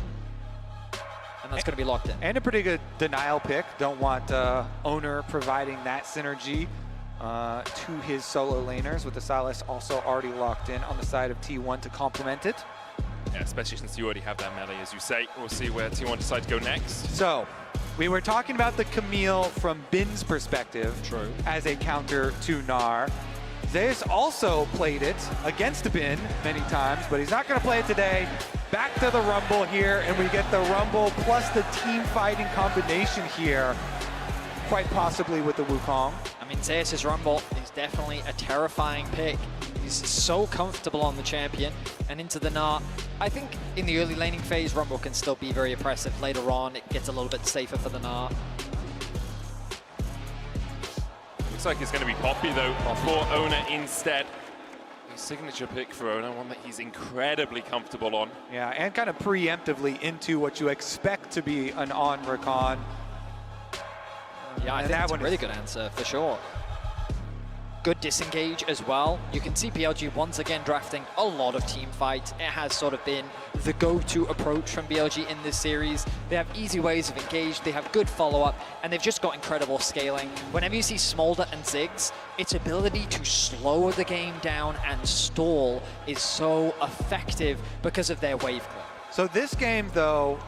And that's going to be locked in. And a pretty good denial pick. Don't want Owner providing that synergy to his solo laners, with the Sylas also already locked in on the side of T1 to complement it. Yeah, especially since you already have that melee, as you say. We'll see where T1 decide to go next. So, we were talking about the Camille from Bin's perspective. True. As a counter to Gnar. Zeus also played it against Bin many times, but he's not going to play it today. Back to the Rumble here, and we get the Rumble plus the team fighting combination here, quite possibly with the Wukong. I mean, Zeus' Rumble is definitely a terrifying pick. He's so comfortable on the champion and into the Gnar. I think in the early laning phase, Rumble can still be very oppressive. Later on, it gets a little bit safer for the Gnar. Looks like it's going to be Poppy, though, for Ona instead. A signature pick for Ona, one that he's incredibly comfortable on. Yeah, and kind of preemptively into what you expect to be an on recon. Yeah, I think that's a really good answer, for sure. Good disengage as well. You can see BLG once again drafting a lot of team fights. It has sort of been the go-to approach from BLG in this series. They have easy ways of engage, they have good follow-up, and they've just got incredible scaling. Whenever you see Smolder and Ziggs, its ability to slow the game down and stall is so effective because of their wave clip. So this game, though,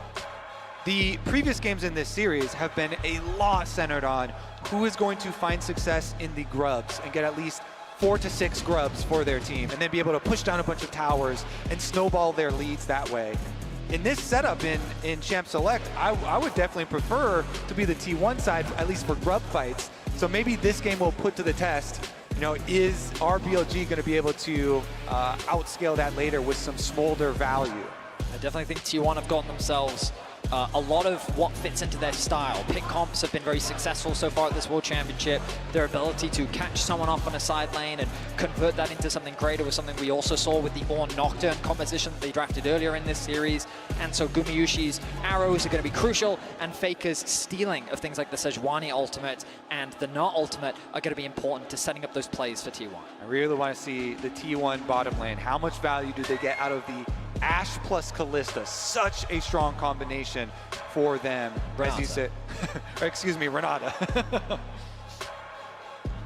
the previous games in this series have been a lot centered on who is going to find success in the grubs and get at least 4 to 6 grubs for their team, and then be able to push down a bunch of towers and snowball their leads that way. In this setup in Champ Select, I would definitely prefer to be the T1 side, at least for grub fights. So maybe this game will put to the test, you know, is our BLG going to be able to outscale that later with some Smolder value? I definitely think T1 have gotten themselves a lot of what fits into their style. Pick comps have been very successful so far at this World Championship. Their ability to catch someone off on a side lane and convert that into something greater was something we also saw with the Ornn Nocturne composition that they drafted earlier in this series. And so Gumayusi's arrows are going to be crucial, and Faker's stealing of things like the Sejuani ultimate and the Not ultimate are going to be important to setting up those plays for T1. I really want to see the T1 bottom lane. How much value do they get out of the Ashe plus Kalista? Such a strong combination for them. As you said, excuse me, Renata.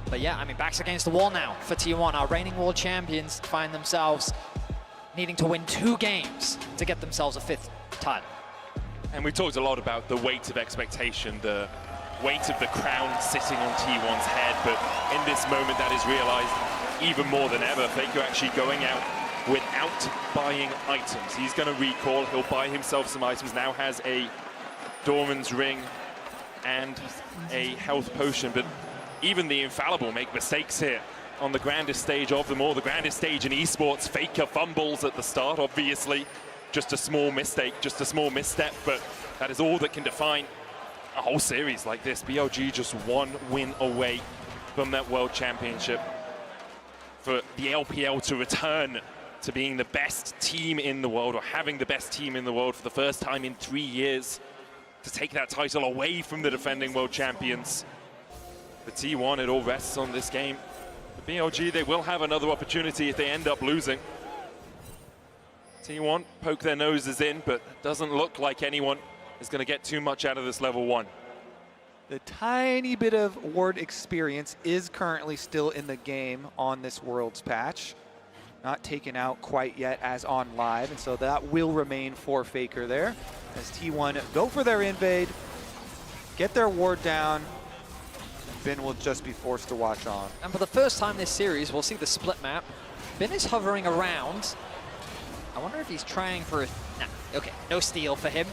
But yeah, I mean, backs against the wall now for T1. Our reigning world champions find themselves needing to win 2 games to get themselves a 5th title. And we talked a lot about the weight of expectation, the weight of the crown sitting on T1's head, but in this moment that is realized even more than ever. Faker actually going out without buying items. He's going to recall, he'll buy himself some items, now has a Doran's ring and a health potion, but even the infallible make mistakes here on the grandest stage of them all, the grandest stage in esports. Faker fumbles at the start, obviously. Just a small mistake, just a small misstep, but that is all that can define a whole series like this. BLG just 1 win away from that World Championship. For the LPL to return to being the best team in the world, or having the best team in the world for the first time in 3 years, to take that title away from the defending world champions. For T1, it all rests on this game. For BLG, they will have another opportunity if they end up losing. T1 poke their noses in, but it doesn't look like anyone is going to get too much out of this level 1. The tiny bit of ward experience is currently still in the game on this Worlds patch. Not taken out quite yet as on live, and so that will remain for Faker there. As T1 go for their invade, get their ward down, and Bin will just be forced to watch on. And for the first time this series, we'll see the split map. Bin is hovering around. I wonder if he's trying for a... Nah, okay, no steal for him.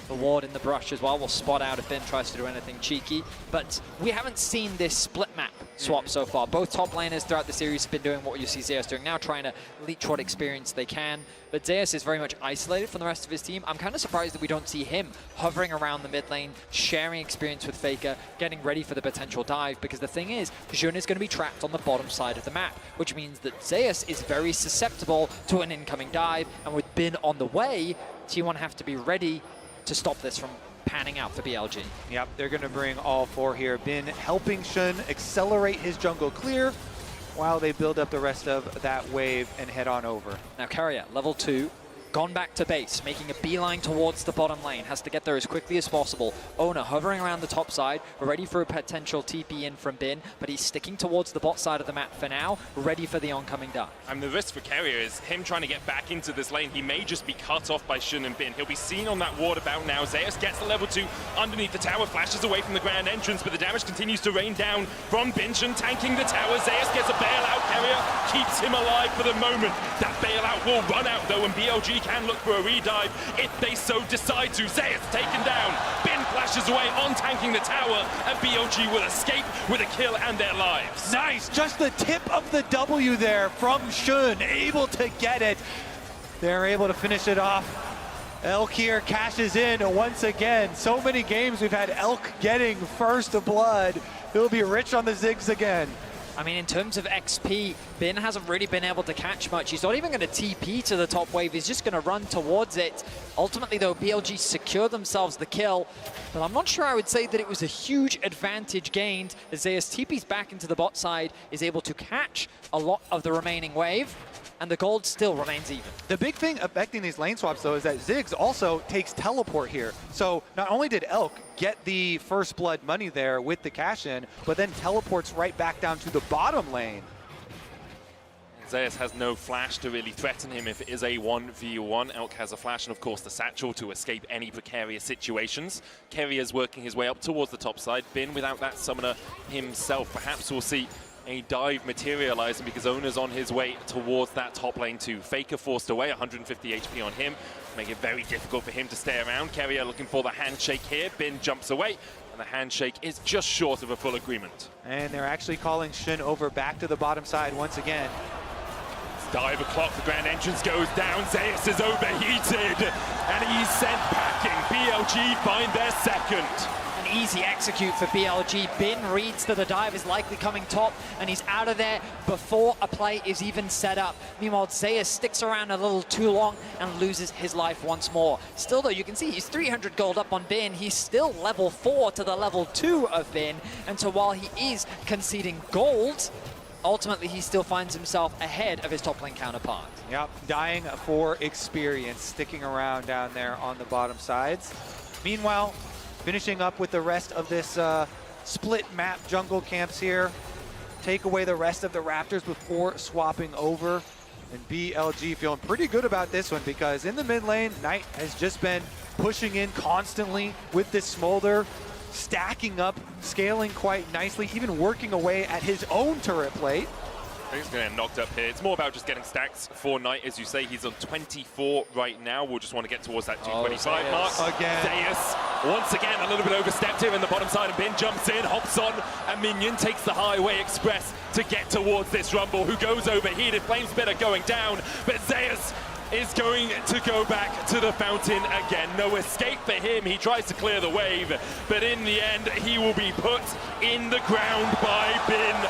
The ward in the brush as well will spot out if Bin tries to do anything cheeky. But we haven't seen this split map swap so far. Both top laners throughout the series have been doing what you see Zeus doing now, trying to leech what experience they can. But Zeus is very much isolated from the rest of his team. I'm kind of surprised that we don't see him hovering around the mid lane, sharing experience with Faker, getting ready for the potential dive. Because the thing is, Jun is going to be trapped on the bottom side of the map, which means that Zeus is very susceptible to an incoming dive. And with Bin on the way, T1 have to be ready to stop this from panning out for BLG. Yep, they're going to bring all 4 here. Bin helping Shun accelerate his jungle clear while they build up the rest of that wave and head on over. Now Carrier, level 2, gone back to base, making a beeline towards the bottom lane, has to get there as quickly as possible. Ona hovering around the top side, ready for a potential TP in from Bin, but he's sticking towards the bot side of the map for now, ready for the oncoming dive. And the risk for Carrier is him trying to get back into this lane. He may just be cut off by Shun and Bin. He'll be seen on that ward about now. Zeus gets the level 2 underneath the tower, flashes away from the grand entrance, but the damage continues to rain down from Bin. Shun tanking the tower. Zeus gets a bailout. Carrier keeps him alive for the moment. That bailout will run out though, and BLG can look for a redive if they so decide to. Zeus taken down. Bin flashes away on tanking the tower, and BLG will escape with a kill and their lives. Nice, just the tip of the W there from Shun, able to get it. They're able to finish it off. Elk here cashes in once again. So many games we've had Elk getting first blood. He'll be rich on the Ziggs again. I mean, in terms of XP, Bin hasn't really been able to catch much. He's not even going to TP to the top wave. He's just going to run towards it. Ultimately, though, BLG secure themselves the kill. But I'm not sure I would say that it was a huge advantage gained as Zeus TP's back into the bot side, is able to catch a lot of the remaining wave, and the gold still remains even. The big thing affecting these lane swaps, though, is that Ziggs also takes teleport here. So not only did Elk get the first blood money there with the cash-in, but then teleports right back down to the bottom lane. Zeus has no flash to really threaten him if it is a 1v1. Elk has a flash and, of course, the satchel to escape any precarious situations. Kerrier's working his way up towards the top side. Bin without that summoner himself. Perhaps we'll see a dive materializing because Owner's on his way towards that top lane too. Faker forced away, 150 HP on him, make it very difficult for him to stay around. Carrier looking for the handshake here. Bin jumps away, and the handshake is just short of a full agreement. And they're actually calling Shin over back to the bottom side once again. Diver clock, the grand entrance goes down. Zeus is overheated, and he's sent packing. BLG find their second. An easy execute for BLG. Bin reads that the dive is likely coming top, and he's out of there before a play is even set up. Meanwhile, Zeus sticks around a little too long and loses his life once more. Still, though, you can see he's 300 gold up on Bin. He's still level 4 to the level 2 of Bin, and so while he is conceding gold, ultimately he still finds himself ahead of his top lane counterpart. Yep, dying for experience, sticking around down there on the bottom sides. Meanwhile, finishing up with the rest of this split map jungle camps here. Take away the rest of the Raptors before swapping over. And BLG feeling pretty good about this one because in the mid lane, Knight has just been pushing in constantly with this Smolder, stacking up, scaling quite nicely, even working away at his own turret plate. He's going to get knocked up here. It's more about just getting stacks for Knight. As you say, he's on 24 right now. We'll just want to get towards that 225 mark. Again. Zeus, once again, a little bit overstepped here in the bottom side, and Bin jumps in, hops on, and Minion takes the Highway Express to get towards this Rumble, who goes overheated. Flame Spitter going down, but Zeus is going to go back to the fountain again. No escape for him. He tries to clear the wave, but in the end, he will be put in the ground by Bin.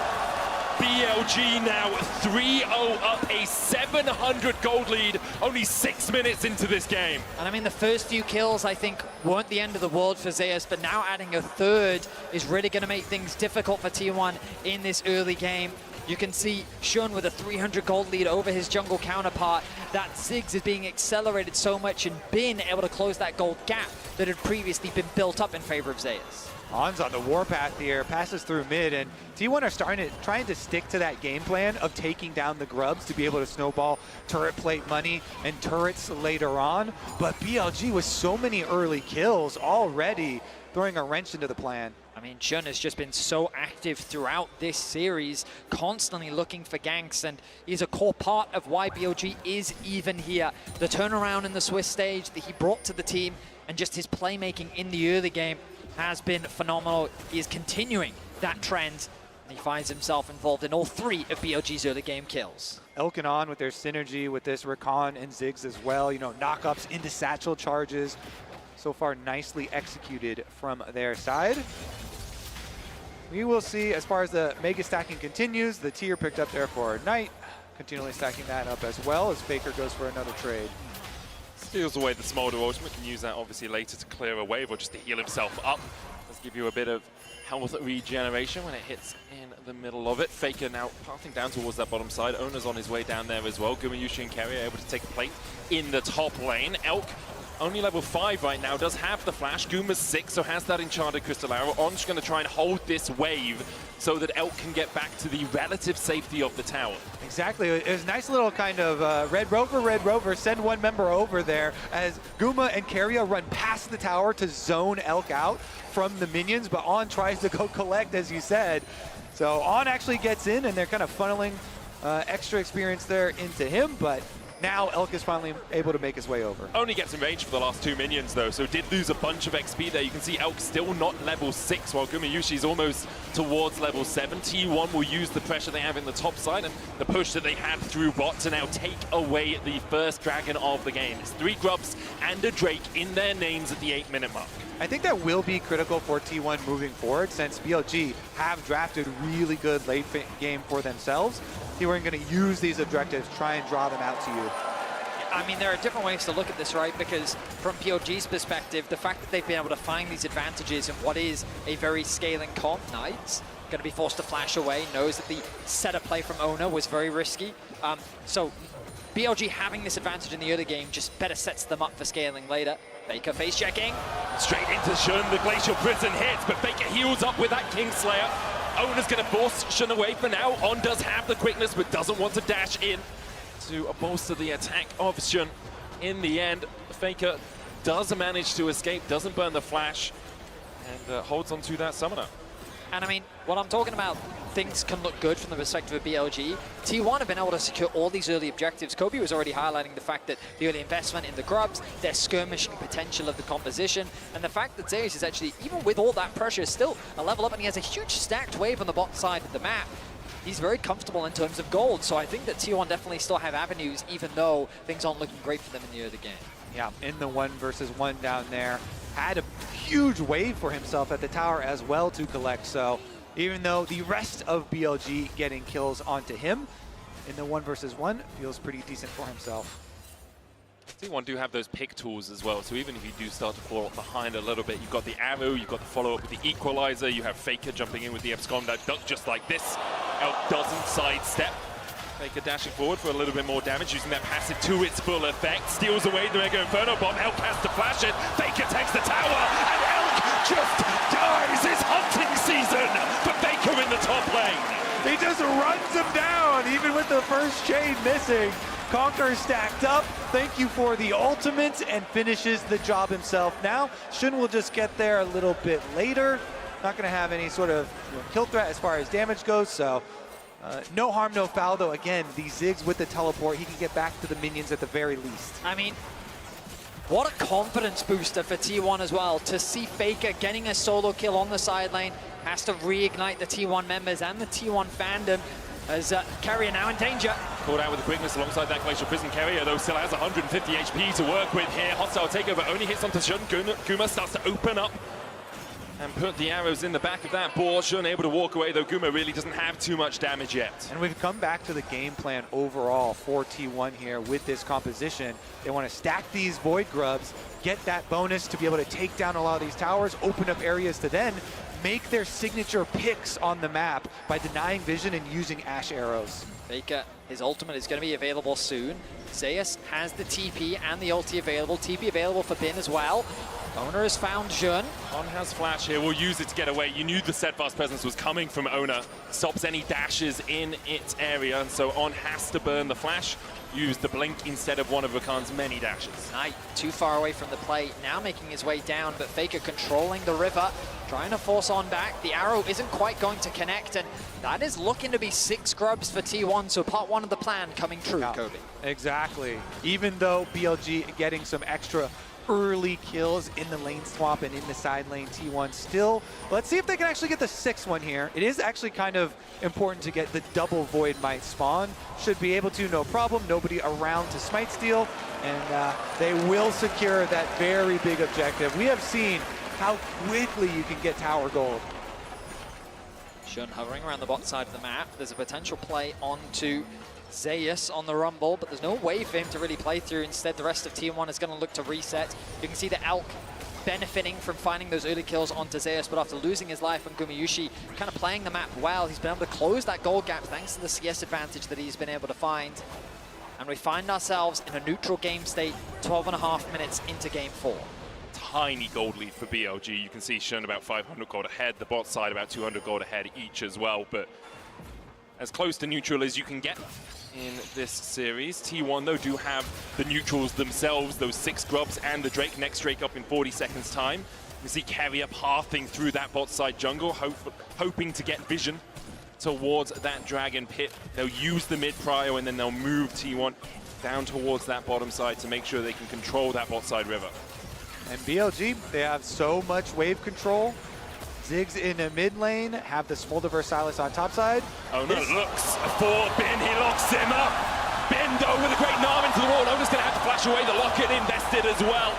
BLG now 3-0 up, a 700 gold lead, only 6 minutes into this game. And I mean, the first few kills, I think, weren't the end of the world for Zeus, but now adding a third is really going to make things difficult for T1 in this early game. You can see Shun with a 300 gold lead over his jungle counterpart. That Ziggs is being accelerated so much and Bin able to close that gold gap that had previously been built up in favor of Zeus. On's on the warpath here, passes through mid, and T1 are trying to stick to that game plan of taking down the grubs to be able to snowball turret plate money and turrets later on. But BLG with so many early kills already throwing a wrench into the plan. I mean, Shun has just been so active throughout this series, constantly looking for ganks, and he's a core part of why BLG is even here. The turnaround in the Swiss stage that he brought to the team and just his playmaking in the early game has been phenomenal. He is continuing that trend, and he finds himself involved in all 3 of BLG's early game kills. Elk and On with their synergy with this Rakan and Ziggs as well, you know, knockups into satchel charges. So far, nicely executed from their side. We will see as far as the mega stacking continues. The tier picked up there for Knight, continually stacking that up as well as Faker goes for another trade. Steals away the Smolder ultimate, can use that obviously later to clear a wave or just to heal himself up. Does give you a bit of health regeneration when it hits in the middle of it. Faker now pathing down towards that bottom side. Owner's on his way down there as well. Gumayushi and Carrier able to take the plate in the top lane. Elk, only level 5 right now, does have the flash. Guma's 6, so has that enchanted crystal arrow. On's going to try and hold this wave so that Elk can get back to the relative safety of the tower. Exactly. It was a nice little kind of Red Rover, send one member over there as Guma and Carrier run past the tower to zone Elk out from the minions, but On tries to go collect, as you said. So On actually gets in, and they're kind of funneling extra experience there into him, but Now Elk is finally able to make his way over. Only gets in range for the last 2 minions though, so did lose a bunch of XP there. You can see Elk still not level 6, while Gumayushi's almost towards level 7. T1 will use the pressure they have in the top side and the push that they had through bot to now take away the first dragon of the game. It's 3 Grubs and a Drake in their names at the 8-minute mark. I think that will be critical for T1 moving forward, since BLG have drafted really good late game for themselves. T1 are going to use these objectives, try and draw them out to you. I mean, there are different ways to look at this, right? Because from BLG's perspective, the fact that they've been able to find these advantages in what is a very scaling comp, Knights, going to be forced to flash away, knows that the setup play from Oner was very risky. So BLG having this advantage in the early game just better sets them up for scaling later. Faker face checking. Straight into Shun, the Glacial Prison hits, but Faker heals up with that Kingslayer. Oner's going to force Shun away for now. On does have the quickness, but doesn't want to dash in to bolster the attack of Shun. In the end, Faker does manage to escape, doesn't burn the flash, and holds on to that summoner. And I mean, what I'm talking about, things can look good from the perspective of BLG. T1 have been able to secure all these early objectives. Kobe was already highlighting the fact that the early investment in the Grubs, their skirmishing potential of the composition, and the fact that Zeus is actually, even with all that pressure, still a level up, and he has a huge stacked wave on the bot side of the map. He's very comfortable in terms of gold, so I think that T1 definitely still have avenues, even though things aren't looking great for them in the early game. Yeah, in the 1 versus 1 down there. Had a huge wave for himself at the tower as well to collect, so even though the rest of BLG getting kills onto him, in the 1 versus 1 feels pretty decent for himself. T1 do have those pick tools as well, so even if you do start to fall behind a little bit, you've got the arrow, you've got the follow-up with the equalizer, you have Faker jumping in with the Abscond that duck just like this. Elk doesn't sidestep. Faker dashing forward for a little bit more damage, using that passive to its full effect. Steals away the Mega Inferno Bomb. Elk has to flash it. Faker takes the tower, and Elk just dies. It's hunting season for Faker in the top lane. He just runs him down, even with the first chain missing. Conquer stacked up. Thank you for the ultimate, and finishes the job himself. Now, Shun will just get there a little bit later. Not going to have any sort of kill threat as far as damage goes, so no harm, no foul, though. Again, the Ziggs with the teleport, he can get back to the minions at the very least. I mean, what a confidence booster for T1 as well. To see Faker getting a solo kill on the side lane has to reignite the T1 members and the T1 fandom, as Carrier now in danger. Caught out with the quickness alongside that Glacial Prison. Carrier, though, still has 150 HP to work with here. Hostile takeover only hits onto Shun. Guma starts to open up and put the arrows in the back of that boar. Shun able to walk away, though Guma really doesn't have too much damage yet. And we've come back to the game plan overall for T1 here with this composition. They want to stack these Void Grubs, get that bonus to be able to take down a lot of these towers, open up areas to then make their signature picks on the map by denying vision and using Ash arrows. Faker, his ultimate is going to be available soon. Zeus has the TP and the ulti available. TP available for Bin as well. Oner has found Jun. On has flash here, will use it to get away. You knew the steadfast presence was coming from Oner. Stops any dashes in its area, and so On has to burn the flash. Use the blink instead of one of Rakan's many dashes. Knight too far away from the plate, now making his way down, but Faker controlling the river, trying to force On back. The arrow isn't quite going to connect, and that is looking to be 6 Grubs for T1, so part 1 of the plan coming true, yeah. Kobe. Exactly. Even though BLG getting some extra early kills in the lane swap and in the side lane, T1 still. Let's see if they can actually get the 6th one here. It is actually kind of important to get the double Void Might spawn. Should be able to, no problem. Nobody around to smite steal, and they will secure that very big objective. We have seen how quickly you can get tower gold. Shun hovering around the bot side of the map. There's a potential play onto Zeus on the Rumble, but there's no way for him to really play through. Instead, the rest of T1 is going to look to reset. You can see the Elk benefiting from finding those early kills onto Zeus, but after losing his life on Gumayushi, kind of playing the map well, he's been able to close that gold gap thanks to the CS advantage that he's been able to find. And we find ourselves in a neutral game state, 12.5 minutes into game 4. Tiny gold lead for BLG. You can see Shun about 500 gold ahead, the bot side about 200 gold ahead each as well, but as close to neutral as you can get in this series. T1, though, do have the neutrals themselves, those 6 Grubs and the Drake. Next Drake up in 40 seconds time. You see Carrier pathing through that bot side jungle, hoping to get vision towards that dragon pit. They'll use the mid prio and then they'll move T1 down towards that bottom side to make sure they can control that bot side river. And BLG, they have so much wave control. Ziggs in the mid lane, have the Smolder Versailles on top side. Oh no, looks for Bin, he locks him up. Bin though with a great arm into the wall. Ona's gonna have to flash away, the lock-in invested as well.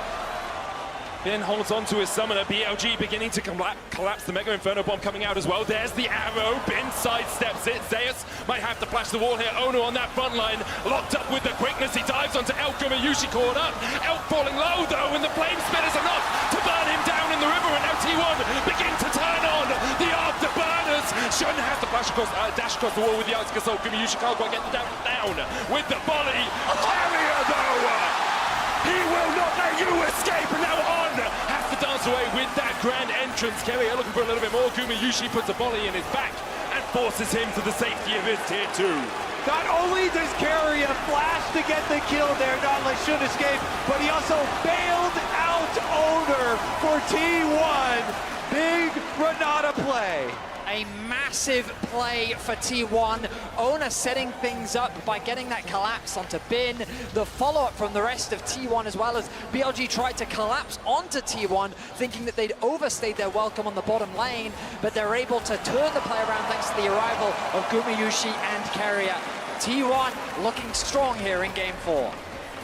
Bin holds on to his summoner, BLG beginning to collapse the Mega Inferno Bomb coming out as well. There's the arrow, Bin sidesteps it. Zeus might have to flash the wall here. Ono on that front line, locked up with the quickness. He dives onto Elk, Gumayusi caught up. Elk falling low though, and the flame spin is enough to burn him down in the river. And now T1 begin to turn on the afterburners. Shun has to flash across, dash across the wall with the Ice Assault. Gumayusi can't quite get the down with the volley. Carrier though! He will not let you escape, and now On has to dance away with that grand entrance. Carrier looking for a little bit more. Gumayusi puts a volley in his back and forces him to the safety of his tier 2. Not only does Carrier flash to get the kill there, not let Shun escape, but he also bailed out Owner for T1. Big Renata play. A massive play for T1. Ona setting things up by getting that collapse onto Bin. The follow-up from the rest of T1 as well as BLG tried to collapse onto T1, thinking that they'd overstayed their welcome on the bottom lane, but they're able to turn the play around thanks to the arrival of Gumayusi and Carrier. T1 looking strong here in game 4.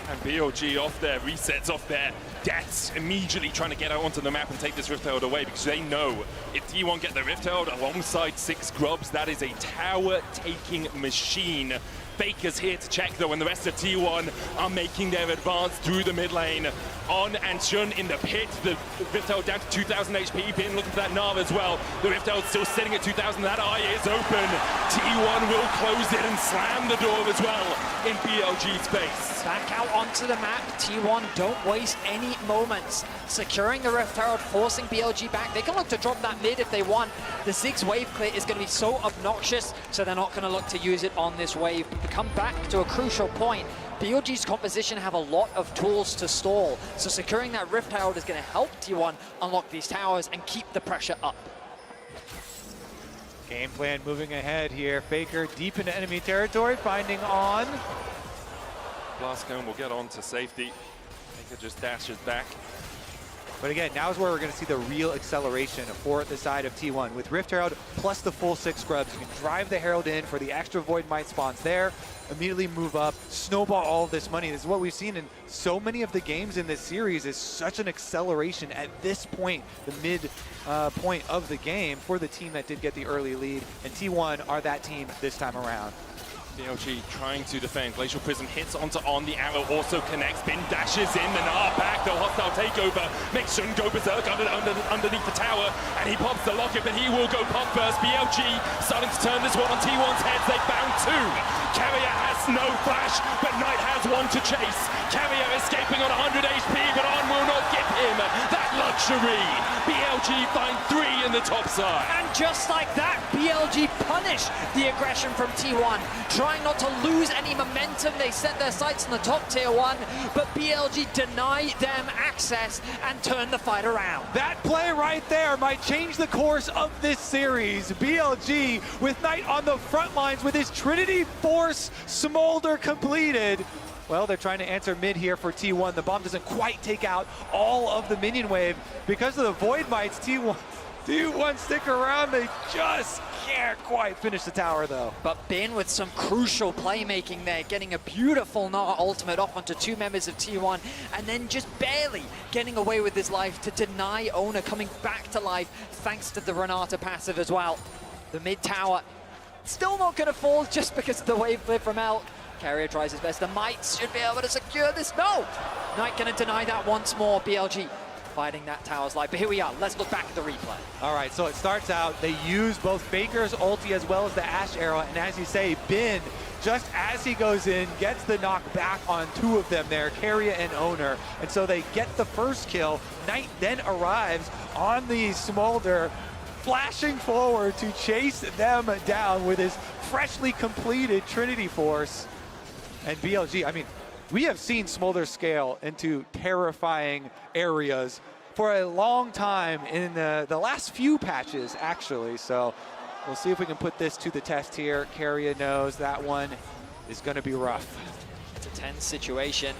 And BLG off there, resets off their deaths, immediately trying to get out onto the map and take this Rift Herald away, because they know if T1 get the Rift Herald alongside 6 Grubs, that is a tower-taking machine. Faker's here to check though, and the rest of T1 are making their advance through the mid lane. On and Shun in the pit, the Rift Herald down to 2,000 HP, Bin looking for that Nav as well. The Rift Herald still sitting at 2,000, that eye is open. T1 will close it and slam the door as well in BLG's face. Back out onto the map, T1 don't waste any moments. Securing the Rift Herald, forcing BLG back. They can look to drop that mid if they want. The Ziggs wave clear is going to be so obnoxious, so they're not going to look to use it on this wave. But come back to a crucial point. BLG's composition have a lot of tools to stall, so securing that Rift Herald is going to help T1 unlock these towers and keep the pressure up. Game plan moving ahead here. Faker deep into enemy territory, finding On. Blast Cone will get on to safety. Faker just dashes back. But again, now is where we're going to see the real acceleration for the side of T1. With Rift Herald plus the full 6 Grubs, you can drive the Herald in for the extra Void Might spawns there, immediately move up, snowball all of this money. This is what we've seen in so many of the games in this series, is such an acceleration at this point, the mid point of the game for the team that did get the early lead. And T1 are that team this time around. BLG trying to defend. Glacial Prism hits onto On, the arrow also connects. Bin dashes in, the Nar back, the hostile takeover makes Shun go berserk underneath the tower, and he pops the locket, but he will go pop first. BLG starting to turn this one on T1's heads. They found 2. Carrier has no flash, but Knight has 1 to chase. Carrier escaping on 100 HP, but On will not give him that luxury. BLG find 3 in the top side. And just like that, BLG punish the aggression from T1. Trying not to lose any momentum, they set their sights on the top tier 1, but BLG deny them access and turn the fight around. That play right there might change the course of this series. BLG with Knight on the front lines with his Trinity Force Smolder completed. Well, they're trying to answer mid here for T1. The bomb doesn't quite take out all of the minion wave. Because of the Void Mites, T1 stick around. They just can't quite finish the tower though. But Bin with some crucial playmaking there, getting a beautiful Gnar ultimate off onto 2 members of T1, and then just barely getting away with his life to deny Ona coming back to life thanks to the Renata passive as well. The mid tower still not going to fall just because of the wave clear from Elk. Carrier tries his best. The Mites should be able to secure this. No! Knight going to deny that once more. BLG fighting that tower's life. But here we are. Let's look back at the replay. All right, so it starts out, they use both Faker's ulti as well as the Ashe arrow. And as you say, Bin, just as he goes in, gets the knock back on 2 of them there, Carrier and Owner. And so they get the first kill. Knight then arrives on the Smolder, flashing forward to chase them down with his freshly completed Trinity Force. And BLG, I mean, we have seen Smolder scale into terrifying areas for a long time in the last few patches, actually. So we'll see if we can put this to the test here. Carrier knows that one is going to be rough. It's a tense situation.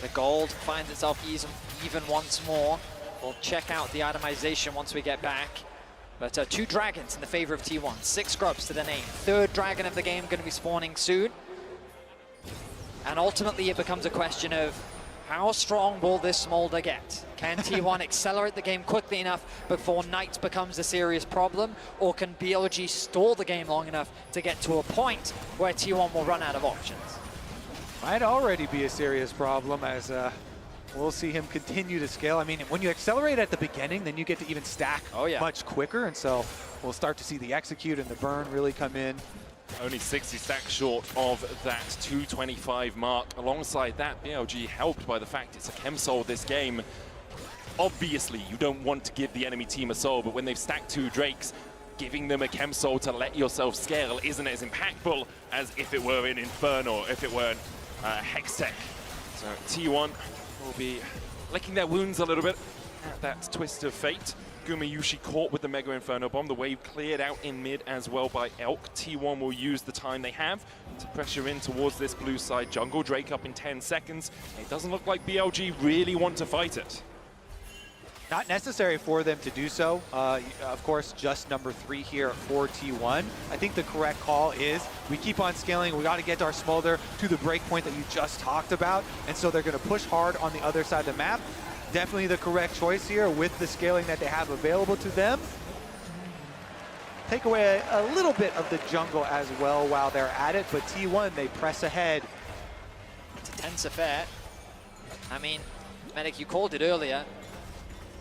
The gold finds itself even once more. We'll check out the itemization once we get back. But 2 dragons in the favor of T1. 6 scrubs to the name. 3rd dragon of the game going to be spawning soon. And ultimately it becomes a question of how strong will this smolder get? Can T1 accelerate the game quickly enough before Knight becomes a serious problem? Or can BLG stall the game long enough to get to a point where T1 will run out of options? Might already be a serious problem as we'll see him continue to scale. I mean, when you accelerate at the beginning, then you get to even stack much quicker. And so we'll start to see the execute and the burn really come in. Only 60 stacks short of that 225 mark. Alongside that, BLG helped by the fact it's a chem soul this game. Obviously, you don't want to give the enemy team a soul, but when they've stacked 2 Drakes, giving them a chem soul to let yourself scale isn't as impactful as if it were an Inferno, if it were Hextech. So T1 will be licking their wounds a little bit at that twist of fate. Gumayushi caught with the Mega Inferno Bomb. The wave cleared out in mid as well by Elk. T1 will use the time they have to pressure in towards this blue side jungle. Drake up in 10 seconds. It doesn't look like BLG really want to fight it. Not necessary for them to do so. Of course, just number 3 here for T1. I think the correct call is we keep on scaling. We got to get our smolder to the break point that you just talked about. And so they're going to push hard on the other side of the map. Definitely the correct choice here with the scaling that they have available to them. Take away a little bit of the jungle as well while they're at it, but T1, they press ahead. It's a tense affair. I mean, Medic, you called it earlier.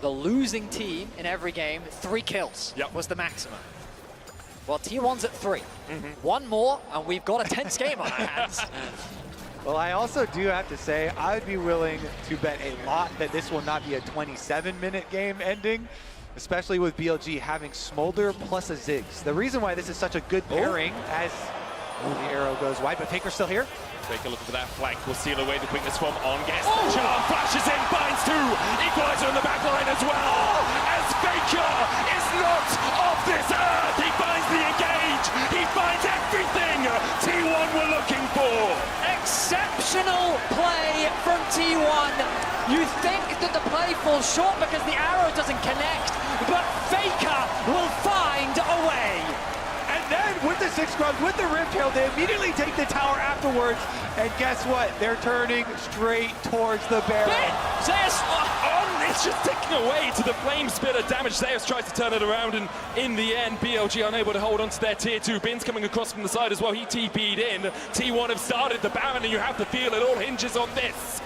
The losing team in every game, 3 kills was the maximum. Well, T1's at 3. 1 more, and we've got a tense game on our hands. Well, I also do have to say, I would be willing to bet a lot that this will not be a 27-minute game ending, especially with BLG having Smolder plus a Ziggs. The reason why this is such a good pairing as the arrow goes wide, but Faker's still here. Take a look for that flank. We'll seal away the quickness from on guest. Charm flashes in, binds 2. Equalizer on the back line as well. As Faker is not of this earth. He finds the engage. He finds everything T1 were looking for. Exceptional play from T1. You think that the play falls short because the arrow doesn't connect, but Faker will find a way. And then with the 6 scrubs, with the Riptail, they immediately take the tower afterwards. And guess what? They're turning straight towards the barrel. Zeus on! It's just ticking away to the flame spitter damage. Zeus tries to turn it around, and in the end, BLG unable to hold on to their tier 2. Bin's coming across from the side as well. He TP'd in. T1 have started the Baron, and you have to feel it all hinges on this.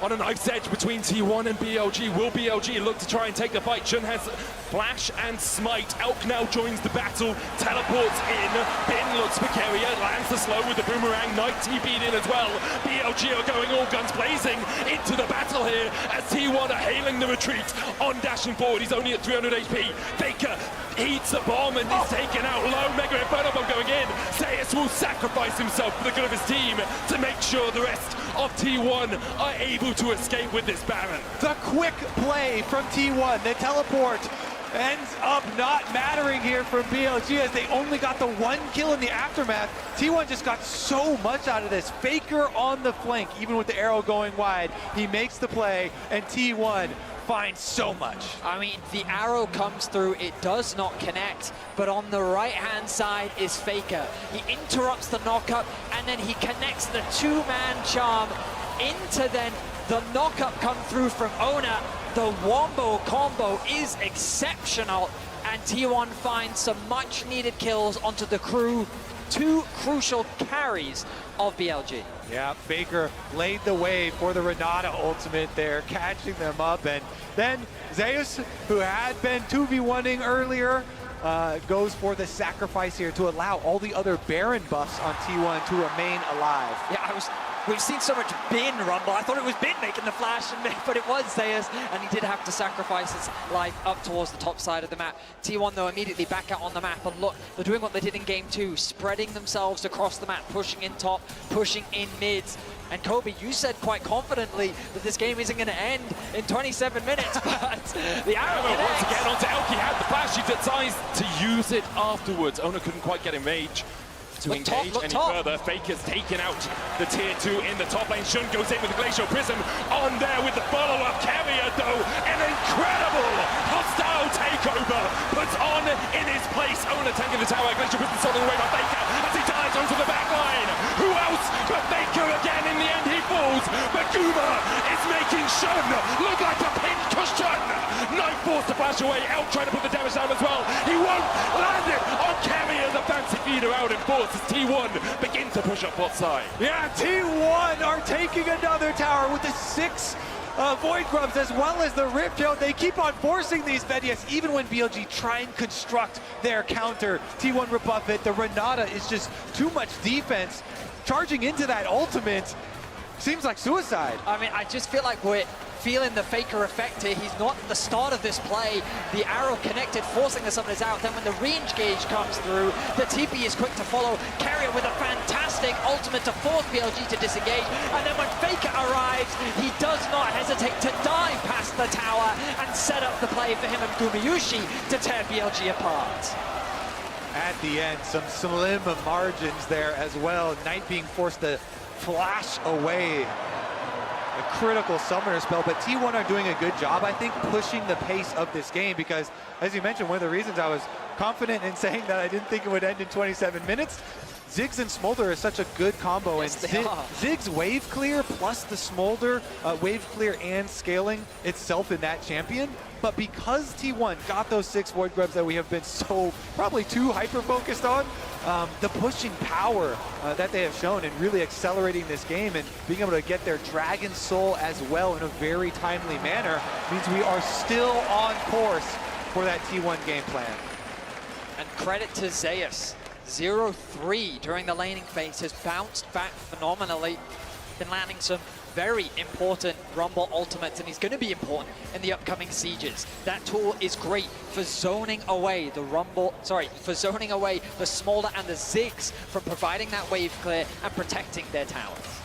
On a knife's edge between T1 and BLG. Will BLG look to try and take the fight? Jun has Flash and Smite. Elk now joins the battle, teleports in. Bin looks for Keria, lands the slow with the boomerang. Knight TP'd in as well. BLG are going all guns blazing into the battle here as T1 are hailing the retreat. On dashing forward, he's only at 300 HP. Faker eats the bomb and is taken out low. Mega Inferno Bomb going in. Zeus will sacrifice himself for the good of his team to make sure the rest of T1 are able to escape with this Baron. The quick play from T1, the teleport ends up not mattering here from BLG as they only got the 1 kill in the aftermath. T1 just got so much out of this. Faker on the flank, even with the arrow going wide. He makes the play, and T1 finds so much. I mean, the arrow comes through, it does not connect, but on the right-hand side is Faker. He interrupts the knockup, and then he connects the 2-man charm into then the knockup come through from Ona. The wombo combo is exceptional, and T1 finds some much-needed kills onto the crew. 2 crucial carries of BLG. Yeah, Faker laid the way for the Renata ultimate there, catching them up. And then Zeus, who had been 2v1ing earlier, goes for the sacrifice here to allow all the other Baron buffs on T1 to remain alive. Yeah, we've seen so much Bin rumble. I thought it was Bin making the flash, but it was Zeus, and he did have to sacrifice his life up towards the top side of the map. T1, though, immediately back out on the map, and look, they're doing what they did in Game 2, spreading themselves across the map, pushing in top, pushing in mids. And Kobe, you said quite confidently that this game isn't going to end in 27 minutes, but the arrow once again onto Elk. He had the flash, he decides to use it afterwards. Ona couldn't quite get in range. to engage any further. Faker's taken out the tier 2 in the top lane. Shun goes in with the Glacial Prism on there with the follow-up. Carrier, though, an incredible hostile takeover puts on in his place. Owner tanking the tower. Glacial Prism stolen away by Faker as he dives onto the back line. Who else but Faker again? In the end, he falls. But Guma is making Shun look like a pin cushion. Knife forced to flash away. Elk trying to put the damage down as well. He won't land it on Carrier. The fancy feeder out in force as T1 begin to push up bot side. Yeah, T1 are taking another tower with the 6 Void Grubs as well as the Rift Tail. They keep on forcing these Vedias even when BLG try and construct their counter. T1 rebuff it. The Renata is just too much defense. Charging into that ultimate seems like suicide. I mean, I just feel like we're feeling the Faker effect here. He's not at the start of this play. The arrow connected, forcing the summoners out. Then when the range gauge comes through, the TP is quick to follow. Carrier with a fantastic ultimate to force BLG to disengage. And then when Faker arrives, he does not hesitate to dive past the tower and set up the play for him and Gumayushi to tear BLG apart. At the end, some slim margins there as well. Knight being forced to flash away a critical summoner spell, but T1 are doing a good job, I think, pushing the pace of this game because, as you mentioned, one of the reasons I was confident in saying that I didn't think it would end in 27 minutes, Ziggs and Smolder is such a good combo, and Ziggs wave clear plus the Smolder wave clear and scaling itself in that champion. But because T1 got those 6 Void Grubs that we have been so probably too hyper-focused on, the pushing power that they have shown and really accelerating this game and being able to get their Dragon Soul as well in a very timely manner means we are still on course for that T1 game plan. And credit to Zeus. 0-3 during the laning phase has bounced back phenomenally. Been landing some very important Rumble ultimates, and he's going to be important in the upcoming sieges. That tool is great for zoning away the Rumble, for zoning away the Smolder and the Ziggs from providing that wave clear and protecting their towers.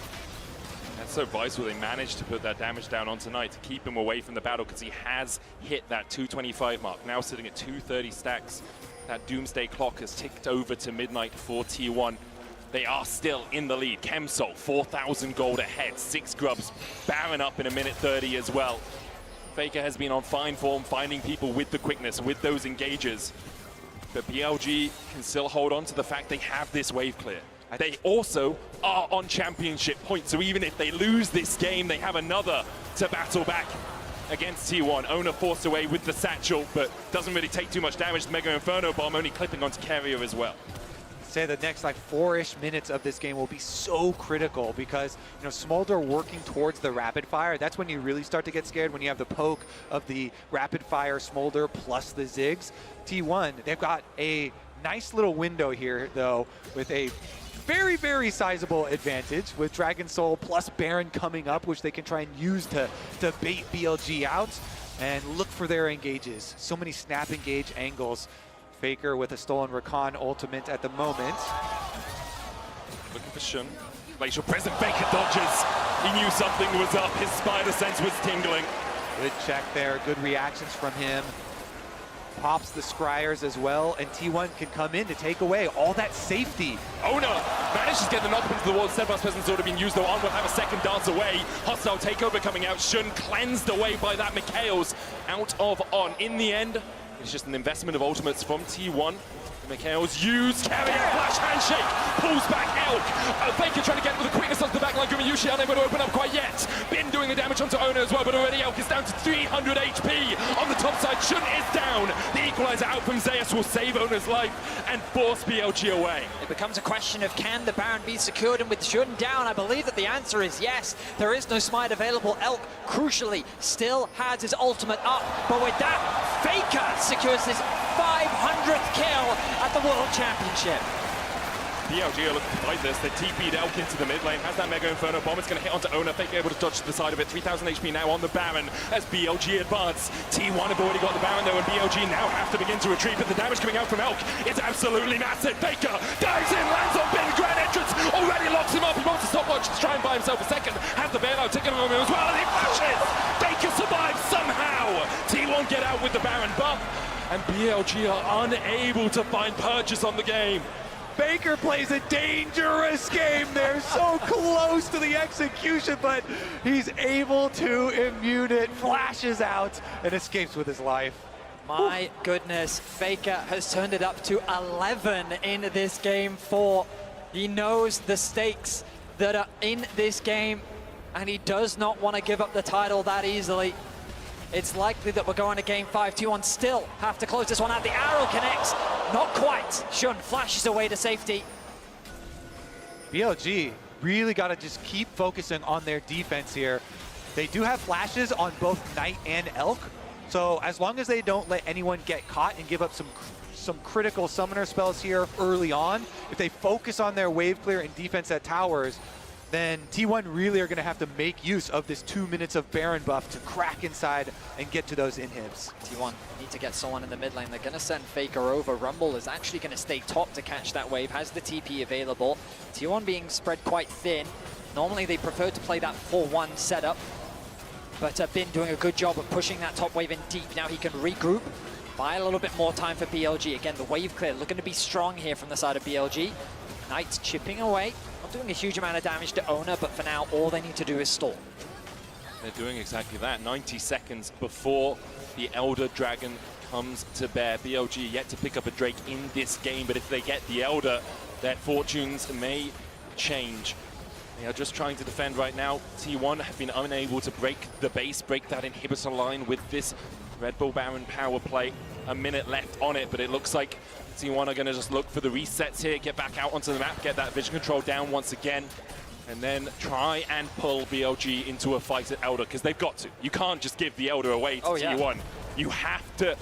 That's so vital. They managed to put that damage down on tonight to keep him away from the battle because he has hit that 225 mark, now sitting at 230 stacks. That doomsday clock has ticked over to midnight for T1. They are still in the lead. Chemsol, 4,000 gold ahead. 6 Grubs, Baron up in a minute 30 as well. Faker has been on fine form, finding people with the quickness, with those engages. But BLG can still hold on to the fact they have this wave clear. They also are on championship points, so even if they lose this game, they have another to battle back against T1. Owner forced away with the satchel, but doesn't really take too much damage. The Mega Inferno Bomb only clipping onto Carrier as well. Say the next like 4-ish minutes of this game will be so critical because, you know, Smolder working towards the rapid fire, that's when you really start to get scared, when you have the poke of the rapid fire Smolder plus the Ziggs. T1, they've got a nice little window here though with a very, very sizable advantage with Dragon Soul plus Baron coming up, which they can try and use to bait BLG out and look for their engages. So many snap engage angles. Faker with a stolen Rakan ultimate at the moment. Looking for Shun. Glacial Prism, Faker dodges. He knew something was up. His spider sense was tingling. Good check there, good reactions from him. Pops the Scryers as well, and T1 can come in to take away all that safety. Owner manages to get the knock into the wall. Steadfast Presence already been used, though. On will have a second dance away. Hostile takeover coming out. Shun cleansed away by that. Mikhail's out of On. In the end, it's just an investment of ultimates from T1. Mikhail's used, Carrier, flash handshake, pulls back Elk. Faker trying to get with the quickness onto the back line. Gumayushi unable to open up quite yet. Bin doing the damage onto Owner as well, but already Elk is down to 300 HP. On the top side, Shun is down. The equalizer out from Zeus will save Owner's life and force BLG away. It becomes a question of can the Baron be secured, and with Shun down, I believe that the answer is yes. There is no smite available. Elk, crucially, still has his ultimate up, but with that, Faker secures his 500th kill at the World Championship. BLG are looking to fight this. They TP'd Elk into the mid lane. Has that Mega Inferno Bomb. It's going to hit onto Owner. Faker able to dodge to the side of it. 3,000 HP now on the Baron as BLG advance. T1 have already got the Baron though, and BLG now have to begin to retreat. But the damage coming out from Elk is absolutely massive. Faker dives in, lands on Bin. Grand entrance already locks him up. He wants to stopwatch to try and buy himself a second. Has the bailout ticking on him as well, and he flashes. Faker survives somehow. T1 get out with the Baron buff. And BLG are unable to find purchase on the game. Faker plays a dangerous game there, so close to the execution, but he's able to immune it, flashes out, and escapes with his life. My goodness, Faker has turned it up to 11 in this game 4. He knows the stakes that are in this game, and he does not want to give up the title that easily. It's likely that we're going to game 5. T1 still have to close this one out. The arrow connects, not quite. Shun flashes away to safety. BLG really got to just keep focusing on their defense here. They do have flashes on both Knight and Elk, so as long as they don't let anyone get caught and give up some critical summoner spells here early on, if they focus on their wave clear and defense at towers, then T1 really are going to have to make use of this 2 minutes of Baron buff to crack inside and get to those inhibs. T1 need to get someone in the mid lane. They're going to send Faker over. Rumble is actually going to stay top to catch that wave, has the TP available. T1 being spread quite thin. Normally they prefer to play that 4-1 setup, but Bin doing a good job of pushing that top wave in deep. Now he can regroup, buy a little bit more time for BLG. Again, the wave clear looking to be strong here from the side of BLG. Knight's chipping away. Not doing a huge amount of damage to Owner, but for now, all they need to do is stall. They're doing exactly that. 90 seconds before the Elder Dragon comes to bear. BLG yet to pick up a Drake in this game, but if they get the Elder, their fortunes may change. They are just trying to defend right now. T1 have been unable to break the base, break that inhibitor line with this Red Bull Baron power play. A minute left on it, but it looks like T1 are going to just look for the resets here, get back out onto the map, get that vision control down once again, and then try and pull BLG into a fight at Elder, because they've got to. You can't just give the Elder away to T1. You have to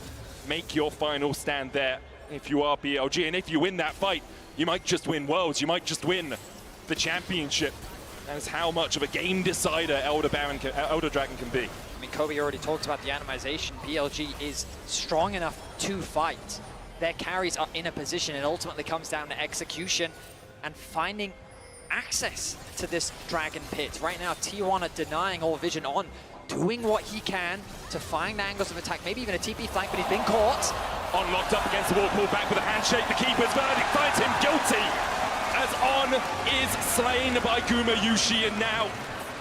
make your final stand there if you are BLG, and if you win that fight, you might just win Worlds, you might just win the championship. That's how much of a game decider Elder Dragon can be. I mean, Kobe already talked about the atomization. BLG is strong enough to fight. Their carries are in a position. It ultimately comes down to execution and finding access to this Dragon Pit. Right now, T1 are denying all vision on, doing what he can to find angles of attack, maybe even a TP flank, but he's been caught. On locked up against the wall, pulled back with a handshake. The keeper's verdict finds him guilty, as On is slain by Guma Yushi, and now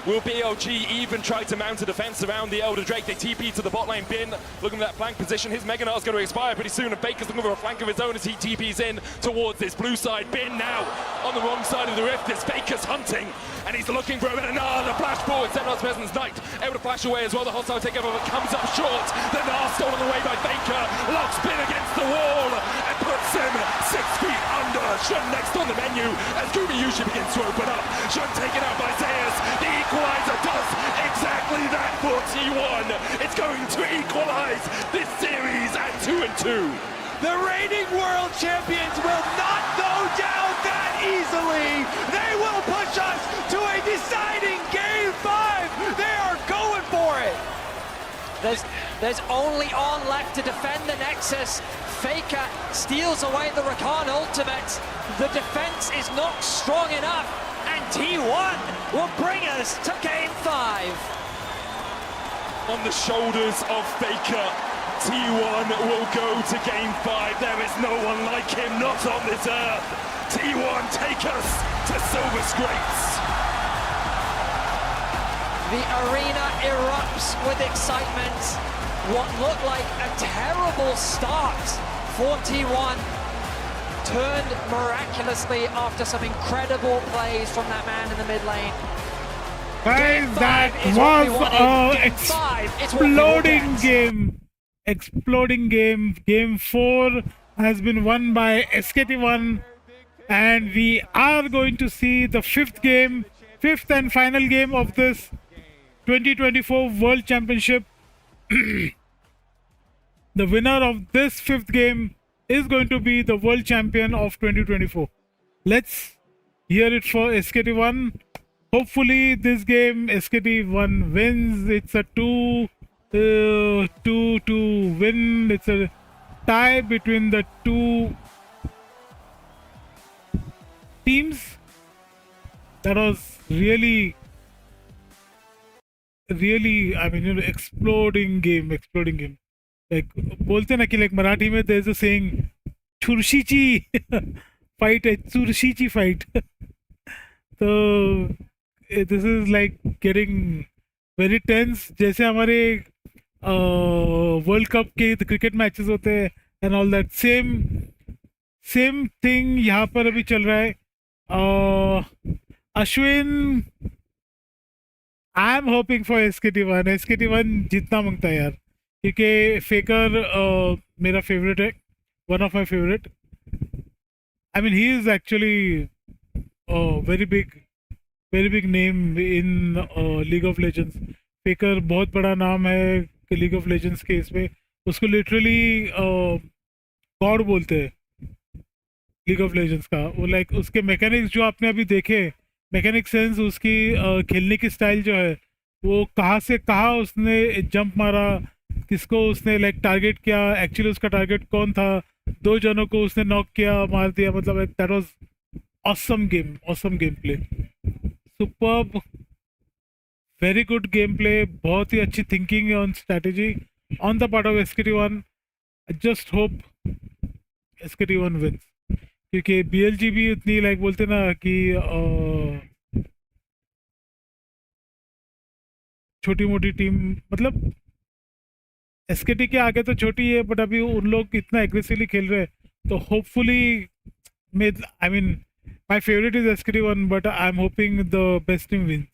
will BLG even try to mount a defense around the Elder Drake? They TP to the bot lane. Bin looking at that flank position. His Mega Knot is going to expire pretty soon, and Baker's looking for a flank of his own as he TPs in towards this blue side. Bin now on the wrong side of the rift. This Baker's hunting, and he's looking for a bit of the flash forward. Xenos Peasant's Knight able to flash away as well. The hostile takeover comes up short. The Gnar stolen away by Baker. Locks Bin against the wall and puts him 6 feet under. Shun next on the menu as Guma Yushi begins to open up. Shun taken out by Zeus. The equalizer does exactly that for T1. It's going to equalize this series at 2-2. The reigning world champions will not go down that easily. They will push us to a deciding game 5. They are going for it. There's only On left to defend the Nexus. Faker steals away the Rakan ultimate. The defense is not strong enough, and T1 will bring us to game 5. On the shoulders of Faker, T1 will go to game 5. There is no one like him, not on this earth. T1 take us to Silver Scrapes. The arena erupts with excitement. What looked like a terrible start for T1 turned miraculously after some incredible plays from that man in the mid lane. Guys, that was an exploding game. Exploding game. Game 4 has been won by SKT1, and we are going to see the fifth and final game of this 2024 World Championship. The winner of this fifth game is going to be the world champion of 2024. Let's hear it for SKT1. Hopefully this game SKT1 wins. It's a 2-2 win. It's a tie between the two teams. That was really, I mean, exploding game. Like बोलते ना कि like Marathi में there's a saying, "Churshi chi." Fight है, चुरशीची fight. तो this is like getting very tense, जैसे हमारे world cup के क्रिकेट मैचेस होते हैं and all that. Same thing यहाँ पर अभी चल रहा है. Ashwin, I am hoping for SKT1. SKT1 जीतना मांगता है यार, क्योंकि फेकर मेरा फेवरेट है, one of my favourite. I mean he is actually very big name in league of legends. फेकर बहुत बड़ा नाम है लीग ऑफ लेजेंड्स के. इसमें उसको लिटरली गॉड बोलते हैं लीग ऑफ लेजेंड्स का. वो लाइक उसके मैकेनिक्स जो आपने अभी देखे, मैकेनिक सेंस, उसकी खेलने की स्टाइल जो है, वो कहाँ से कहाँ उसने जंप मारा, किसको उसने लाइक टारगेट किया, एक्चुअली उसका टारगेट कौन था, 2 जनों को उसने नॉक किया, मार दिया. मतलब that was awesome game play, superb, very good game play, बहुत ही अच्छी thinking on strategy on the part of SKT1. Just hope SKT1 wins, क्योंकि BLG भी उतनी लाइक बोलते ना कि छोटी मोटी टीम, मतलब SKT के आगे तो छोटी है, बट अभी उन लोग इतना एग्रेसिवली खेल रहे हैं. तो hopefully I mean my favourite is SKT1, but I am hoping the best team wins.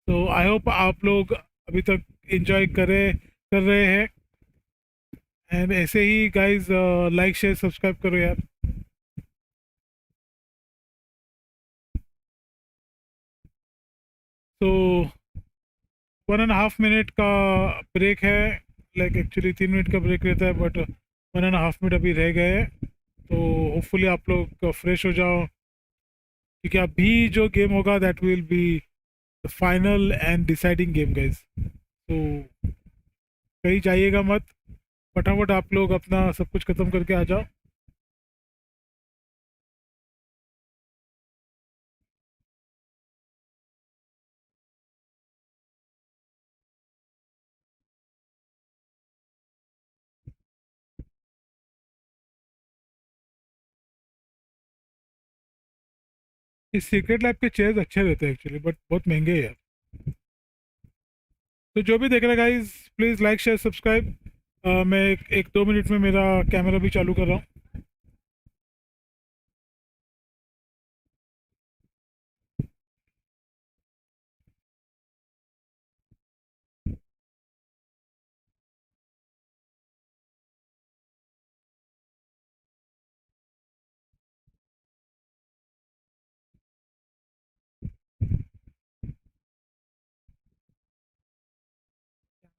तो आई होप आप लोग अभी तक एंजॉय कर रहे हैं. एंड ऐसे ही गाइज लाइक शेयर सब्सक्राइब करो यार. तो 1.5 मिनट का ब्रेक है, लाइक एक्चुअली 3 मिनट का ब्रेक रहता है, बट 1.5 मिनट अभी रह गए. तो होपफुली आप लोग फ्रेश हो जाओ, क्योंकि अभी जो गेम होगा that will be the final and deciding game guys. तो कहीं जाइएगा मत, फटाफट आप लोग अपना सब कुछ ख़त्म करके आ जाओ. इस सीक्रेट लैब के चेयर्स अच्छे रहते हैं एक्चुअली, बट बहुत महंगे हैं यार. तो जो भी देख रहे हैं guys, please like share subscribe. मैं 1-2 मिनट में मेरा कैमरा भी चालू कर रहा हूँ.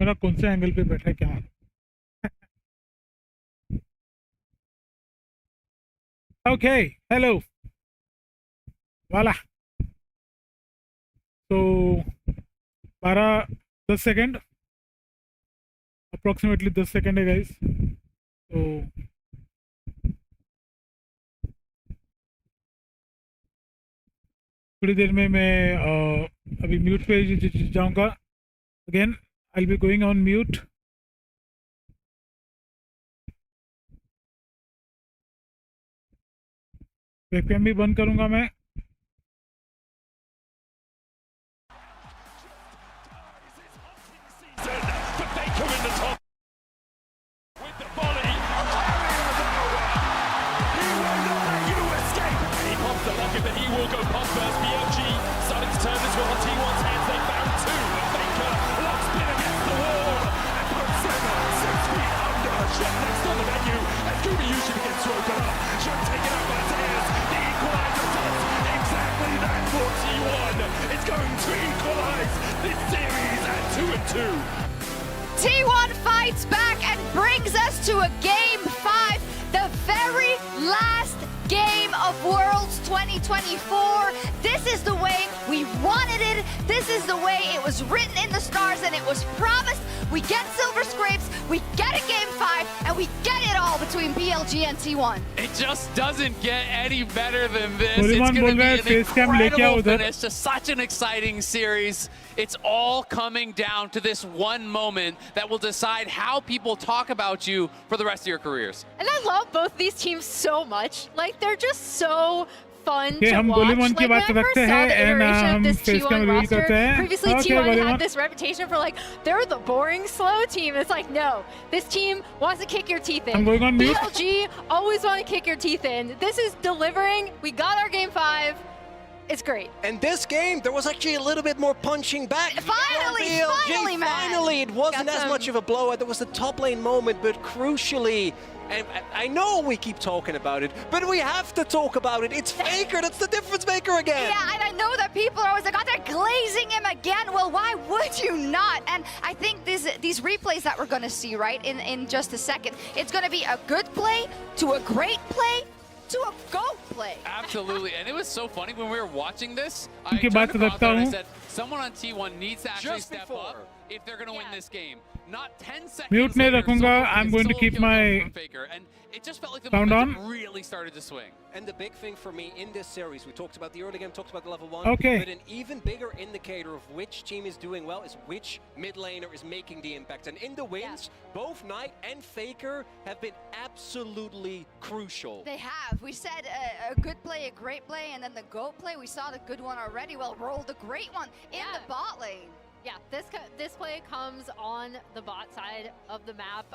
मेरा कौन से एंगल पे बैठा है क्या? ओके, हेलो वाला. तो 12-10 सेकेंड, अप्रॉक्सीमेटली 10 सेकेंड है गाइस. तो थोड़ी देर में मैं अभी म्यूट पे जाऊंगा. Again I'll be going on mute. Webcam भी बंद करूंगा मैं. T1 fights back and brings us to a Game 5, the very last game of Worlds 2020. 2024. This is the way we wanted it. This is the way it was written in the stars and it was promised. We get Silver Scrapes, we get a Game 5, and we get it all between BLG and T1. It just doesn't get any better than this. It's It's going to be an incredible उधर. finish to such an exciting series. It's all coming down to this one moment that will decide how people talk about you for the rest of your careers. And I love both these teams so much. Like, they're just so fun Okay, to हम watch. गोलीमोन Like, की when बात I first रखते saw हैं the and iteration of हम this face cam T1 reveal करते roster, हैं. previously Okay, T1 गोलीमोन. had this reputation for, like, they're the boring, slow team. It's like, no, this team wants to kick your teeth in. I'm going on mute. BLG always want to kick your teeth in. This is delivering. We got our Game 5. It's great. And this game, there was actually a little bit more punching back. Finally, BLG, finally, man. Finally, it wasn't Got as some- much of a blowout. There was the top lane moment, but crucially, and I know we keep talking about it, but we have to talk about it. It's Faker, that's the difference maker again. Yeah, and I know that people are always like, oh, they're glazing him again. Well, why would you not? And I think these replays that we're going to see, right, in just a second, it's going to be a good play to a great play to a GOAT play. Absolutely, and it was so funny when we were watching this. I उनकी turned बात to Crosshair and I रखता हूँ. said, someone on T1 needs to actually Just step before. up if they're going to win this game. Not 10 seconds Mute नहीं later, रखूंगा. Silver I'm is going to solo keep kill down my from Faker, and it just felt like the sound momentum on. really started to swing. And the big thing for me in this series, we talked about the early game, talked about the level 1, Okay. but an even bigger indicator of which team is doing well is which mid laner is making the impact. And in the wins, both Knight and Faker have been absolutely crucial. They have. We said a good play, a great play, and then the GOAT play. We saw the good one already. Well, roll the great one in the bot lane. Yeah, this play comes on the bot side of the map.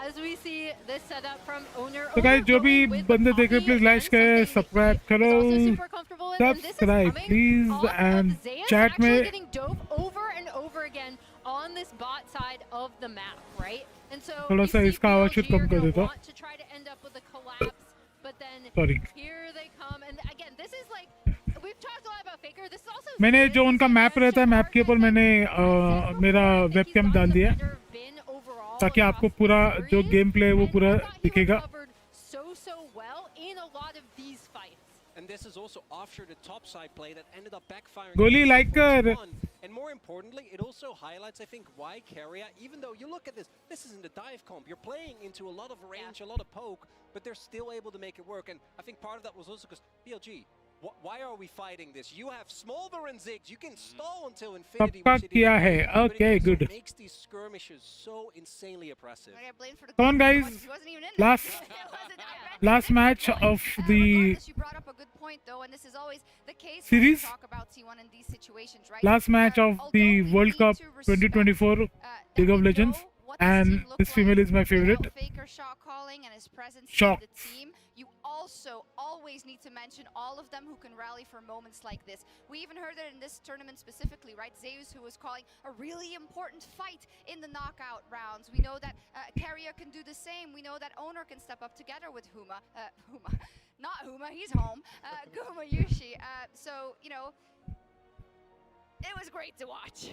As we see this setup from owner. तो guys जो भी बंदे देख रहे please like करें, subscribe करो, subscribe please and chat में getting dove over and over again on this bot side of the map, right? And so थोड़ा सा इसका आवाज BLG कम are कर gonna देता. want to try to end up with a collapse, but then Sorry. here they come, and again, this is like we've talked a lot about Faker. This is also मैंने जो उनका map रहता है map के ऊपर मैंने मेरा webcam डाल दिया ताकि आपको पूरा जो गेम प्ले है वो पूरा दिखेगा. so well in a lot of these fights. And this is also after the top side play that ended up backfiring. गोली लाइक कर. And more importantly, it also highlights, I think, why Keria, even though you look at this isn't a dive comp. You're playing into a lot of range, a lot of poke, but they're still able to make it work. And I think part of that was also because BLG, why are we fighting this? You have Smolder and Ziggs. You can stall until infinity. सबका किया है. Okay, good. It makes these skirmishes so insanely oppressive. Come on guys, last match of the You brought up a good point though, and this is always the case when series. we talk about T1 in these situations, right? Last match of the World Cup 2024 League of Legends, and this female is my favorite. Faker shot calling and his presence in Shocked. the team. You also always need to mention all of them who can rally for moments like this. We even heard it in this tournament specifically, right? Zeus, who was calling a really important fight in the knockout rounds. We know that Keria can do the same. We know that Owner can step up together with Huma. Not Huma, he's home. Guma Yushi. So, you know, it was great to watch.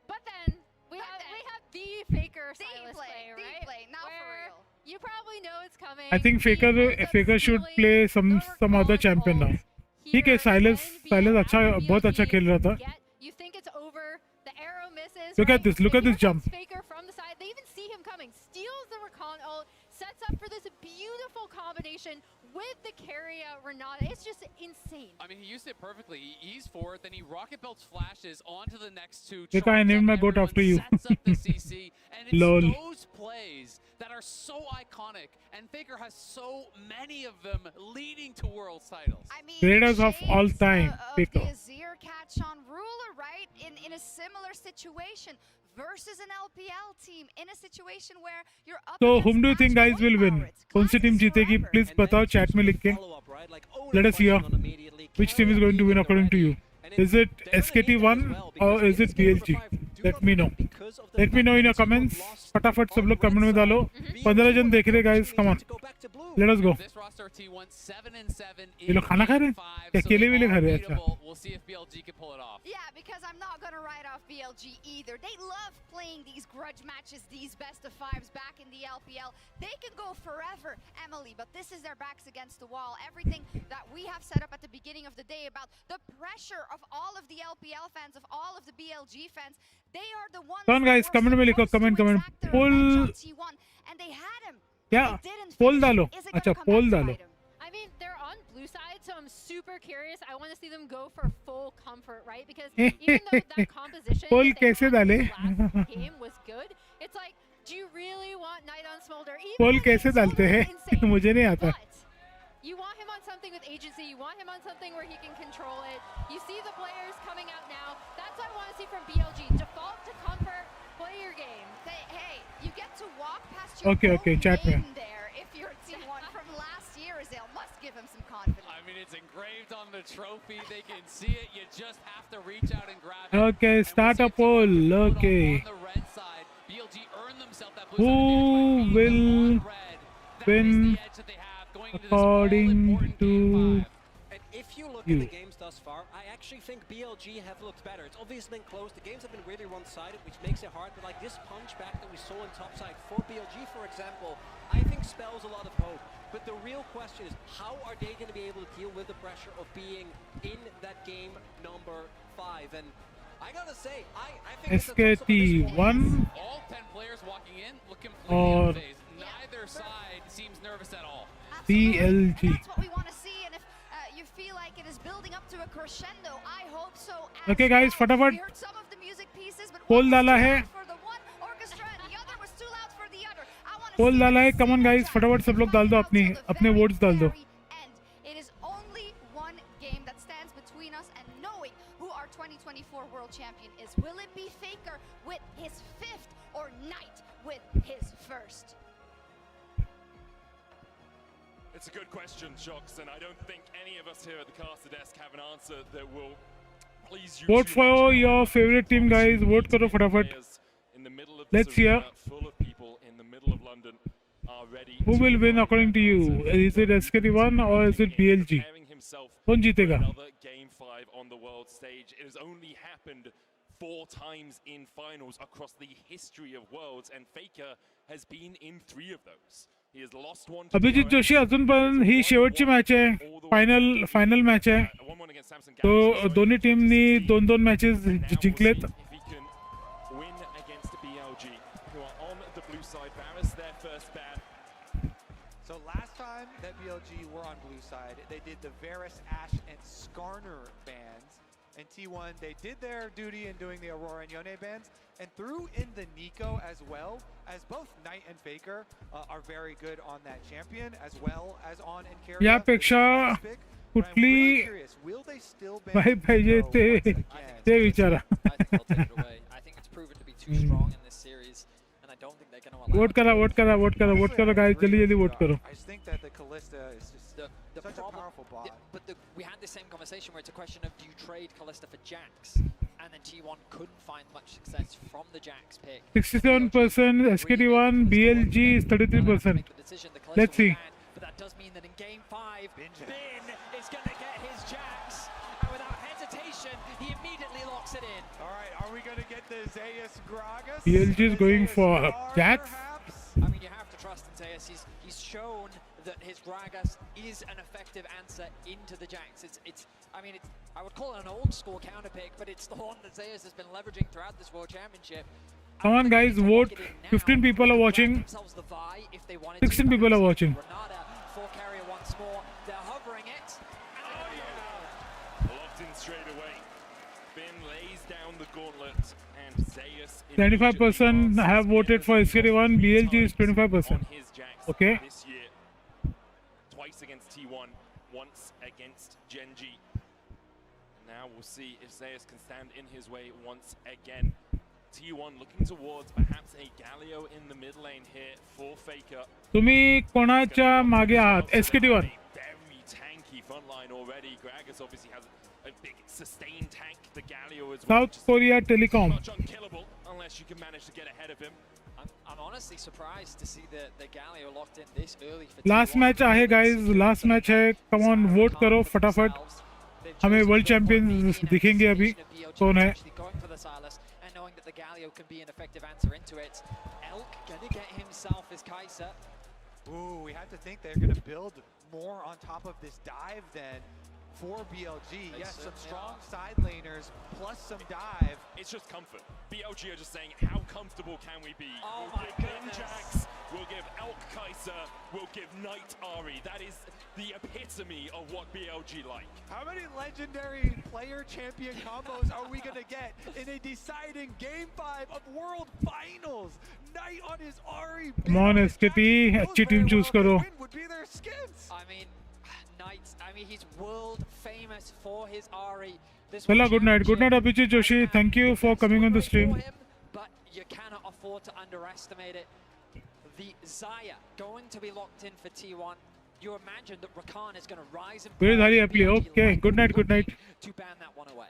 But then we have the Faker Silas play, right? The play, not for Where real. You probably know it's coming. I think Faker should play some other champion now. ठीक है, Silas अच्छा बहुत अच्छा खेल रहा था. You think it's over. The arrow misses. Look at this, look at this jump. Faker from the side. They even see him coming. Steals the recon ult. Sets up for this beautiful combination with the Keria Renata. It's just insane. I mean, he used it perfectly. He's forward, then he rocket belts flashes onto the next two. Look, I named my goat after you. Sets up the CC, and it's Lol. those plays that are so iconic, and Faker has so many of them leading to Worlds titles. I mean, Greatest of all time, Faker. The Azir catch on Ruler, right? In a similar situation versus an LPL team in a situation where you're up. So whom do you think guys will win? कौन सी team जीतेगी? Please बताओ chat में लिख के. Let us hear which team is going to win according to you. Is it SKT1 or is it BLG? Let me know. Let me know in your comments. फटाफट सब लोग comment में डालो. 15 जन देख रहे guys. Come on. Let us go. ये लोग खाना खा रहे हैं? क्या अकेले भी ले खा रहे हैं? अच्छा. We'll see if BLG can pull it off. Yeah, because I'm not going to write off BLG either. They love playing these grudge matches, these best of fives back in the LPL. LPL. They can go forever, Emily, but this is their backs against the wall. Everything that we have set up at the beginning of the day about the pressure of all of the LPL fans, of all of the BLG fans, they are the ones. Come on guys, comment में लिखो, comment. Poll. And they had him. क्या? Poll डालो. अच्छा, poll डालो. I mean, they're on blue side, so I'm super curious. I want to see them go for full comfort, right? Because even though that composition Poll that they कैसे had डाले? in the last game was good, it's like, do you really want Knight on Smolder? Even Poll though कैसे डालते हैं? मुझे नहीं आता. you want him on something with agency. You want him on something where he can control it. You see the players coming out now. That's what I want to see from BLG. Default to comfort, play your game. Hey, you get to walk past your Okay, chat में. there if you're T1 from last year. Azale must give him some confidence. I mean, it's engraved on the trophy. They can see it. You just have to reach out and grab it. Okay, start a poll. Okay. On the red side, BLG earned themselves that blue Who will win according to And if you look you? at the games thus far, I actually think BLG have looked better. It's obviously been close. The games have been really one-sided, which makes it hard. But like this punch back that we saw in topside for BLG, for example, I think spells a lot of hope. But the real question is, how are they going to be able to deal with the pressure of being in that game number 5? And I gotta say, I think SKT1 all 10 players walking in look completely or unfazed. Neither side seems nervous at all. BLG. That's what we want to see, and if you feel like it is building up to a crescendo, I hope so. Okay guys, फटाफट We heard some of the music pieces, but poll one was डाला too है. loud for the one orchestra and the other was too loud for the other. I want to Poll see डाला है. this Come on guys, फटाफट सब लोग डाल दो अपने votes डाल दो. It is only one game that stands between us and knowing who our 2024 world champion is. Will it be Faker with his 5th or Knight with his 1st? It's a good question, Shox, and I don't think any of us here at the caster desk have an answer that will please you. Vote for your favorite team guys. Vote करो फटाफट. Let's hear. Full of people in the middle of London are ready. Who will win according to you? Is it SKT1 or is it BLG? कौन जीतेगा? Another game 5 on the world stage. It has only happened 4 times in finals across the history of worlds, and Faker has been in 3 of those. He has lost one. Abhijit Joshi अजून पण ही शेवटची match आहे. Final match आहे. तो दोन्ही टीमनी 2-2 matches जिंकलेत. Win against BLG, who are on the blue side. Varus their first ban. So last time that BLG were on blue side, they did the Varus, Ashe, and Skarner bans. And T1, they did their duty in doing the Aurora and Yone bans, and threw in the Nico as well, as both Knight and Faker are very good on that champion, as well as on Encaria. यापेक्षा कुठली by पाहिजे ते विचारा. I think it's proven to be too strong in this series, and I don't think they're going to allow. Vote करो guys, जल्दी vote करो. I just think that the Callista is just such a powerful bot. But we had the same conversation where it's a question of, do you trade Callista for Jax? And then T1 couldn't find much success from the Jax pick. 67% SKT1, BLG is 33%. Let's see. But that does mean that in game 5, Bin is going to get his Jax. And without hesitation, he immediately locks it in. All right, are we going to get the Zeus Gragas? BLG is going for Jax. I mean, you have to trust in Zeus. He's shown that his Gragas is an effective answer into the Jax. I would call it an old school counter pick, but it's the one that Zeus has been leveraging throughout this World Championship. Come on guys, vote. 15 people are watching. 16 people are watching. For carrier once more. They're hovering it. Locked in straight away. Bin lays down the gauntlet, and Zeus 25% have voted for SKT1. BLG is 25%. Okay. This year, twice against T1, once against Genji. Now we'll see if Zeus can stand in his way once again. T1 looking towards perhaps a Galio in the mid lane here for Faker. तुम्ही कोणाच्या मागे आहात? SKT1. Very tanky front line already. Gragas obviously has a big sustained tank. The Galio as well. South Korea Telecom. Much unkillable unless you can manage to get ahead of him. I'm honestly surprised to see the Galio locked in this early for Last match आहे guys. Last match है. Come on, vote करो फटाफट. हमें world champion दिखेंगे अभी. कौन है? the Galio can be an effective answer into it. Elk gonna get himself his Kaiser. Ooh, we have to think they're going to build more on top of this dive then for BLG. Yes, some strong side laners plus some dive. It's just comfort. BLG are just saying, how comfortable can we be? Oh we'll my give goodness. Jax, we'll give Elk Kaiser, we'll give Knight Ari. That is the epitome of what BLG like. How many legendary player champion combos are we going to get in a deciding Game 5 of World Finals? Knight on his Ari. Come on, SKT, अच्छी team choose करो. Would be their skins. I mean, Knight, he's world famous for his Ari. Chalo, good night. Good night, Abhijit Joshi. Thank you for coming on the stream. But you cannot afford to underestimate it. The Xayah going to be locked in for T1. You imagine that Rakan is going to rise and Where is Hari Apli? Okay, good night, good night. To ban that one away.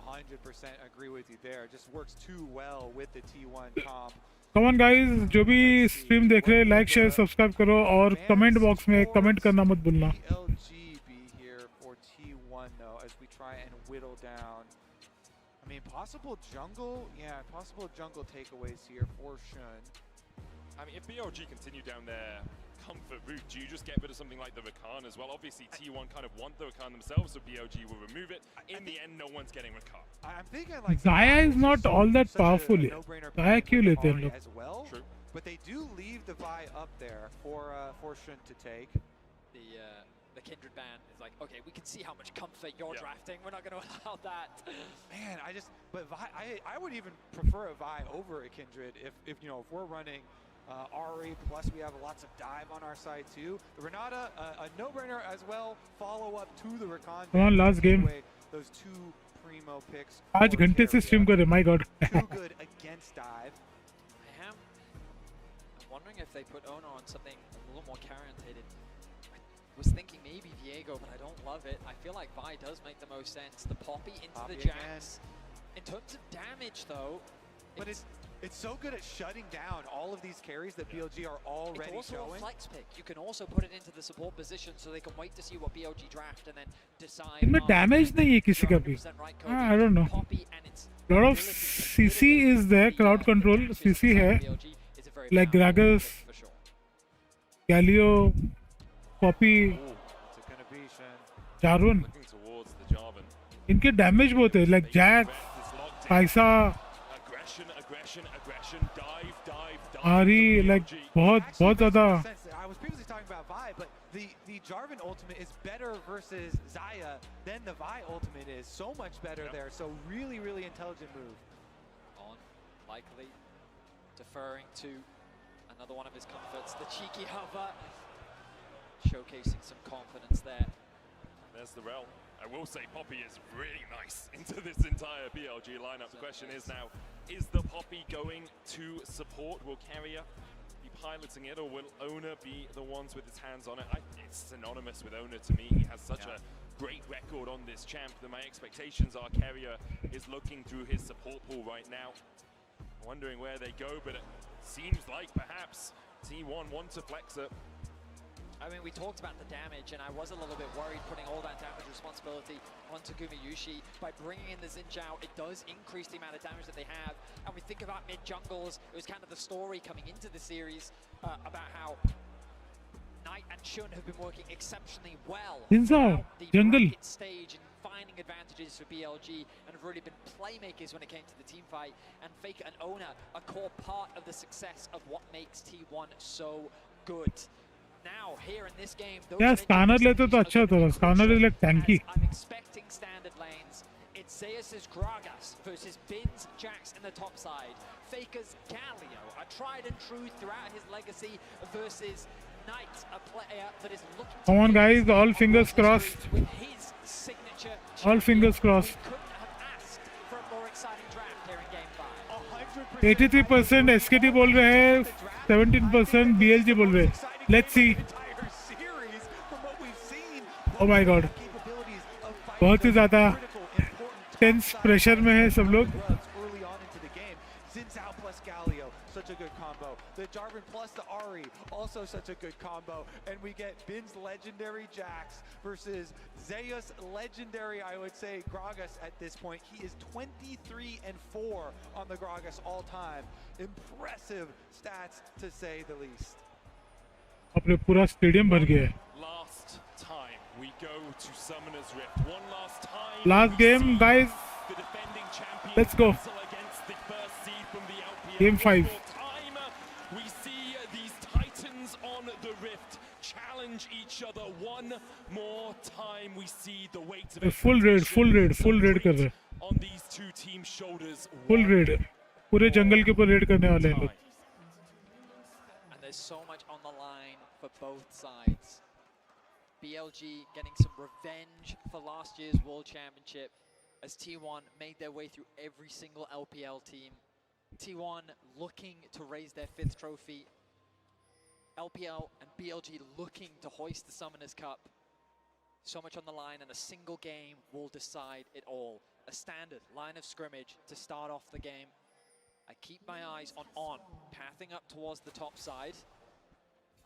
100% agree with you there. Just works too well with the T1 comp. Come on guys, जो भी stream देख रहे हैं, like, share, subscribe करो और comment box में comment करना मत भूलना. BLG be here for T1 though, as we try and whittle down. I mean, possible jungle takeaways here for Shun. I mean, if BLG continue down their comfort route, do you just get rid of something like the Rakan as well? Obviously, T1 kind of want the Rakan themselves, so BLG will remove it. In the end, no one's getting Rakan. I'm thinking like Xayah is not all that powerful yet. Xayah क्यों लेते हैं लोग? as well. True. But they do leave the Vi up there for Shun to take. The Kindred ban is like, okay, we can see how much comfort you're drafting. We're not going to allow that. Man, but Vi, I would even prefer a Vi over a Kindred if you know, if we're running Ari, plus we have lots of dive on our side too. The Renata, a no-brainer as well. Follow up to the Rakan. Come on, last game. Those two primo picks. आज घंटे से stream कर रहे, my god. Too good against dive. I'm wondering if they put Ona on something a little more orientated. I was thinking maybe Viego, but I don't love it. I feel like Vi does make the most sense. The Poppy into the Jax. In terms of damage though, but it's so good at shutting down all of these carries that BLG are already it's also showing. A flex pick. You can also put it into the support position so they can wait to see what BLG draft and then decide. इनमें damage नहीं है किसी का भी. I don't know. Lot of CC is there, crowd control CC है. Like Gragas, Galio, Poppy, Jarvan. इनके damage बहुत है. Like Jax, Kaisa. Ari, like बहुत ज़्यादा. I was previously talking about Vi, but the Jarvan ultimate is better versus Xayah than the Vi ultimate is. So much better there. So really, really intelligent move. On, likely deferring to another one of his comforts, the cheeky hover, showcasing some confidence there. There's the rel. I will say Poppy is really nice into this entire BLG lineup. The question is now, is the Poppy going to support? Will Carrier be piloting it, or will Ona be the ones with his hands on it? It's synonymous with Ona to me. He has such a great record on this champ that my expectations are Carrier is looking through his support pool right now, wondering where they go, but it seems like perhaps T1 want to flex it. I mean, we talked about the damage, and I was a little bit worried putting all that damage responsibility on Takumi Yushi. By bringing in the Xin Zhao, it does increase the amount of damage that they have. And we think about mid-jungles, it was kind of the story coming into the series about how Knight and Shun have been working exceptionally well throughout the jungle bracket stage and finding advantages for BLG, and have really been playmakers when it came to the team fight. And Faker and Ona, a core part of the success of what makes T1 so good. Now, here in this game, yeah, Scanner लेते तो अच्छा था. Scanner is like tanky. I'm expecting standard lanes. It's Zeus' Gragas versus Bin's Jax in the top side. Faker's Galio, a tried and true throughout his legacy, versus Knight, a player that is looking. Come on, guys! All fingers crossed. With his signature. All fingers crossed. Couldn't have asked for a more exciting draft here in Game 5. 83% SKT बोल रहे हैं, 17% BLG बोल रहे हैं. Let's see. Oh my God. बहुत ही ज़्यादा tense pressure में है सब लोग. Such a good combo. The Jarvan plus the Ahri, also such a good combo. And we get Bin's legendary Jax versus Zeus legendary, I would say, Gragas at this point. He is 23-4 on the Gragas all time. Impressive stats to say the least. अपने पूरा stadium भर गया है. Last time we go to Summoner's Rift. One last time. Last game, guys. The defending champion Let's go. against the first seed from the LPL. Game 5. Time we see these titans on the Rift challenge each other one more time. We see the weight of full raid कर रहे हैं. on these two teams' shoulders. Full raid. पूरे जंगल के ऊपर raid करने वाले हैं लोग. And there's so much on the line for both sides. BLG getting some revenge for last year's World Championship as T1 made their way through every single LPL team. T1 looking to raise their 5th trophy. LPL and BLG looking to hoist the Summoners Cup. So much on the line, and a single game will decide it all. A standard line of scrimmage to start off the game. I keep my eyes on, pathing up towards the top side.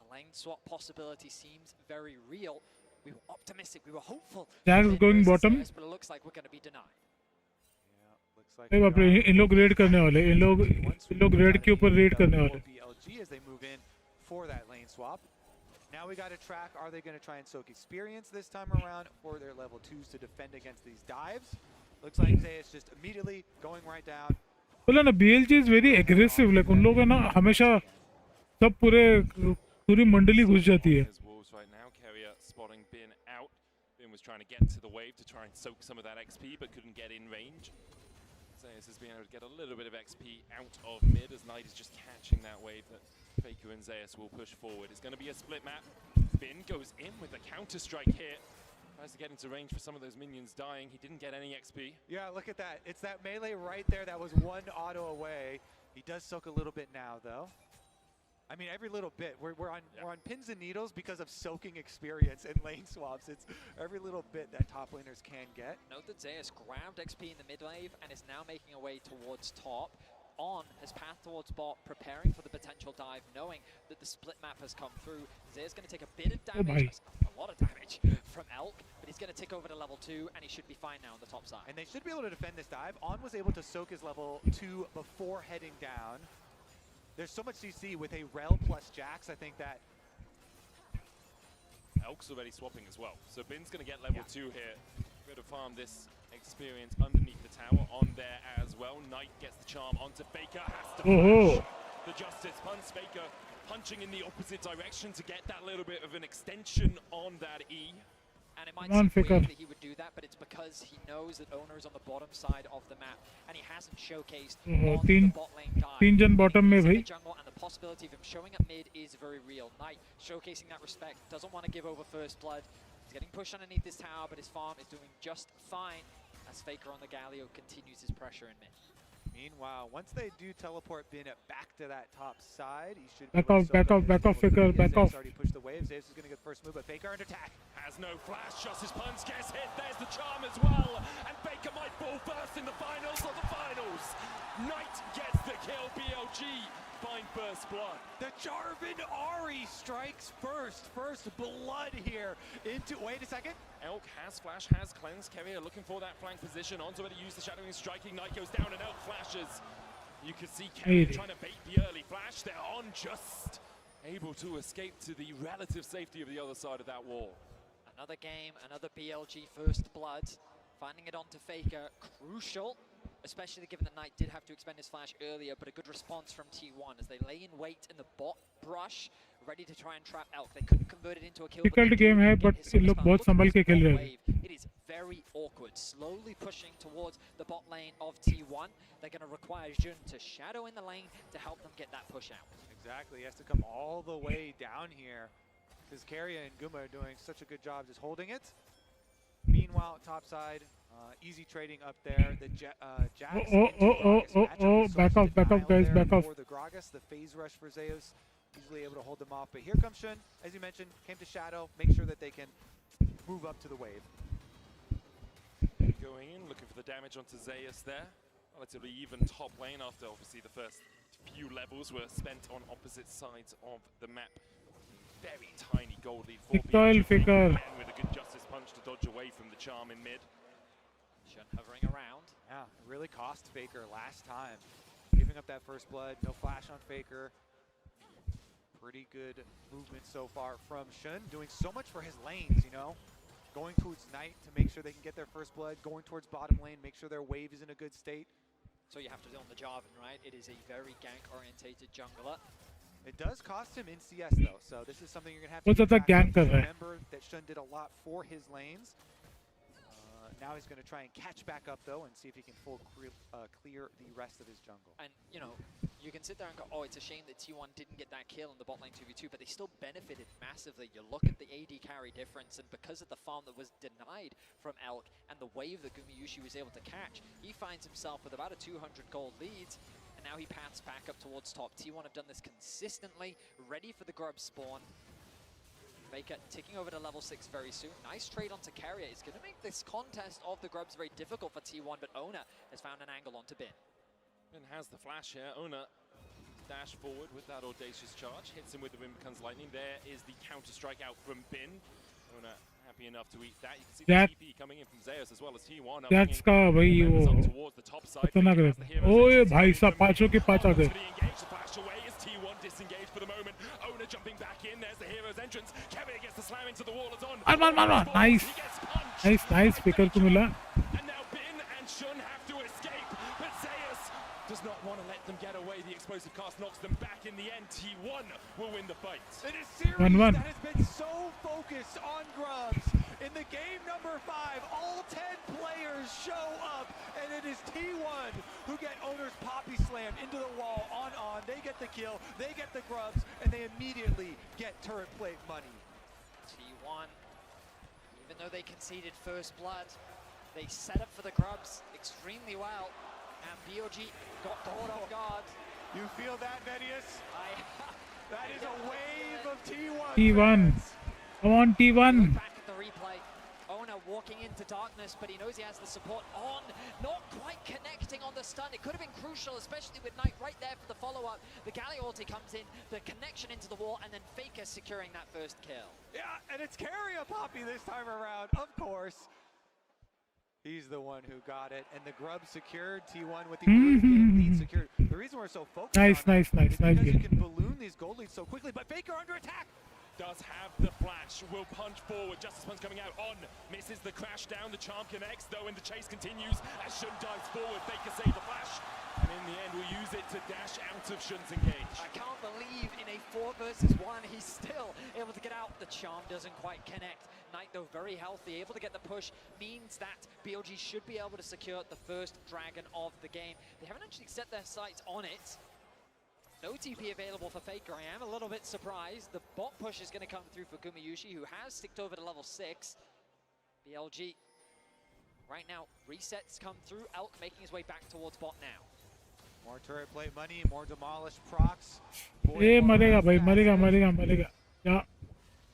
A lane swap possibility seems very real. We were optimistic, we were hopeful. Jax is going bottom. But it looks like we're going to be denied. अरे बाप रे, इन लोग raid करने वाले. इन लोग raid के ऊपर raid करने वाले. BLG as they move in for that lane swap. Now we got to track, are they going to try and soak experience this time around for their level 2s to defend against these dives? Looks like Zeus just immediately going right down. बोला ना, BLG is very aggressive. Like उन लोग है ना, हमेशा सब पूरी मंडली घुस जाती है. Right now, Carrier spotting Bin out. Bin was trying to get to the wave to try and soak some of that XP, but couldn't get in range. Zeus has been able to get a little bit of XP out of mid as Knight is just catching that wave that Faker and Zeus will push forward. It's going to be a split map. Bin goes in with a counter strike here. Tries to get into range for some of those minions dying. He didn't get any XP. Yeah, look at that. It's that melee right there that was one auto away. He does soak a little bit now, though. I mean, every little bit. We're on pins and needles because of soaking experience and lane swaps. It's every little bit that top laners can get. Note that Zeus grabbed XP in the mid wave and is now making a way towards top. On has pathed towards bot, preparing for the potential dive, knowing that the split map has come through. Zeus going to take a bit of damage, a lot of damage from Elk, but he's going to tick over to level 2, and he should be fine now on the top side. And they should be able to defend this dive. On was able to soak his level 2 before heading down. There's so much CC with a Rel plus Jax. I think that Elk's already swapping as well. So Bin's going to get level 2 here. Going to farm this experience underneath the tower on there as well. Knight gets the charm onto Faker. Has to flash the Justice punch. Faker punching in the opposite direction to get that little bit of an extension on that E. And it might seem weird that he would do that, but it's because he knows that Owner is on the bottom side of the map, and he hasn't showcased on the bot lane dive. तीन जन bottom में भाई. Jungle, and the possibility of him showing up mid is very real. Knight showcasing that respect, doesn't want to give over first blood. He's getting pushed underneath this tower, but his farm is doing just fine as Faker on the Galio continues his pressure in mid. Meanwhile, once they do teleport Bin back to that top side, he should back off, Faker, back off. Already pushed the wave. Zeus is going to get first move, but Faker under attack. Has no flash, Justice punch gets hit, there's the charm as well, and Faker might fall first in the finals of the finals. Knight gets the kill, BLG find first blood. The Jarvan Ahri strikes first blood here into, wait a second. Elk has flash, has cleanse. Carrier looking for that flank position, onto it to use the shadowing striking. Knight goes down and Elk flashes. You can see Carrier trying to bait the early flash. They're on just able to escape to the relative safety of the other side of that wall. Another game, another BLG first blood. Finding it onto Faker, crucial. Especially given that Knight did have to expend his flash earlier, but a good response from T1 as they lay in wait in the bot brush, ready to try and trap Elk. They couldn't convert it into a kill. Difficult game है, but ये लोग बहुत संभल के खेल रहे हैं. It is very awkward, slowly pushing towards the bot lane of T1. They're going to require Jun to shadow in the lane to help them get that push out. Exactly, he has to come all the way down here because Carrier and Guma are doing such a good job just holding it. Meanwhile, top side, easy trading up there. The Jax back off guys, back off. For the Gragas, the phase rush for Zeus, easily able to hold them off. But here comes Shun, as you mentioned, came to shadow, make sure that they can move up to the wave. Going in, looking for the damage onto Zeus there. Relatively even top lane after obviously the first few levels were spent on opposite sides of the map. Very tiny gold lead for BLG. Faker. With a good justice punch to dodge away from the charm in mid. Shun hovering around. Yeah, it really cost Faker last time. Giving up that first blood, no flash on Faker. Pretty good movement so far from Shun, doing so much for his lanes, you know? Going towards Knight to make sure they can get their first blood, going towards bottom lane, make sure their wave is in a good state. So you have to do on the Jarvan, right? It is a very gank-orientated jungler. It does cost him in CS though, so this is something you're gonna have to What's that gank kar raha hai? remember that Shun did a lot for his lanes. Now he's going to try and catch back up though and see if he can clear the rest of his jungle. And you know, you can sit there and go, oh, it's a shame that T1 didn't get that kill in the bot lane 2v2, but they still benefited massively. You look at the AD carry difference, and because of the farm that was denied from Elk and the wave that Gumayushi was able to catch, he finds himself with about a 200 gold lead. And now he paths back up towards top. T1 have done this consistently, ready for the grub spawn. Faker ticking over to level 6 very soon. Nice trade onto Carrier. It's going to make this contest of the grubs very difficult for T1, but Ona has found an angle onto Bin. And has the flash here. Ona dash forward with that audacious charge. Hits him with the wind becomes lightning. There is the counter strike out from Bin. Ona happy enough to eat that. You can see the TP coming in from Zeus as well as T1. That's का भाई वो खतरनाक रहता है। ओए भाई साहब पांचों के पांच आ गए। Disengaged for the moment. Ona jumping back in. There's the hero's entrance. Kevin gets the slam into the wall. It's on. मार nice Faker को मिला। And now Bin and Shun have to escape, but Zeus does not want to let them get away. The explosive cast knocks them back. In the end, T1 will win the fight. In a series 1-1. that has been so focused on grubs, in the game number 5, all 10 players show up, and it is T1 who get Owner's Poppy Slam into the wall on. They get the kill, they get the grubs, and they immediately get turret plate money. T1, even though they conceded first blood, they set up for the grubs extremely well, and BLG got caught off guard. You feel that, Vedius? That is a wave of T1. T1, come on T1. Back at the replay, Ona walking into darkness, but he knows he has the support on. Not quite connecting on the stun. It could have been crucial, especially with Knight right there for the follow-up. The Galley ulti comes in, the connection into the wall, and then Faker securing that first kill. Yeah, and it's Carrier Poppy this time around, of course. He's the one who got it, and the grub secured. T1 with the lead secured. The reason we're so focused on Nice because you game. can balloon these gold leads so quickly, but Faker under attack. Does have the flash, will punch forward. Justice Punch coming out on, misses the crash down. The charm connects though, and the chase continues as Shun dives forward. Faker save the flash, and in the end will use it to dash out of Shun's engage. I can't believe in a 4 versus 1 he's still able to get out. The charm doesn't quite connect. Knight though very healthy, able to get the push, means that BLG should be able to secure the first dragon of the game. They haven't actually set their sights on it. No TP available for Faker. I am a little bit surprised. The bot push is going to come through for Gumayushi, who has sticked over to level 6. BLG right now, resets come through. Elk making his way back towards bot now. More turret plate money, more demolished procs. ये मरेगा भाई, मरेगा। Yeah.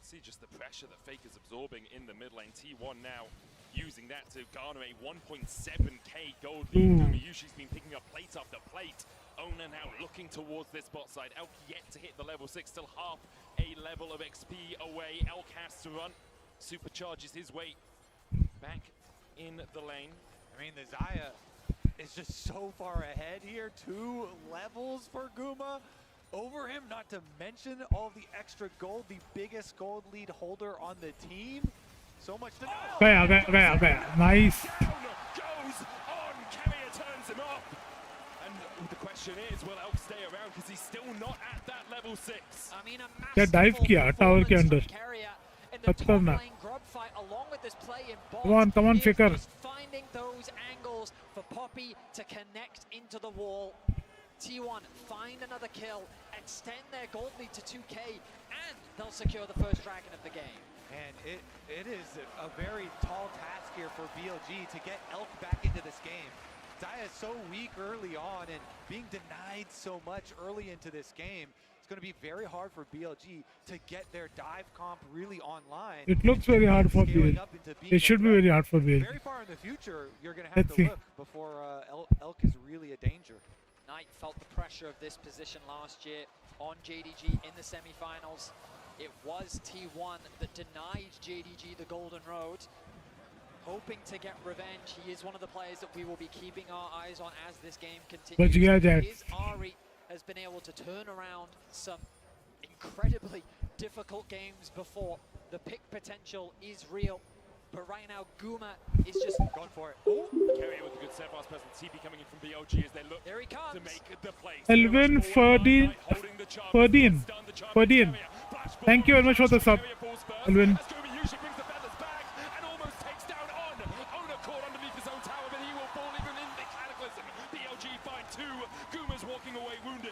See just the pressure that Faker's absorbing in the mid lane. T1 now using that to garner a 1.7k gold lead. Gumayushi's been picking up plate after plate. Ona now looking towards this bot side. Elk yet to hit the level 6, still half a level of XP away. Elk has to run, supercharges his way back in the lane. I mean, the Xayah is just so far ahead here. 2 levels for Guma over him, not to mention all the extra gold, the biggest gold lead holder on the team. So much to know. गया nice. Goes on, Carrier turns him off. And the question is, will Elk stay around because he's still not at that level 6? I mean, a क्या dive किया tower के अंदर. खतरनाक. Along with this play in bot, Come on Faker. Finding those angles for Poppy to connect into the wall. T1 find another kill, extend their gold lead to 2k, and they'll secure the first dragon of the game. And it is a very tall task here for BLG to get Elk back into this game. Xayah is so weak early on, and being denied so much early into this game, it's going to be very hard for BLG to get their dive comp really online. It looks very hard for BLG. It should be very hard for BLG. Very far in the future, you're going to have to look before Elk is really a danger. Knight felt the pressure of this position last year on JDG in the semi-finals. It was T1 that denied JDG the golden road. Hoping to get revenge. He is one of the players that we will be keeping our eyes on as this game continues. His Ari has been able to turn around some incredibly difficult games before. The pick potential is real. But right now, Guma is just gone for it. Carrier with a good set pass presence. TP coming in from BLG as they look to make the play. Elvin Ferdin. Thank you very much for the sub, Elvin.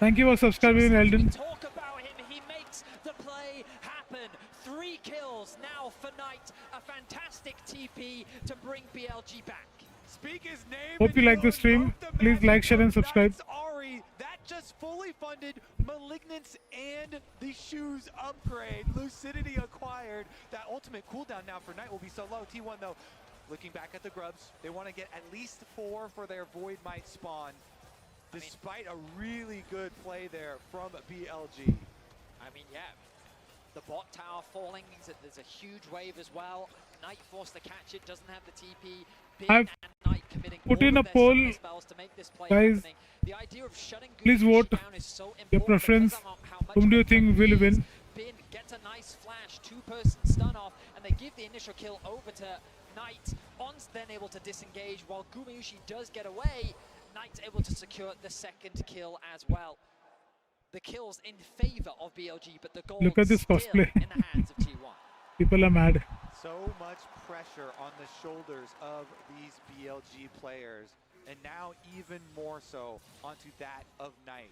Thank you for subscribing, Eldon. Talk about him. He makes the play happen. 3 kills now for Knight. A fantastic TP to bring BLG back. Speak his name. Hope you like the stream. Please like, share, and subscribe. That's Ari. That just fully funded Malignance and the shoes upgrade. Lucidity acquired. That ultimate cooldown now for Knight will be so low. T1 though, looking back at the grubs, they want to get at least 4 for their Void Might spawn. Despite a really good play there from BLG. I mean, yeah, the bot tower falling means that there's a huge wave as well. Knight forced to catch it, doesn't have the TP. I've put in a poll, guys. The idea of shutting please vote your preference. Whom do you think will win? Bin gets a nice flash, 2-person stun off, and they give the initial kill over to Knight. On's then able to disengage while Gumayushi does get away. Knight's able to secure the second kill as well. The kills in favor of BLG, but the goal Look at this cosplay. in the hands of T1. People are mad. So much pressure on the shoulders of these BLG players, and now even more so onto that of Knight,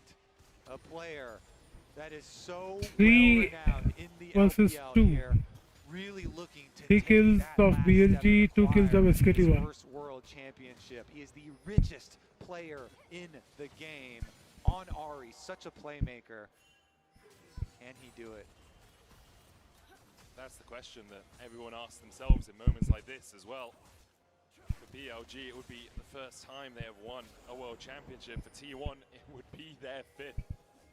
a player that is so well-renowned in the LPL 2 here, really looking to 3 kills of BLG, 2 kills of SKT1. first world championship. He is the richest player in the game on Ari, such a playmaker. Can he do it? That's the question that everyone asks themselves in moments like this as well. For BLG, it would be the first time they have won a world championship. For T1, it would be their 5th.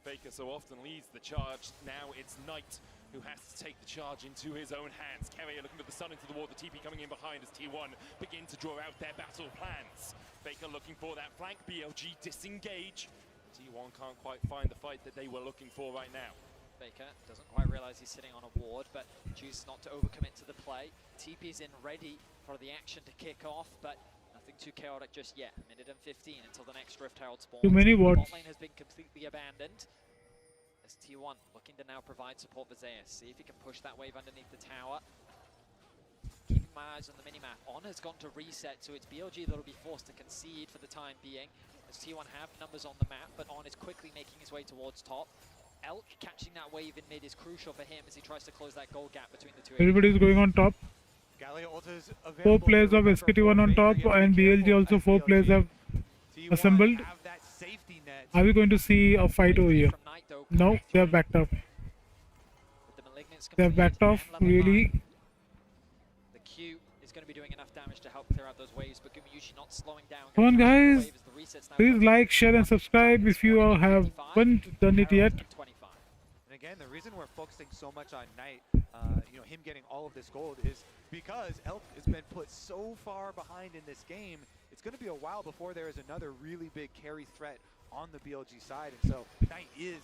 Faker so often leads the charge. Now it's Knight who has to take the charge into his own hands. Carrier looking at the sun into the wall, the TP coming in behind as T1 begin to draw out their battle plans. Faker looking for that flank, BLG disengage. T1 can't quite find the fight that they were looking for right now. Faker doesn't quite realize he's sitting on a ward, but chooses not to overcommit to the play. TP's in ready for the action to kick off, but nothing too chaotic just yet. Minute and 15 until the next Rift Herald spawns. Too many wards. Bot lane has been completely abandoned. As T1 looking to now provide support for Zeus. See if he can push that wave underneath the tower. Keeping my eyes on the minimap. On has gone to reset, so it's BLG that'll be forced to concede for the time being. As T1 have numbers on the map, but On is quickly making his way towards top. Elk catching that wave in mid is crucial for him as he tries to close that goal gap between the two. Everybody's going on top. 4 players of SKT1 on top, and BLG also 4 players have assembled. Are we going to see a fight over here? No, they have backed up. They have backed off, really. The Q is going to be doing enough damage to help clear out those waves, but Gumayushi not slowing down. Come on, guys. Please like, share, and subscribe if you haven't done it yet. And again, the reason we're focusing so much on Knight, him getting all of this gold is because Elk has been put so far behind in this game. It's going to be a while before there is another really big carry threat on the BLG side, and so Knight is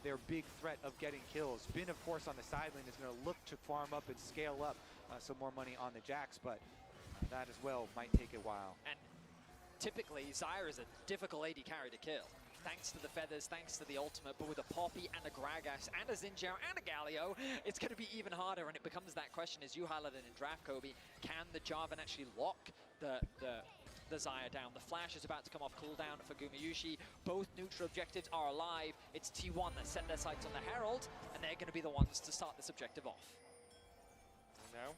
their big threat of getting kills. Bin, of course, on the side lane is going to look to farm up and scale up some more money on the Jax, but that as well might take a while. And typically, Zyra is a difficult AD carry to kill. Thanks to the feathers, thanks to the ultimate, but with a Poppy and a Gragas and a Xinjiao and a Galio, it's going to be even harder, and it becomes that question, as you highlighted in draft, Kobe, can the Jarvan actually lock the Zyra down? The flash is about to come off cooldown for Gumayushi. Both neutral objectives are alive. It's T1 that set their sights on the Herald, and they're going to be the ones to start this objective off. Now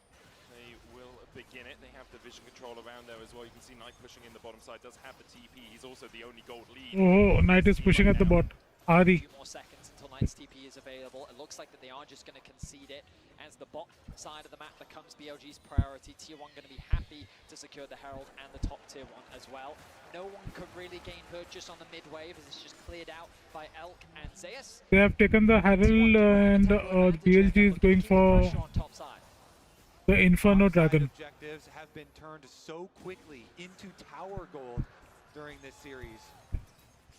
they will begin it. They have the vision control around there as well. You can see Knight pushing in the bottom side, does have the TP. He's also the only gold lead. Oh, Knight is pushing at the bot. Ari. few more seconds until Knight's TP is available. It looks like that they are just going to concede it as the bot side of the map becomes BLG's priority. Tier 1 going to be happy to secure the Herald and the top tier 1 as well. No one could really gain purchase on the mid wave as it's just cleared out by Elk and Zeus. They have taken the Herald and BLG is going for the Inferno Dragon. Objectives have been turned so quickly into tower gold during this series.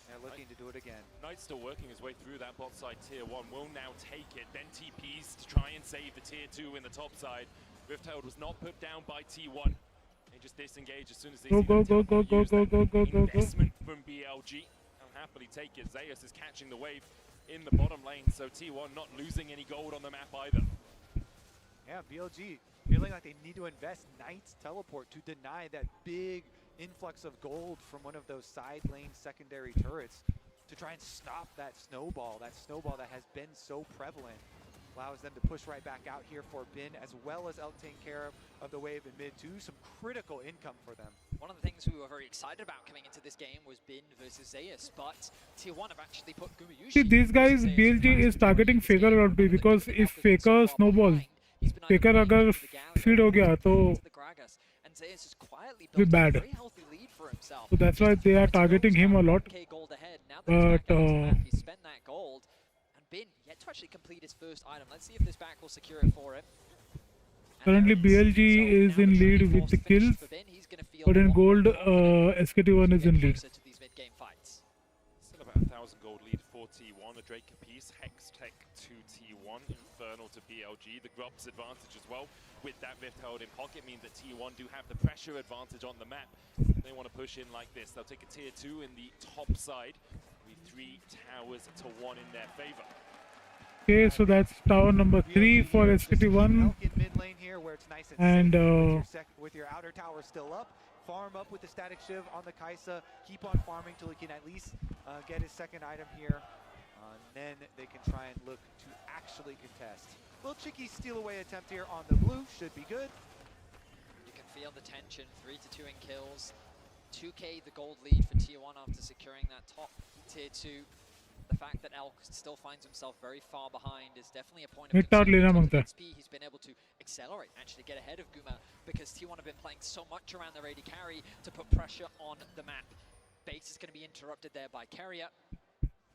They're looking to do it again. Knight's still working his way through that bot side tier 1. Will now take it. Then TPs to try and save the tier 2 in the top side. Rift Herald was not put down by T1. They just disengage as soon as they Go, see go, that go, teleport. go, Use go, that go, go, go, go. investment from BLG. I'll happily take it. Zeus is catching the wave in the bottom lane, so T1 not losing any gold on the map either. Yeah, BLG feeling like they need to invest Knight's teleport to deny that big influx of gold from one of those side lane secondary turrets to try and stop that snowball that has been so prevalent. Allows them to push right back out here for Bin, as well as Elk taking care of the wave in mid too. Some critical income for them. One of the things we were very excited about coming into this game was Bin versus Zeus, but Tier 1 have actually put Gumayushi. See, these guys, BLG is targeting Faker or B because if Faker snowballs, Faker agar feed ho gaya to be bad. So that's why they are targeting him a lot. But Bin yet to actually complete his first item. Let's see if this back will secure it for him. Currently BLG is in lead with the kills, but in gold SKT1 is in lead. Still about 1,000 gold lead for T1. A Drake piece, Hex Tech to T1, Infernal to BLG. The Grub's advantage as well with that Rift Herald in pocket means that T1 do have the pressure advantage on the map. They want to push in like this. They'll take a tier 2 in the top side. With 3 towers to 1 in their favor. Okay, so that's tower number 3 for SKT1. And with your outer tower still up, farm up with the static shiv on the Kaisa, keep on farming till he can at least get his second item here. And then they can try and look to actually contest. Little cheeky steal away attempt here on the blue, should be good. You can feel the tension, 3-2 in kills. 2k the gold lead for Tier 1 after securing that top Tier 2. The fact that Elk still finds himself very far behind is definitely a point of concern. He's been able to accelerate, actually get ahead of Guma, because T1 have been playing so much around their AD carry to put pressure on the map. Base is going to be interrupted there by Carrier,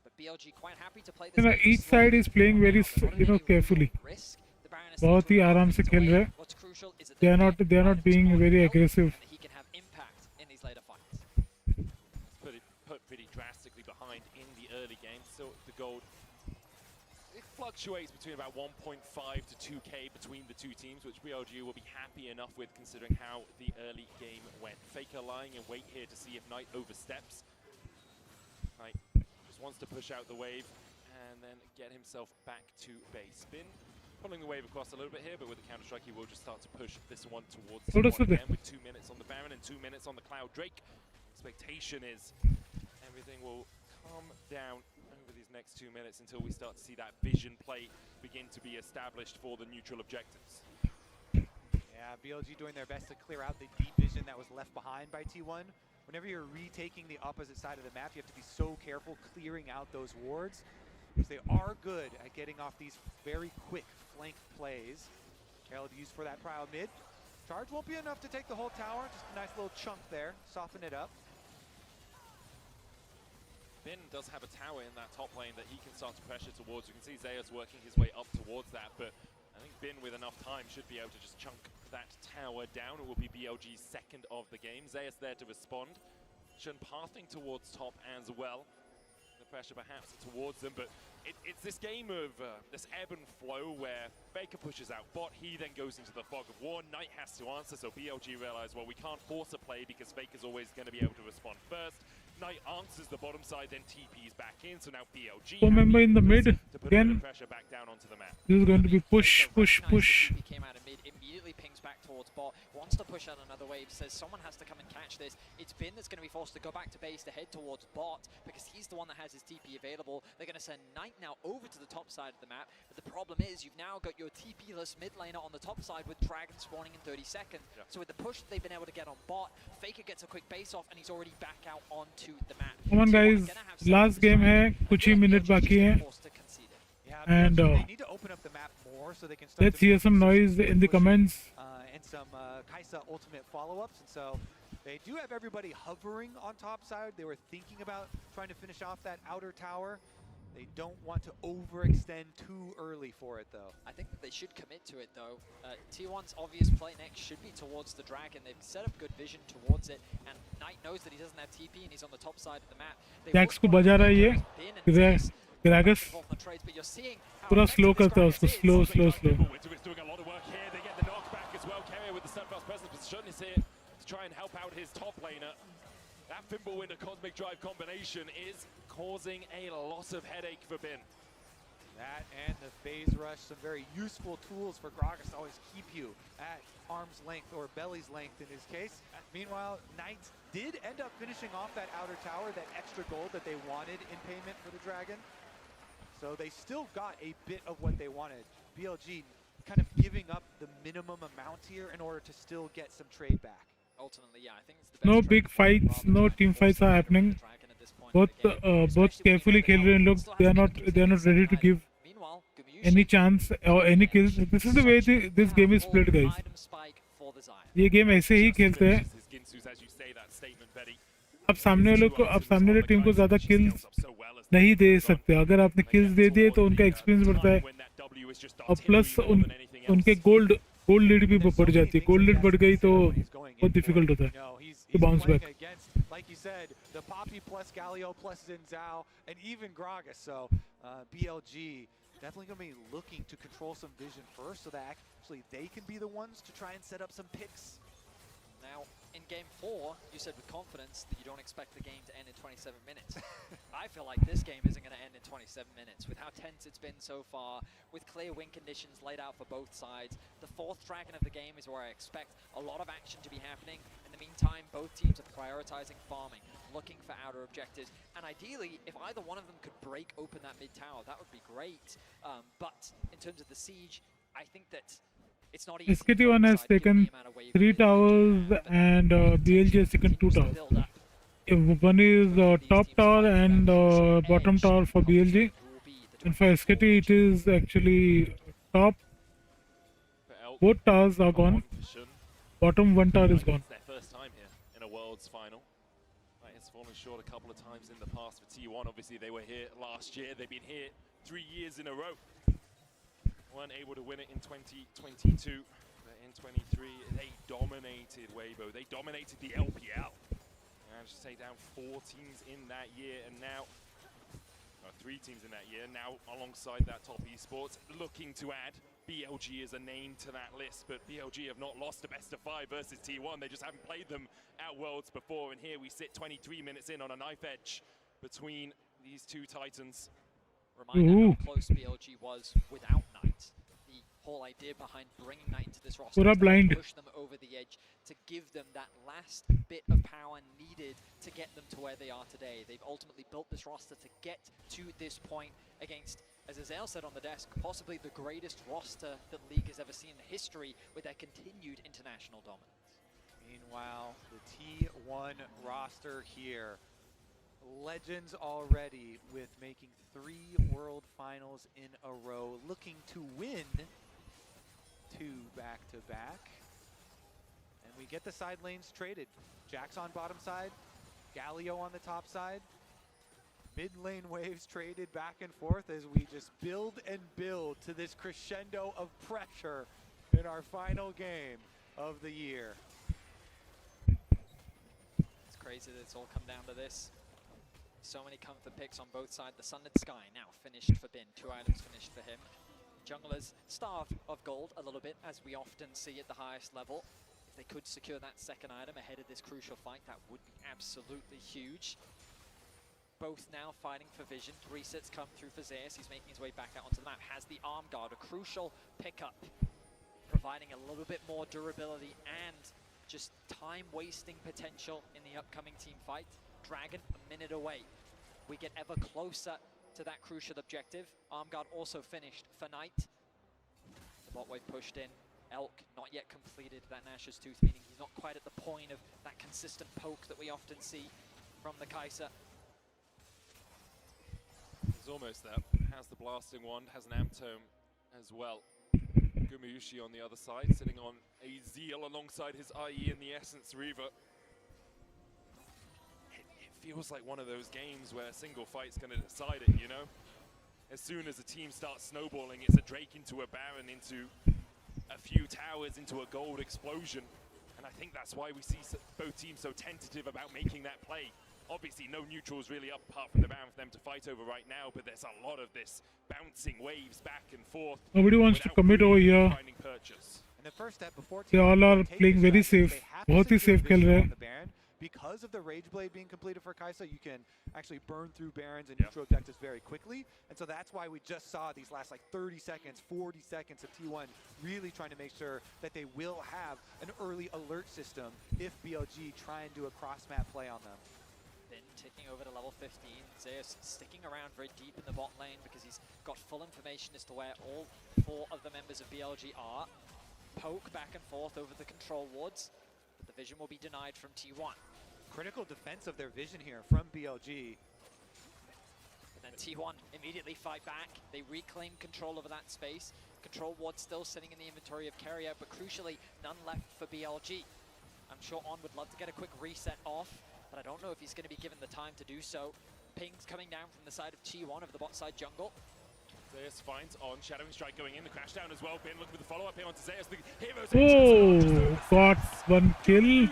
but BLG quite happy to play this. Each side is playing very, carefully. बहुत ही आराम से खेल रहे हैं. They are not being very aggressive. He can have impact in these later fights. Put pretty drastically behind in the early game. So the gold, it fluctuates between about 1.5 to 2k between the two teams, which BLG will be happy enough with considering how the early game went. Faker lying in wait here to see if Knight oversteps. Knight just wants to push out the wave and then get himself back to base. Bin pulling the wave across a little bit here, but with the counter-strike he will just start to push this one towards T1 again with 2 minutes on the Baron and 2 minutes on the Cloud Drake. Expectation is everything will calm down over these next 2 minutes until we start to see that vision play begin to be established for the neutral objectives. Yeah, BLG doing their best to clear out the deep vision that was left behind by T1. Whenever you're retaking the opposite side of the map, you have to be so careful clearing out those wards, because they are good at getting off these very quick flank plays. Carol to use for that prio mid. Charge won't be enough to take the whole tower, just a nice little chunk there, soften it up. Bin does have a tower in that top lane that he can start to pressure towards. You can see Zeus working his way up towards that, but I think Bin with enough time should be able to just chunk that tower down. It will be BLG's second of the game. Zeus there to respond. Shen pathing towards top as well. The pressure perhaps towards them, but it's this game of this ebb and flow where Faker pushes out bot, he then goes into the fog of war, Knight has to answer, so BLG realize, well, we can't force a play because Faker's always going to be able to respond first. Knight answers the bottom side, then TP's back in, so now BLG Remember in the mid to put again. Pressure back down onto the map. This is going to be push. He came out of mid, immediately pings back towards bot. wants to push out another wave, says someone has to come and catch this. It's Bin that's going to be forced to go back to base to head towards bot because he's the one that has his TP available. They're going to send Knight now over to the top side of the map, but the problem is you've now got your TP-less mid laner on the top side with Dragon spawning in 30 seconds. Yeah. So with the push that they've been able to get on bot, Faker gets a quick base off and he's already back out onto the map. Come on guys, last game hai, kuch hi minute baki hai. And they need to open up the map more so they can start let's hear some noise in the comments. And some Kai'Sa ultimate follow-ups, and so they do have everybody hovering on top side. They were thinking about trying to finish off that outer tower. They don't want to overextend too early for it, though. I think that they should commit to it, though. T1's obvious play next should be towards the Dragon. They've set up good vision towards it, and Knight knows that he doesn't have TP and he's on the top side of the map. Jax को बजा रहा है ये. Gragas पूरा slow करता है उसको. Slow. It's doing a lot of work here. They get the knockback as well. Carrier with the steadfast presence position is here to try and help out his top laner. That Fimbulwind and Cosmic Drive combination is causing a lot of headache for Bin. That and the phase rush, some very useful tools for Gragas to always keep you at arm's length or belly's length in his case. Meanwhile, Knights did end up finishing off that outer tower, that extra gold that they wanted in payment for the Dragon. So they still got a bit of what they wanted. BLG kind of giving up the minimum amount here in order to still get some trade back. Ultimately, yeah, I think it's the No big fights, no team fights are happening. Both carefully खेल रहे हैं लोग. They are not ready to give any chance or any kills. This is the way this game is played, guys. ये game ऐसे ही खेलते हैं. अब सामने वाले टीम को ज़्यादा kills नहीं दे सकते. अगर आपने kills दे दिए तो उनका experience बढ़ता है. और plus उनके gold lead भी बढ़ जाती है. Gold lead बढ़ गई तो बहुत difficult होता है to bounce back. Like you said, the Poppy plus Galio plus Xin Zhao and even Gragas. So BLG definitely going to be looking to control some vision first so that actually they can be the ones to try and set up some picks. Now, in Game 4, you said with confidence that you don't expect the game to end in 27 minutes. I feel like this game isn't going to end in 27 minutes. With how tense it's been so far, with clear win conditions laid out for both sides, the fourth Dragon of the game is where I expect a lot of action to be happening. In the meantime, both teams are prioritizing farming, looking for outer objectives, and ideally, if either one of them could break open that mid-tower, that would be great. But in terms of the siege, I think that it's not easy. SKT1 has taken 3 towers and BLG has taken 2 towers. One is top tower and bottom tower for BLG. And for SKT it is actually top. Both towers are gone. Bottom one tower is gone. It's their first time here in a Worlds final. It's fallen short a couple of times in the past for T1. Obviously they were here last year. They've been here 3 years in a row. Weren't able to win it in 2022, but in 23 they dominated Weibo. They dominated the LPL. Managed to take down 4 teams in that year, and now 3 teams in that year. Now alongside that top esports, looking to add BLG as a name to that list, but BLG have not lost a best of 5 versus T1. They just haven't played them at Worlds before, and here we sit 23 minutes in on a knife edge between these 2 titans. Reminder how close BLG was without Knight. The whole idea behind bringing Knight into this roster was to push them over the edge, to give them that last bit of power needed to get them to where they are today. They've ultimately built this roster to get to this point against, as Azael said on the desk, possibly the greatest roster that League has ever seen in history with their continued international dominance. Meanwhile, the T1 roster here. Legends already with making 3 World Finals in a row, looking to win 2 back-to-back. And we get the side lanes traded. Jax on bottom side, Galio on the top side. Mid lane waves traded back and forth as we just build and build to this crescendo of pressure in our final game of the year. It's crazy that it's all come down to this. So many comfort picks on both sides. The Sunlit Sky now finished for Bin. 2 items finished for him. Junglers starved of gold a little bit, as we often see at the highest level. If they could secure that second item ahead of this crucial fight, that would be absolutely huge. Both now fighting for vision. Resets come through for Zeus. He's making his way back out onto the map. Has the arm guard, a crucial pickup. providing a little bit more durability and just time-wasting potential in the upcoming team fight. Dragon a minute away. We get ever closer to that crucial objective. Armguard also finished for Knight. The bot wave pushed in. Elk not yet completed that Nash's Tooth, meaning he's not quite at the point of that consistent poke that we often see from the Kai'Sa. He's almost there. Has the blasting wand, has an Amtome as well. Gumayusi on the other side, sitting on a Zeal alongside his IE and the Essence Reaver. It feels like one of those games where a single fight's going to decide it, you know? As soon as a team starts snowballing, it's a Drake into a Baron, into a few towers, into a gold explosion. And I think that's why we see both teams so tentative about making that play. Obviously, no neutrals really up apart from the Baron for them to fight over right now, but there's a lot of this bouncing waves back and forth. Nobody wants to commit over here. And the first step before They all are playing very safe. बहुत ही safe खेल रहे हैं. Because of the Rage Blade being completed for Kai'Sa, you can actually burn through Barons and neutral objectives very quickly. And so that's why we just saw these last like 30 seconds, 40 seconds of T1 really trying to make sure that they will have an early alert system if BLG try and do a cross-map play on them. Bin ticking over to level 15. Zeus sticking around very deep in the bot lane because he's got full information as to where all 4 of the members of BLG are. Poke back and forth over the control wards, but the vision will be denied from T1. Critical defense of their vision here from BLG. And then T1 immediately fight back. They reclaim control over that space. Control ward still sitting in the inventory of Keria, but crucially, none left for BLG. I'm sure On would love to get a quick reset off, but I don't know if he's going to be given the time to do so. Pings coming down from the side of T1 of the bot side jungle. Zeus finds On, Shadowing Strike going in, the crash down as well. Bin looking for the follow-up here onto Zeus. The heroes Oh, got one kill.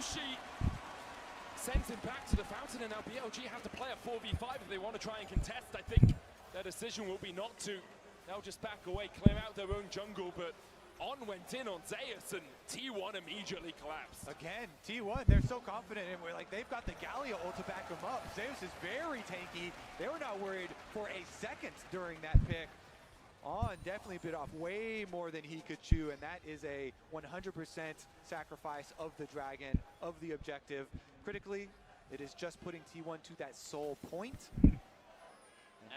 Sends him back to the fountain, and now BLG have to play a 4v5 if they want to try and contest. I think their decision will be not to. They'll just back away, clear out their own jungle, but On went in on Zeus, and T1 immediately collapsed. Again, T1, they're so confident, and we're like, they've got the Galio ult to back them up. Zeus is very tanky. They were not worried for a second during that pick. On definitely bit off way more than he could chew, and that is a 100% sacrifice of the Dragon, of the objective. Critically, it is just putting T1 to that sole point and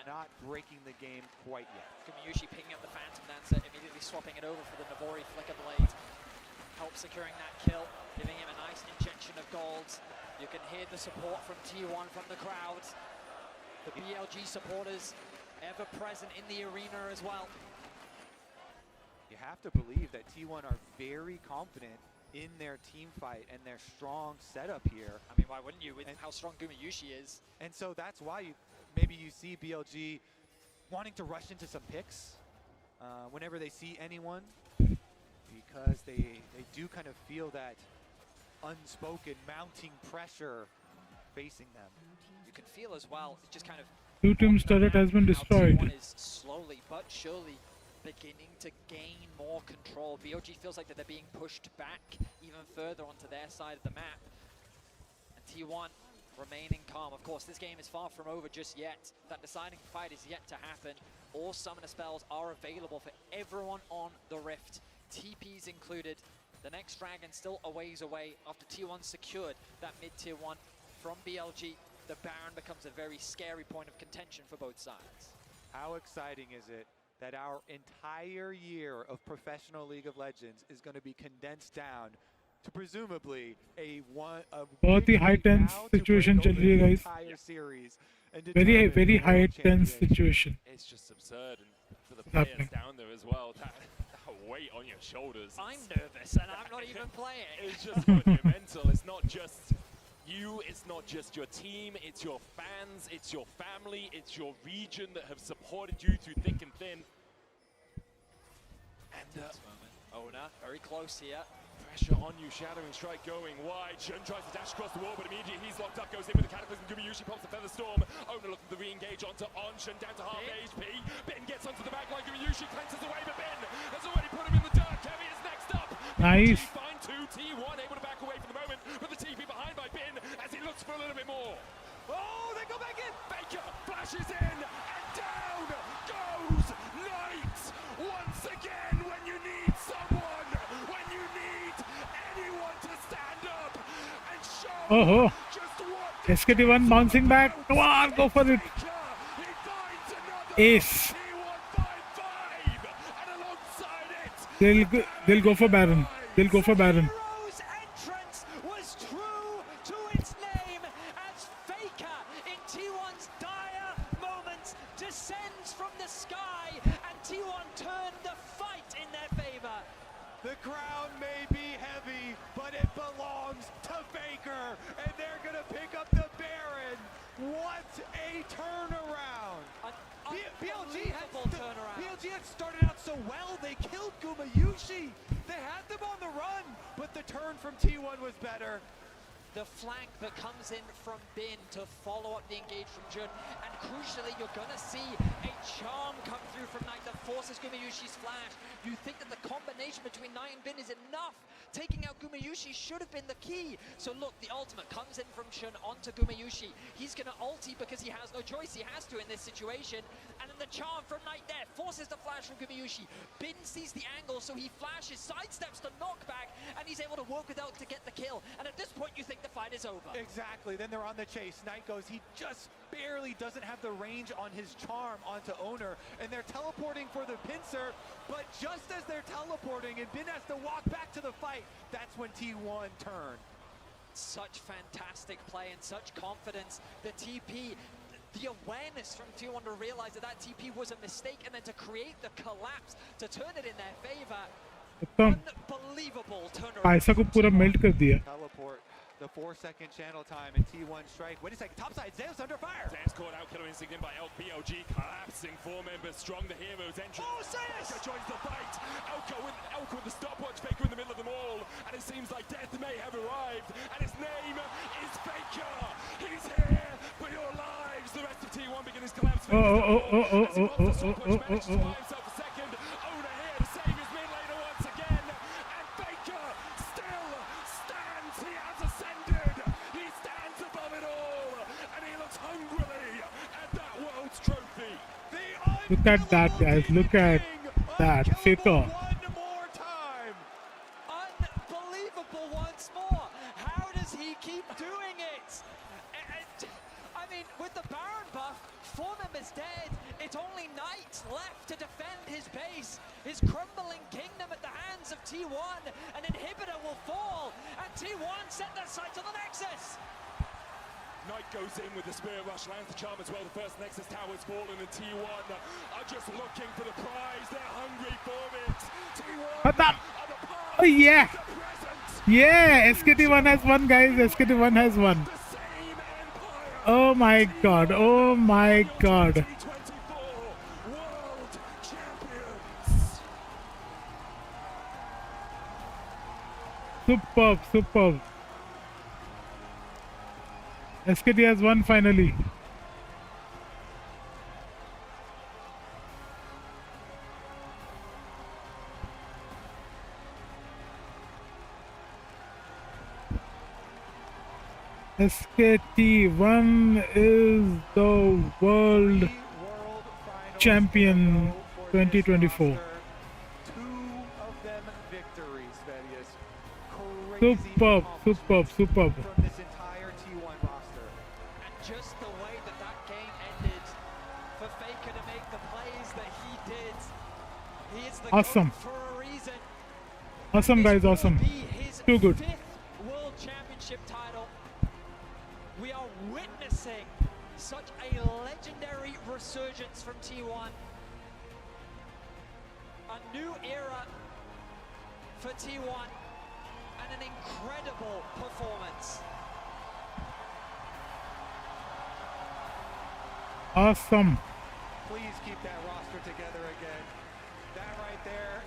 not breaking the game quite yet. Gumayusi picking up the Phantom Dancer, immediately swapping it over for the Navori Flicker Blade. Help securing that kill, giving him a nice injection of gold. You can hear the support from T1 from the crowd. The BLG supporters ever present in the arena as well. You have to believe that T1 are very confident in their team fight and their strong setup here. I mean, why wouldn't you with how strong Gumayusi is? And so that's why maybe you see BLG wanting to rush into some picks whenever they see anyone, because they do kind of feel that unspoken mounting pressure facing them. You can feel as well, it's just kind of Two teams' turret has been destroyed. T1 is slowly but surely beginning to gain more control. BLG feels like that they're being pushed back even further onto their side of the map. And T1 remaining calm. Of course, this game is far from over just yet. That deciding fight is yet to happen. All summoner spells are available for everyone on the Rift, TPs included. The next Dragon still a ways away after T1 secured that mid-tier 1 from BLG. The Baron becomes a very scary point of contention for both sides. How exciting is it that our entire year of professional League of Legends is going to be condensed down to presumably a बहुत ही high tense situation चल रही है guys. Series very high tense situation. It's just absurd, and for the players down there as well, that weight on your shoulders. I'm nervous, and I'm not even playing. It's just monumental. It's not just you, it's not just your team, it's your fans, it's your family, it's your region that have supported you through thick and thin. And Ona, very close here. Pressure on you, Shadowing Strike going wide. Shun tries to dash across the wall, but immediately he's locked up, goes in with the Cataclysm. Gumayusi pops the Feather Storm. Ona looking to re-engage onto On. Shun down to half HP. Bin gets onto the back line. Gumayusi cleanses away, but Bin has already put him in the dirt. Kerry is next up. Nice. Find 2, T1 able to back away for the moment, but the TP behind by Bin as he looks for a little bit more. Oh, they go back in. Baker flashes in, and down goes Knight once again when you need someone. Oh, SKT1 bouncing back. Come on, go for it. Ace. They'll go for Baron. They'll go for Baron. Entrance was true to its name as Faker in T1's dire moments descends from the sky and T1 turned the fight in their favor. The crown may be heavy, but it belongs to Faker, and they're gonna pick up the Baron. What a turnaround! BLG had started out so well. They killed Gumayushi. They had them on the run, but the turn from T1 was better. The flank that comes in from Bin to follow up the engage from Jun. And crucially, you're going to see a charm come through from Knight that forces Gumayushi's flash. You think that the combination between Knight and Bin is enough. Taking out Gumayushi should have been the key. So look, the ultimate comes in from Shun onto Gumayushi. He's going to ulti because he has no choice. He has to in this situation. And then the charm from Knight there forces the flash from Gumayushi. Bin sees the angle, so he flashes, sidesteps the knockback, and he's able to work it out to get the kill. And at this point, you think the fight is over. Exactly, then they're on the chase. Knight goes, he just barely doesn't have the range on his charm onto Owner, and they're teleporting for the pincer, but just as they're teleporting and Bin has to walk back to the fight, that's when T1 turned. Such fantastic play and such confidence. The TP, the awareness from T1 to realize that that TP was a mistake and then to create the collapse to turn it in their favor. Unbelievable turnaround. ऐसा को पूरा melt कर दिया. Teleport. The 4-second channel time and T1 strike. Wait a second, topside, Zeus under fire. Zeus caught out, killer instinct in by BLG, collapsing 4 members strong, the heroes entry. Oh, Zeus! Faker joins the fight. Elka with the stopwatch, Faker in the middle of them all, and it seems like death may have arrived, and his name is Faker. He's here for your lives. The rest of T1 begin his collapse. Look at that, guys. Look at that. Faker. Unbelievable once more. How does he keep doing it? I mean, with the Baron buff, 4 members dead. It's only Knight left to defend his base. His crumbling kingdom at the hands of T1. An inhibitor will fall, and T1 set their sights on the Nexus. Knight goes in with the Spirit Rush, lands the charm as well. The first Nexus tower's fallen, and T1 are just looking for the prize. They're hungry for it. T1 Oh yeah! Yeah! SKT1 has won, guys. SKT1 has won. Oh my god. Oh my god. Superb, superb. SKT has won finally. SKT1 is the world champion 2024. Superb, superb, superb. Just the way that that game ended, for Faker to make the plays that he did, he is the awesome. GOAT for a reason. Awesome, guys, awesome. Too good. 5th World Championship title. We are witnessing such a legendary resurgence from T1. A new era for T1 and an incredible performance. Awesome. Please keep that roster together again. That right there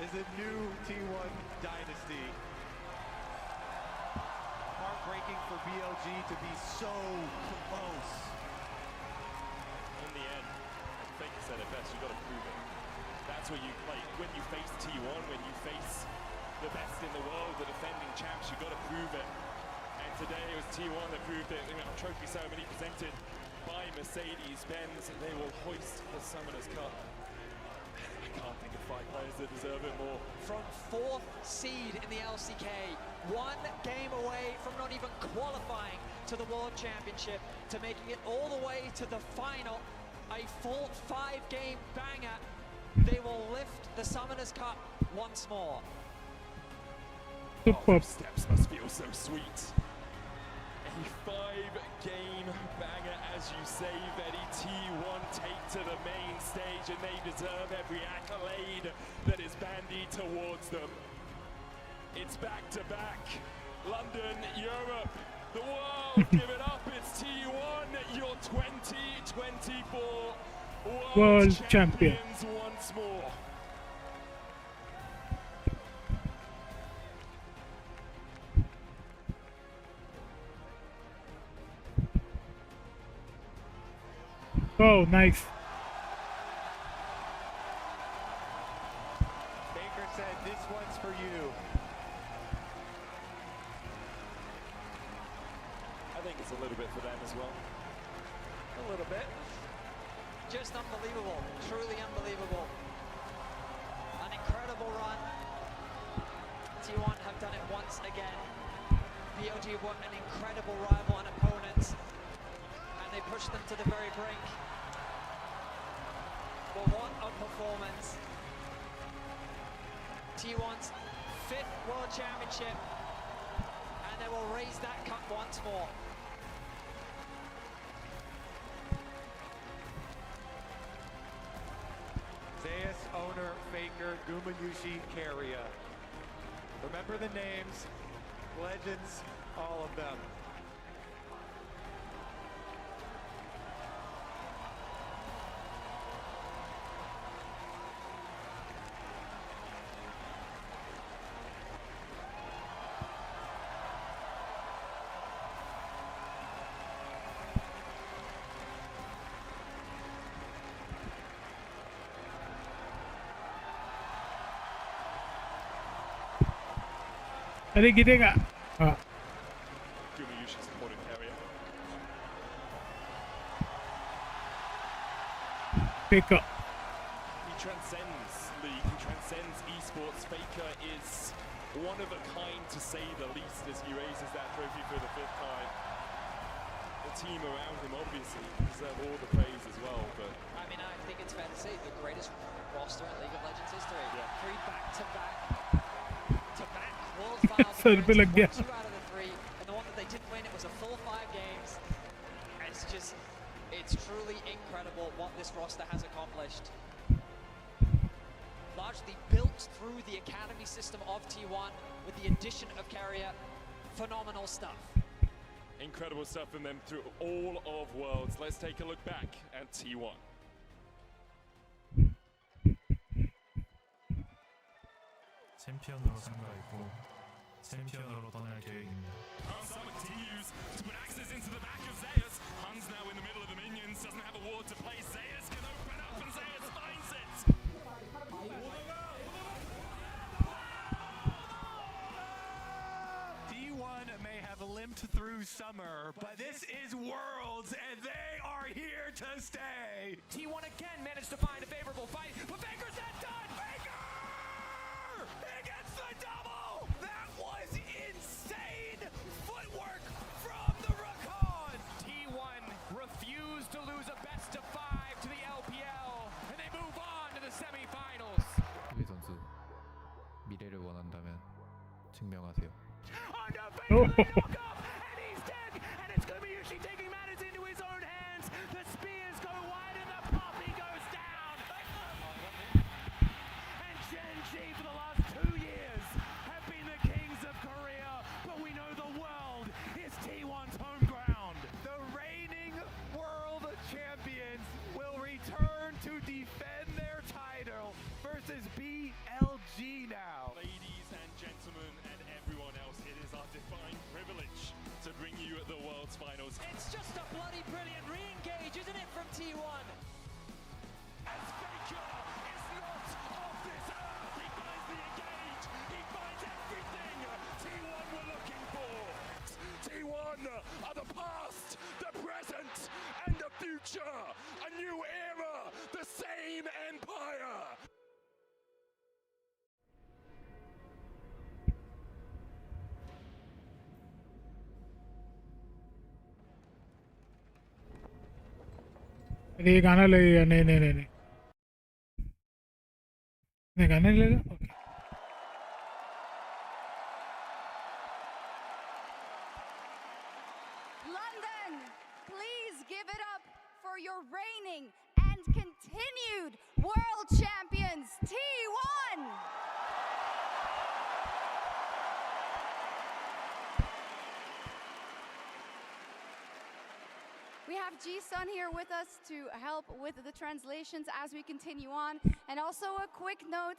is a new T1 dynasty. Heartbreaking for BLG to be so close. In the end, as Faker said it best, you got to prove it. That's where you play. When you face T1, when you face the best in the world, the defending champs, you got to prove it. And today it was T1 that proved it. You know, trophy ceremony presented by Mercedes-Benz. They will hoist the Summoners Cup. I can't think of qualified players that deserve it more. From 4th seed in the LCK, 1 game away from not even qualifying to the World Championship, to making it all the way to the final, a full 5-game banger. They will lift the Summoners Cup once more. Oh, steps must feel so sweet. A 5-game banger, as you say, Vetti. T1 take to the main stage, and they deserve every accolade that is bandied towards them. It's back-to-back. London, Europe, the world, give it up. It's T1, your 2024 World Champions once more. Oh, nice. Baker said, "This one's for you." I think it's a little bit for them as well. A little bit. Just unbelievable, truly unbelievable. An incredible run. T1 have done it once again. BLG were an incredible rival and opponent, and they pushed them to the very brink. But what a performance. T1's 5th World Championship, and they will raise that cup once more. Zeus, Owner, Faker, Gumayushi, Keria. Remember the names, legends, all of them. अरे गिरेगा हाँ Gumayushi supporting Keria. Faker. He transcends League, he transcends esports. Faker is one of a kind, to say the least, as he raises that trophy for the 5th time. The team around him obviously deserve all the praise as well, but I mean, I think it's fair to say the greatest roster in League of Legends history. Yeah. 3 back-to-back World Finals. 100 रुपए लग गया. 2 out of the 3, and the one that they didn't win, it was a full 5 games. It's truly incredible what this roster has accomplished. Largely built through the academy system of T1 with the addition of Keria. Phenomenal stuff. incredible stuff from them through all of Worlds. Let's take a look back at T1. 챔피언으로 참가했고 챔피언으로 떠날 계획입니다. Hans continues to put axes into the back of Zeus. Hans now in the middle of the minions, doesn't have a ward to play. Zeus can open up and Zeus finds it. D1 may have limped through summer, but this is Worlds, and they are here to stay. T1 again managed to find a favorable fight, but Faker's not done! Faker! He gets the double! That was insane footwork from the Rakan. T1 refused to lose a best of 5 to the LPL, and they move on to the semifinals. 이 선수 미래를 원한다면 증명하세요. And he's dead, and it's Gumayushi taking matters into his own hands. The spears go wide and the poppy goes down. And Gen G for the last 2 years have been the kings of Korea, but we know the world is T1's home ground. The reigning world champions will return to defend their title versus BLG now. Ladies and gentlemen and everyone else, it is our divine privilege to bring you the World's Finals. It's just a bloody brilliant re-engage, isn't it, from T1? As Faker is not of this earth, he finds the engage, he finds everything T1 were looking for. T1 are the past, the present, and the future. A new era, the same empire. ये गाना लगेगा नहीं नहीं नहीं नहीं नहीं गाना नहीं लगेगा okay London, please give it up for your reigning and continued world champions, T1! We have Ji-sun here with us to help with the translations as we continue on. And also a quick note,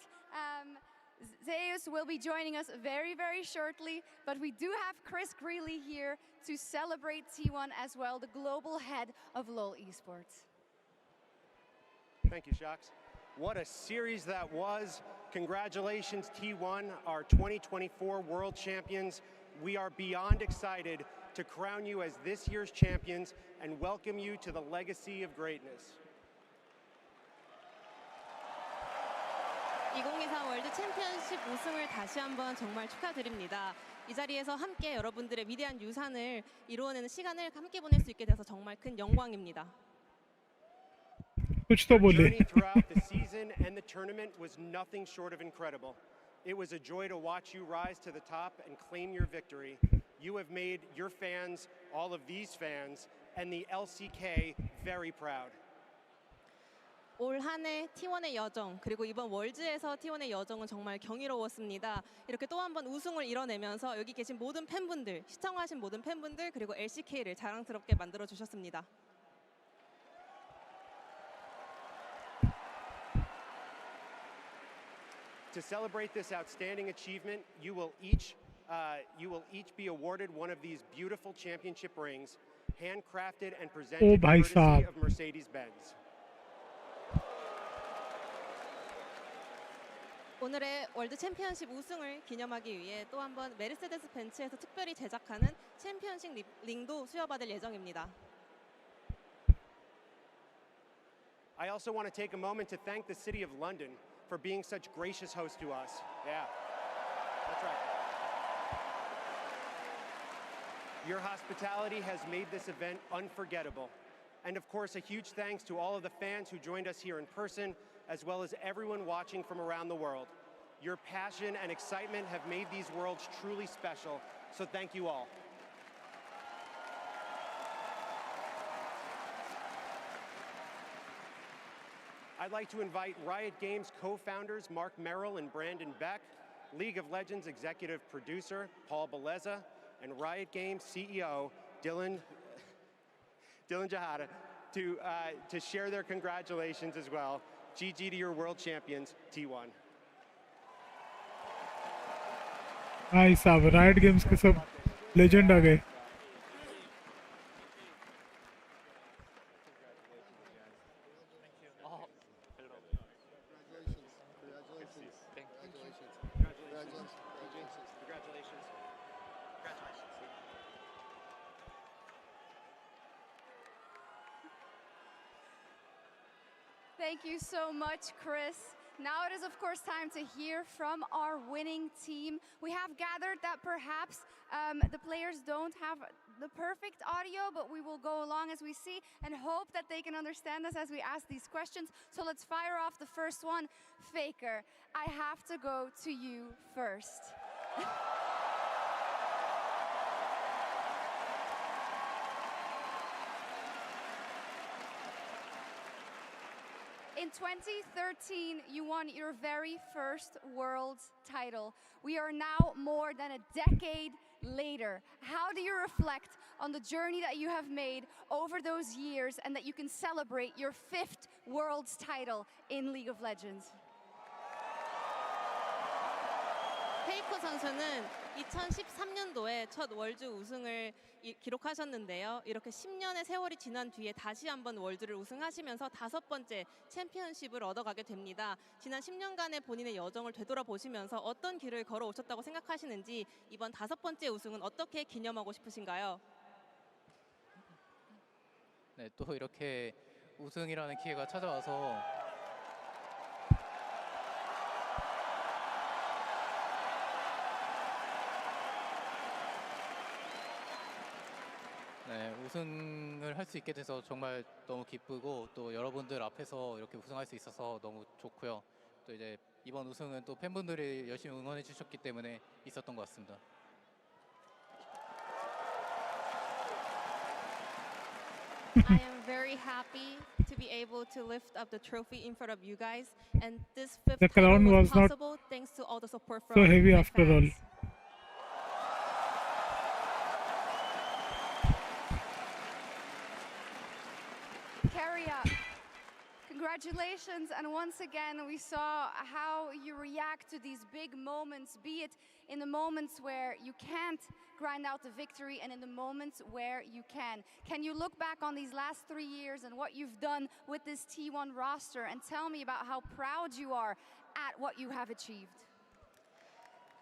Zeus will be joining us very, very shortly, but we do have Chris Greeley here to celebrate T1 as well, the global head of LoL Esports. Thank you, Shox. What a series that was. Congratulations, T1, our 2024 world champions. We are beyond excited to crown you as this year's champions and welcome you to the legacy of greatness. 2023 월드 챔피언십 우승을 다시 한번 정말 축하드립니다. 이 자리에서 함께 여러분들의 위대한 유산을 이루어내는 시간을 함께 보낼 수 있게 돼서 정말 큰 영광입니다. कुछ तो बोले Journey throughout the season and the tournament was nothing short of incredible. It was a joy to watch you rise to the top and claim your victory. You have made your fans, all of these fans, and the LCK very proud. 올 한 해 T1의 여정 그리고 이번 월즈에서 T1의 여정은 정말 경이로웠습니다. 이렇게 또 한 번 우승을 이뤄내면서 여기 계신 모든 팬분들, 시청하신 모든 팬분들 그리고 LCK를 자랑스럽게 만들어 주셨습니다. To celebrate this outstanding achievement, you will each be awarded one of these beautiful championship rings, handcrafted and presented courtesy of Mercedes-Benz. 오늘의 월드 챔피언십 우승을 기념하기 위해 또 한 번 메르세데스 벤츠에서 특별히 제작하는 챔피언십 링도 수여받을 예정입니다. I also want to take a moment to thank the City of London for being such gracious hosts to us. Yeah, that's right. Your hospitality has made this event unforgettable. And of course, a huge thanks to all of the fans who joined us here in person, as well as everyone watching from around the world. Your passion and excitement have made these worlds truly special, so thank you all. I'd like to invite Riot Games co-founders Mark Merrill and Brandon Beck, League of Legends executive producer Paul Beleza, and Riot Games CEO Dylan Jahada to share their congratulations as well. GG to your world champions, T1. भाई साहब right games के सब legend आ गए Thank you so much, Chris. Now it is, of course, time to hear from our winning team. We have gathered that perhaps the players don't have the perfect audio, but we will go along as we see and hope that they can understand us as we ask these questions. So let's fire off the first one. Faker, I have to go to you first. In 2013, you won your very first world title. We are now more than a decade later. How do you reflect on the journey that you have made over those years and that you can celebrate your 5th world title in League of Legends? 페이커 선수는 2013년도에 첫 월드 우승을 기록하셨는데요. 이렇게 10년의 세월이 지난 뒤에 다시 한번 월드를 우승하시면서 5번째 챔피언십을 얻어가게 됩니다. 지난 10년간의 본인의 여정을 되돌아보시면서 어떤 길을 걸어오셨다고 생각하시는지 이번 5번째 우승은 어떻게 기념하고 싶으신가요? 네, 또 이렇게 우승이라는 기회가 찾아와서 네, 우승을 할 수 있게 돼서 정말 너무 기쁘고 또 여러분들 앞에서 이렇게 우승할 수 있어서 너무 좋고요. 또 이제 이번 우승은 또 팬분들이 열심히 응원해 주셨기 때문에 있었던 것 같습니다. I am very happy to be able to lift up the trophy in front of you guys, and this fifth The title crown was was not possible thanks to all the support from so heavy my after all. fans. Keria, congratulations, and once again we saw how you react to these big moments, be it in the moments where you can't grind out the victory and in the moments where you can. Can you look back on these last 3 years and what you've done with this T1 roster and tell me about how proud you are at what you have achieved?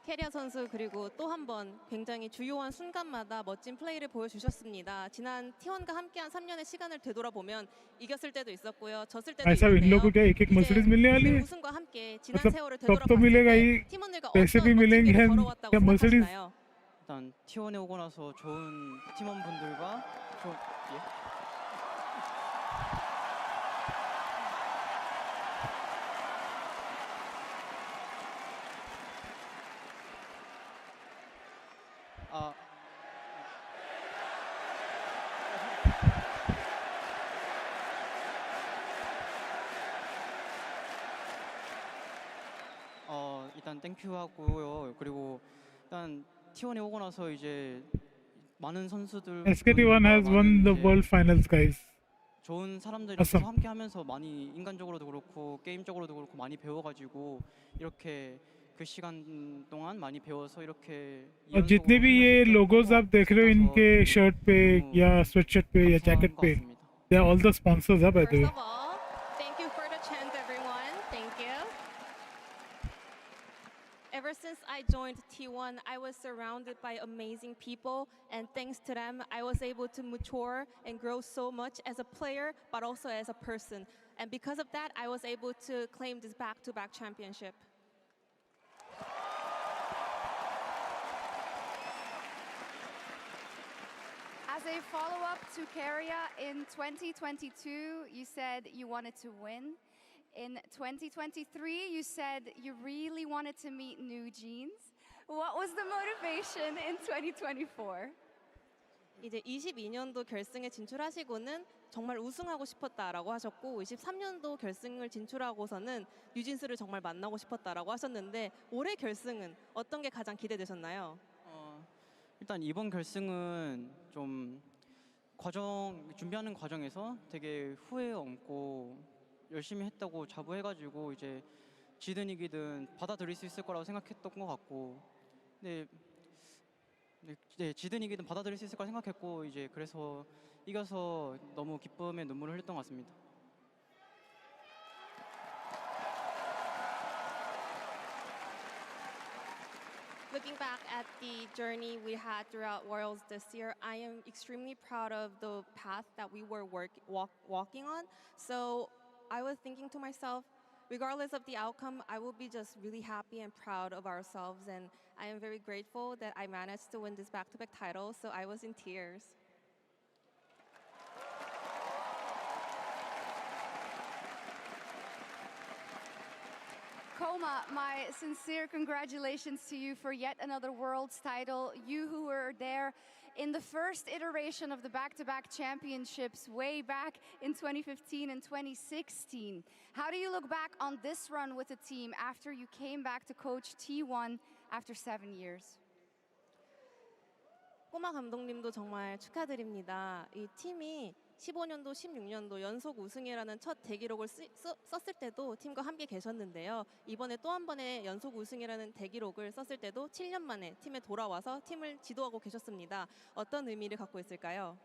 캐리어 선수 그리고 또 한 번 굉장히 주요한 순간마다 멋진 플레이를 보여주셨습니다. 지난 T1과 함께한 3년의 시간을 되돌아보면 이겼을 때도 있었고요, 졌을 때도 ऐसा इन लोगों को एक-एक Mercedes मिलने वाली है 우승과 함께 지난 मतलब 세월을 तब तो मिलेगा ही 되돌아봤을 때 팀원들과 पैसे भी 어떤 멋진 मिलेंगे 길을 हैं 걸어왔다고 या Mercedes 생각하시나요? 일단 T1에 오고 나서 좋은 팀원분들과 일단 땡큐 하고요. 그리고 일단 T1에 오고 나서 이제 많은 선수들 SKT1 has won the world finals, guys. 좋은 사람들이랑 Awesome. 함께 하면서 많이 인간적으로도 그렇고 게임적으로도 그렇고 많이 배워가지고 이렇게 그 시간 동안 많이 배워서 이렇게 और जितने भी ये logos आप देख रहे हो इनके शर्ट पे या स्वेटशर्ट पे या जैकेट पे they are all the sponsors are by the way. First of all, thank you for the chant, everyone. Thank you. Ever since I joined T1, I was surrounded by amazing people, and thanks to them, I was able to mature and grow so much as a player, but also as a person. And because of that, I was able to claim this back-to-back championship. As a follow-up to Keria, in 2022, you said you wanted to win. In 2023, you said you really wanted to meet New Jeans. What was the motivation in 2024? 이제 22년도 결승에 진출하시고는 정말 우승하고 싶었다라고 하셨고 23년도 결승을 진출하고서는 뉴진스를 정말 만나고 싶었다라고 하셨는데 올해 결승은 어떤 게 가장 기대되셨나요? 일단 이번 결승은 좀 준비하는 과정에서 되게 후회 없고 열심히 했다고 자부해가지고 이제 지든 이기든 받아들일 수 있을 거라고 생각했던 것 같고, 네, 지든 이기든 받아들일 수 있을 거라 생각했고 이제 그래서 이겨서 너무 기쁨의 눈물을 흘렸던 것 같습니다. Looking back at the journey we had throughout Worlds this year, I am extremely proud of the path that we were walking on. So I was thinking to myself, regardless of the outcome, I will be just really happy and proud of ourselves. And I am very grateful that I managed to win this back-to-back title. So I was in tears. Koma, my sincere congratulations to you for yet another Worlds title. You who were there in the first iteration of the back-to-back championships way back in 2015 and 2016. How do you look back on this run with the team after you came back to coach T1 after 7 years? 꼬마 감독님도 정말 축하드립니다. 이 팀이 15년도, 16년도 연속 우승이라는 첫 대기록을 썼을 때도 팀과 함께 계셨는데요. 이번에 또 한 번의 연속 우승이라는 대기록을 썼을 때도 7년 만에 팀에 돌아와서 팀을 지도하고 계셨습니다. 어떤 의미를 갖고 있을까요?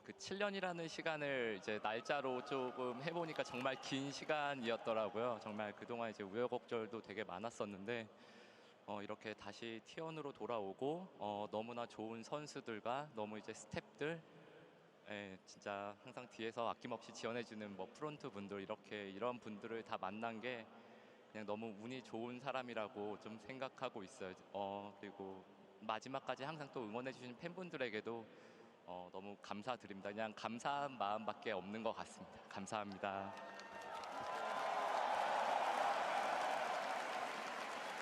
그 7년이라는 시간을 이제 날짜로 조금 해보니까 정말 긴 시간이었더라고요. 정말 그동안 이제 우여곡절도 되게 많았었는데 이렇게 다시 T1으로 돌아오고 너무나 좋은 선수들과 너무 이제 스태프들 진짜 항상 뒤에서 아낌없이 지원해주는 뭐 프론트 분들 이런 분들을 다 만난 게 그냥 너무 운이 좋은 사람이라고 좀 생각하고 있어요. 그리고 마지막까지 항상 또 응원해주신 팬분들에게도 너무 감사드립니다. 그냥 감사한 마음밖에 없는 것 같습니다. 감사합니다.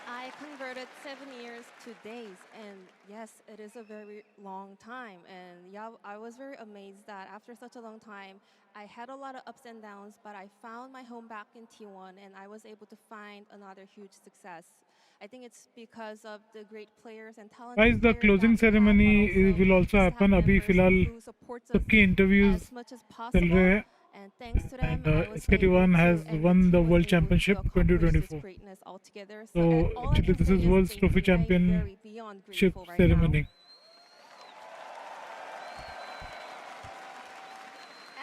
I converted 7 years to days, and yes, it is a very long time. And yeah, I was very amazed that after such a long time, I had a lot of ups and downs, but I found my home back in T1, and I was able to find another huge success. I think it's because of the great players and talented Guys, the closing ceremony will also happen. अभी फिलहाल सबकी interviews चल रहे हैं. And SKT1 has won the World Championship 2024. So actually this is World's Trophy Championship ceremony.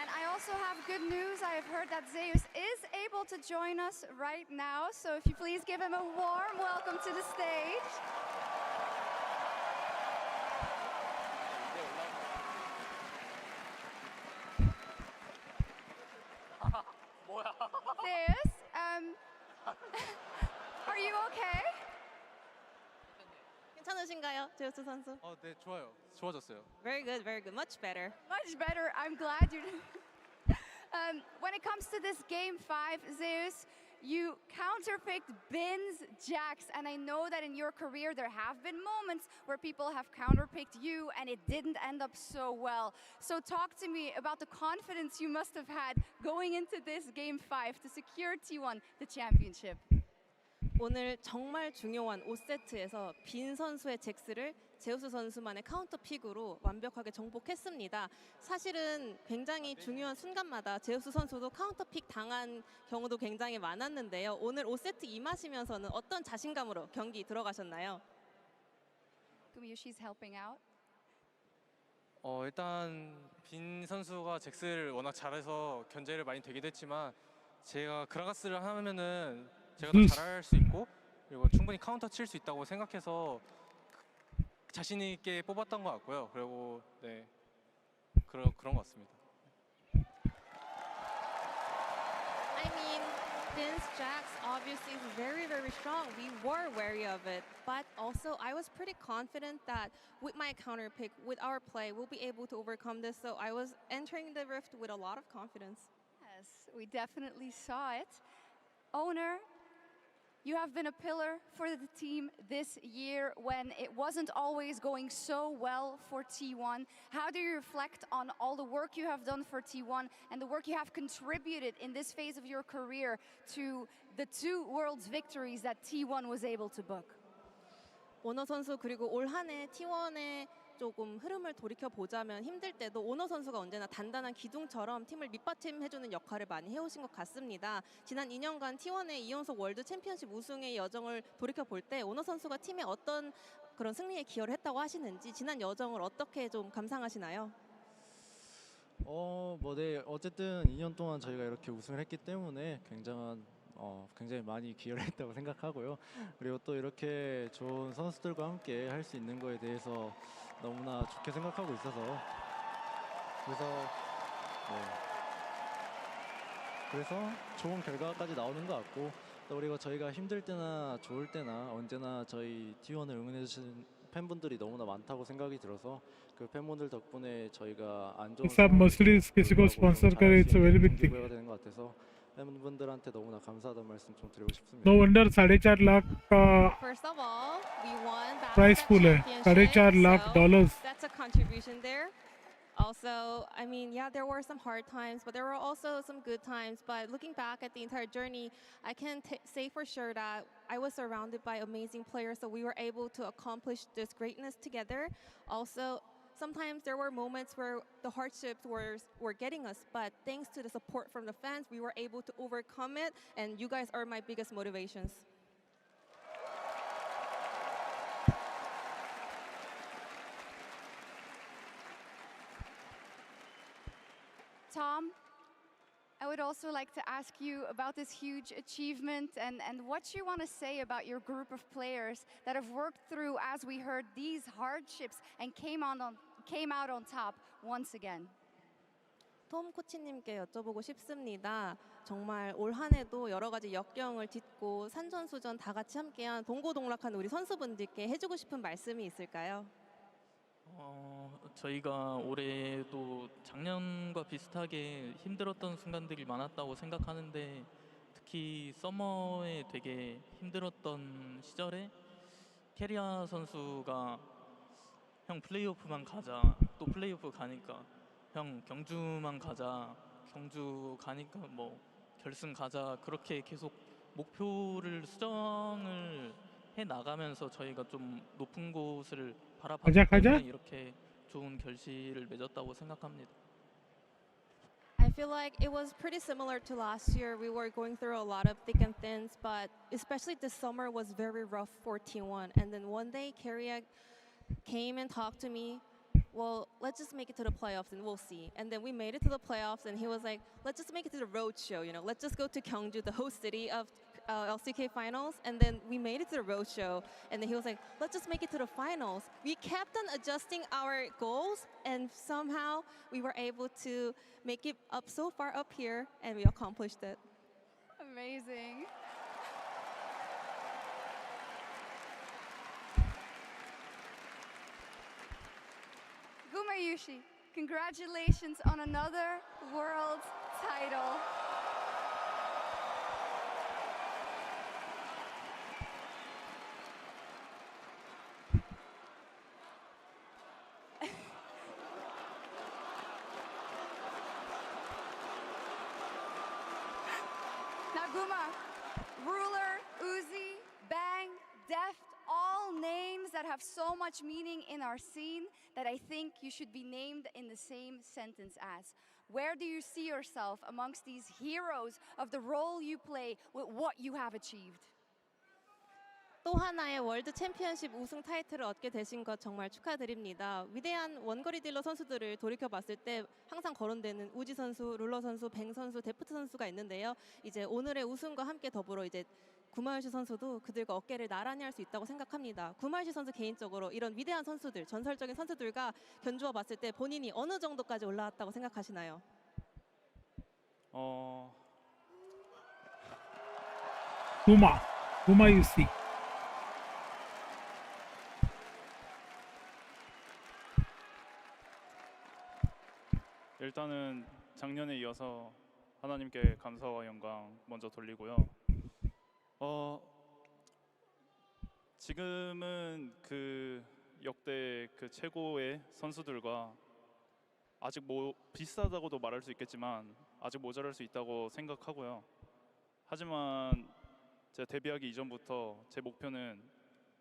And I also have good news. I have heard that Zeus is able to join us right now. So if you please give him a warm welcome to the stage. Zeus, are you okay? 괜찮으신가요, 제우스 선수? 네, 좋아요. 좋아졌어요. Very good, very good. Much better. Much better. I'm glad you when it comes to this game 5, Zeus, you counterpicked Bin's Jax, and I know that in your career there have been moments where people have counterpicked you and it didn't end up so well. So talk to me about the confidence you must have had going into this game 5 to secure T1 the championship. 오늘 정말 중요한 5세트에서 빈 선수의 잭스를 제우스 선수만의 카운터 픽으로 완벽하게 정복했습니다. 사실은 굉장히 중요한 순간마다 제우스 선수도 카운터 픽 당한 경우도 굉장히 많았는데요. 오늘 5세트 임하시면서는 어떤 자신감으로 경기 들어가셨나요? Kumiyushi's helping out. 일단 빈 선수가 잭스를 워낙 잘해서 견제를 많이 되기도 했지만 제가 그라가스를 하면은 제가 더 잘할 수 있고 그리고 충분히 카운터 칠 수 있다고 생각해서 자신 있게 뽑았던 것 같고요. 그리고 네 그런 것 같습니다. I mean, Bin's Jax obviously is very, very strong. We were wary of it, but also I was pretty confident that with my counter pick, with our play, we'll be able to overcome this. So I was entering the rift with a lot of confidence. Yes, we definitely saw it. Owner, you have been a pillar for the team this year when it wasn't always going so well for T1. How do you reflect on all the work you have done for T1 and the work you have contributed in this phase of your career to the 2 Worlds victories that T1 was able to book? 오너 선수 그리고 올 한 해 T1의 조금 흐름을 돌이켜 보자면 힘들 때도 오너 선수가 언제나 단단한 기둥처럼 팀을 밑받침해주는 역할을 많이 해오신 것 같습니다. 지난 2년간 T1의 2연속 월드 챔피언십 우승의 여정을 돌이켜 볼 때 오너 선수가 팀에 어떤 그런 승리에 기여를 했다고 하시는지 지난 여정을 어떻게 좀 감상하시나요? 네, 어쨌든 2년 동안 저희가 이렇게 우승을 했기 때문에 굉장히 많이 기여를 했다고 생각하고요. 그리고 또 이렇게 좋은 선수들과 함께 할 수 있는 거에 대해서 너무나 좋게 생각하고 있어서 그래서 좋은 결과까지 나오는 것 같고 또 그리고 저희가 힘들 때나 좋을 때나 언제나 저희 T1을 응원해 주신 팬분들이 너무나 많다고 생각이 들어서 그 팬분들 덕분에 저희가 안 좋은 Mercedes किसी को sponsor करे, it's a very big thing. 되는 것 같아서 팬분들한테 너무나 감사하다는 말씀 좀 드리고 싶습니다. No wonder 4.5 lakh का First of all, we won prize pool है, $4.5 lakh. That's a contribution there. Also, I mean, yeah, there were some hard times, but there were also some good times. But looking back at the entire journey, I can say for sure that I was surrounded by amazing players, so we were able to accomplish this greatness together. Also, sometimes there were moments where the hardships were getting us, but thanks to the support from the fans, we were able to overcome it, and you guys are my biggest motivations. Tom, I would also like to ask you about this huge achievement and what you want to say about your group of players that have worked through, as we heard, these hardships and came out on top once again. 톰 코치님께 여쭤보고 싶습니다. 정말 올 한해도 여러 가지 역경을 딛고 산전수전 다 같이 함께한 동고동락한 우리 선수분들께 해주고 싶은 말씀이 있을까요? 저희가 올해도 작년과 비슷하게 힘들었던 순간들이 많았다고 생각하는데 특히 서머에 되게 힘들었던 시절에 캐리아 선수가 형 플레이오프만 가자, 또 플레이오프 가니까 형 경주만 가자, 경주 가니까 뭐 결승 가자, 그렇게 계속 목표를 수정을 해 나가면서 저희가 좀 높은 곳을 바라봤기 때문에 이렇게 좋은 결실을 맺었다고 생각합니다. I feel like it was pretty similar to last year. We were going through a lot of thick and thins, but especially this summer was very rough for T1. And then one day, Carriac came and talked to me. Well, let's just make it to the playoffs and we'll see. And then we made it to the playoffs, and he was like, let's just make it to the road show. You know, let's just go to Gyeongju, the host city of LCK finals. And then we made it to the road show, and then he was like, let's just make it to the finals. We kept on adjusting our goals, and somehow we were able to make it up so far up here, and we accomplished it. Amazing. Gumayushi, congratulations on another world title. Now Guma, Ruler, Uzi, Bang, Deft, all names that have so much meaning in our scene that I think you should be named in the same sentence as. Where do you see yourself amongst these heroes of the role you play with what you have achieved? 또 하나의 월드 챔피언십 우승 타이틀을 얻게 되신 것 정말 축하드립니다. 위대한 원거리 딜러 선수들을 돌이켜봤을 때 항상 거론되는 우지 선수, 룰러 선수, 뱅 선수, 데프트 선수가 있는데요. 이제 오늘의 우승과 함께 더불어 이제 구마요시 선수도 그들과 어깨를 나란히 할 수 있다고 생각합니다. 구마요시 선수 개인적으로 이런 위대한 선수들, 전설적인 선수들과 견주어 봤을 때 본인이 어느 정도까지 올라왔다고 생각하시나요? 구마요시. 일단은 작년에 이어서 하나님께 감사와 영광 먼저 돌리고요. 지금은 그 역대 그 최고의 선수들과 아직 뭐 비슷하다고도 말할 수 있겠지만 아직 모자랄 수 있다고 생각하고요. 하지만 제가 데뷔하기 이전부터 제 목표는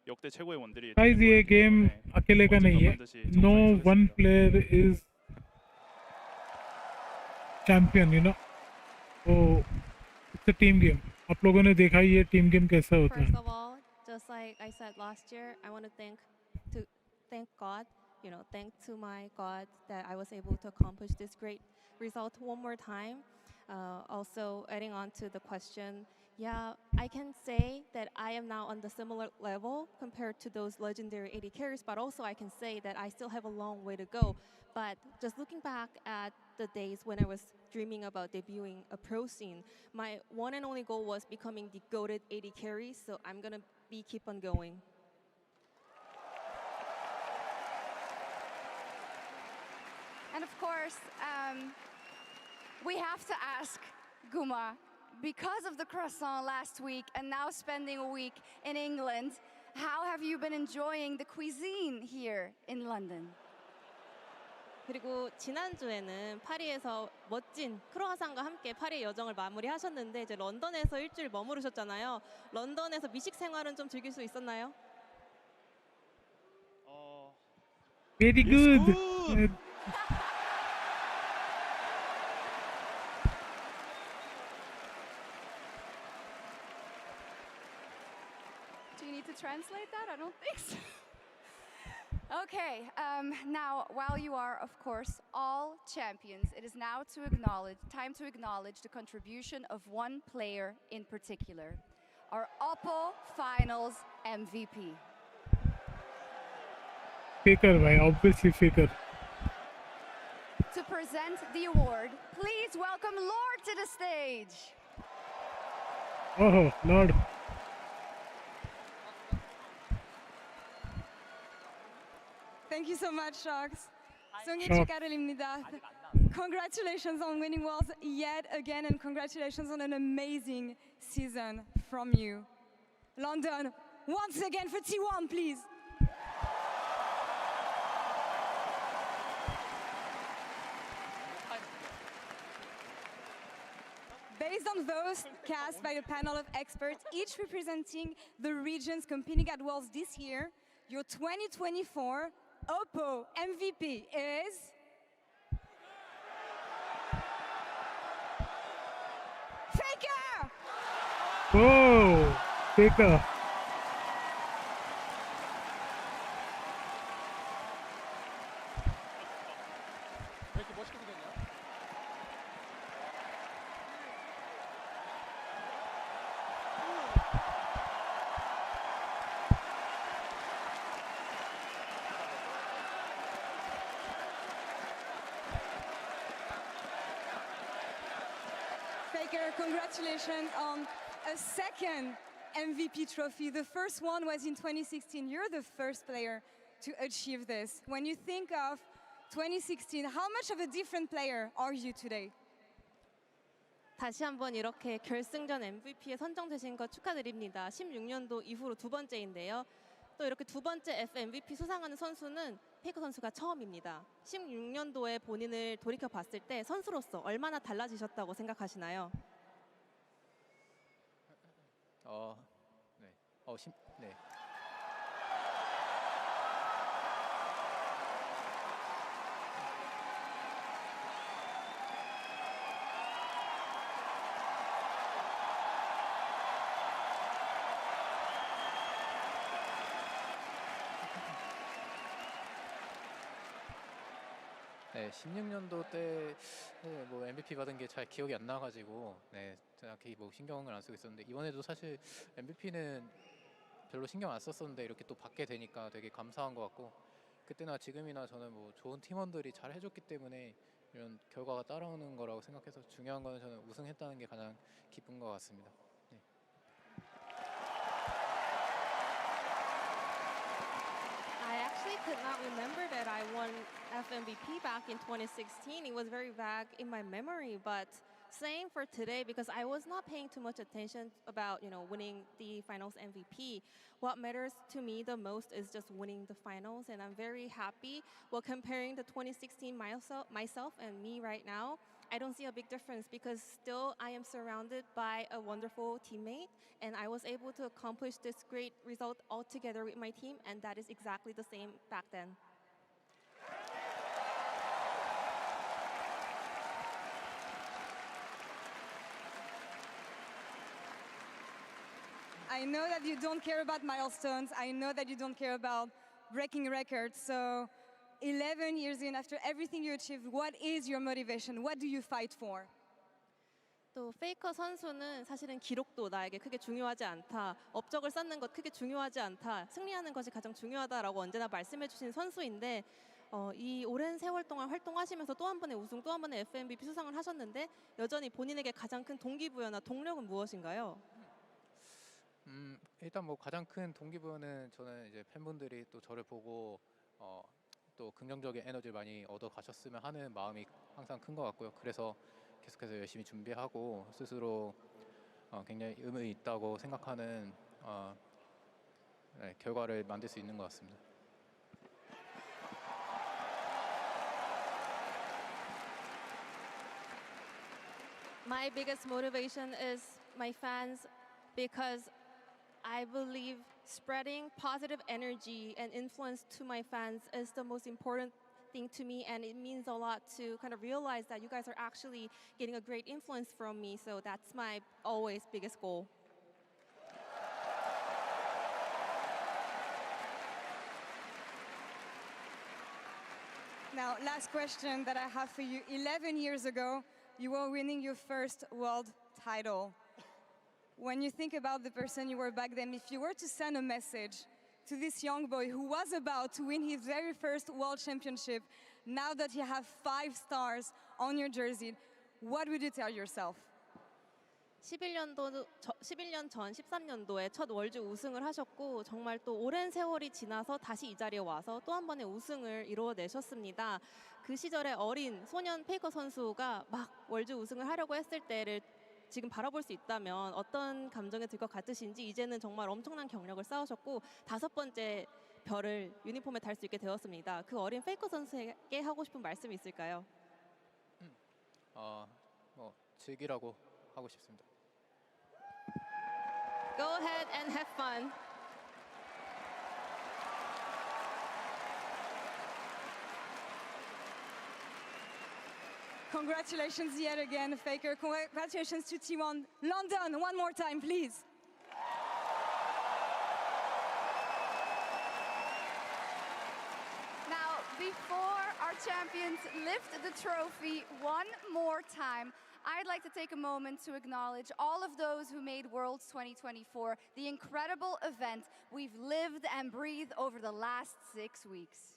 역대 최고의 원들이 Guys, ये game अकेले का नहीं है. No one player is champion, you know. So it's a team game. आप लोगों ने देखा ये टीम गेम कैसा होता है. First of all, just like I said last year, I want to thank God. You know, thank to my God that I was able to accomplish this great result one more time. Also, adding on to the question, yeah, I can say that I am now on the similar level compared to those legendary 80 carries, but also I can say that I still have a long way to go. But just looking back at the days when I was dreaming about debuting a pro scene, my one and only goal was becoming the goated 80 carries, so I'm gonna keep on going. And of course, we have to ask Guma, because of the croissant last week and now spending a week in England, how have you been enjoying the cuisine here in London? 그리고 지난주에는 파리에서 멋진 크로아상과 함께 파리의 여정을 마무리하셨는데 이제 런던에서 일주일 머무르셨잖아요. 런던에서 미식 생활은 좀 즐길 수 있었나요? Very good. Do you need to translate that? I don't think so. Okay, now while you are, of course, all champions, it is now time to acknowledge the contribution of one player in particular, our Oppo Finals MVP. Faker, bhai, obviously Faker. To present the award. Please welcome Lord to the stage. Oh, Lord. Thank you so much, Sharks. 송이 Shock. 축하드립니다. Congratulations on winning Worlds yet again, and congratulations on an amazing season from you. London, once again for T1, please. Based on votes cast by a panel of experts, each representing the regions competing at Worlds this year, your 2024 Oppo MVP is... Faker! Oh, Faker. Faker, congratulations on a second MVP trophy. The first one was in 2016. You're the first player to achieve this. When you think of 2016, how much of a different player are you today? 다시 한번 이렇게 결승전 MVP에 선정되신 것 축하드립니다. 16년도 이후로 두 번째인데요. 또 이렇게 두 번째 FMVP 수상하는 선수는 페이커 선수가 처음입니다. 16년도에 본인을 돌이켜 봤을 때 선수로서 얼마나 달라지셨다고 생각하시나요? 네. 네, 16년도 때 뭐 MVP 받은 게 잘 기억이 안 나가지고 정확히 뭐 신경을 안 쓰고 있었는데 이번에도 사실 MVP는 별로 신경 안 썼었는데 이렇게 또 받게 되니까 되게 감사한 것 같고 그때나 지금이나 저는 뭐 좋은 팀원들이 잘 해줬기 때문에 이런 결과가 따라오는 거라고 생각해서 중요한 거는 저는 우승했다는 게 가장 기쁜 것 같습니다. 네. I actually could not remember that I won FMVP back in 2016. It was very vague in my memory, but same for today because I was not paying too much attention about, winning the finals MVP. What matters to me the most is just winning the finals, and I'm very happy. Well, comparing the 2016 myself and me right now, I don't see a big difference because still I am surrounded by a wonderful teammate, and I was able to accomplish this great result all together with my team, and that is exactly the same back then. I know that you don't care about milestones. I know that you don't care about breaking records. So 11 years in, after everything you achieved, what is your motivation? What do you fight for? 또 페이커 선수는 사실은 기록도 나에게 크게 중요하지 않다. 업적을 쌓는 것 크게 중요하지 않다. 승리하는 것이 가장 중요하다라고 언제나 말씀해 주신 선수인데 이 오랜 세월 동안 활동하시면서 또 한 번의 우승, 또 한 번의 FMVP 수상을 하셨는데 여전히 본인에게 가장 큰 동기부여나 동력은 무엇인가요? 일단 뭐 가장 큰 동기부여는 저는 이제 팬분들이 또 저를 보고 또 긍정적인 에너지를 많이 얻어 가셨으면 하는 마음이 항상 큰 것 같고요. 그래서 계속해서 열심히 준비하고 스스로 굉장히 의미 있다고 생각하는 결과를 만들 수 있는 것 같습니다. My biggest motivation is my fans because I believe spreading positive energy and influence to my fans is the most important thing to me, and it means a lot to kind of realize that you guys are actually getting a great influence from me, so that's my always biggest goal. Now, last question that I have for you. 11 years ago, you were winning your first world title. When you think about the person you were back then, if you were to send a message to this young boy who was about to win his very first world championship, now that you have 5 stars on your jersey, what would you tell yourself? 11년 전 13년도에 첫 월드 우승을 하셨고 정말 또 오랜 세월이 지나서 다시 이 자리에 와서 또 한 번의 우승을 이루어내셨습니다. 그 시절의 어린 소년 페이커 선수가 막 월드 우승을 하려고 했을 때를 지금 바라볼 수 있다면 어떤 감정이 들 것 같으신지 이제는 정말 엄청난 경력을 쌓으셨고 5번째 별을 유니폼에 달 수 있게 되었습니다. 그 어린 페이커 선수에게 하고 싶은 말씀이 있을까요? 즐기라고 하고 싶습니다. Go ahead and have fun. Congratulations yet again, Faker. Congratulations to T1 London. One more time, please. Now, before our champions lift the trophy one more time, I'd like to take a moment to acknowledge all of those who made Worlds 2024 the incredible event we've lived and breathed over the last 6 weeks.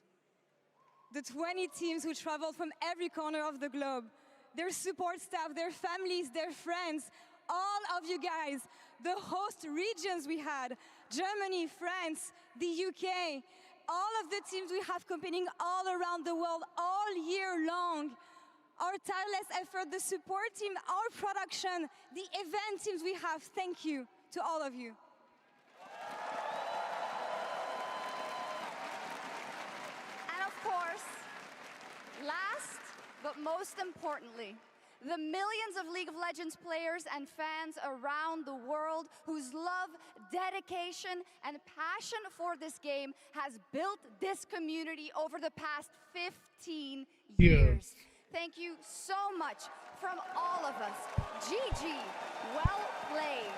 The 20 teams who traveled from every corner of the globe, their support staff, their families, their friends, all of you guys, the host regions we had, Germany, France, the UK, all of the teams we have competing all around the world all year long. Our tireless effort, the support team, our production, the event teams we have, thank you to all of you. And of course, last but most importantly, the millions of League of Legends players and fans around the world whose love, dedication, and passion for this game has built this community over the past 15 years. Thank you so much from all of us. GG, well played.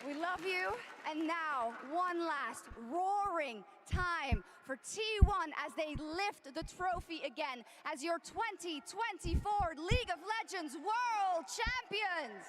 We love you. And now, one last roaring time for T1 as they lift the trophy again as your 2024 League of Legends World Champions.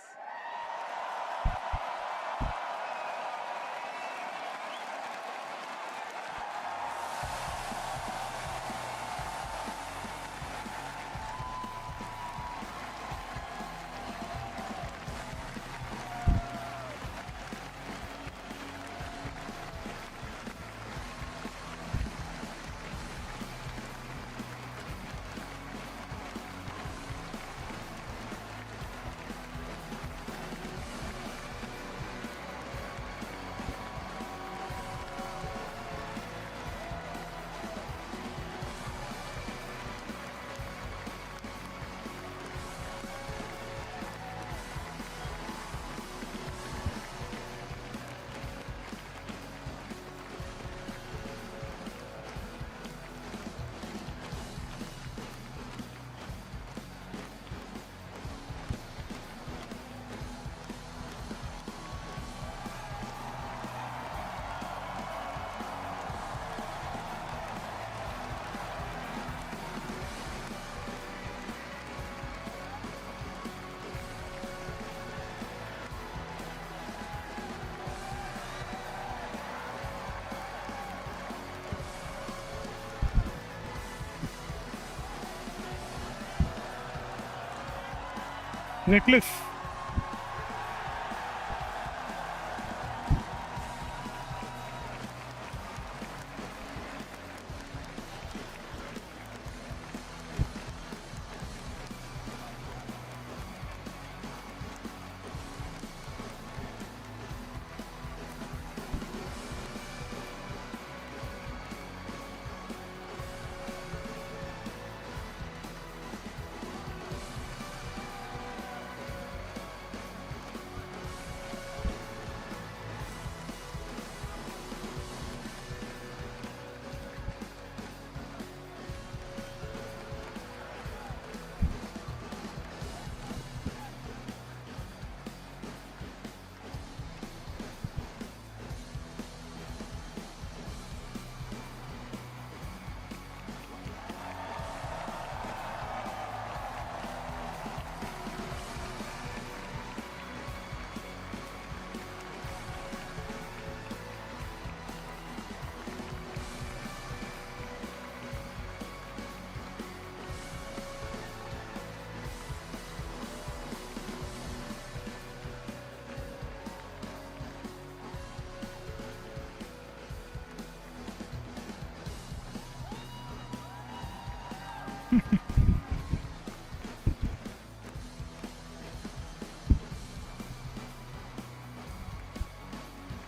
Reckless.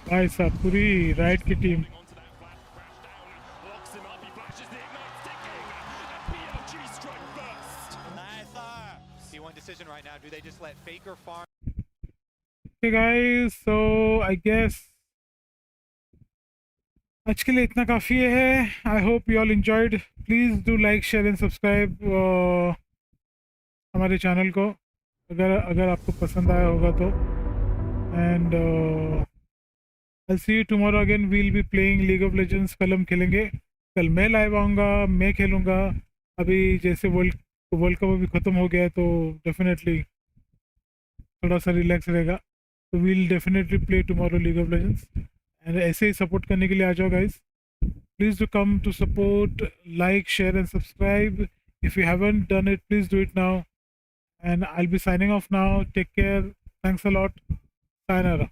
भाई साहब पूरी right की team T1 decision right now. Do they just let Faker farm? Okay guys, so I guess आज के लिए इतना काफ़ी है. I hope you all enjoyed. Please do like, share and subscribe हमारे चैनल को अगर आपको पसंद आया होगा तो. And I'll see you tomorrow again. We'll be playing League of Legends. कल हम खेलेंगे. कल मैं लाइव आऊँगा, मैं खेलूँगा. अभी जैसे वर्ल्ड कप अभी ख़त्म हो गया है तो डेफिनेटली थोड़ा सा रिलैक्स रहेगा. तो we'll definitely play tomorrow League of Legends. And ऐसे ही सपोर्ट करने के लिए आ जाओ guys. Please do come to support, like, share and subscribe. If you haven't done it, please do it now. And I'll be signing off now. Take care. Thanks a lot. Sayonara.